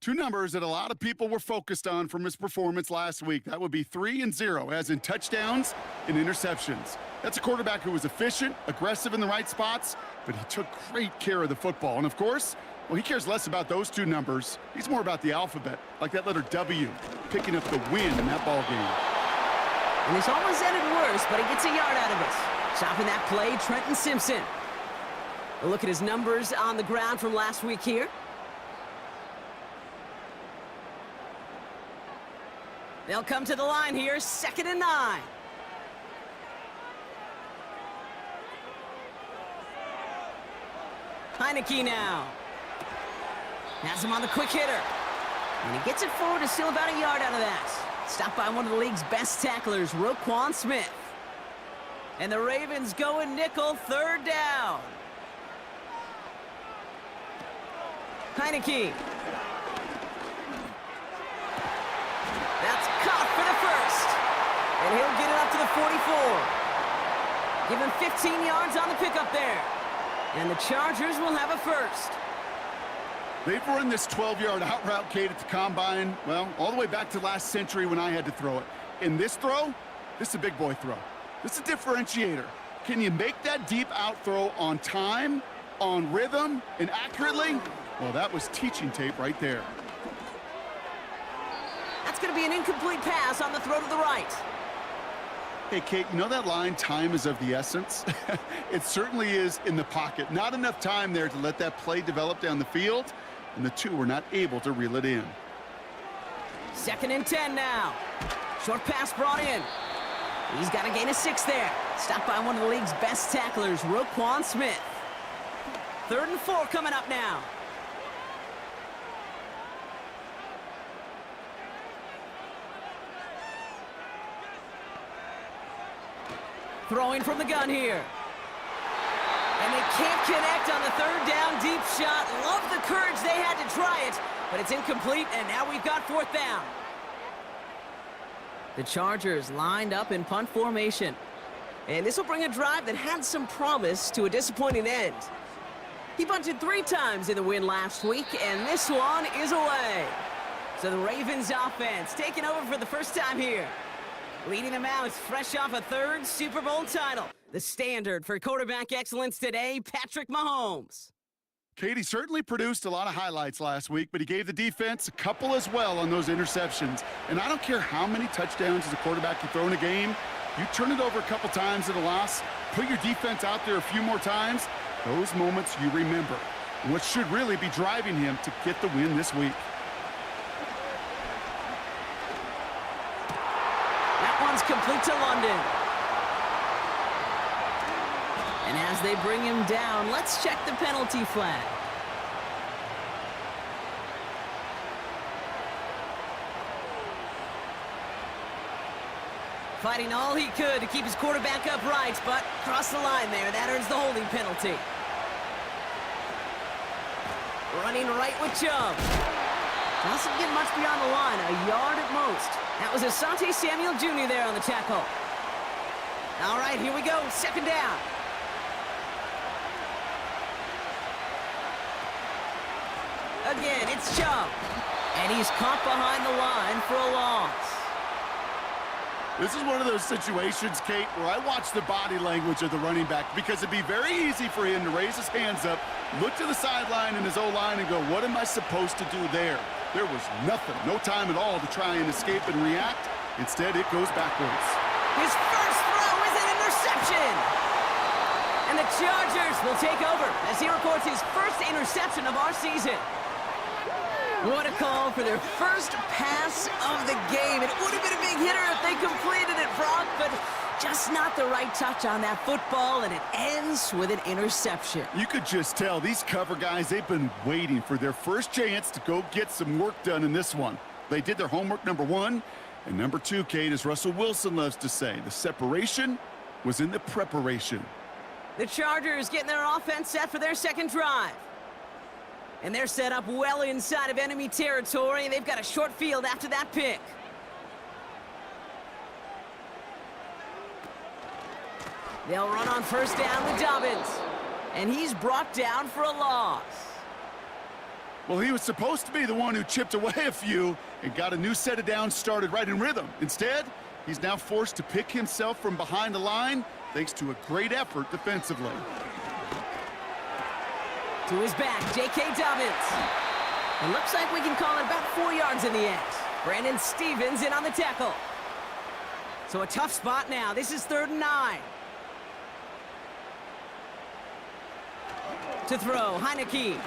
Two numbers that a lot of people were focused on from his performance last week. That would be 3 and 0, as in touchdowns and interceptions. That's a quarterback who was efficient, aggressive in the right spots, but he took great care of the football. And of course, well, he cares less about those two numbers. He's more about the alphabet, like that letter W, picking up the win in that ball game. And this almost ended worse, but he gets a yard out of it. Stopping that play, Trenton Simpson. A look at his numbers on the ground from last week here. They'll come to the line here, 2nd and 9. Heineke now. Has him on the quick hitter. And he gets it forward to steal about a yard out of that. Stopped by one of the league's best tacklers, Roquan Smith. And the Ravens go in nickel, 3rd down. Heineke. That's caught for the first. And he'll get it up to the 44. Give him 15 yards on the pickup there. And the Chargers will have a first. They've run this 12-yard out route, Kate, at the combine, well, all the way back to last century when I had to throw it. In this throw, this is a big boy throw. This is a differentiator. Can you make that deep out throw on time, on rhythm, and accurately? Well, that was teaching tape right there. That's going to be an incomplete pass on the throw to the right. Hey, Kate, you know that line, time is of the essence? It certainly is in the pocket. Not enough time there to let that play develop down the field, and the two were not able to reel it in. 2nd and 10 now. Short pass brought in. He's got a gain of 6 there. Stopped by one of the league's best tacklers, Roquan Smith. 3rd and 4 coming up now. Throwing from the gun here. And they can't connect on the 3rd down deep shot. Love the courage they had to try it, but it's incomplete, and now we've got 4th down. The Chargers lined up in punt formation. And this will bring a drive that had some promise to a disappointing end. He punted 3 times in the win last week, and this one is away. So the Ravens offense taking over for the first time here. Leading them out, fresh off a 3rd Super Bowl title. The standard for quarterback excellence today, Patrick Mahomes. Katie certainly produced a lot of highlights last week, but he gave the defense a couple as well on those interceptions. And I don't care how many touchdowns as a quarterback you throw in a game, you turn it over a couple times at a loss, put your defense out there a few more times, those moments you remember. And what should really be driving him to get the win this week. Complete to London. And as they bring him down, let's check the penalty flag. Fighting all he could to keep his quarterback upright, but crossed the line there. That earns the holding penalty. Running right with Chubb. Doesn't get much beyond the line, a yard at most. That was Asante Samuel Jr. there on the tackle. All right, here we go, second down. Again, it's Chubb. And he's caught behind the line for a loss. This is one of those situations, Kate, where I watch the body language of the running back because it'd be very easy for him to raise his hands up, look to the sideline in his O-line and go, what am I supposed to do there? There was nothing, no time at all to try and escape and react. Instead, it goes backwards. His first throw is an interception. And the Chargers will take over as he records his first interception of our season. What a call for their first pass of the game. It would have been a big hitter if they completed it, Brock, but just not the right touch on that football, and it ends with an interception. You could just tell these cover guys, they've been waiting for their first chance to go get some work done in this one. They did their homework, number one, and number two, Kate, as Russell Wilson loves to say, the separation was in the preparation. The Chargers getting their offense set for their second drive. And they're set up well inside of enemy territory. They've got a short field after that pick. They'll run on first down with Dobbins. And he's brought down for a loss. Well, he was supposed to be the one who chipped away a few and got a new set of downs started right in rhythm. Instead, he's now forced to pick himself from behind the line thanks to a great effort defensively. To his back, J.K. Dobbins. It looks like we can call it about 4 yards in the end. Brandon Stevens in on the tackle. So a tough spot now. This is 3rd and 9. To throw, Heineke.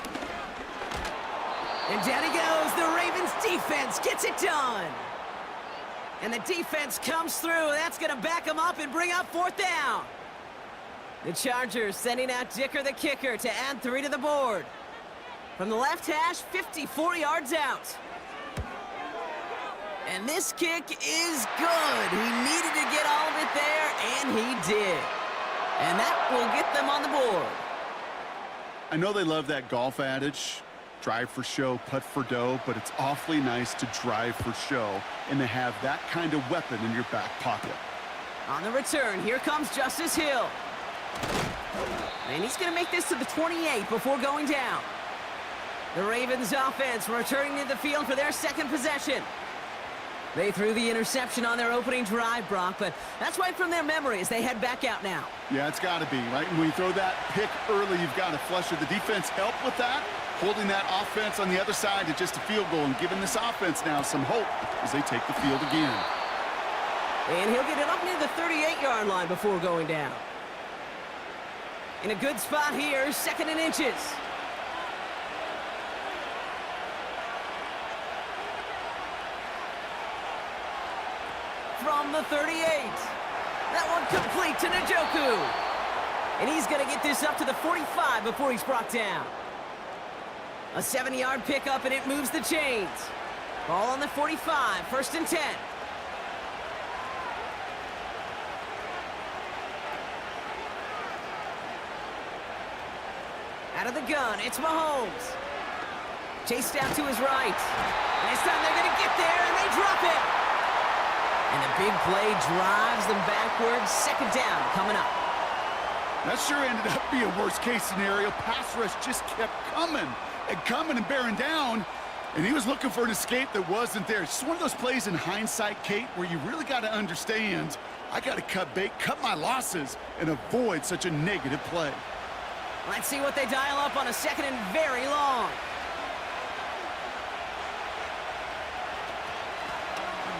And down he goes. The Ravens defense gets it done. And the defense comes through. That's going to back him up and bring up 4th down. The Chargers sending out Dicker the kicker to add 3 to the board. From the left hash, 54 yards out. And this kick is good. He needed to get all of it there, and he did. And that will get them on the board. I know they love that golf adage, drive for show, putt for dough, but it's awfully nice to drive for show and to have that kind of weapon in your back pocket. On the return, here comes Justice Hill. And he's going to make this to the 28 before going down. The Ravens offense returning to the field for their second possession. They threw the interception on their opening drive, Brock, but that's right from their memory as they head back out now. Yeah, it's got to be, right? When you throw that pick early, you've got to flush it. The defense helped with that, holding that offense on the other side to just a field goal and giving this offense now some hope as they take the field again. And he'll get it up near the 38-yard line before going down. In a good spot here, 2nd and inches. From the 38. That one complete to Njoku. And he's going to get this up to the 45 before he's brought down. A 7-yard pickup, and it moves the chains. Ball on the 45, 1st and 10. Out of the gun, it's Mahomes. Chased out to his right. And this time they're going to get there, and they drop it. And the big play drives them backwards. 2nd down coming up. That sure ended up being a worst-case scenario. Pass rush just kept coming and bearing down. And he was looking for an escape that wasn't there. It's just one of those plays in hindsight, Kate, where you really got to understand, I got to cut bait, cut my losses, and avoid such a negative play. Let's see what they dial up on a 2nd and very long.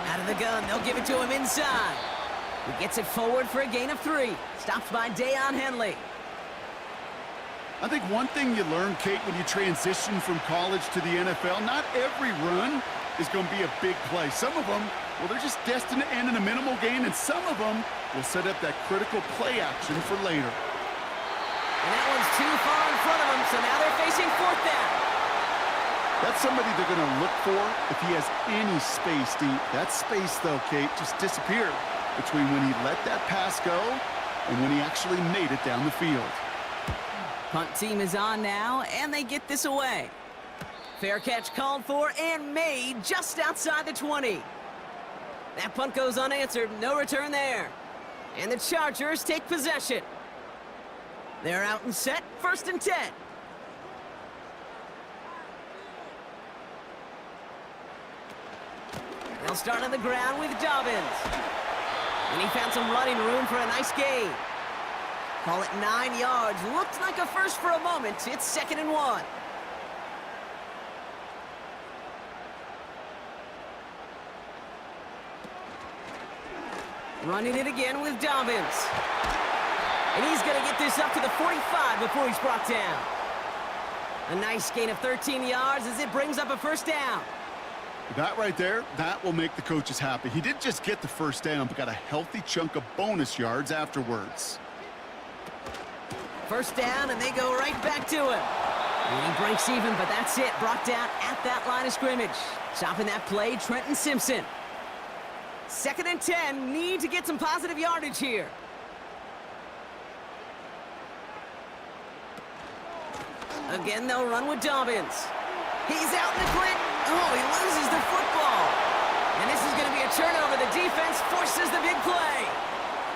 Out of the gun, they'll give it to him inside. He gets it forward for a gain of 3. Stopped by Deion Henley. I think one thing you learn, Kate, when you transition from college to the NFL, not every run is going to be a big play. Some of them, well, they're just destined to end in a minimal gain, and some of them will set up that critical play action for later. And that one's too far in front of them, so now they're facing 4th down. That's somebody they're going to look for if he has any space deep. That space, though, Kate, just disappeared between when he let that pass go and when he actually made it down the field. Punt team is on now, and they get this away. Fair catch called for and made just outside the 20. That punt goes unanswered. No return there. And the Chargers take possession. They're out and set. 1st and 10. They'll start on the ground with Dobbins. And he found some running room for a nice gain. Call it 9 yards. Looked like a first for a moment. It's 2nd and 1. Running it again with Dobbins. And he's going to get this up to the 45 before he's brought down. A nice gain of 13 yards as it brings up a 1st down. That right there, that will make the coaches happy. He didn't just get the 1st down, but got a healthy chunk of bonus yards afterwards. 1st down, and they go right back to him. And he breaks even, but that's it. Brought down at that line of scrimmage. Stopping that play, Trenton Simpson. 2nd and 10, need to get some positive yardage here. Again, they'll run with Dobbins. He's out in the clear. Oh, he loses the football. And this is going to be a turnover. The defense forces the big play.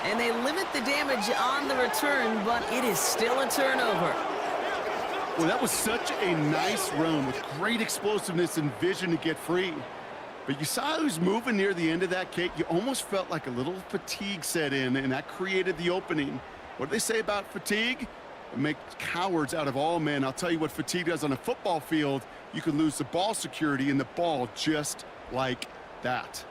And they limit the damage on the return, but it is still a turnover. Well, that was such a nice run with great explosiveness and vision to get free. But you saw who's moving near the end of that, Kate. You almost felt like a little fatigue set in, and that created the opening. What do they say about fatigue? It makes cowards out of all men. I'll tell you what fatigue does on a football field. You can lose the ball security and the ball just like that.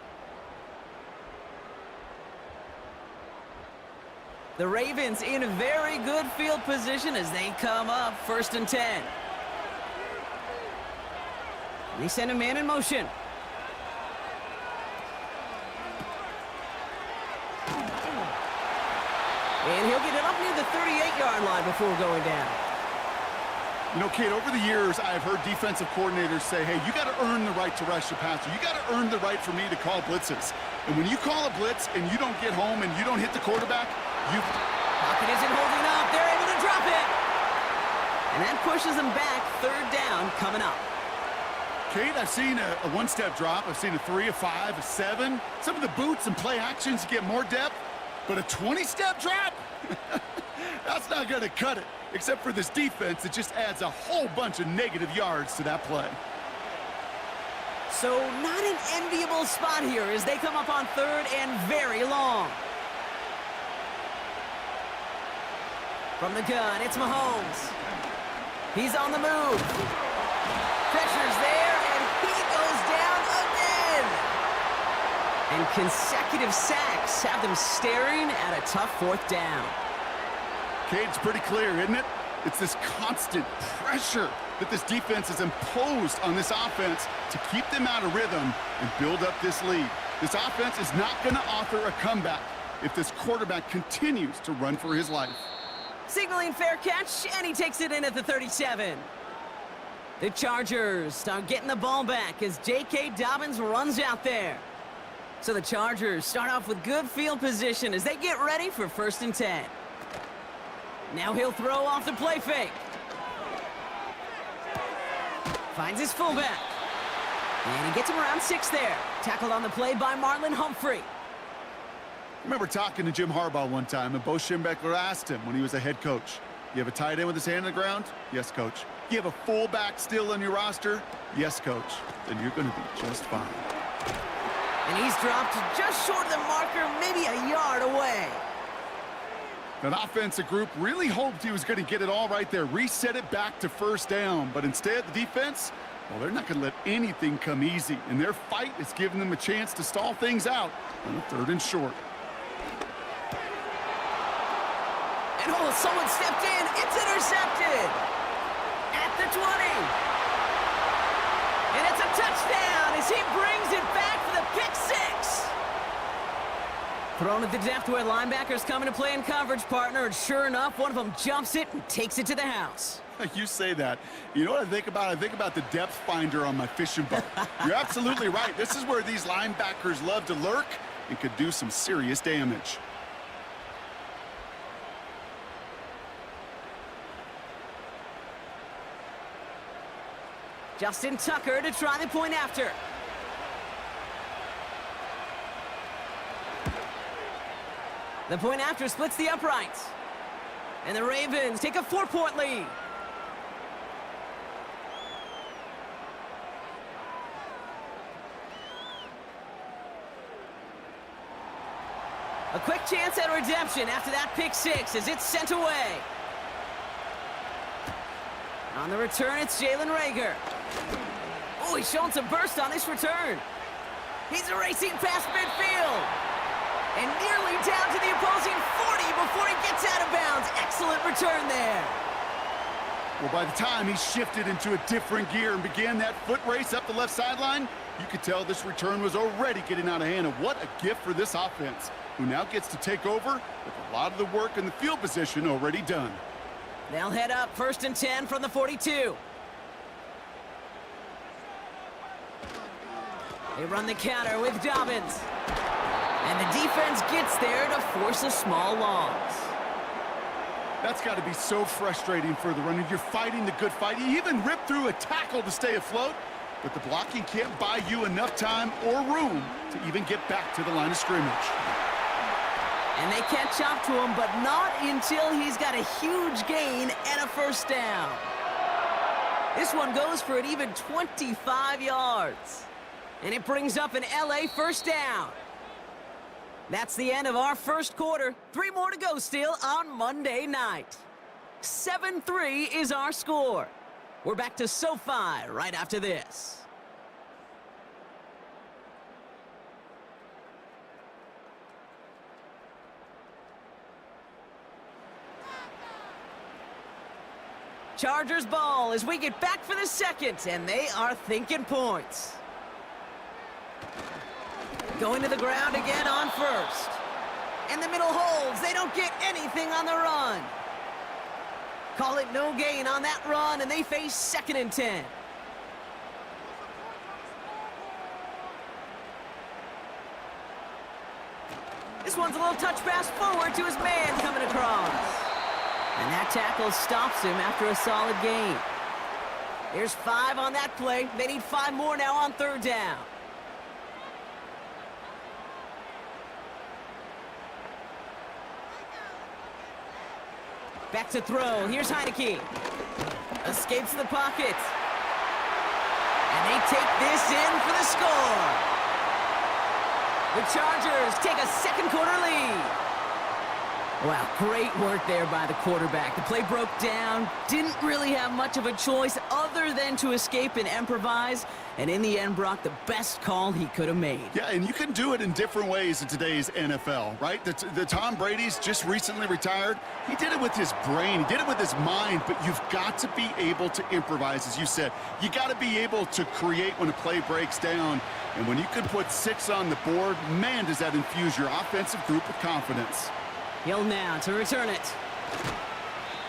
The Ravens in a very good field position as they come up 1st and 10. They send a man in motion. And he'll get it up near the 38-yard line before going down. You know, Kate, over the years, I've heard defensive coordinators say, hey, you got to earn the right to rush the passer. You got to earn the right for me to call blitzes. And when you call a blitz and you don't get home and you don't hit the quarterback, Pocket isn't holding up. They're able to drop it. And that pushes them back. 3rd down coming up. Kate, I've seen a one-step drop. I've seen a 3, a 5, a 7. Some of the boots and play actions get more depth. But a 20-step drop? That's not going to cut it. Except for this defense, it just adds a whole bunch of negative yards to that play. So not an enviable spot here as they come up on 3rd and very long. From the gun, it's Mahomes. He's on the move. Pressure's there, and he goes down again. And consecutive sacks have them staring at a tough 4th down. Kate, it's pretty clear, isn't it? It's this constant pressure that this defense has imposed on this offense to keep them out of rhythm and build up this lead. This offense is not going to offer a comeback if this quarterback continues to run for his life. Signaling fair catch, and he takes it in at the 37. The Chargers start getting the ball back as J.K. Dobbins runs out there. So the Chargers start off with good field position as they get ready for 1st and 10. Now he'll throw off the play fake. Finds his fullback. And he gets him around 6 there. Tackled on the play by Marlon Humphrey. I remember talking to Jim Harbaugh one time, and Bo Schembechler asked him when he was a head coach, you have a tight end with his hand on the ground? Yes, coach. You have a fullback still on your roster? Yes, coach. Then you're going to be just fine. And he's dropped just short of the marker, maybe a yard away. That offensive group really hoped he was going to get it all right there, reset it back to 1st down. But instead, the defense, well, they're not going to let anything come easy. And their fight is giving them a chance to stall things out on the 3rd and short. And oh, someone stepped in. It's intercepted. At the 20. And it's a touchdown as he brings it back for the pick 6. Thrown at the depth where linebackers come into play in coverage, partner, and sure enough, one of them jumps it and takes it to the house. You say that. You know what I think about? I think about the depth finder on my fishing boat. You're absolutely right. This is where these linebackers love to lurk and could do some serious damage. Justin Tucker to try the point after. The point after splits the uprights. And the Ravens take a 4-point lead. A quick chance at redemption after that pick six as it's sent away. On the return, it's Jalen Reagor. Oh, he's showing some burst on this return. He's racing past midfield. And nearly down to the opposing 40 before he gets out of bounds. Excellent return there. Well, by the time he shifted into a different gear and began that foot race up the left sideline, you could tell this return was already getting out of hand. And what a gift for this offense, who now gets to take over with a lot of the work in the field position already done. They'll head up 1st and 10 from the 42. They run the counter with Dobbins. And the defense gets there to force a small loss. That's got to be so frustrating for the runner. You're fighting the good fight. You even ripped through a tackle to stay afloat, but the blocking can't buy you enough time or room to even get back to the line of scrimmage. And they catch up to him, but not until he's got a huge gain and a first down. This one goes for an even 25 yards. And it brings up an LA first down. That's the end of our first quarter. 3 more to go still on Monday night. 7-3 is our score. We're back to SoFi right after this. Chargers ball as we get back for the second, and they are thinking points. Going to the ground again on first. And the middle holds. They don't get anything on the run. Call it no gain on that run, and they face 2nd and 10. This one's a little touch pass forward to his man coming across. And that tackle stops him after a solid gain. There's 5 on that play. They need 5 more now on 3rd down. Back to throw. Here's Heineke. Escapes the pocket. And they take this in for the score. The Chargers take a 2nd quarter lead. Wow, great work there by the quarterback. The play broke down. Didn't really have much of a choice other than to escape and improvise. And in the end, Brock, the best call he could have made. Yeah, and you can do it in different ways in today's NFL, right? The Tom Brady's just recently retired. He did it with his brain. He did it with his mind, but you've got to be able to improvise, as you said. You got to be able to create when a play breaks down. And when you can put 6 on the board, man, does that infuse your offensive group with confidence. Hill now to return it.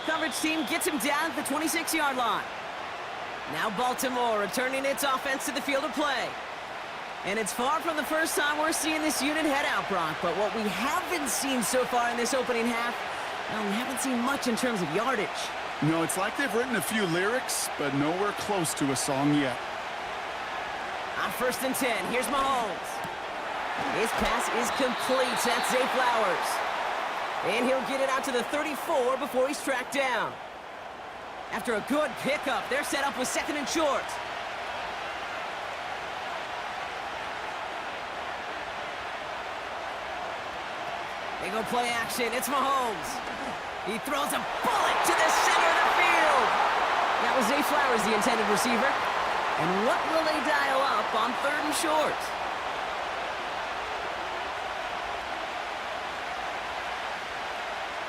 Coverage team gets him down at the 26-yard line. Now Baltimore returning its offense to the field of play. And it's far from the first time we're seeing this unit head out, Brock. But what we haven't seen so far in this opening half, well, we haven't seen much in terms of yardage. No, it's like they've written a few lyrics, but nowhere close to a song yet. On 1st and 10, here's Mahomes. His pass is complete. That's Zay Flowers. And he'll get it out to the 34 before he's tracked down. After a good pickup, they're set up with 2nd and short. They go play action. It's Mahomes. He throws a bullet to the center of the field. That was Zay Flowers, the intended receiver. And what will they dial up on 3rd and short?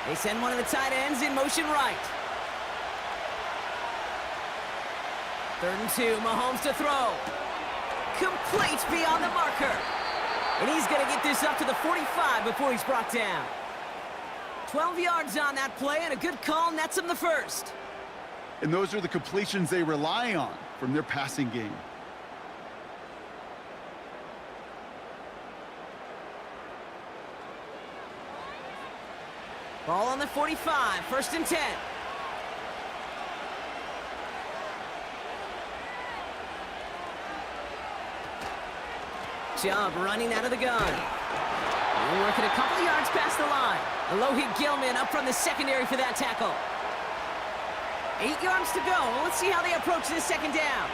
They send one of the tight ends in motion right. 3rd and 2, Mahomes to throw. Complete beyond the marker. And he's going to get this up to the 45 before he's brought down. 12 yards on that play, and a good call nets him the first. And those are the completions they rely on from their passing game. Ball on the 45, 1st and 10. Chubb running out of the gun. And working a couple of yards past the line. Alohi Gilman up from the secondary for that tackle. 8 yards to go. Let's see how they approach this second down.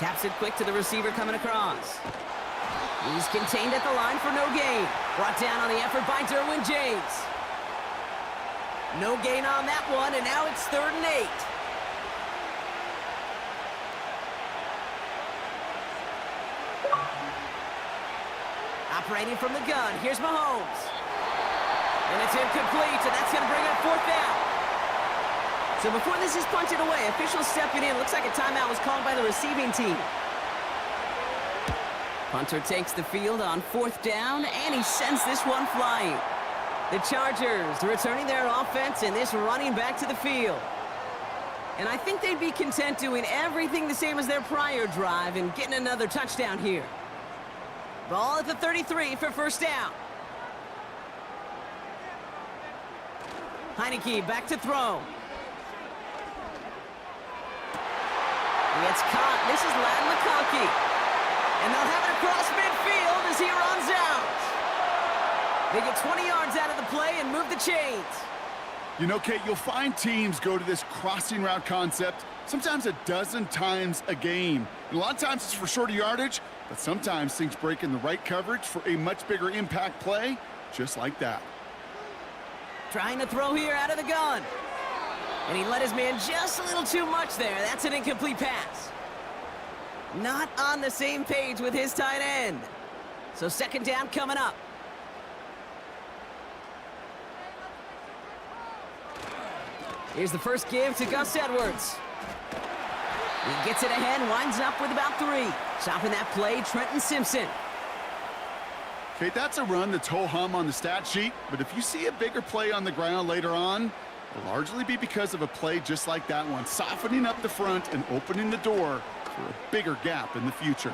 Taps it quick to the receiver coming across. He's contained at the line for no gain. Brought down on the effort by Derwin James. No gain on that one, and now it's 3rd and 8. Operating from the gun, here's Mahomes. And it's incomplete, and that's going to bring up 4th down. So before this is punted away, officials stepping in. Looks like a timeout was called by the receiving team. Punter takes the field on 4th down, and he sends this one flying. The Chargers returning their offense and this running back to the field. And I think they'd be content doing everything the same as their prior drive and getting another touchdown here. Ball at the 33 for 1st down. Heineke back to throw. It's caught. This is Ladd McConkey. And they'll have it across midfield as he runs out. They get 20 yards out of the play and move the chains. You know, Kate, you'll find teams go to this crossing route concept sometimes a dozen times a game. And a lot of times it's for shorter yardage, but sometimes things break in the right coverage for a much bigger impact play, just like that. Trying to throw here out of the gun. And he let his man just a little too much there. That's an incomplete pass. Not on the same page with his tight end. So 2nd down coming up. Here's the first give to Gus Edwards. He gets it ahead, winds up with about 3. Stopping that play, Trenton Simpson. Kate, that's a run that's ho-hum on the stat sheet, but if you see a bigger play on the ground later on, it'll largely be because of a play just like that one, softening up the front and opening the door for a bigger gap in the future.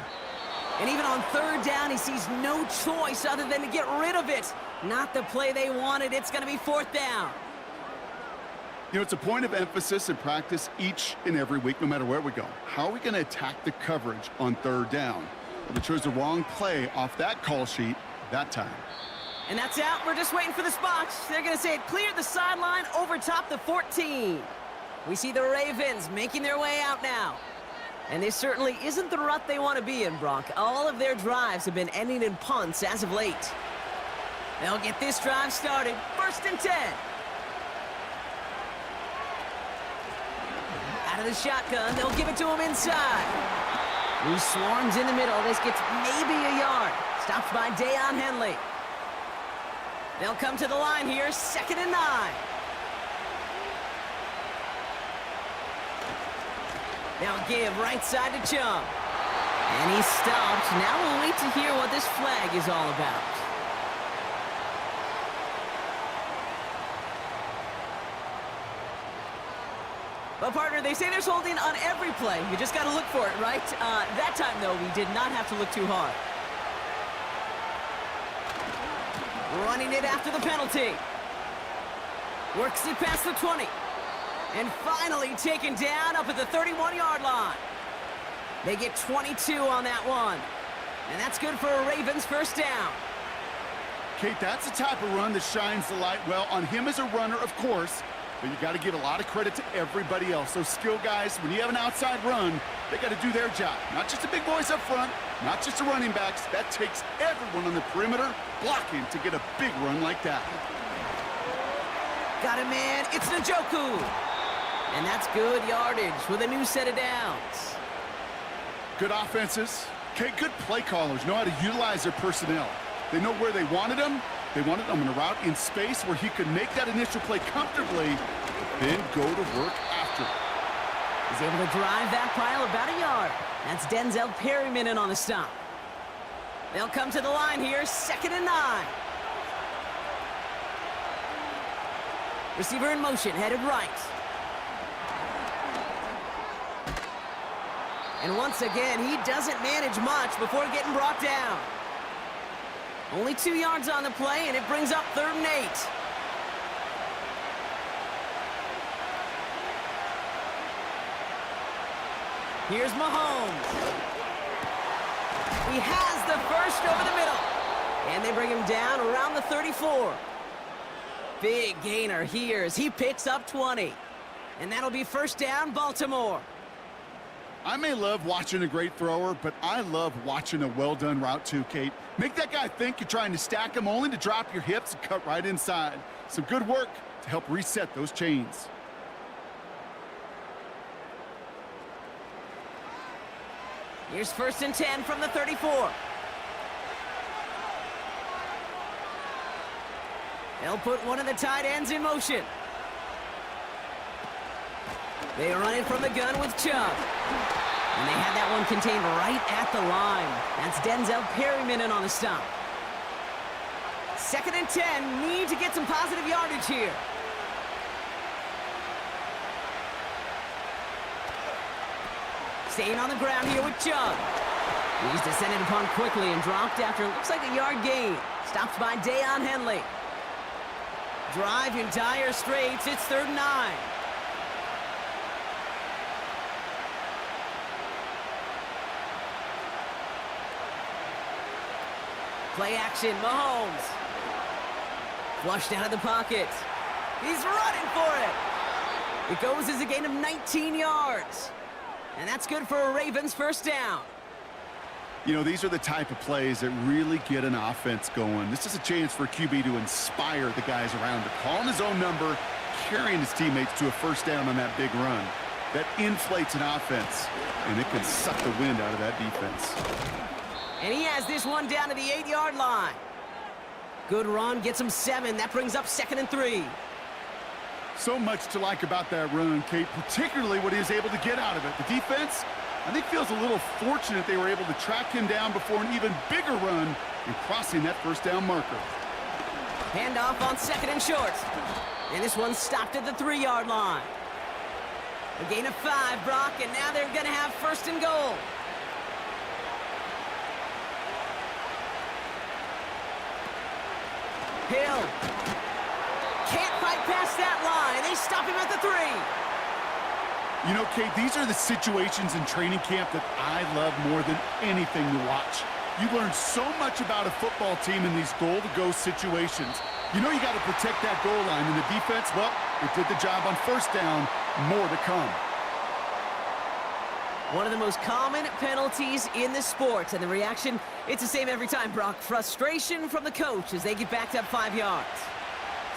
And even on 3rd down, he sees no choice other than to get rid of it. Not the play they wanted. It's going to be 4th down. You know, it's a point of emphasis in practice each and every week, no matter where we go. How are we going to attack the coverage on 3rd down? Well, they chose the wrong play off that call sheet that time. And that's out. We're just waiting for the spots. They're going to say it cleared the sideline over top the 14. We see the Ravens making their way out now. And this certainly isn't the rut they want to be in, Brock. All of their drives have been ending in punts as of late. They'll get this drive started. 1st and 10. Out of the shotgun, they'll give it to him inside. He swarms in the middle. This gets maybe a yard. Stopped by Deion Henley. They'll come to the line here, 2nd and 9. Now give right side to Chubb. And he's stopped. Now we'll wait to hear what this flag is all about. Well, partner, they say there's holding on every play. You just got to look for it, right? That time, though, we did not have to look too hard. Running it after the penalty. Works it past the 20. And finally taken down up at the 31-yard line. They get 22 on that one. And that's good for a Ravens 1st down. Kate, that's the type of run that shines the light well on him as a runner, of course, but you got to give a lot of credit to everybody else. Those skill guys, when you have an outside run, they got to do their job. Not just the big boys up front, not just the running backs. That takes everyone on the perimeter blocking to get a big run like that. Got a man, it's Njoku. And that's good yardage with a new set of downs. Good offenses. Okay, good play callers know how to utilize their personnel. They know where they wanted them. They wanted them in a route in space where he could make that initial play comfortably, then go to work after. He's able to drive that pile about a yard. That's Denzel Perryman in on the stop. They'll come to the line here, 2nd and 9. Receiver in motion, headed right. And once again, he doesn't manage much before getting brought down. Only 2 yards on the play, and it brings up 3rd and 8. Here's Mahomes. He has the first over the middle. And they bring him down around the 34. Big gainer here as he picks up 20. And that'll be first down, Baltimore. I may love watching a great thrower, but I love watching a well-done route too, Kate. Make that guy think you're trying to stack him only to drop your hips and cut right inside. Some good work to help reset those chains. Here's first and 10 from the 34. They'll put one of the tight ends in motion. They run it from the gun with Chubb. And they had that one contained right at the line. That's Denzel Perryman in on the stop. Second and 10, need to get some positive yardage here. Staying on the ground here with Chubb. He's descended upon quickly and dropped after it looks like a yard gain. Stopped by Deion Henley. Drive in dire straits. It's 3rd and 9. Play action, Mahomes. Flushed out of the pocket. He's running for it. It goes as a gain of 19 yards. And that's good for a Ravens first down. You know, these are the type of plays that really get an offense going. This is a chance for QB to inspire the guys around him. Calling his own number, carrying his teammates to a first down on that big run. That inflates an offense, and it can suck the wind out of that defense. And he has this one down to the 8-yard line. Good run, gets him 7. That brings up 2nd and 3. So much to like about that run, Kate, particularly what he was able to get out of it. The defense, I think, feels a little fortunate they were able to track him down before an even bigger run and crossing that first down marker. Handoff on 2nd and short. And this one stopped at the 3-yard line. A gain of 5, Brock, and now they're going to have 1st and goal. Hill. Can't fight past that line. They stop him at the 3. You know, Kate, these are the situations in training camp that I love more than anything to watch. You learn so much about a football team in these goal-to-go situations. You know you got to protect that goal line, and the defense, well, it did the job on first down. More to come. One of the most common penalties in the sport, and the reaction, it's the same every time, Brock. Frustration from the coach as they get backed up 5 yards.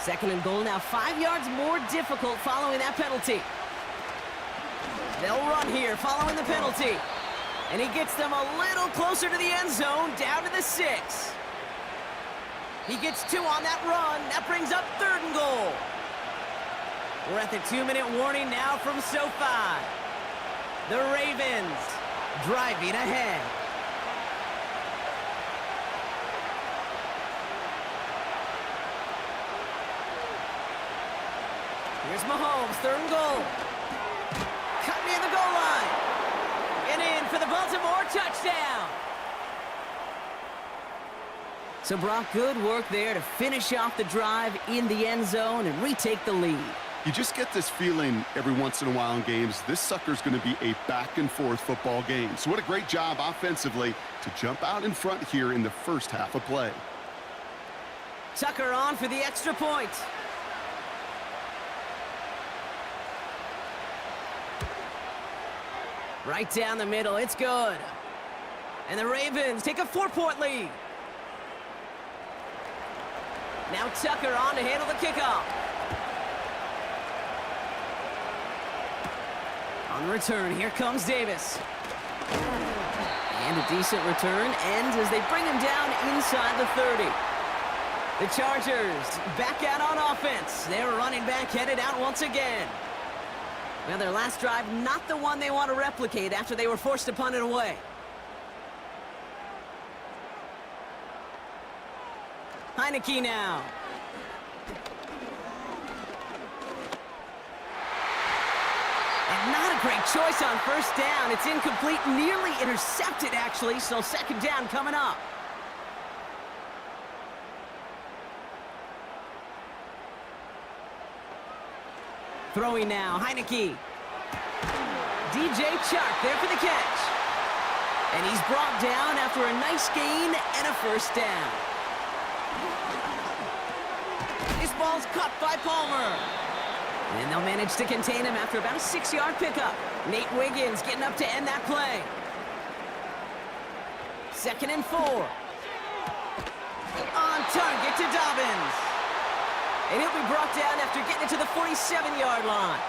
2nd and goal now, 5 yards more difficult following that penalty. They'll run here following the penalty. And he gets them a little closer to the end zone, down to the 6. He gets 2 on that run. That brings up 3rd and goal. We're at the 2-minute warning now from SoFi. The Ravens driving ahead. Here's Mahomes, 3rd and goal. Cut near the goal line. And in for the Baltimore touchdown. So, Brock, good work there to finish off the drive in the end zone and retake the lead. You just get this feeling every once in a while in games, this sucker's going to be a back-and-forth football game. So what a great job offensively to jump out in front here in the first half of play. Tucker on for the extra point. Right down the middle, it's good. And the Ravens take a 4-point lead. Now Tucker on to handle the kickoff. On the return, here comes Davis. And a decent return ends as they bring him down inside the 30. The Chargers back out on offense. Their running back headed out once again. Now their last drive, not the one they want to replicate after they were forced to punt it away. Heineke now. And not a great choice on first down. It's incomplete, nearly intercepted actually, so 2nd down coming up. Throwing now, Heineke. DJ Chark there for the catch. And he's brought down after a nice gain and a first down. This ball's cut by Palmer. And they'll manage to contain him after about a 6-yard pickup. Nate Wiggins getting up to end that play. 2nd and 4. On target to Dobbins. And he'll be brought down after getting it to the 47-yard line.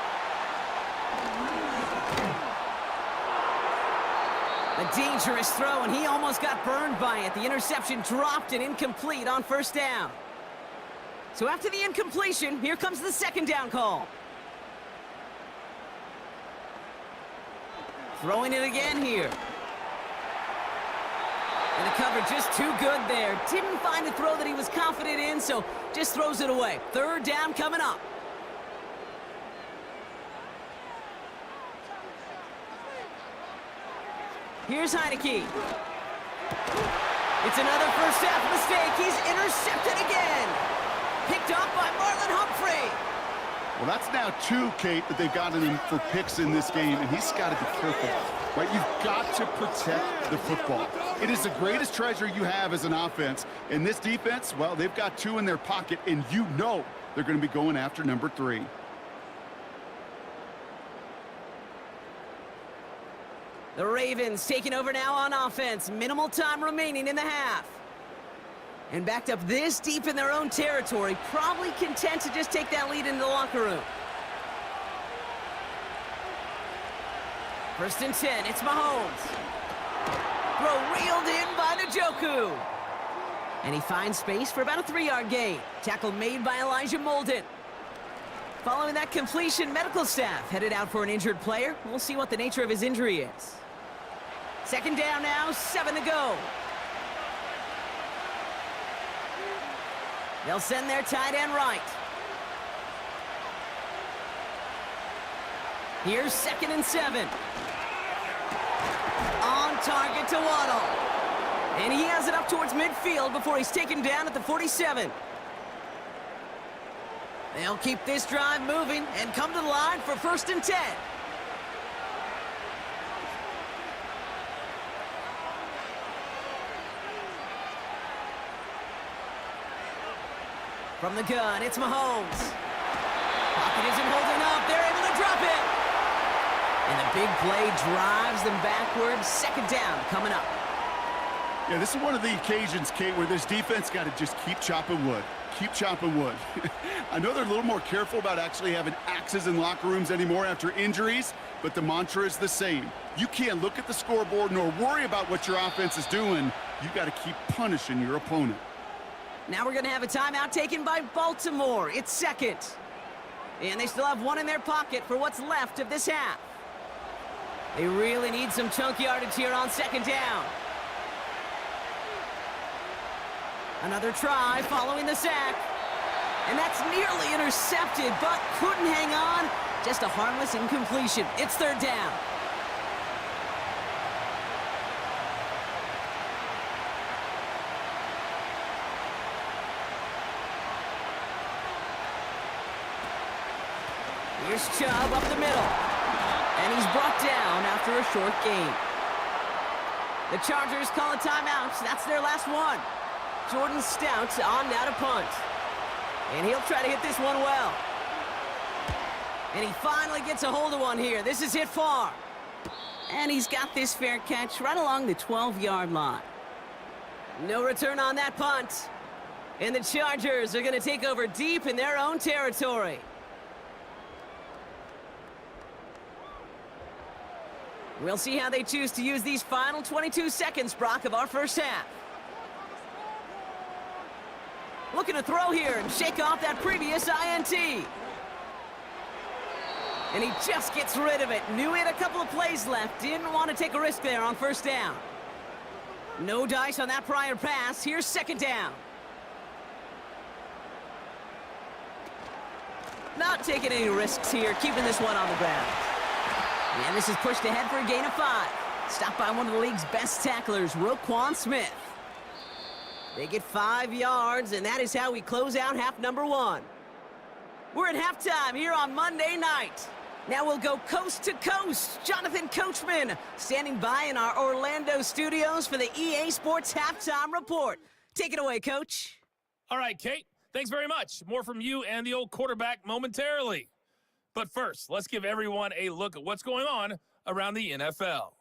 A dangerous throw, and he almost got burned by it. The interception dropped and incomplete on first down. So after the incompletion, here comes the 2nd down call. Throwing it again here. And the coverage just too good there. Didn't find a throw that he was confident in, so just throws it away. 3rd down coming up. Here's Heineke. It's another first half mistake. He's intercepted again. Picked off by Marlon Humphrey. Well, that's now 2, Kate, that they've gotten him for picks in this game, and he's got to be careful. Right? You've got to protect the football. It is the greatest treasure you have as an offense. And this defense, well, they've got 2 in their pocket, and you know they're going to be going after number 3. The Ravens taking over now on offense. Minimal time remaining in the half. And backed up this deep in their own territory, probably content to just take that lead into the locker room. 1st and 10, it's Mahomes. Throw reeled in by Njoku. And he finds space for about a 3-yard gain. Tackle made by Elijah Molden. Following that completion, medical staff headed out for an injured player. We'll see what the nature of his injury is. 2nd down now, 7 to go. They'll send their tight end right. Here's 2nd and 7. On target to Waddle. And he has it up towards midfield before he's taken down at the 47. They'll keep this drive moving and come to the line for 1st and 10. From the gun, it's Mahomes. Pocket isn't holding up. They're able to drop it. And the big play drives them backwards. 2nd down coming up. Yeah, this is one of the occasions, Kate, where this defense got to just keep chopping wood. Keep chopping wood. I know they're a little more careful about actually having axes in locker rooms anymore after injuries, but the mantra is the same. You can't look at the scoreboard nor worry about what your offense is doing. You got to keep punishing your opponent. Now we're going to have a timeout taken by Baltimore. It's 2nd. And they still have 1 in their pocket for what's left of this half. They really need some chunk yardage here on 2nd down. Another try following the sack. And that's nearly intercepted, but couldn't hang on. Just a harmless incompletion. It's 3rd down. Here's Chubb up the middle. And he's brought down after a short gain. The Chargers call a timeout. That's their last one. Jordan Stout on now to punt. And he'll try to hit this one well. And he finally gets a hold of one here. This is hit far. And he's got this fair catch right along the 12-yard line. No return on that punt. And the Chargers are going to take over deep in their own territory. We'll see how they choose to use these final 22 seconds, Brock, of our first half. Looking to throw here and shake off that previous INT. And he just gets rid of it. Knew he had a couple of plays left. Didn't want to take a risk there on 1st down. No dice on that prior pass. Here's 2nd down. Not taking any risks here, keeping this one on the ground. And this is pushed ahead for a gain of 5. Stopped by one of the league's best tacklers, Roquan Smith. They get 5 yards, and that is how we close out half number 1. We're at halftime here on Monday night. Now we'll go coast to coast. Jonathan Coachman standing by in our Orlando studios for the EA Sports Halftime Report. Take it away, Coach. All right, Kate. Thanks very much. More from you and the old quarterback momentarily. But first, let's give everyone a look at what's going on around the NFL.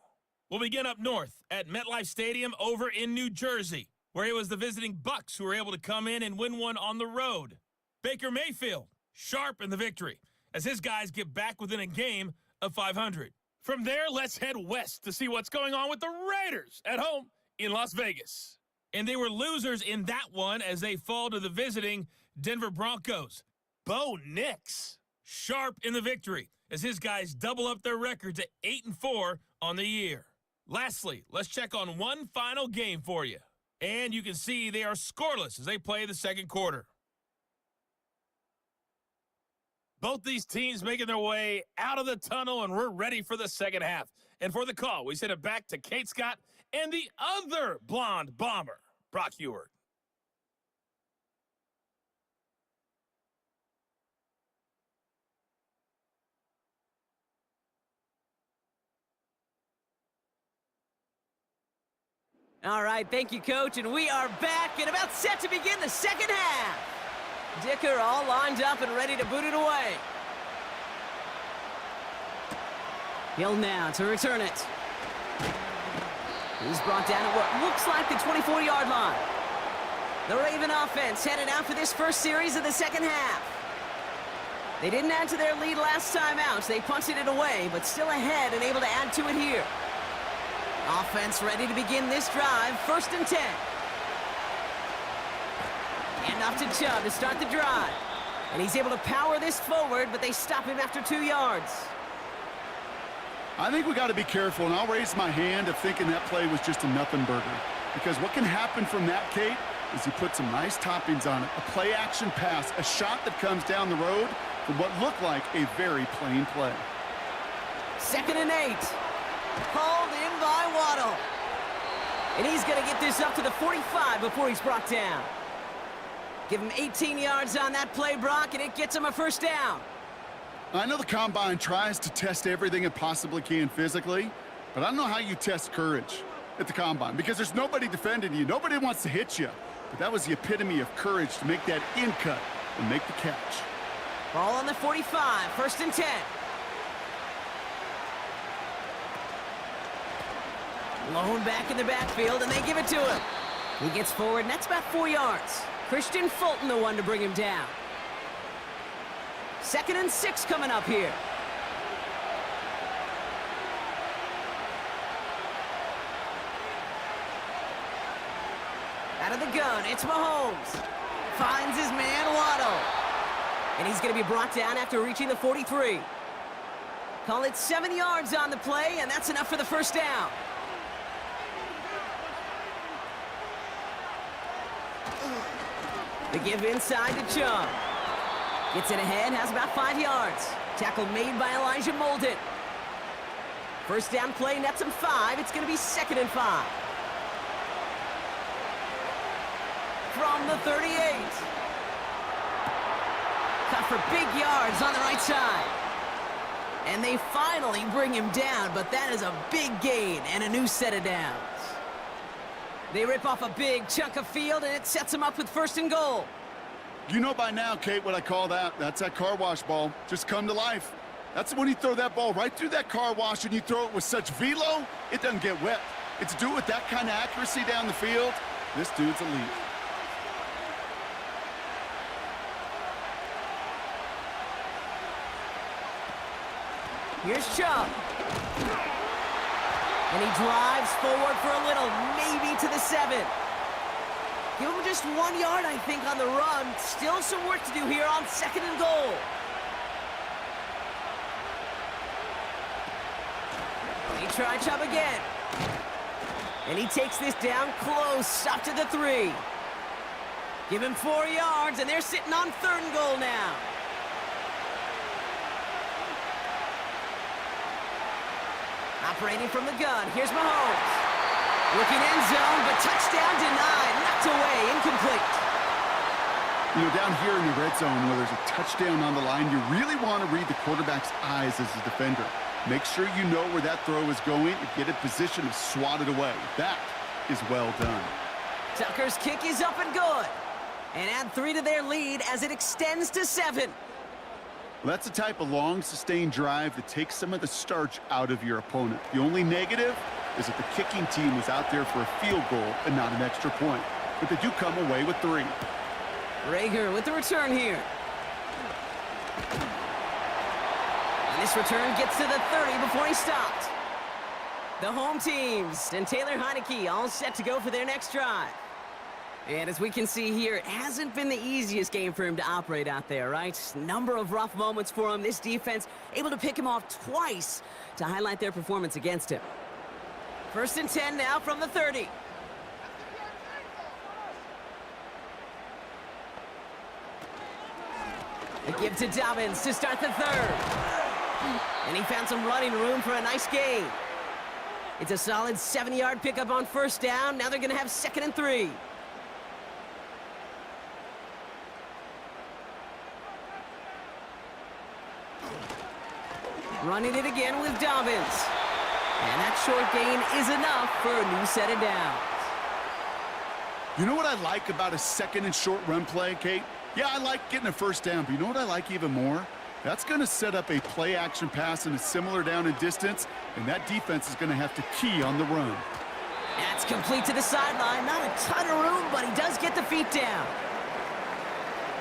We'll begin up north at MetLife Stadium over in New Jersey, where it was the visiting Bucs who were able to come in and win one on the road. Baker Mayfield, sharp in the victory, as his guys get back within a game of 500. From there, let's head west to see what's going on with the Raiders at home in Las Vegas. And they were losers in that one as they fall to the visiting Denver Broncos. Bo Nix, sharp in the victory, as his guys double up their record to 8-4 on the year. Lastly, let's check on one final game for you. And you can see they are scoreless as they play the second quarter. Both these teams making their way out of the tunnel, and we're ready for the second half. And for the call, we send it back to Kate Scott and the other blonde bomber, Brock Heward. All right, thank you, Coach, and we are back and about set to begin the second half. Dicker all lined up and ready to boot it away. Hill now to return it. He's brought down at what looks like the 24-yard line. The Raven offense headed out for this first series of the second half. They didn't add to their lead last time out, so they punted it away, but still ahead and able to add to it here. Offense ready to begin this drive, 1st and 10. And off to Chubb to start the drive. And he's able to power this forward, but they stop him after 2 yards. I think we got to be careful, and I'll raise my hand of thinking that play was just a nothing burger. Because what can happen from that, Kate, is you put some nice toppings on it. A play-action pass, a shot that comes down the road from what looked like a very plain play. 2nd and 8. Called in by Waddle. And he's going to get this up to the 45 before he's brought down. Give him 18 yards on that play, Brock, and it gets him a first down. I know the Combine tries to test everything it possibly can physically, but I don't know how you test courage at the Combine, because there's nobody defending you. Nobody wants to hit you. But that was the epitome of courage to make that in cut and make the catch. Ball on the 45, 1st and 10. Lone back in the backfield, and they give it to him. He gets forward, and that's about 4 yards. Christian Fulton, the one to bring him down. 2nd and 6 coming up here. Out of the gun, it's Mahomes. Finds his man, Waddle. And he's going to be brought down after reaching the 43. Call it 7 yards on the play, and that's enough for the first down. The give inside to Chubb. Gets it ahead, has about 5 yards. Tackle made by Elijah Molden. First down play, nets him 5. It's going to be 2nd and 5. From the 38. Cut for big yards on the right side. And they finally bring him down, but that is a big gain and a new set of downs. They rip off a big chunk of field, and it sets them up with 1st and goal. You know by now, Kate, what I call that. That's that car wash ball. Just come to life. That's when you throw that ball right through that car wash and you throw it with such velo, it doesn't get wet. It's do it with that kind of accuracy down the field. This dude's elite. Here's Chubb. And he drives forward for a little, maybe to the 7. Give him just 1 yard, I think, on the run. Still some work to do here on 2nd and goal. They try Chubb again. And he takes this down close, up to the 3. Give him 4 yards, and they're sitting on 3rd and goal now. Operating from the gun, here's Mahomes. Looking end zone, but touchdown denied. Knocked away, incomplete. You know, down here in the red zone where there's a touchdown on the line, you really want to read the quarterback's eyes as a defender. Make sure you know where that throw is going and get in position to swat it away. That is well done. Tucker's kick is up and good. And add 3 to their lead as it extends to 7. Well, that's the type of long, sustained drive that takes some of the starch out of your opponent. The only negative is that the kicking team was out there for a field goal and not an extra point. But they do come away with 3. Rager with the return here. And this return gets to the 30 before he stopped. The home teams and Taylor Heineke all set to go for their next drive. And as we can see here, it hasn't been the easiest game for him to operate out there, right? Number of rough moments for him. This defense able to pick him off twice to highlight their performance against him. 1st and 10 now from the 30. A give to Dobbins to start the 3rd. And he found some running room for a nice gain. It's a solid 7-yard pickup on 1st down. Now they're going to have 2nd and 3. Running it again with Dobbins. And that short gain is enough for a new set of downs. You know what I like about a 2nd and short run play, Kate? Yeah, I like getting a 1st down, but you know what I like even more? That's going to set up a play-action pass in a similar down and distance, and that defense is going to have to key on the run. That's complete to the sideline. Not a ton of room, but he does get the feet down.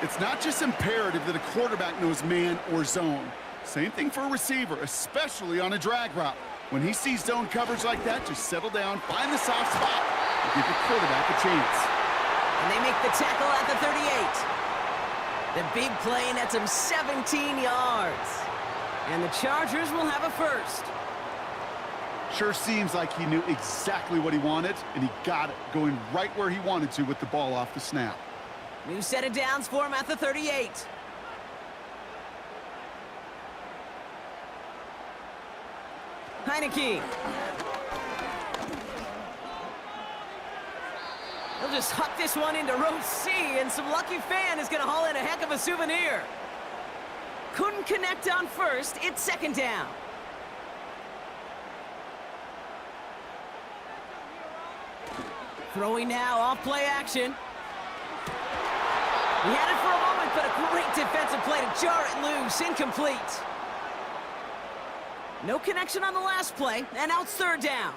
It's not just imperative that a quarterback knows man or zone. Same thing for a receiver, especially on a drag route. When he sees zone coverage like that, just settle down, find the soft spot, and give your quarterback a chance. And they make the tackle at the 38. The big play nets him 17 yards. And the Chargers will have a 1st. Sure seems like he knew exactly what he wanted, and he got it, going right where he wanted to with the ball off the snap. New set of downs for him at the 38. Heineke. He'll just huck this one into row C, and some lucky fan is going to haul in a heck of a souvenir. Couldn't connect on 1st. It's 2nd down. Throwing now off play action. He had it for a moment, but a great defensive play to jar it loose. Incomplete. No connection on the last play, and now it's 3rd down.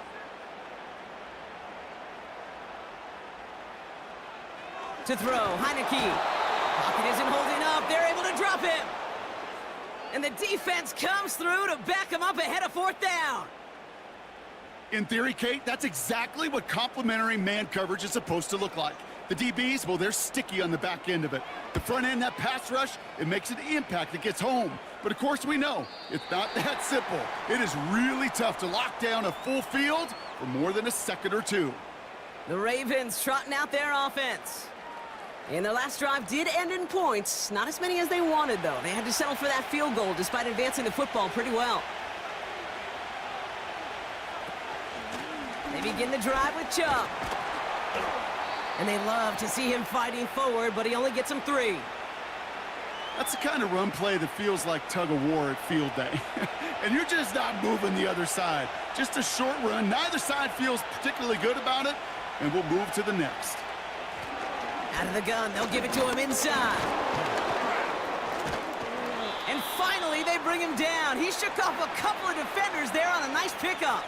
To throw, Heineke. Pocket isn't holding up. They're able to drop him. And the defense comes through to back him up ahead of 4th down. In theory, Kate, that's exactly what complementary man coverage is supposed to look like. The DBs, well, they're sticky on the back end of it. The front end, that pass rush, it makes an impact that gets home. But of course we know, it's not that simple. It is really tough to lock down a full field for more than a second or two. The Ravens trotting out their offense. And their last drive did end in points. Not as many as they wanted, though. They had to settle for that field goal despite advancing the football pretty well. They begin the drive with Chubb. And they love to see him fighting forward, but he only gets them 3. That's the kind of run play that feels like tug-of-war at field day. And you're just not moving the other side. Just a short run. Neither side feels particularly good about it, and we'll move to the next. Out of the gun, they'll give it to him inside. And finally, they bring him down. He shook off a couple of defenders there on a nice pickup.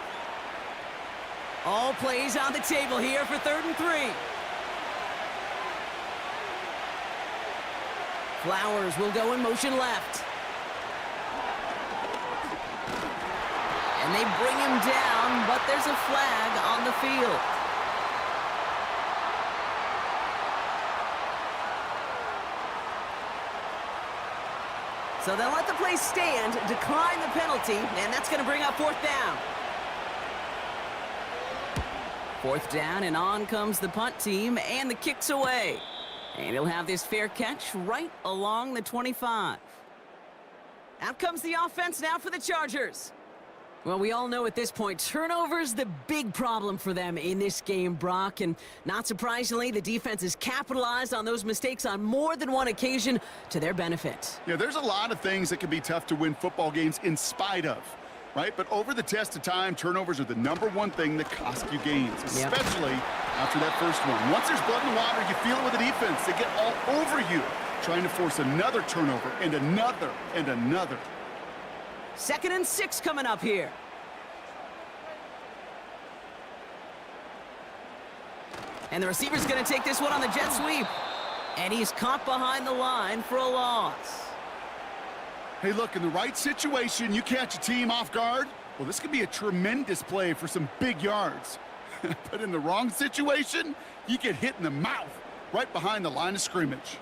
All plays on the table here for 3rd and 3. Flowers will go in motion left. And they bring him down, but there's a flag on the field. So they'll let the play stand, decline the penalty, and that's going to bring up 4th down. 4th down, and on comes the punt team, and the kick's away. And he'll have this fair catch right along the 25. Out comes the offense now for the Chargers. Well, we all know at this point, turnovers the big problem for them in this game, Brock. And not surprisingly, the defense has capitalized on those mistakes on more than one occasion to their benefit. Yeah, there's a lot of things that can be tough to win football games in spite of, right? But over the test of time, turnovers are the #1 thing that cost you games, especially after that first one. Once there's blood in the water, you feel it with the defense. They get all over you, trying to force another turnover and another and another. 2nd and 6 coming up here. And the receiver's going to take this one on the jet sweep. And he's caught behind the line for a loss. Hey, look, in the right situation, you catch a team off guard. Well, this could be a tremendous play for some big yards. But in the wrong situation, you get hit in the mouth right behind the line of scrimmage.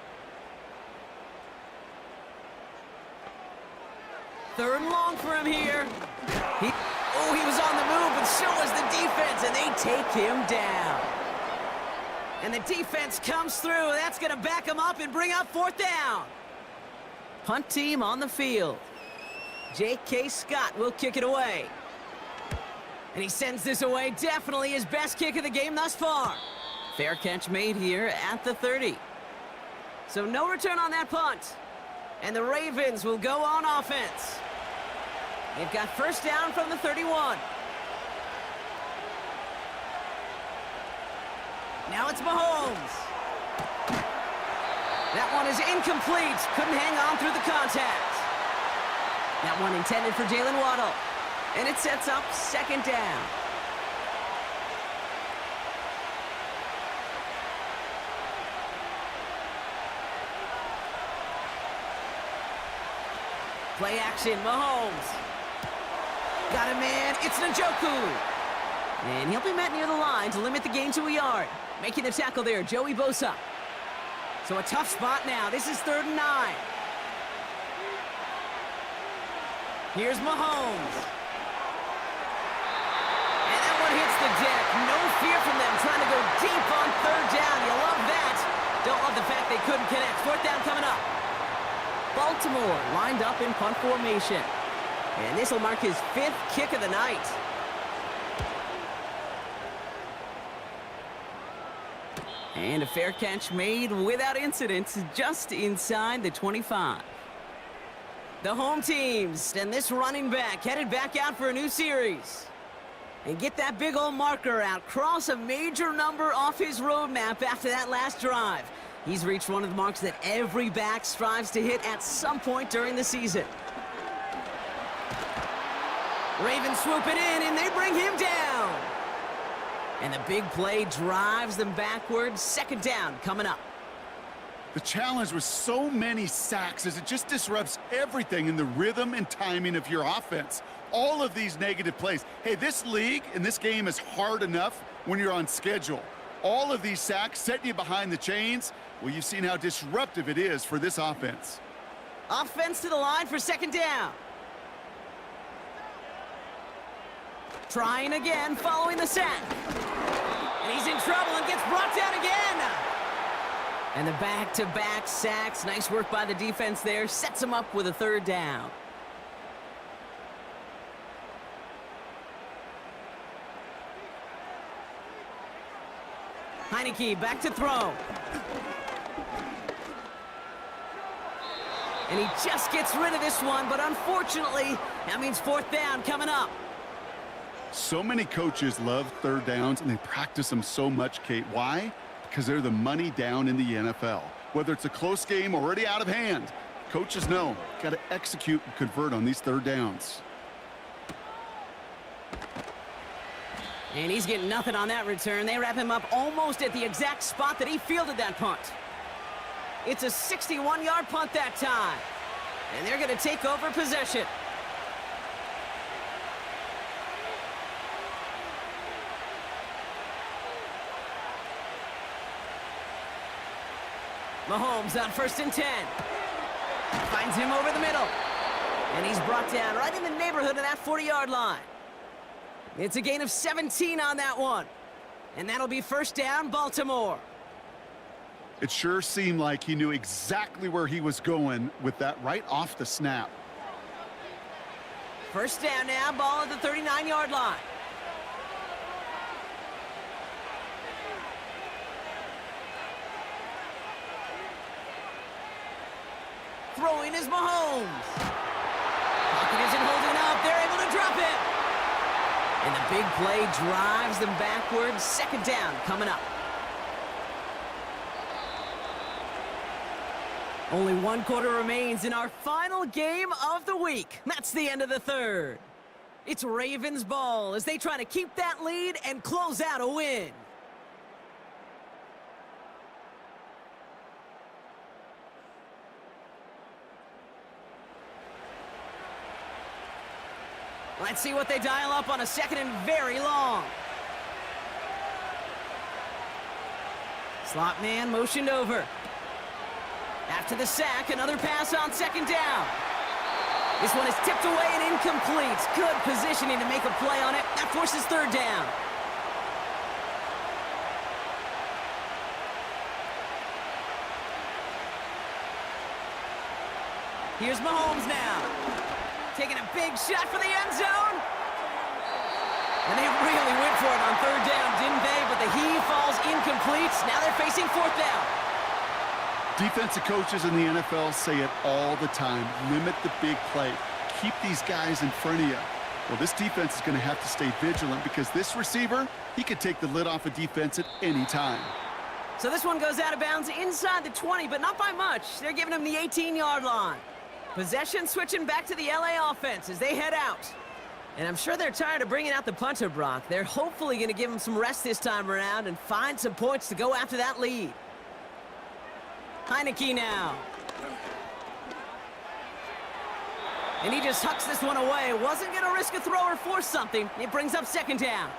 3rd and long for him here. He was on the move, but so was the defense, and they take him down. And the defense comes through. That's going to back him up and bring up 4th down. Punt team on the field. J.K. Scott will kick it away. And he sends this away. Definitely his best kick of the game thus far. Fair catch made here at the 30. So no return on that punt. And the Ravens will go on offense. They've got 1st down from the 31. Now it's Mahomes. That one is incomplete. Couldn't hang on through the contact. That one intended for Jalen Waddle. And it sets up 2nd down. Play action, Mahomes. Got a man, it's Njoku. And he'll be met near the line to limit the gain to a yard. Making the tackle there, Joey Bosa. So a tough spot now. This is 3rd and 9. Here's Mahomes. And that one hits the deck. No fear from them trying to go deep on 3rd down. You love that. Don't love the fact they couldn't connect. 4th down coming up. Baltimore lined up in punt formation. And this will mark his 5th kick of the night. And a fair catch made without incident just inside the 25. The home teams and this running back headed back out for a new series. And get that big old marker out. Cross a major number off his roadmap after that last drive. He's reached one of the marks that every back strives to hit at some point during the season. Ravens swoop it in, and they bring him down. And the big play drives them backwards. 2nd down coming up. The challenge with so many sacks is it just disrupts everything in the rhythm and timing of your offense. All of these negative plays. Hey, this league and this game is hard enough when you're on schedule. All of these sacks setting you behind the chains. Well, you've seen how disruptive it is for this offense. Offense to the line for 2nd down. Trying again following the sack. And he's in trouble and gets brought down again. And the back-to-back sacks. Nice work by the defense there. Sets him up with a 3rd down. Heineke back to throw. And he just gets rid of this one, but unfortunately, that means 4th down coming up. So many coaches love 3rd downs, and they practice them so much, Kate. Why? Because they're the money down in the NFL. Whether it's a close game already out of hand, coaches know, got to execute and convert on these 3rd downs. And he's getting nothing on that return. They wrap him up almost at the exact spot that he fielded that punt. It's a 61-yard punt that time. And they're going to take over possession. Mahomes on 1st and 10. Finds him over the middle. And he's brought down right in the neighborhood of that 40-yard line. It's a gain of 17 on that one. And that'll be 1st down, Baltimore. It sure seemed like he knew exactly where he was going with that right off the snap. First down now, ball at the 39-yard line. Throwing is Mahomes. Pocket isn't holding up. They're able to drop it. And the big play drives them backwards. Second down coming up. Only one quarter remains in our final game of the week. That's the end of the third. It's Ravens ball as they try to keep that lead and close out a win. Let's see what they dial up on a second and very long. Slot man motioned over. After the sack, another pass on second down. This one is tipped away and incomplete. Good positioning to make a play on it. That forces third down. Here's Mahomes now. Taking a big shot for the end zone. And they really went for it on third down, didn't they? But the heave falls incomplete. Now they're facing fourth down. Defensive coaches in the NFL say it all the time. Limit the big play. Keep these guys in front of you. Well, this defense is going to have to stay vigilant because this receiver, he could take the lid off a defense at any time. So this one goes out of bounds inside the 20, but not by much. They're giving him the 18-yard line. Possession switching back to the LA offense as they head out. And I'm sure they're tired of bringing out the punter, Brock. They're hopefully going to give him some rest this time around and find some points to go after that lead. Heineke now. And he just hucks this one away. Wasn't going to risk a throw or force something. It brings up second down.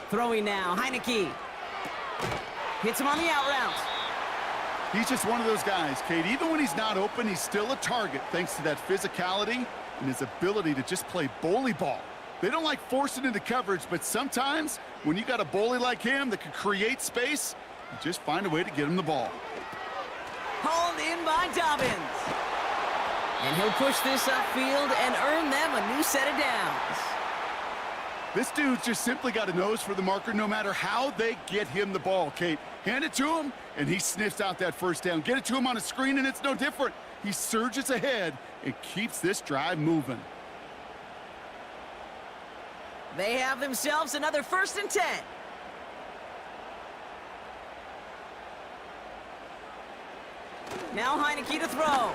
Throwing now, Heineke. Hits him on the out route. He's just one of those guys, Kate. Even when he's not open, he's still a target thanks to that physicality and his ability to just play bully ball. They don't like forcing into coverage, but sometimes when you got a bully like him that can create space, you just find a way to get him the ball. Hauled in by Dobbins. And he'll push this upfield and earn them a new set of downs. This dude's just simply got a nose for the marker no matter how they get him the ball, Kate. Hand it to him, and he sniffs out that first down. Get it to him on a screen, and it's no different. He surges ahead and keeps this drive moving. They have themselves another 1st and 10. Now Heineke to throw.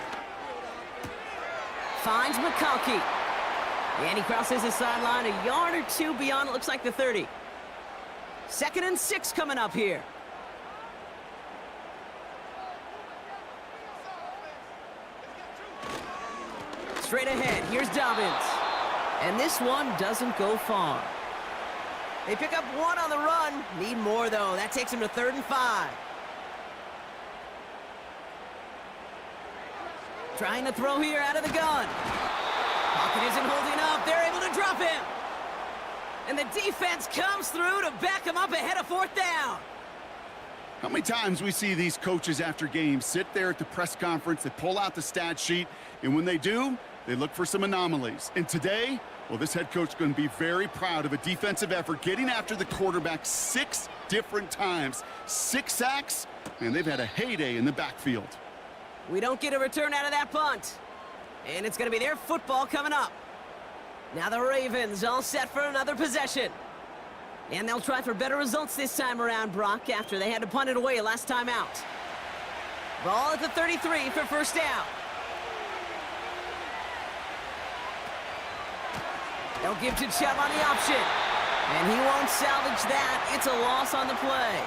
Finds McConkey. And he crosses the sideline a yard or two beyond, it looks like the 30. 2nd and 6 coming up here. Straight ahead, here's Dobbins. And this one doesn't go far. They pick up one on the run. Need more, though. That takes them to 3rd and 5. Trying to throw here out of the gun. Pocket isn't holding up. They're able to drop him. And the defense comes through to back him up ahead of 4th down. How many times we see these coaches after games sit there at the press conference, they pull out the stat sheet, and when they do, they look for some anomalies. And today, well, this head coach is going to be very proud of a defensive effort getting after the quarterback 6 different times. 6 sacks, and they've had a heyday in the backfield. We don't get a return out of that punt. And it's going to be their football coming up. Now the Ravens all set for another possession. And they'll try for better results this time around, Brock, after they had to punt it away last time out. Ball at the 33 for 1st down. They'll give to Chubb on the option. And he won't salvage that. It's a loss on the play.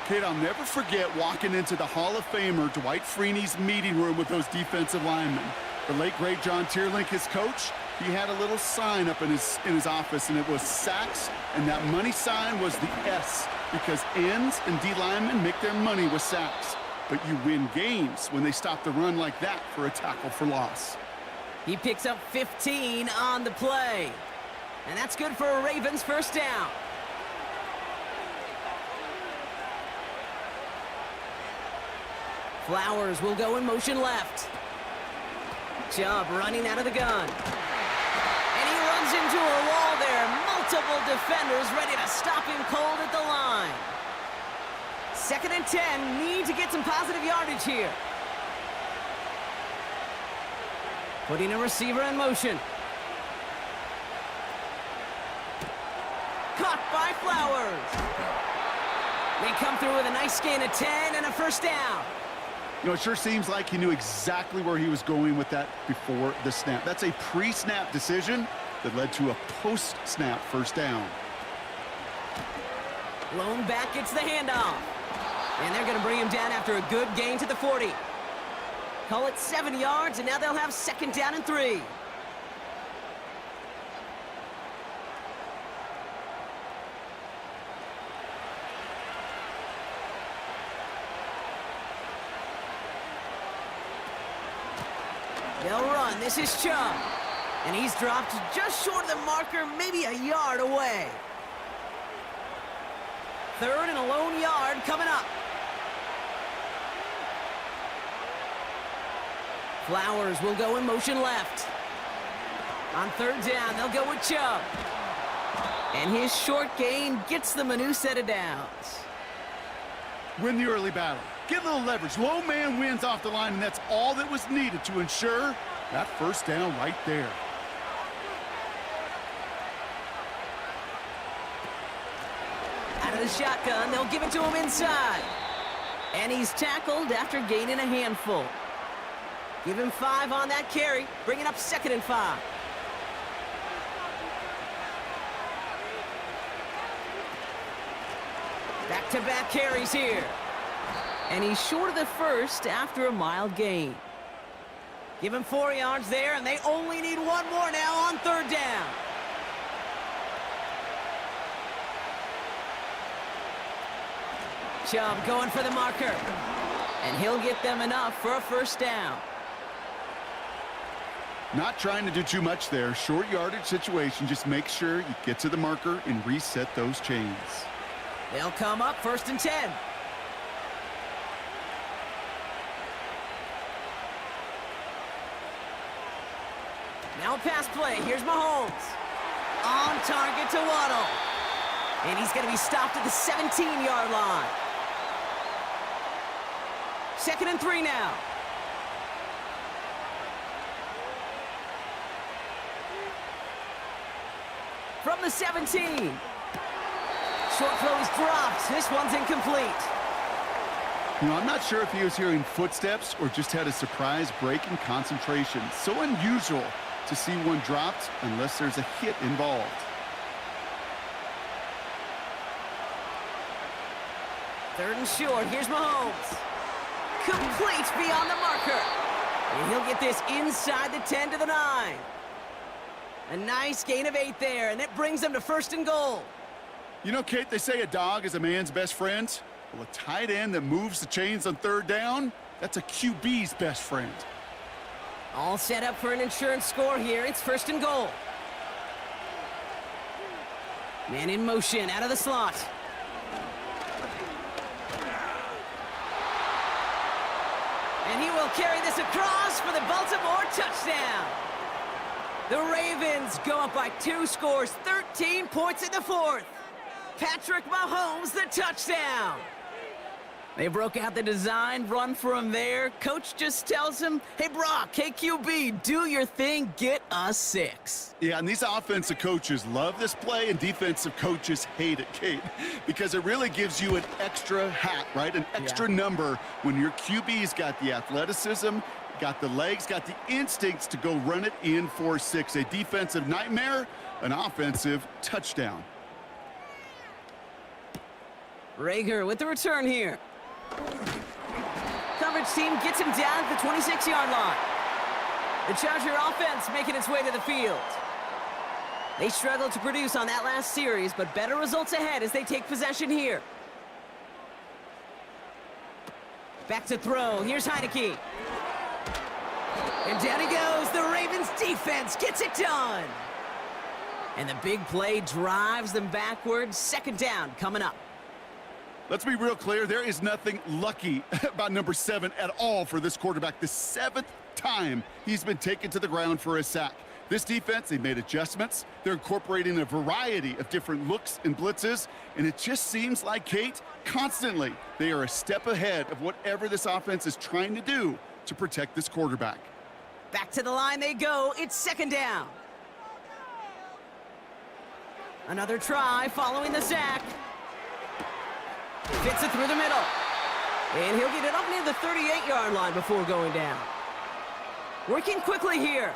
Kate, I'll never forget walking into the Hall of Famer Dwight Freeney's meeting room with those defensive linemen. The late, great John Tierlink, his coach, he had a little sign up in his office, and it was sacks, and that money sign was the S, because ends and D linemen make their money with sacks. But you win games when they stop the run like that for a tackle for loss. He picks up 15 on the play. And that's good for a Ravens 1st down. Flowers will go in motion left. Chubb running out of the gun. And he runs into a wall there. Multiple defenders ready to stop him cold at the line. 2nd and 10. Need to get some positive yardage here. Putting a receiver in motion. Caught by Flowers. They come through with a nice gain of 10 and a first down. You know, it sure seems like he knew exactly where he was going with that before the snap. That's a pre-snap decision that led to a post-snap first down. Lone back gets the handoff. And they're going to bring him down after a good gain to the 40. Call it 7 yards, and now they'll have 2nd down and 3. They'll run. This is Chubb. And he's dropped just short of the marker, maybe a yard away. 3rd and a lone yard coming up. Flowers will go in motion left. On 3rd down, they'll go with Chubb. And his short gain gets them a new set of downs. Win the early battle. Get a little leverage. Low man wins off the line, and that's all that was needed to ensure that first down right there. Out of the shotgun, they'll give it to him inside. And he's tackled after gaining a handful. Give him 5 on that carry, bringing up 2nd and 5. Back-to-back carries here. And he's short of the first after a mild gain. Give him 4 yards there, and they only need 1 more now on 3rd down. Chubb going for the marker. And he'll get them enough for a first down. Not trying to do too much there. Short yardage situation. Just make sure you get to the marker and reset those chains. They'll come up 1st and 10. Now a pass play. Here's Mahomes. On target to Waddle. And he's going to be stopped at the 17-yard line. 2nd and 3 now. From the 17. Short throw is dropped. This one's incomplete. You know, I'm not sure if he was hearing footsteps or just had a surprise break in concentration. So unusual to see one dropped unless there's a hit involved. Third and short. Here's Mahomes. Complete beyond the marker. And he'll get this inside the 10 to the 9. A nice gain of 8 there, and that brings them to 1st and goal. You know, Kate, they say a dog is a man's best friend. Well, a tight end that moves the chains on 3rd down, that's a QB's best friend. All set up for an insurance score here. It's 1st and goal. Man in motion out of the slot. And he will carry this across for the Baltimore touchdown. The Ravens go up by 2 scores, 13 points in the 4th. Patrick Mahomes, the touchdown. They broke out the design, run for him there. Coach just tells him, hey, Brock, hey, QB, do your thing, get us 6. Yeah, and these offensive coaches love this play, and defensive coaches hate it, Kate, because it really gives you an extra hat, right? An extra number when your QB's got the athleticism, got the legs, got the instincts to go run it in for 6. A defensive nightmare, an offensive touchdown. Rager with the return here. Coverage team gets him down at the 26-yard line. The Charger offense making its way to the field. They struggled to produce on that last series, but better results ahead as they take possession here. Back to throw. Here's Heineke. And down he goes. The Ravens defense gets it done. And the big play drives them backwards. 2nd down coming up. Let's be real clear. There is nothing lucky about number 7 at all for this quarterback. The 7th time he's been taken to the ground for a sack. This defense, they've made adjustments. They're incorporating a variety of different looks and blitzes, and it just seems like, Kate, constantly they are a step ahead of whatever this offense is trying to do to protect this quarterback. Back to the line they go. It's 2nd down. Another try following the sack. Fits it through the middle. And he'll get it up near the 38-yard line before going down. Working quickly here.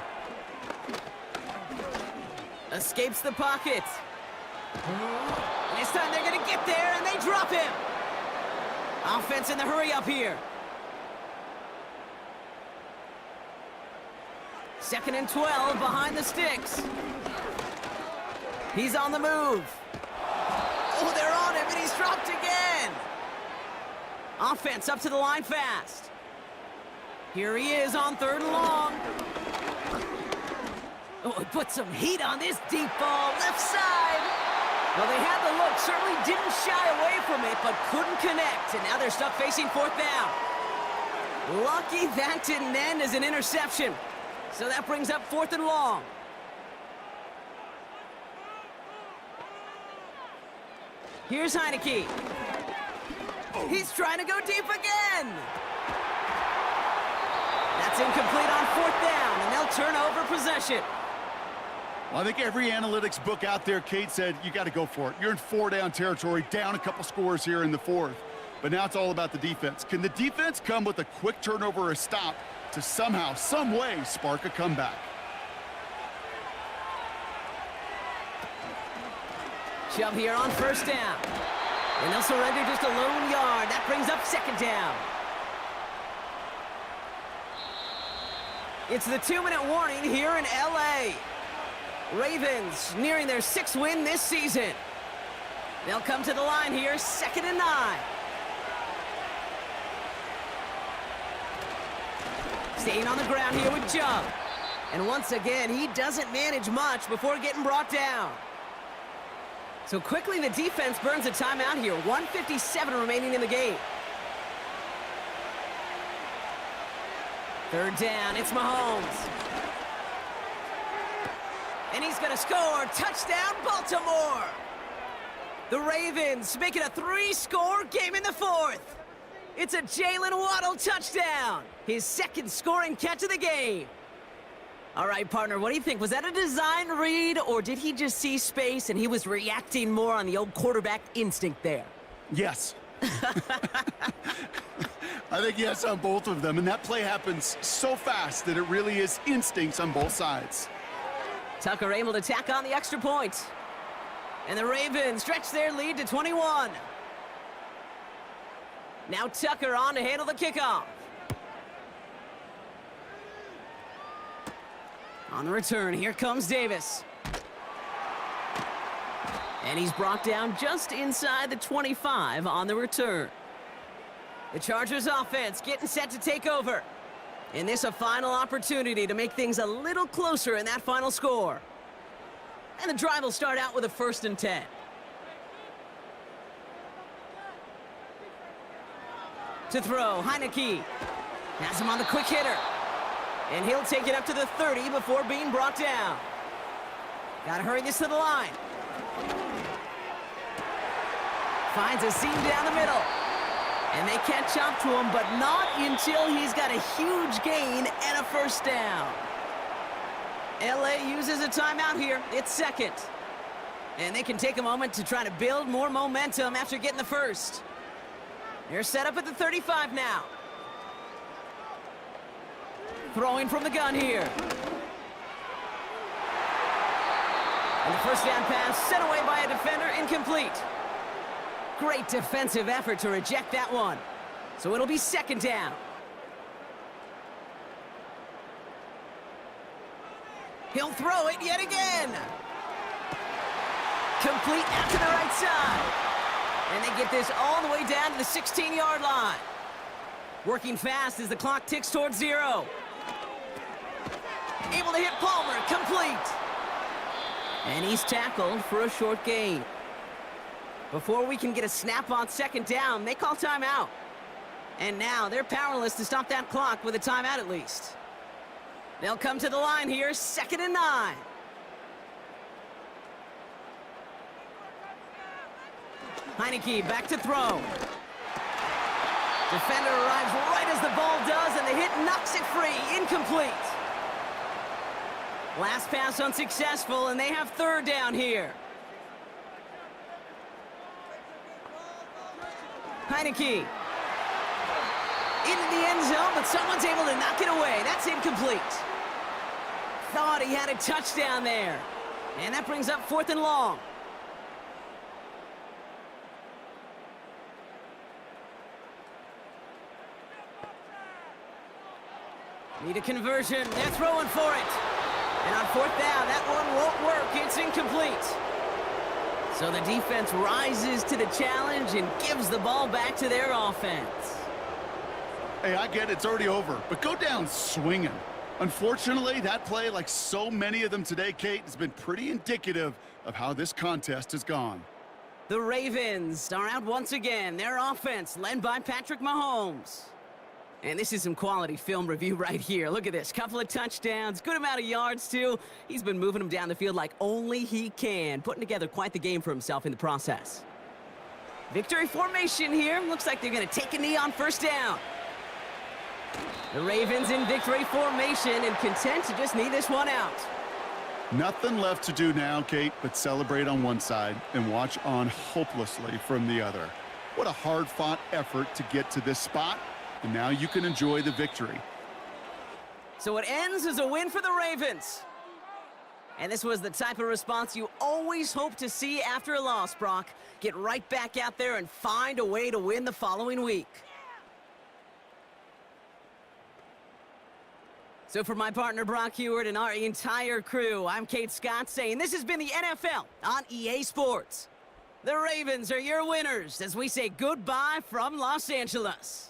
Escapes the pocket. This time they're going to get there, and they drop him. Offense in the hurry up here. 2nd and 12 behind the sticks. He's on the move. Oh, they're on him, and he's dropped again. Offense up to the line fast. Here he is on 3rd and long. Oh, he put some heat on this deep ball, left side. Well, they had the look, certainly didn't shy away from it, but couldn't connect, and now they're stuck facing 4th down. Lucky that didn't end as an interception. So that brings up 4th and long. Here's Heineke. He's trying to go deep again. That's incomplete on 4th down, and they'll turn over possession. Well, I think every analytics book out there, Kate, said you got to go for it. You're in 4-down territory, down a couple scores here in the 4th. But now it's all about the defense. Can the defense come with a quick turnover or a stop to somehow, some way, spark a comeback? Shove here on 1st down. And they'll surrender just a lone yard. That brings up 2nd down. It's the 2-minute warning here in L.A. Ravens nearing their 6th win this season. They'll come to the line here, 2nd and 9. Staying on the ground here with Chubb. And once again, he doesn't manage much before getting brought down. So quickly the defense burns a timeout here. 1:57 remaining in the game. 3rd down, it's Mahomes. And he's going to score. Touchdown, Baltimore. The Ravens make it a 3-score game in the 4th. It's a Jalen Waddle touchdown. His 2nd scoring catch of the game. All right, partner, what do you think? Was that a design read, or did he just see space and he was reacting more on the old quarterback instinct there? Yes. I think yes on both of them, and that play happens so fast that it really is instincts on both sides. Tucker able to tack on the extra point. And the Ravens stretch their lead to 21. Now Tucker on to handle the kickoff. On the return, here comes Davis. And he's brought down just inside the 25 on the return. The Chargers offense getting set to take over. And this a final opportunity to make things a little closer in that final score. And the drive will start out with a 1st and 10. To throw, Heineke. Has him on the quick hitter. And he'll take it up to the 30 before being brought down. Gotta hurry this to the line. Finds a seam down the middle. And they catch up to him, but not until he's got a huge gain and a 1st down. LA uses a timeout here. It's 2nd. And they can take a moment to try to build more momentum after getting the 1st. They're set up at the 35 now. Throwing from the gun here. And the 1st down pass sent away by a defender, incomplete. Great defensive effort to reject that one. So it'll be 2nd down. He'll throw it yet again. Complete out to the right side. And they get this all the way down to the 16-yard line. Working fast as the clock ticks towards 0. Able to hit Palmer, complete. And he's tackled for a short gain. Before we can get a snap on second down, they call timeout. And now they're powerless to stop that clock with a timeout at least. They'll come to the line here, 2nd and 9. Heineke back to throw. Defender arrives right as the ball does, and the hit knocks it free. Incomplete. Last pass unsuccessful, and they have 3rd down here. Heineke. Into the end zone, but someone's able to knock it away. That's incomplete. Thought he had a touchdown there. And that brings up 4th and long. Need a conversion. They're throwing for it. And on 4th down, that one won't work. It's incomplete. So the defense rises to the challenge and gives the ball back to their offense. Hey, I get it. It's already over. But go down swinging. Unfortunately, that play, like so many of them today, Kate, has been pretty indicative of how this contest has gone. The Ravens are out once again. Their offense led by Patrick Mahomes. And this is some quality film review right here. Look at this. Couple of touchdowns, good amount of yards, too. He's been moving them down the field like only he can, putting together quite the game for himself in the process. Victory formation here. Looks like they're going to take a knee on 1st down. The Ravens in victory formation and content to just knee this one out. Nothing left to do now, Kate, but celebrate on one side and watch on hopelessly from the other. What a hard-fought effort to get to this spot. And now you can enjoy the victory. So it ends as a win for the Ravens. And this was the type of response you always hope to see after a loss, Brock. Get right back out there and find a way to win the following week. So for my partner, Brock Heward, and our entire crew, I'm Kate Scott saying this has been the NFL on EA Sports. The Ravens are your winners as we say goodbye from Los Angeles.